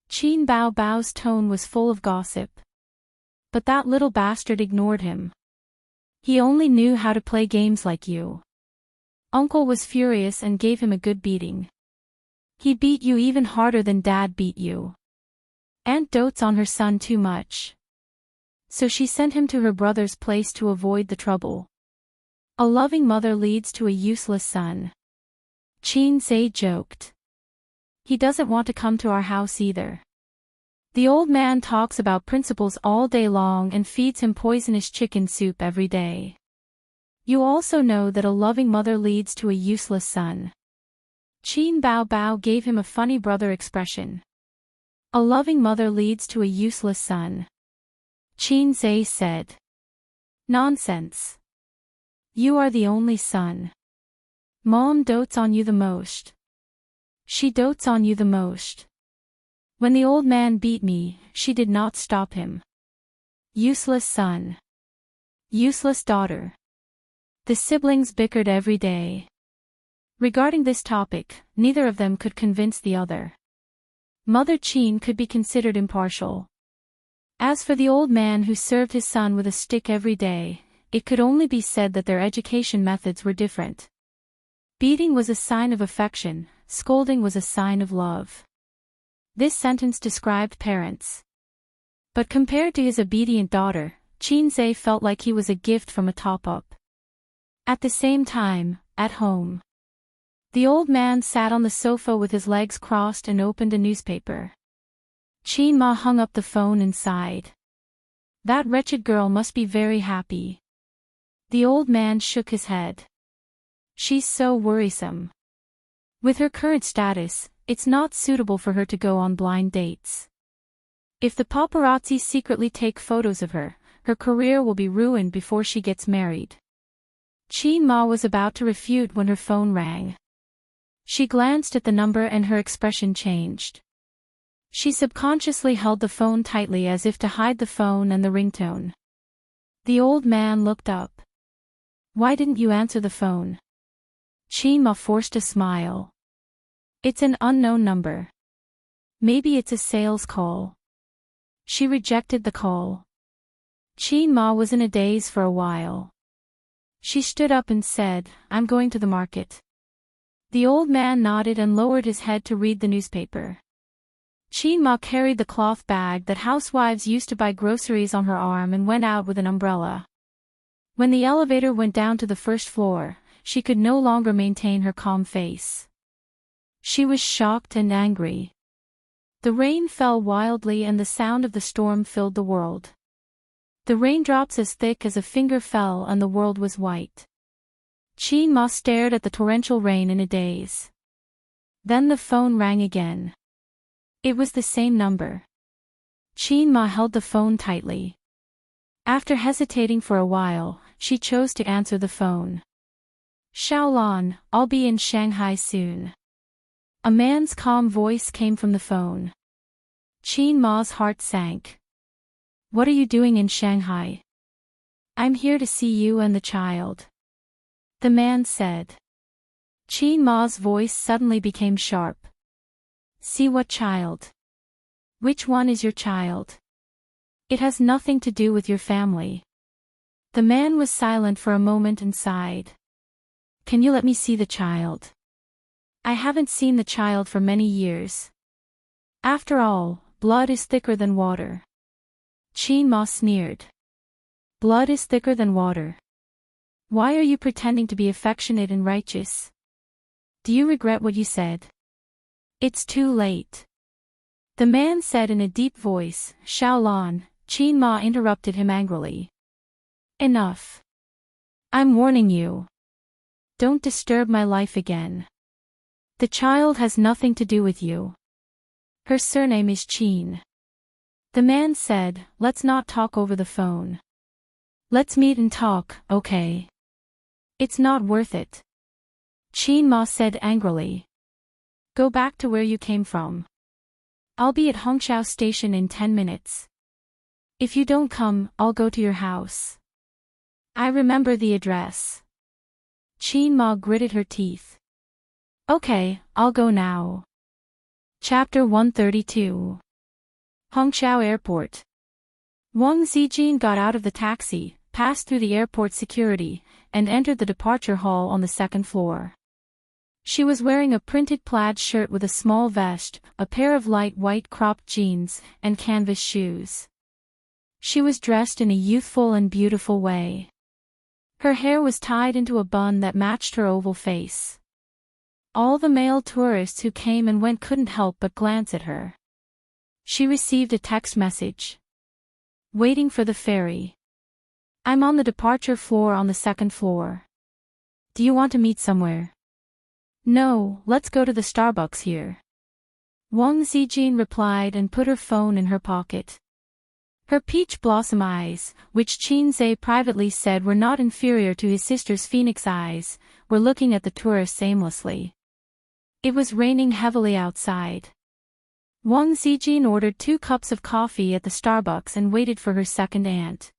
Speaker 1: Qin Bao Bao's tone was full of gossip. But that little bastard ignored him. He only knew how to play games like you. Uncle was furious and gave him a good beating. He beat you even harder than Dad beat you. Aunt dotes on her son too much. So she sent him to her brother's place to avoid the trouble. A loving mother leads to a useless son. Qin Zhe joked. He doesn't want to come to our house either. The old man talks about principles all day long and feeds him poisonous chicken soup every day. You also know that a loving mother leads to a useless son. Qin Bao Bao gave him a funny brother expression. A loving mother leads to a useless son. Qin Zhe said. Nonsense. You are the only son. Mom dotes on you the most. She dotes on you the most. When the old man beat me, she did not stop him. Useless son. Useless daughter. The siblings bickered every day. Regarding this topic, neither of them could convince the other. Mother Qin could be considered impartial. As for the old man who served his son with a stick every day, it could only be said that their education methods were different. Beating was a sign of affection, scolding was a sign of love. This sentence described parents. But compared to his obedient daughter, Qin Zhe felt like he was a gift from a top-up. At the same time, at home, the old man sat on the sofa with his legs crossed and opened a newspaper. Qin Ma hung up the phone and sighed. That wretched girl must be very happy. The old man shook his head. She's so worrisome. With her current status, it's not suitable for her to go on blind dates. If the paparazzi secretly take photos of her, her career will be ruined before she gets married. Qin Ma was about to refute when her phone rang. She glanced at the number and her expression changed. She subconsciously held the phone tightly as if to hide the phone and the ringtone. The old man looked up. Why didn't you answer the phone? Qin Ma forced a smile. It's an unknown number. Maybe it's a sales call. She rejected the call. Qin Ma was in a daze for a while. She stood up and said, I'm going to the market. The old man nodded and lowered his head to read the newspaper. Qin Ma carried the cloth bag that housewives used to buy groceries on her arm and went out with an umbrella. When the elevator went down to the first floor, she could no longer maintain her calm face. She was shocked and angry. The rain fell wildly and the sound of the storm filled the world. The raindrops as thick as a finger fell and the world was white. Qin Ma stared at the torrential rain in a daze. Then the phone rang again. It was the same number. Qin Ma held the phone tightly. After hesitating for a while, she chose to answer the phone. Xiaolan, I'll be in Shanghai soon. A man's calm voice came from the phone. Qin Ma's heart sank. What are you doing in Shanghai? I'm here to see you and the child. The man said. Qin Ma's voice suddenly became sharp. See what child? Which one is your child? It has nothing to do with your family. The man was silent for a moment and sighed. Can you let me see the child? I haven't seen the child for many years. After all, blood is thicker than water. Qin Ma sneered. Blood is thicker than water. Why are you pretending to be affectionate and righteous? Do you regret what you said? It's too late. The man said in a deep voice. Xiaolan, Qin Ma interrupted him angrily. Enough. I'm warning you. Don't disturb my life again. The child has nothing to do with you. Her surname is Qin. The man said, let's not talk over the phone. Let's meet and talk, okay? It's not worth it. Qin Ma said angrily. Go back to where you came from. I'll be at Hongqiao Station in 10 minutes. If you don't come, I'll go to your house. I remember the address. Qin Ma gritted her teeth. Okay, I'll go now. Chapter 132. Hongqiao Airport. Wang Zijin got out of the taxi, passed through the airport security, and entered the departure hall on the second floor. She was wearing a printed plaid shirt with a small vest, a pair of light white cropped jeans, and canvas shoes. She was dressed in a youthful and beautiful way. Her hair was tied into a bun that matched her oval face. All the male tourists who came and went couldn't help but glance at her. She received a text message. Waiting for the ferry. I'm on the departure floor on the second floor. Do you want to meet somewhere? No, let's go to the Starbucks here. Wang Zijin replied and put her phone in her pocket. Her peach blossom eyes, which Qin Zhe privately said were not inferior to his sister's phoenix eyes, were looking at the tourists aimlessly. It was raining heavily outside. Wang Zijin ordered 2 cups of coffee at the Starbucks and waited for her second aunt.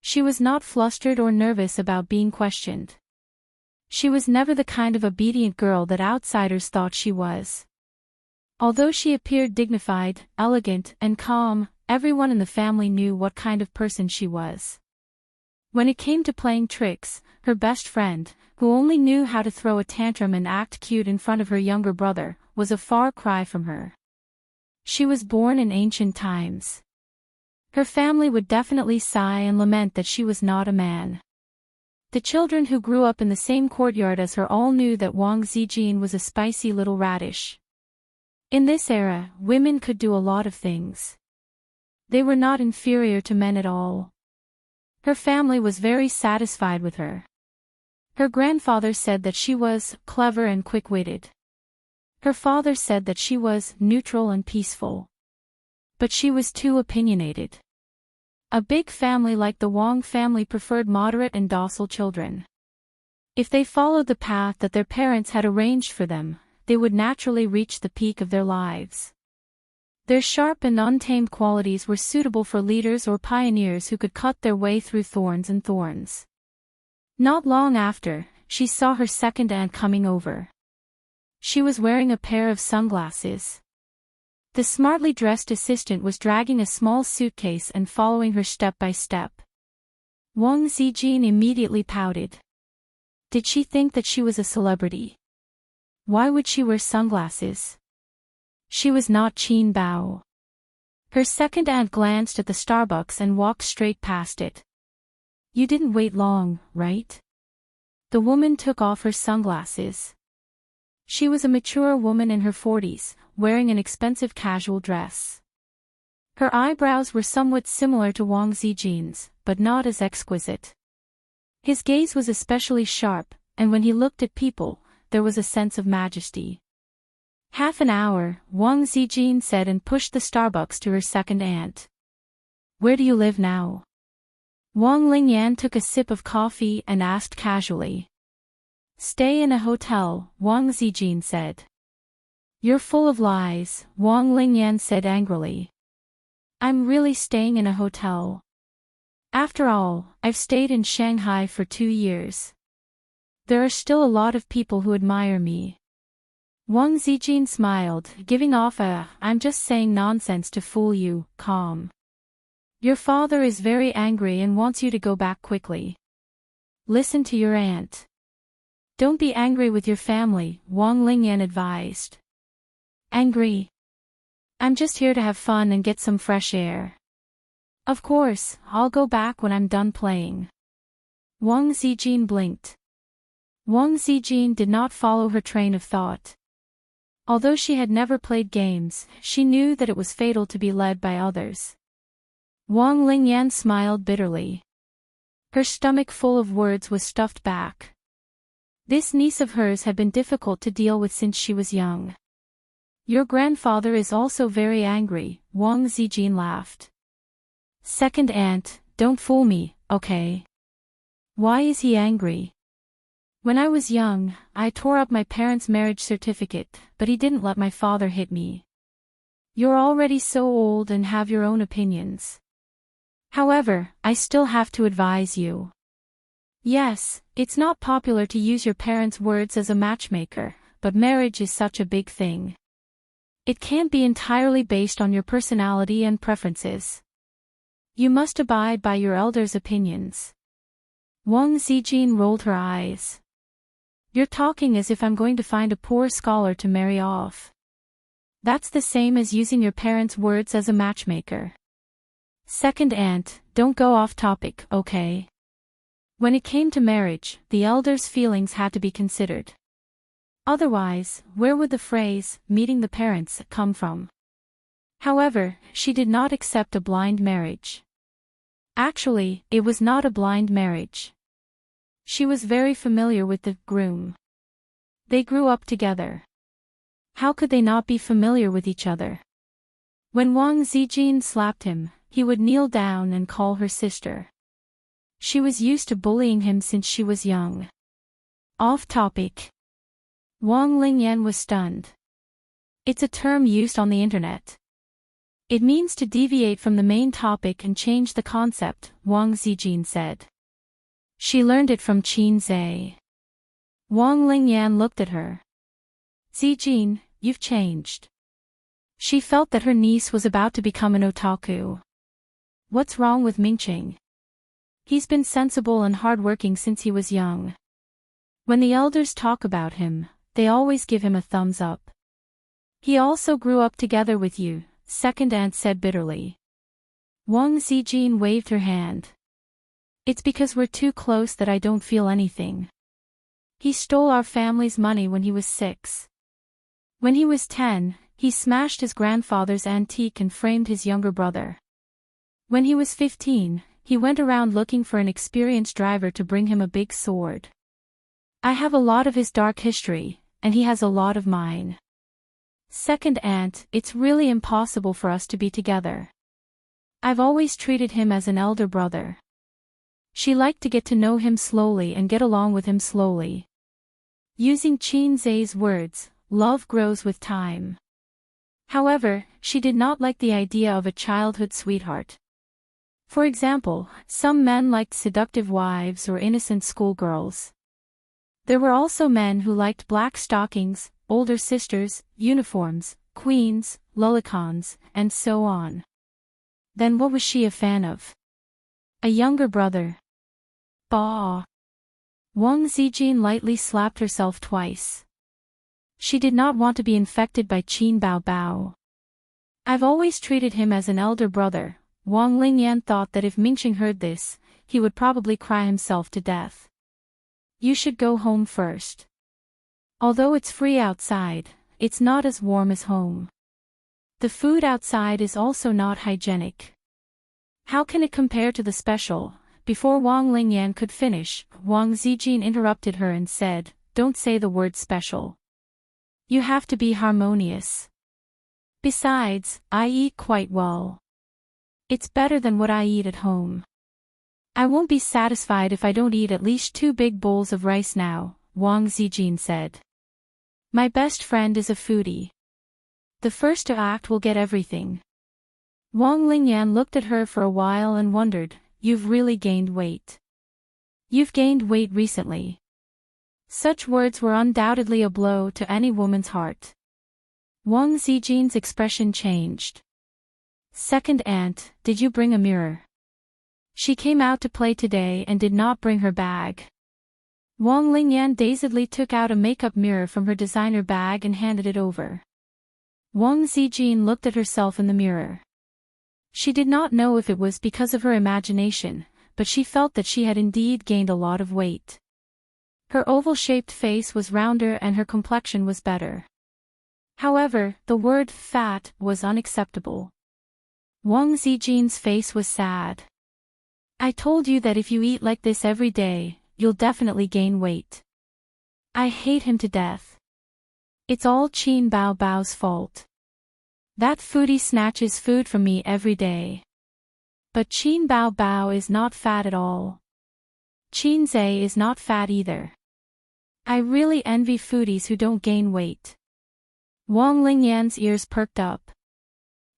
Speaker 1: She was not flustered or nervous about being questioned. She was never the kind of obedient girl that outsiders thought she was. Although she appeared dignified, elegant, and calm, everyone in the family knew what kind of person she was. When it came to playing tricks, her best friend, who only knew how to throw a tantrum and act cute in front of her younger brother, was a far cry from her. She was born in ancient times. Her family would definitely sigh and lament that she was not a man. The children who grew up in the same courtyard as her all knew that Wang Zijin was a spicy little radish. In this era, women could do a lot of things. They were not inferior to men at all. Her family was very satisfied with her. Her grandfather said that she was clever and quick-witted. Her father said that she was neutral and peaceful. But she was too opinionated. A big family like the Wang family preferred moderate and docile children. If they followed the path that their parents had arranged for them, they would naturally reach the peak of their lives. Their sharp and untamed qualities were suitable for leaders or pioneers who could cut their way through thorns and thorns. Not long after, she saw her second aunt coming over. She was wearing a pair of sunglasses. The smartly dressed assistant was dragging a small suitcase and following her step by step. Wang Zijin immediately pouted. Did she think that she was a celebrity? Why would she wear sunglasses? She was not Qin Bao. Her second aunt glanced at the Starbucks and walked straight past it. You didn't wait long, right? The woman took off her sunglasses. She was a mature woman in her 40s, wearing an expensive casual dress. Her eyebrows were somewhat similar to Wang Zijin's, but not as exquisite. His gaze was especially sharp, and when he looked at people, there was a sense of majesty. Half an hour, Wang Zijin said and pushed the Starbucks to her second aunt. Where do you live now? Wang Lingyan took a sip of coffee and asked casually. Stay in a hotel, Wang Zijin said. You're full of lies, Wang Lingyan said angrily. I'm really staying in a hotel. After all, I've stayed in Shanghai for 2 years. There are still a lot of people who admire me. Wang Zijin smiled, giving off a, I'm just saying nonsense to fool you, calm. Your father is very angry and wants you to go back quickly. Listen to your aunt. Don't be angry with your family, Wang Lingyan advised. Angry? I'm just here to have fun and get some fresh air. Of course, I'll go back when I'm done playing. Wang Zijin blinked. Wang Zijin did not follow her train of thought. Although she had never played games, she knew that it was fatal to be led by others. Wang Lingyan smiled bitterly. Her stomach full of words was stuffed back. This niece of hers had been difficult to deal with since she was young. Your grandfather is also very angry, Wang Zijin laughed. Second aunt, don't fool me, okay? Why is he angry? When I was young, I tore up my parents' marriage certificate, but he didn't let my father hit me. You're already so old and have your own opinions. However, I still have to advise you. Yes, it's not popular to use your parents' words as a matchmaker, but marriage is such a big thing. It can't be entirely based on your personality and preferences. You must abide by your elders' opinions. Wang Zijin rolled her eyes. You're talking as if I'm going to find a poor scholar to marry off. That's the same as using your parents' words as a matchmaker. Second aunt, don't go off topic, okay? When it came to marriage, the elders' feelings had to be considered. Otherwise, where would the phrase, meeting the parents, come from? However, she did not accept a blind marriage. Actually, it was not a blind marriage. She was very familiar with the groom. They grew up together. How could they not be familiar with each other? When Wang Zijin slapped him, he would kneel down and call her sister. She was used to bullying him since she was young. Off topic. Wang Lingyan was stunned. It's a term used on the internet. It means to deviate from the main topic and change the concept, Wang Zijin said. She learned it from Qin Zhe. Wang Lingyan looked at her. Zijin, you've changed. She felt that her niece was about to become an otaku. What's wrong with Mingqing? He's been sensible and hardworking since he was young. When the elders talk about him, they always give him a thumbs up. He also grew up together with you, second aunt said bitterly. Wang Zijin waved her hand. It's because we're too close that I don't feel anything. He stole our family's money when he was 6. When he was 10, He smashed his grandfather's antique and framed his younger brother. When he was 15, he went around looking for an experienced driver to bring him a big sword. I have a lot of his dark history, and he has a lot of mine. Second aunt, it's really impossible for us to be together. I've always treated him as an elder brother. She liked to get to know him slowly and get along with him slowly. Using Qin Zai's words, love grows with time. However, she did not like the idea of a childhood sweetheart. For example, some men liked seductive wives or innocent schoolgirls. There were also men who liked black stockings, older sisters, uniforms, queens, lollicons, and so on. Then what was she a fan of? A younger brother. Bah! Wang Zijin lightly slapped herself twice. She did not want to be infected by Qin Baobao. I've always treated him as an elder brother. Wang Lin thought that if Mingxing heard this, he would probably cry himself to death. You should go home first. Although it's free outside, it's not as warm as home. The food outside is also not hygienic. How can it compare to the special? Before Wang Lin could finish, Wang Zijin interrupted her and said, "Don't say the word special. You have to be harmonious. Besides, I eat quite well. It's better than what I eat at home. I won't be satisfied if I don't eat at least 2 big bowls of rice now," Wang Zijin said. My best friend is a foodie. The first to act will get everything. Wang Lin looked at her for a while and wondered, "You've really gained weight. You've gained weight recently." Such words were undoubtedly a blow to any woman's heart. Wang Zijin's expression changed. Second aunt, did you bring a mirror? She came out to play today and did not bring her bag. Wang Lin dazedly took out a makeup mirror from her designer bag and handed it over. Wang Zijin looked at herself in the mirror. She did not know if it was because of her imagination, but she felt that she had indeed gained a lot of weight. Her oval-shaped face was rounder and her complexion was better. However, the word fat was unacceptable. Wang Zijin's face was sad. I told you that if you eat like this every day, you'll definitely gain weight. I hate him to death. It's all Qin Baobao's fault. That foodie snatches food from me every day. But Qin Baobao is not fat at all. Qin Zai is not fat either. I really envy foodies who don't gain weight. Wang Linyan's ears perked up.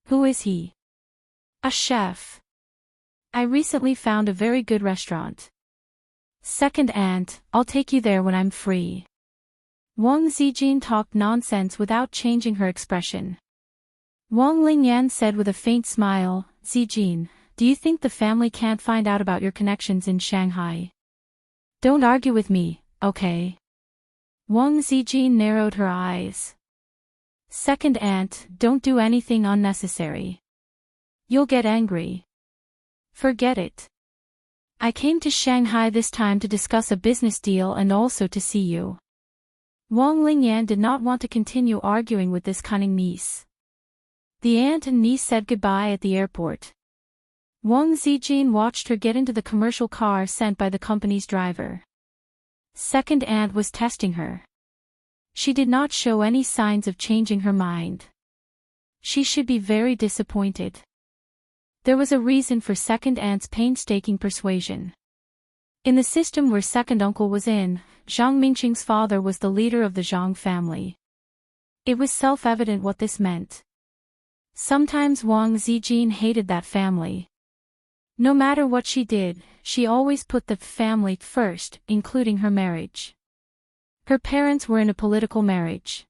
Speaker 1: Who is he? A chef. I recently found a very good restaurant. Second aunt, I'll take you there when I'm free. Wang Zijin talked nonsense without changing her expression. Wang Lin said with a faint smile, Zijin, do you think the family can't find out about your connections in Shanghai? Don't argue with me, okay? Wang Zijin narrowed her eyes. Second aunt, don't do anything unnecessary. You'll get angry. Forget it. I came to Shanghai this time to discuss a business deal and also to see you. Wang Lin did not want to continue arguing with this cunning niece. The aunt and niece said goodbye at the airport. Wang Zijin watched her get into the commercial car sent by the company's driver. Second aunt was testing her. She did not show any signs of changing her mind. She should be very disappointed. There was a reason for second aunt's painstaking persuasion. In the system where second uncle was in, Zhang Mingqing's father was the leader of the Zhang family. It was self-evident what this meant. Sometimes Wang Zijin hated that family. No matter what she did, she always put the family first, including her marriage. Her parents were in a political marriage.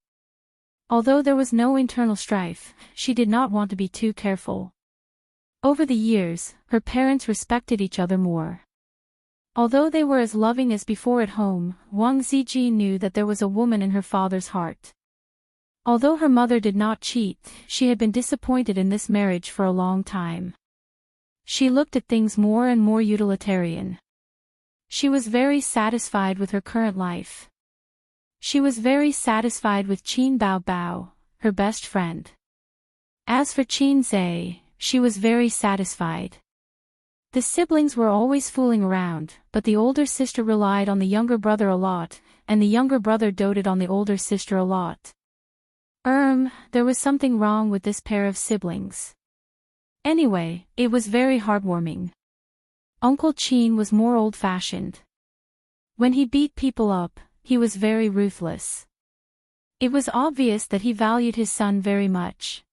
Speaker 1: Although there was no internal strife, she did not want to be too careful. Over the years, her parents respected each other more. Although they were as loving as before at home, Wang Zijin knew that there was a woman in her father's heart. Although her mother did not cheat, she had been disappointed in this marriage for a long time. She looked at things more and more utilitarian. She was very satisfied with her current life. She was very satisfied with Qin Baobao. her best friend. As for Xianxia, she was very satisfied. The siblings were always fooling around, but the older sister relied on the younger brother a lot, and the younger brother doted on the older sister a lot. There was something wrong with this pair of siblings. Anyway, it was very heartwarming. Uncle Qin was more old-fashioned. When he beat people up, he was very ruthless. It was obvious that he valued his son very much.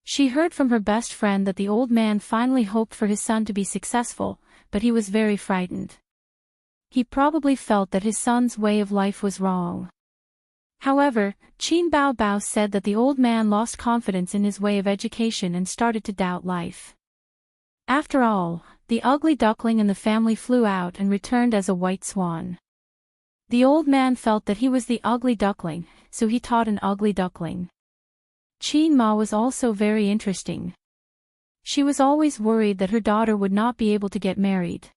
Speaker 1: She heard from her best friend that the old man finally hoped for his son to be successful, but he was very frightened. He probably felt that his son's way of life was wrong. However, Qin Bao said that the old man lost confidence in his way of education and started to doubt life. After all, the ugly duckling in the family flew out and returned as a white swan. The old man felt that he was the ugly duckling, so he taught an ugly duckling. Qin Ma was also very interesting. She was always worried that her daughter would not be able to get married.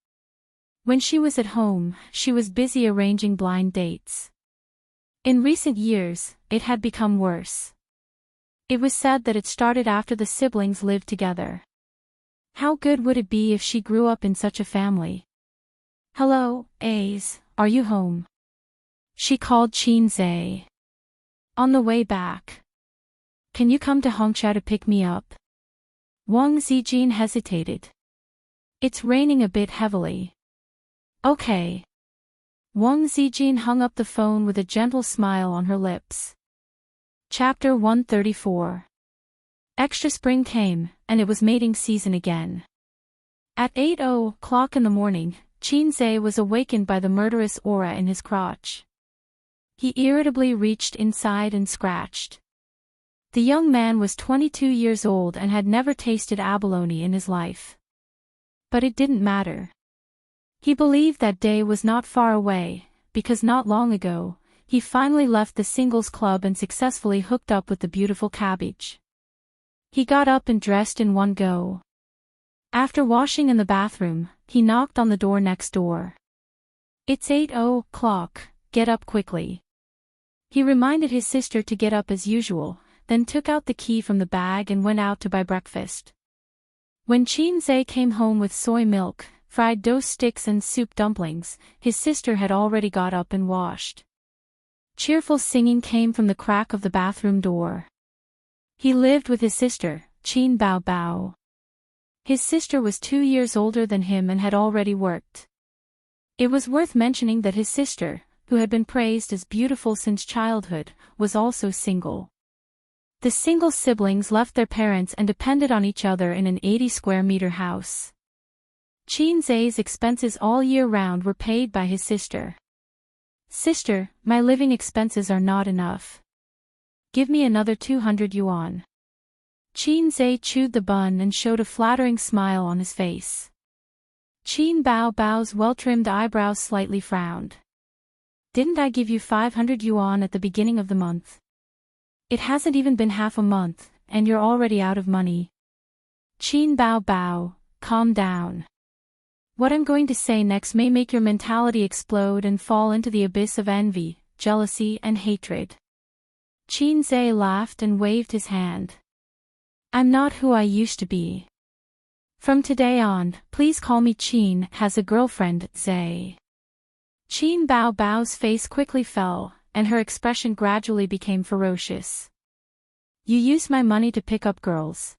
Speaker 1: When she was at home, she was busy arranging blind dates. In recent years, it had become worse. It was said that it started after the siblings lived together. How good would it be if she grew up in such a family? "Hello, Ace, are you home?" she called Xianxia. "On the way back. Can you come to Hongqiao to pick me up?" Wang Zijin hesitated. "It's raining a bit heavily." "Okay." Wang Zijin hung up the phone with a gentle smile on her lips. Chapter 134. Extra spring came, and it was mating season again. At 8:00 in the morning, Xianxia was awakened by the murderous aura in his crotch. He irritably reached inside and scratched. The young man was 22 years old and had never tasted abalone in his life. But it didn't matter. He believed that day was not far away, because not long ago, he finally left the singles club and successfully hooked up with the beautiful cabbage. He got up and dressed in one go. After washing in the bathroom, he knocked on the door next door. "It's 8:00, get up quickly." He reminded his sister to get up as usual, then took out the key from the bag and went out to buy breakfast. When Xianxia came home with soy milk, fried dough sticks and soup dumplings, his sister had already got up and washed. Cheerful singing came from the crack of the bathroom door. He lived with his sister, Qin Bao. His sister was 2 years older than him and had already worked. It was worth mentioning that his sister, who had been praised as beautiful since childhood, was also single. The single siblings left their parents and depended on each other in an 80-square-meter house. Xianxia's expenses all year round were paid by his sister. "Sister, my living expenses are not enough. Give me another 200 yuan. Xianxia chewed the bun and showed a flattering smile on his face. Qin Bao's well-trimmed eyebrows slightly frowned. "Didn't I give you 500 yuan at the beginning of the month? It hasn't even been half a month, and you're already out of money." "Qin Bao, calm down. What I'm going to say next may make your mentality explode and fall into the abyss of envy, jealousy and hatred." Xianxia laughed and waved his hand. "I'm not who I used to be. From today on, please call me Qin has a girlfriend, Zay." Qin Bao's face quickly fell, and her expression gradually became ferocious. "You use my money to pick up girls.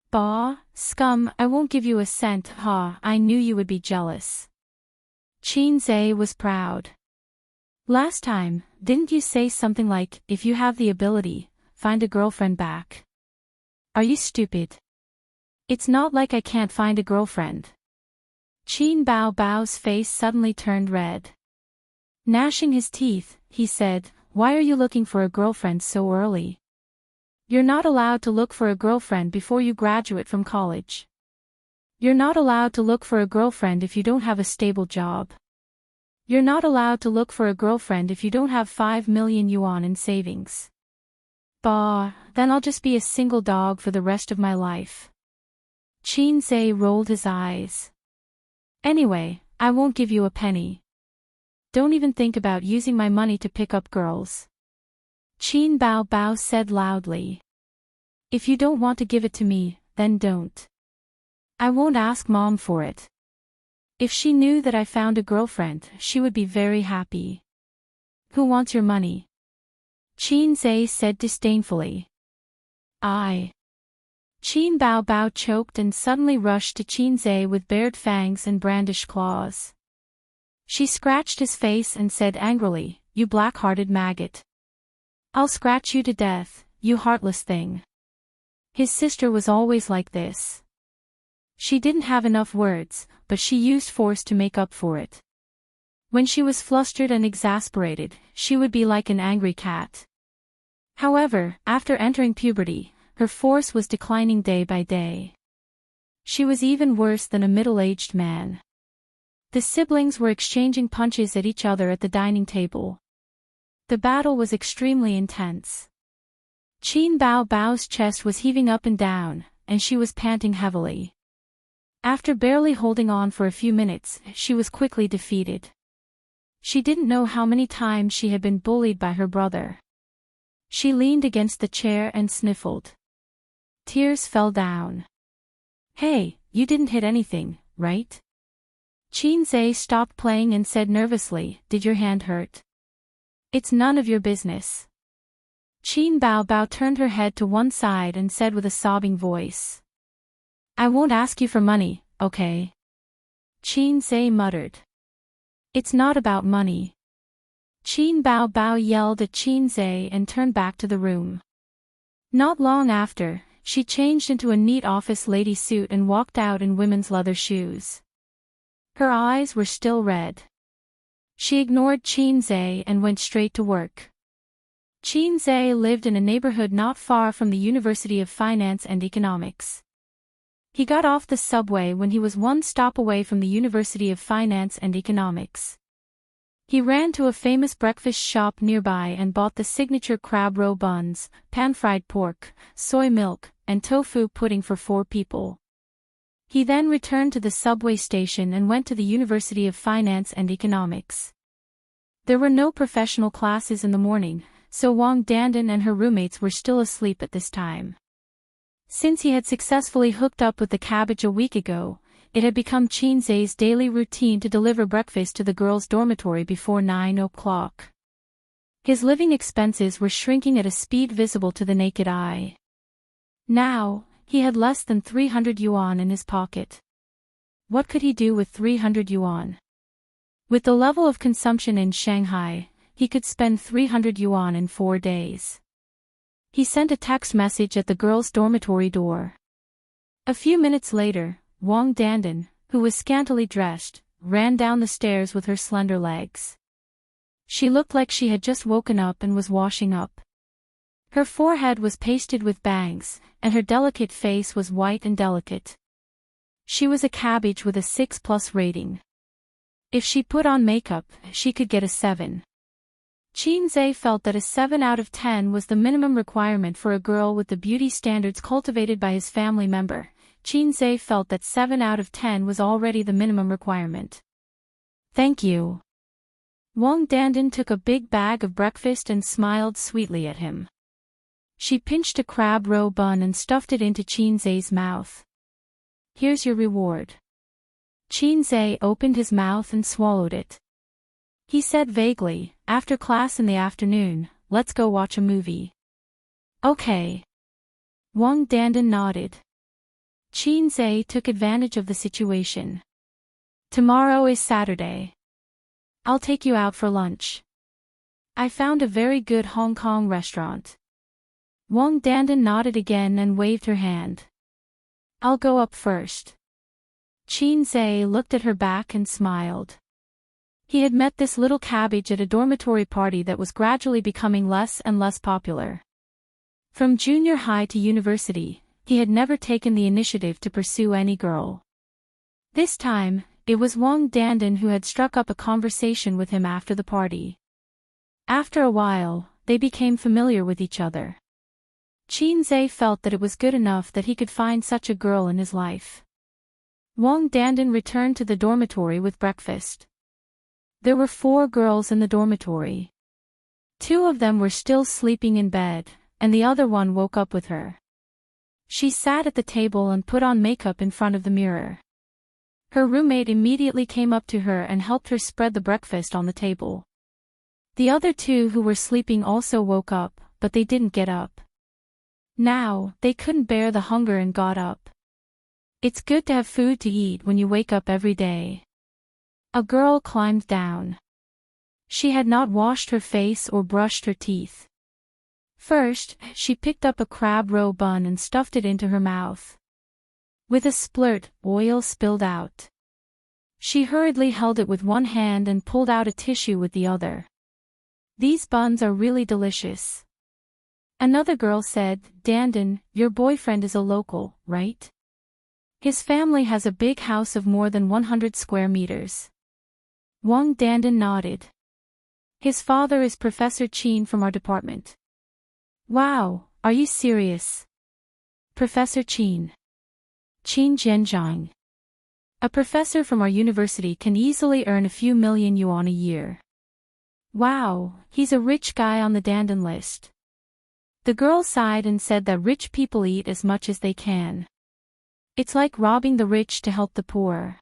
Speaker 1: Bah, scum, I won't give you a cent, ha, I knew you would be jealous." Xianxia was proud. "Last time, didn't you say something like, if you have the ability, find a girlfriend back? Are you stupid? It's not like I can't find a girlfriend." Qin Bao's face suddenly turned red. Gnashing his teeth, he said, "Why are you looking for a girlfriend so early? You're not allowed to look for a girlfriend before you graduate from college. You're not allowed to look for a girlfriend if you don't have a stable job. You're not allowed to look for a girlfriend if you don't have 5 million yuan in savings. Bah, then I'll just be a single dog for the rest of my life." Xianxia rolled his eyes. "Anyway, I won't give you a penny. Don't even think about using my money to pick up girls." Qin Bao Bao said loudly. If you don't want to give it to me, then don't. I won't ask Mom for it. If she knew that I found a girlfriend, she would be very happy. Who wants your money? Qin Zhe said disdainfully. I. Qin Bao Bao choked and suddenly rushed to Qin Zhe with bared fangs and brandished claws. She scratched his face and said angrily, You black-hearted maggot. I'll scratch you to death, you heartless thing. His sister was always like this. She didn't have enough words, but she used force to make up for it. When she was flustered and exasperated, she would be like an angry cat. However, after entering puberty, her force was declining day by day. She was even worse than a middle-aged man. The siblings were exchanging punches at each other at the dining table. The battle was extremely intense. Qin Bao Bao's chest was heaving up and down, and she was panting heavily. After barely holding on for a few minutes, she was quickly defeated. She didn't know how many times she had been bullied by her brother. She leaned against the chair and sniffled. Tears fell down. Hey, you didn't hit anything, right? Qin Zhe stopped playing and said nervously, Did your hand hurt? It's none of your business. Qin Bao Bao turned her head to one side and said with a sobbing voice. I won't ask you for money, okay? Qin Zhe muttered. It's not about money. Qin Bao Bao yelled at Qin Zhe and turned back to the room. Not long after, she changed into a neat office lady suit and walked out in women's leather shoes. Her eyes were still red. She ignored Qin Zhe and went straight to work. Qin Zhe lived in a neighborhood not far from the University of Finance and Economics. He got off the subway when he was one stop away from the University of Finance and Economics. He ran to a famous breakfast shop nearby and bought the signature crab roe buns, pan-fried pork, soy milk, and tofu pudding for 4 people. He then returned to the subway station and went to the University of Finance and Economics. There were no professional classes in the morning, so Wang Dandan and her roommates were still asleep at this time. Since he had successfully hooked up with the cabbage a week ago, it had become Qin Zhe's daily routine to deliver breakfast to the girls' dormitory before 9 o'clock. His living expenses were shrinking at a speed visible to the naked eye. Now, he had less than 300 yuan in his pocket. What could he do with 300 yuan? With the level of consumption in Shanghai, he could spend 300 yuan in 4 days. He sent a text message at the girls' dormitory door. A few minutes later, Wang Dandan, who was scantily dressed, ran down the stairs with her slender legs. She looked like she had just woken up and was washing up. Her forehead was pasted with bangs, and her delicate face was white and delicate. She was a cabbage with a 6+ rating. If she put on makeup, she could get a 7. Qin Zhe felt that a 7 out of 10 was the minimum requirement for a girl with the beauty standards cultivated by his family member. Qin Zhe felt that 7 out of 10 was already the minimum requirement. Thank you. Wang Dandan took a big bag of breakfast and smiled sweetly at him. She pinched a crab roe bun and stuffed it into Qin Zhe's mouth. Here's your reward. Qin Zhe opened his mouth and swallowed it. He said vaguely, after class in the afternoon, let's go watch a movie. Okay. Wang Dandan nodded. Qin Zhe took advantage of the situation. Tomorrow is Saturday. I'll take you out for lunch. I found a very good Hong Kong restaurant. Wang Dandan nodded again and waved her hand. I'll go up first. Qin Zhe looked at her back and smiled. He had met this little cabbage at a dormitory party that was gradually becoming less and less popular. From junior high to university, he had never taken the initiative to pursue any girl. This time, it was Wang Dandan who had struck up a conversation with him after the party. After a while, they became familiar with each other. Qin Zhe felt that it was good enough that he could find such a girl in his life. Wang Dandan returned to the dormitory with breakfast. There were 4 girls in the dormitory. Two of them were still sleeping in bed, and the other one woke up with her. She sat at the table and put on makeup in front of the mirror. Her roommate immediately came up to her and helped her spread the breakfast on the table. The other two who were sleeping also woke up, but they didn't get up. Now, they couldn't bear the hunger and got up. It's good to have food to eat when you wake up every day. A girl climbed down. She had not washed her face or brushed her teeth. First, she picked up a crab roe bun and stuffed it into her mouth. With a splurt, oil spilled out. She hurriedly held it with one hand and pulled out a tissue with the other. These buns are really delicious. Another girl said, Dandan, your boyfriend is a local, right? His family has a big house of more than 100 square meters. Wang Dandan nodded. His father is Professor Qin from our department. Wow, are you serious? Professor Qin. Qin Zhenjiang. A professor from our university can easily earn a few million yuan a year. Wow, he's a rich guy on the Dandan list. The girl sighed and said that rich people eat as much as they can. It's like robbing the rich to help the poor.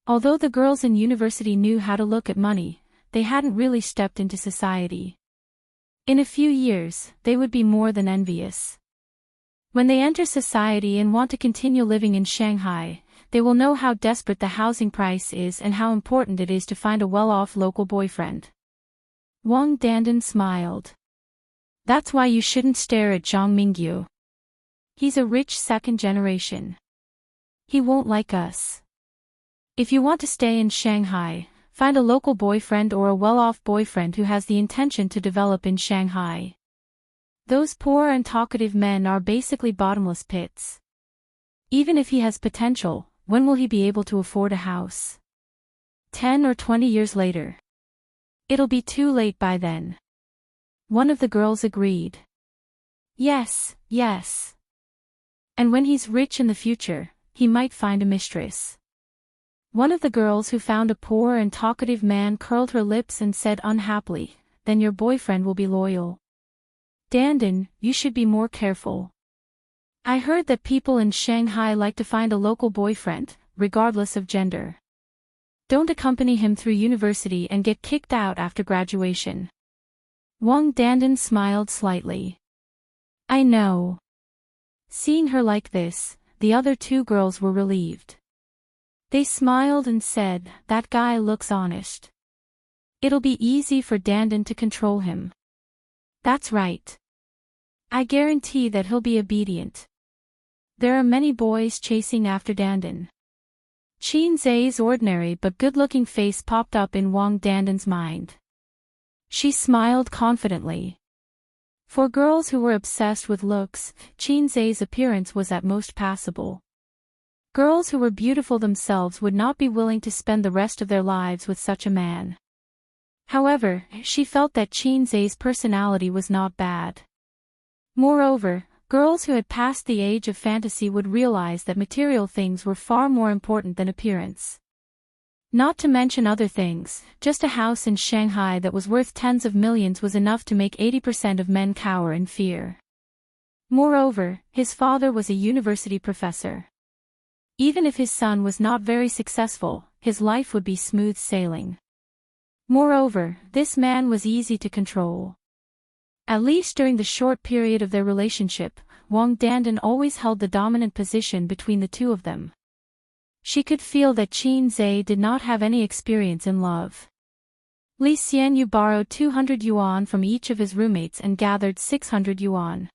Speaker 1: Although the girls in university knew how to look at money, they hadn't really stepped into society. In a few years, they would be more than envious. When they enter society and want to continue living in Shanghai, they will know how desperate the housing price is and how important it is to find a well-off local boyfriend. Wang Dandan smiled. That's why you shouldn't stare at Zhang Mingyu. He's a rich second generation. He won't like us. If you want to stay in Shanghai, find a local boyfriend or a well-off boyfriend who has the intention to develop in Shanghai. Those poor and talkative men are basically bottomless pits. Even if he has potential, when will he be able to afford a house? 10 or 20 years later. It'll be too late by then. One of the girls agreed. Yes, yes. And when he's rich in the future, he might find a mistress. One of the girls who found a poor and talkative man curled her lips and said unhappily, then your boyfriend will be loyal. Dandan, you should be more careful. I heard that people in Shanghai like to find a local boyfriend, regardless of gender. Don't accompany him through university and get kicked out after graduation. Wang Dandan smiled slightly. I know. Seeing her like this, the other two girls were relieved. They smiled and said, that guy looks honest. It'll be easy for Dandan to control him. That's right. I guarantee that he'll be obedient. There are many boys chasing after Dandan. Qin Zai's ordinary but good-looking face popped up in Wang Dandan's mind. She smiled confidently. For girls who were obsessed with looks, Qin Zai's appearance was at most passable. Girls who were beautiful themselves would not be willing to spend the rest of their lives with such a man. However, she felt that Qin Zai's personality was not bad. Moreover, girls who had passed the age of fantasy would realize that material things were far more important than appearance. Not to mention other things, just a house in Shanghai that was worth tens of millions was enough to make 80% of men cower in fear. Moreover, his father was a university professor. Even if his son was not very successful, his life would be smooth sailing. Moreover, this man was easy to control. At least during the short period of their relationship, Wang Dandan always held the dominant position between the two of them. She could feel that Qin Zai did not have any experience in love. Li Xianyu borrowed 200 yuan from each of his roommates and gathered 600 yuan.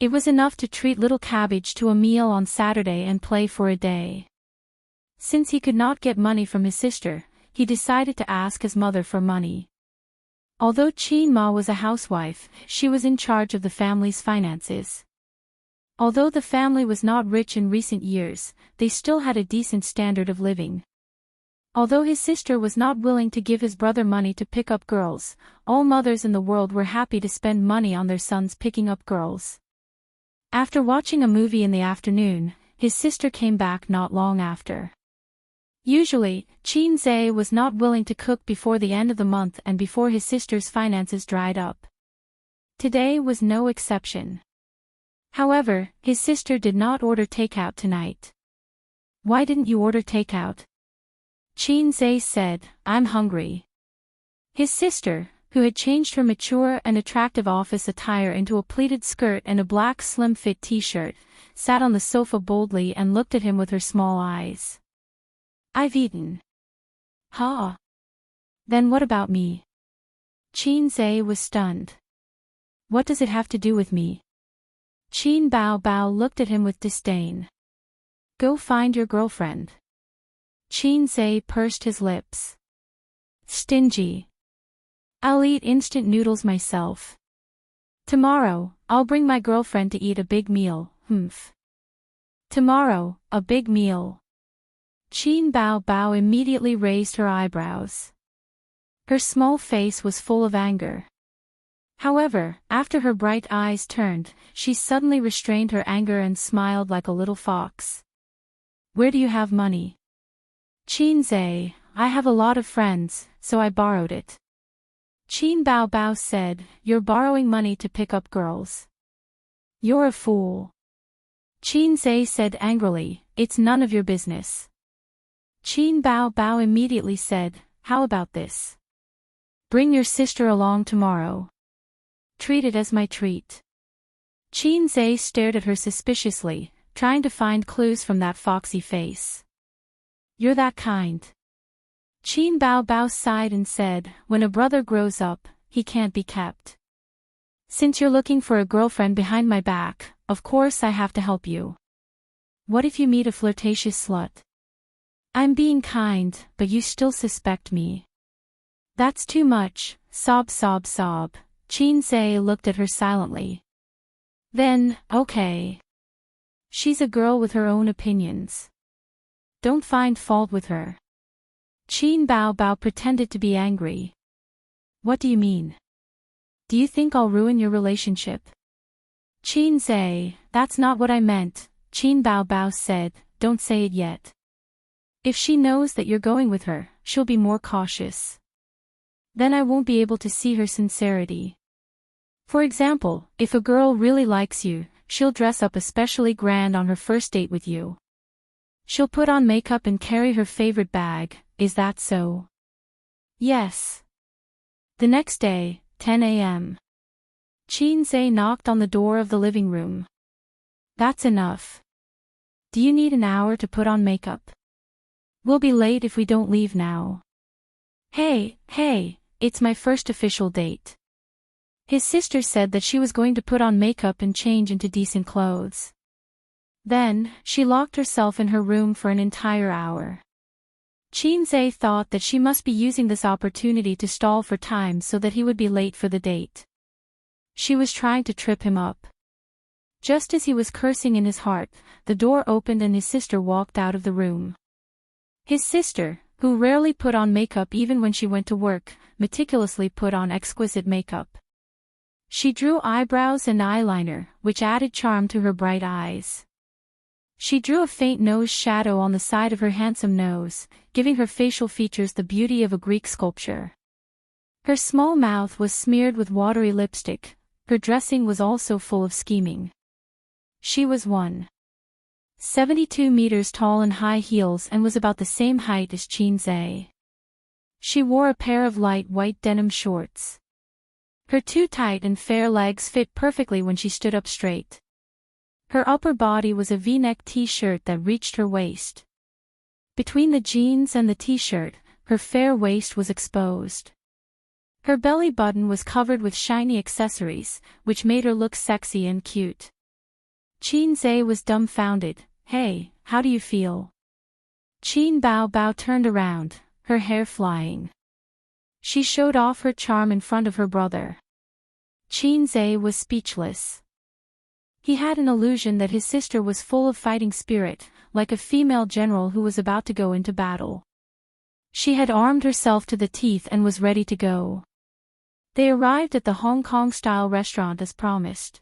Speaker 1: It was enough to treat little Cabbage to a meal on Saturday and play for a day. Since he could not get money from his sister, he decided to ask his mother for money. Although Qin Ma was a housewife, she was in charge of the family's finances. Although the family was not rich in recent years, they still had a decent standard of living. Although his sister was not willing to give his brother money to pick up girls, all mothers in the world were happy to spend money on their sons picking up girls. After watching a movie in the afternoon, his sister came back not long after. Usually, Qin Zhe was not willing to cook before the end of the month and before his sister's finances dried up. Today was no exception. However, his sister did not order takeout tonight. Why didn't you order takeout? Qin Zhe said, I'm hungry. His sister, who had changed her mature and attractive office attire into a pleated skirt and a black slim-fit t-shirt, sat on the sofa boldly and looked at him with her small eyes. I've eaten. Huh? Then what about me? Qin Zhe was stunned. What does it have to do with me? Qin Bao Bao looked at him with disdain. Go find your girlfriend. Qin Zhe pursed his lips. Stingy. I'll eat instant noodles myself. Tomorrow, I'll bring my girlfriend to eat a big meal, humph. Tomorrow, a big meal. Qin Bao Bao immediately raised her eyebrows. Her small face was full of anger. However, after her bright eyes turned, she suddenly restrained her anger and smiled like a little fox. Where do you have money? Qin Zhe, I have a lot of friends, so I borrowed it. Qin Bao Bao said, you're borrowing money to pick up girls. You're a fool. Qin Zhe said angrily, it's none of your business. Qin Bao Bao immediately said, how about this? Bring your sister along tomorrow. Treat it as my treat. Qin Zhe stared at her suspiciously, trying to find clues from that foxy face. You're that kind. Qin Bao Bao sighed and said, when a brother grows up, he can't be kept. Since you're looking for a girlfriend behind my back, of course I have to help you. What if you meet a flirtatious slut? I'm being kind, but you still suspect me. That's too much, sob sob sob. Qin Zhe looked at her silently. Then, okay. She's a girl with her own opinions. Don't find fault with her. Qin Bao Bao pretended to be angry. What do you mean? Do you think I'll ruin your relationship? Qin Zhe, that's not what I meant, Qin Bao Bao said, don't say it yet. If she knows that you're going with her, she'll be more cautious. Then I won't be able to see her sincerity. For example, if a girl really likes you, she'll dress up especially grand on her first date with you. She'll put on makeup and carry her favorite bag, is that so? Yes. The next day, 10 a.m. Qin Zhe knocked on the door of the living room. That's enough. Do you need an hour to put on makeup? We'll be late if we don't leave now. Hey, it's my first official date. His sister said that she was going to put on makeup and change into decent clothes. Then, she locked herself in her room for an entire hour. Qin Zhe thought that she must be using this opportunity to stall for time so that he would be late for the date. She was trying to trip him up. Just as he was cursing in his heart, the door opened and his sister walked out of the room. His sister, who rarely put on makeup even when she went to work, meticulously put on exquisite makeup. She drew eyebrows and eyeliner, which added charm to her bright eyes. She drew a faint nose shadow on the side of her handsome nose, giving her facial features the beauty of a Greek sculpture. Her small mouth was smeared with watery lipstick. Her dressing was also full of scheming. She was 172 meters tall in high heels and was about the same height as Qin Zhe. She wore a pair of light white denim shorts. Her too tight and fair legs fit perfectly when she stood up straight. Her upper body was a V-neck t-shirt that reached her waist. Between the jeans and the t-shirt, her fair waist was exposed. Her belly button was covered with shiny accessories, which made her look sexy and cute. Qin Zhe was dumbfounded. Hey, how do you feel? Qin Bao Bao turned around, her hair flying. She showed off her charm in front of her brother. Qin Zhe was speechless. He had an illusion that his sister was full of fighting spirit, like a female general who was about to go into battle. She had armed herself to the teeth and was ready to go. They arrived at the Hong Kong-style restaurant as promised.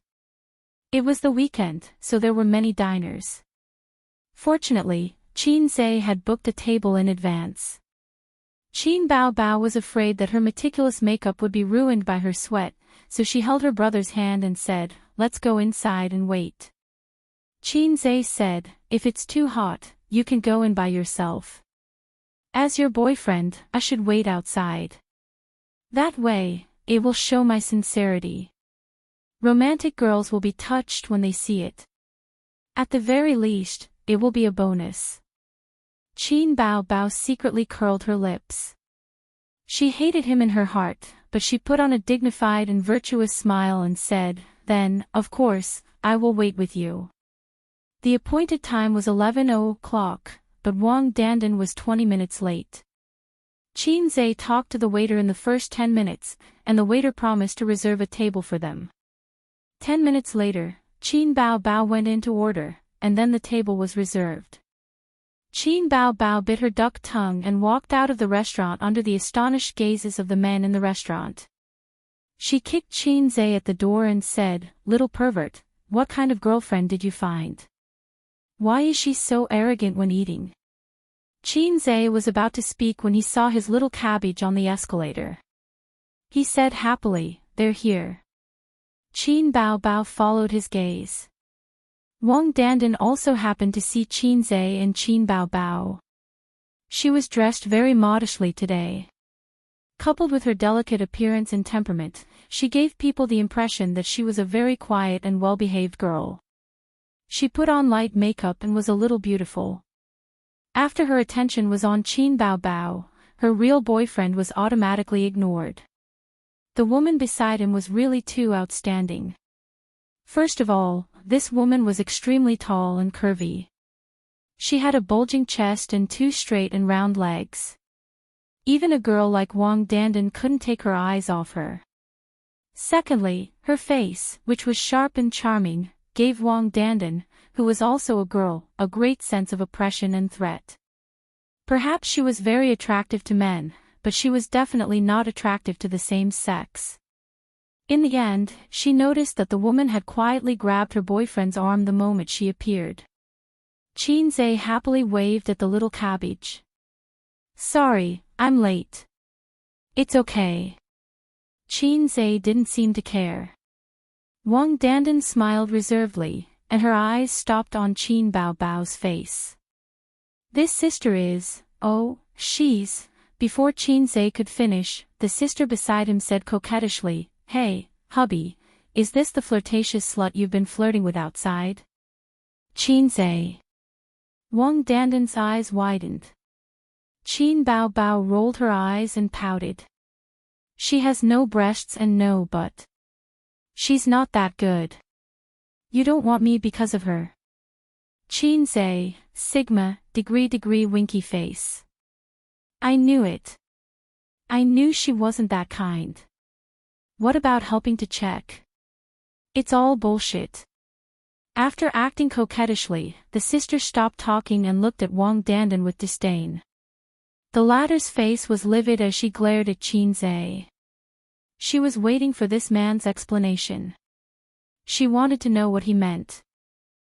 Speaker 1: It was the weekend, so there were many diners. Fortunately, Qin Zhe had booked a table in advance. Qin Bao Bao was afraid that her meticulous makeup would be ruined by her sweat, so she held her brother's hand and said, "Let's go inside and wait." Qin Zhe said, "If it's too hot, you can go in by yourself. As your boyfriend, I should wait outside. That way, it will show my sincerity. Romantic girls will be touched when they see it. At the very least, it will be a bonus." Qin Bao Bao secretly curled her lips. She hated him in her heart, but she put on a dignified and virtuous smile and said, "Then, of course, I will wait with you." The appointed time was 11:00, but Wang Dandan was 20 minutes late. Qin Zhe talked to the waiter in the first 10 minutes, and the waiter promised to reserve a table for them. 10 minutes later, Qin Bao Bao went in to order, and then the table was reserved. Qin Bao Bao bit her duck tongue and walked out of the restaurant under the astonished gazes of the men in the restaurant. She kicked Qin Zhe at the door and said, "Little pervert, what kind of girlfriend did you find? Why is she so arrogant when eating?" Qin Zhe was about to speak when he saw his little cabbage on the escalator. He said happily, "They're here." Qin Bao Bao followed his gaze. Wang Dandan also happened to see Qin Zhe and Qin Bao Bao. She was dressed very modishly today. Coupled with her delicate appearance and temperament, she gave people the impression that she was a very quiet and well-behaved girl. She put on light makeup and was a little beautiful. After her attention was on Qin Bao Bao, her real boyfriend was automatically ignored. The woman beside him was really too outstanding. First of all, this woman was extremely tall and curvy. She had a bulging chest and 2 straight and round legs. Even a girl like Wang Dandan couldn't take her eyes off her. Secondly, her face, which was sharp and charming, gave Wang Dandan, who was also a girl, a great sense of oppression and threat. Perhaps she was very attractive to men, but she was definitely not attractive to the same sex. In the end, she noticed that the woman had quietly grabbed her boyfriend's arm the moment she appeared. Qin Zhe happily waved at the little cabbage. "Sorry, I'm late." "It's okay." Qin Zhe didn't seem to care. Wang Dandan smiled reservedly, and her eyes stopped on Qin Bao Bao's face. "This sister is, she's..." Before Qin Zhe could finish, the sister beside him said coquettishly, "Hey, hubby, is this the flirtatious slut you've been flirting with outside?" "Qin Zhe." Wang Dandan's eyes widened. Qin Bao Bao rolled her eyes and pouted. "She has no breasts and no butt. She's not that good. You don't want me because of her." Qin Zhe, sigma, degree winky face. "I knew it. I knew she wasn't that kind. What about helping to check? It's all bullshit." After acting coquettishly, the sister stopped talking and looked at Wang Dandan with disdain. The latter's face was livid as she glared at Qin Zhe. She was waiting for this man's explanation. She wanted to know what he meant.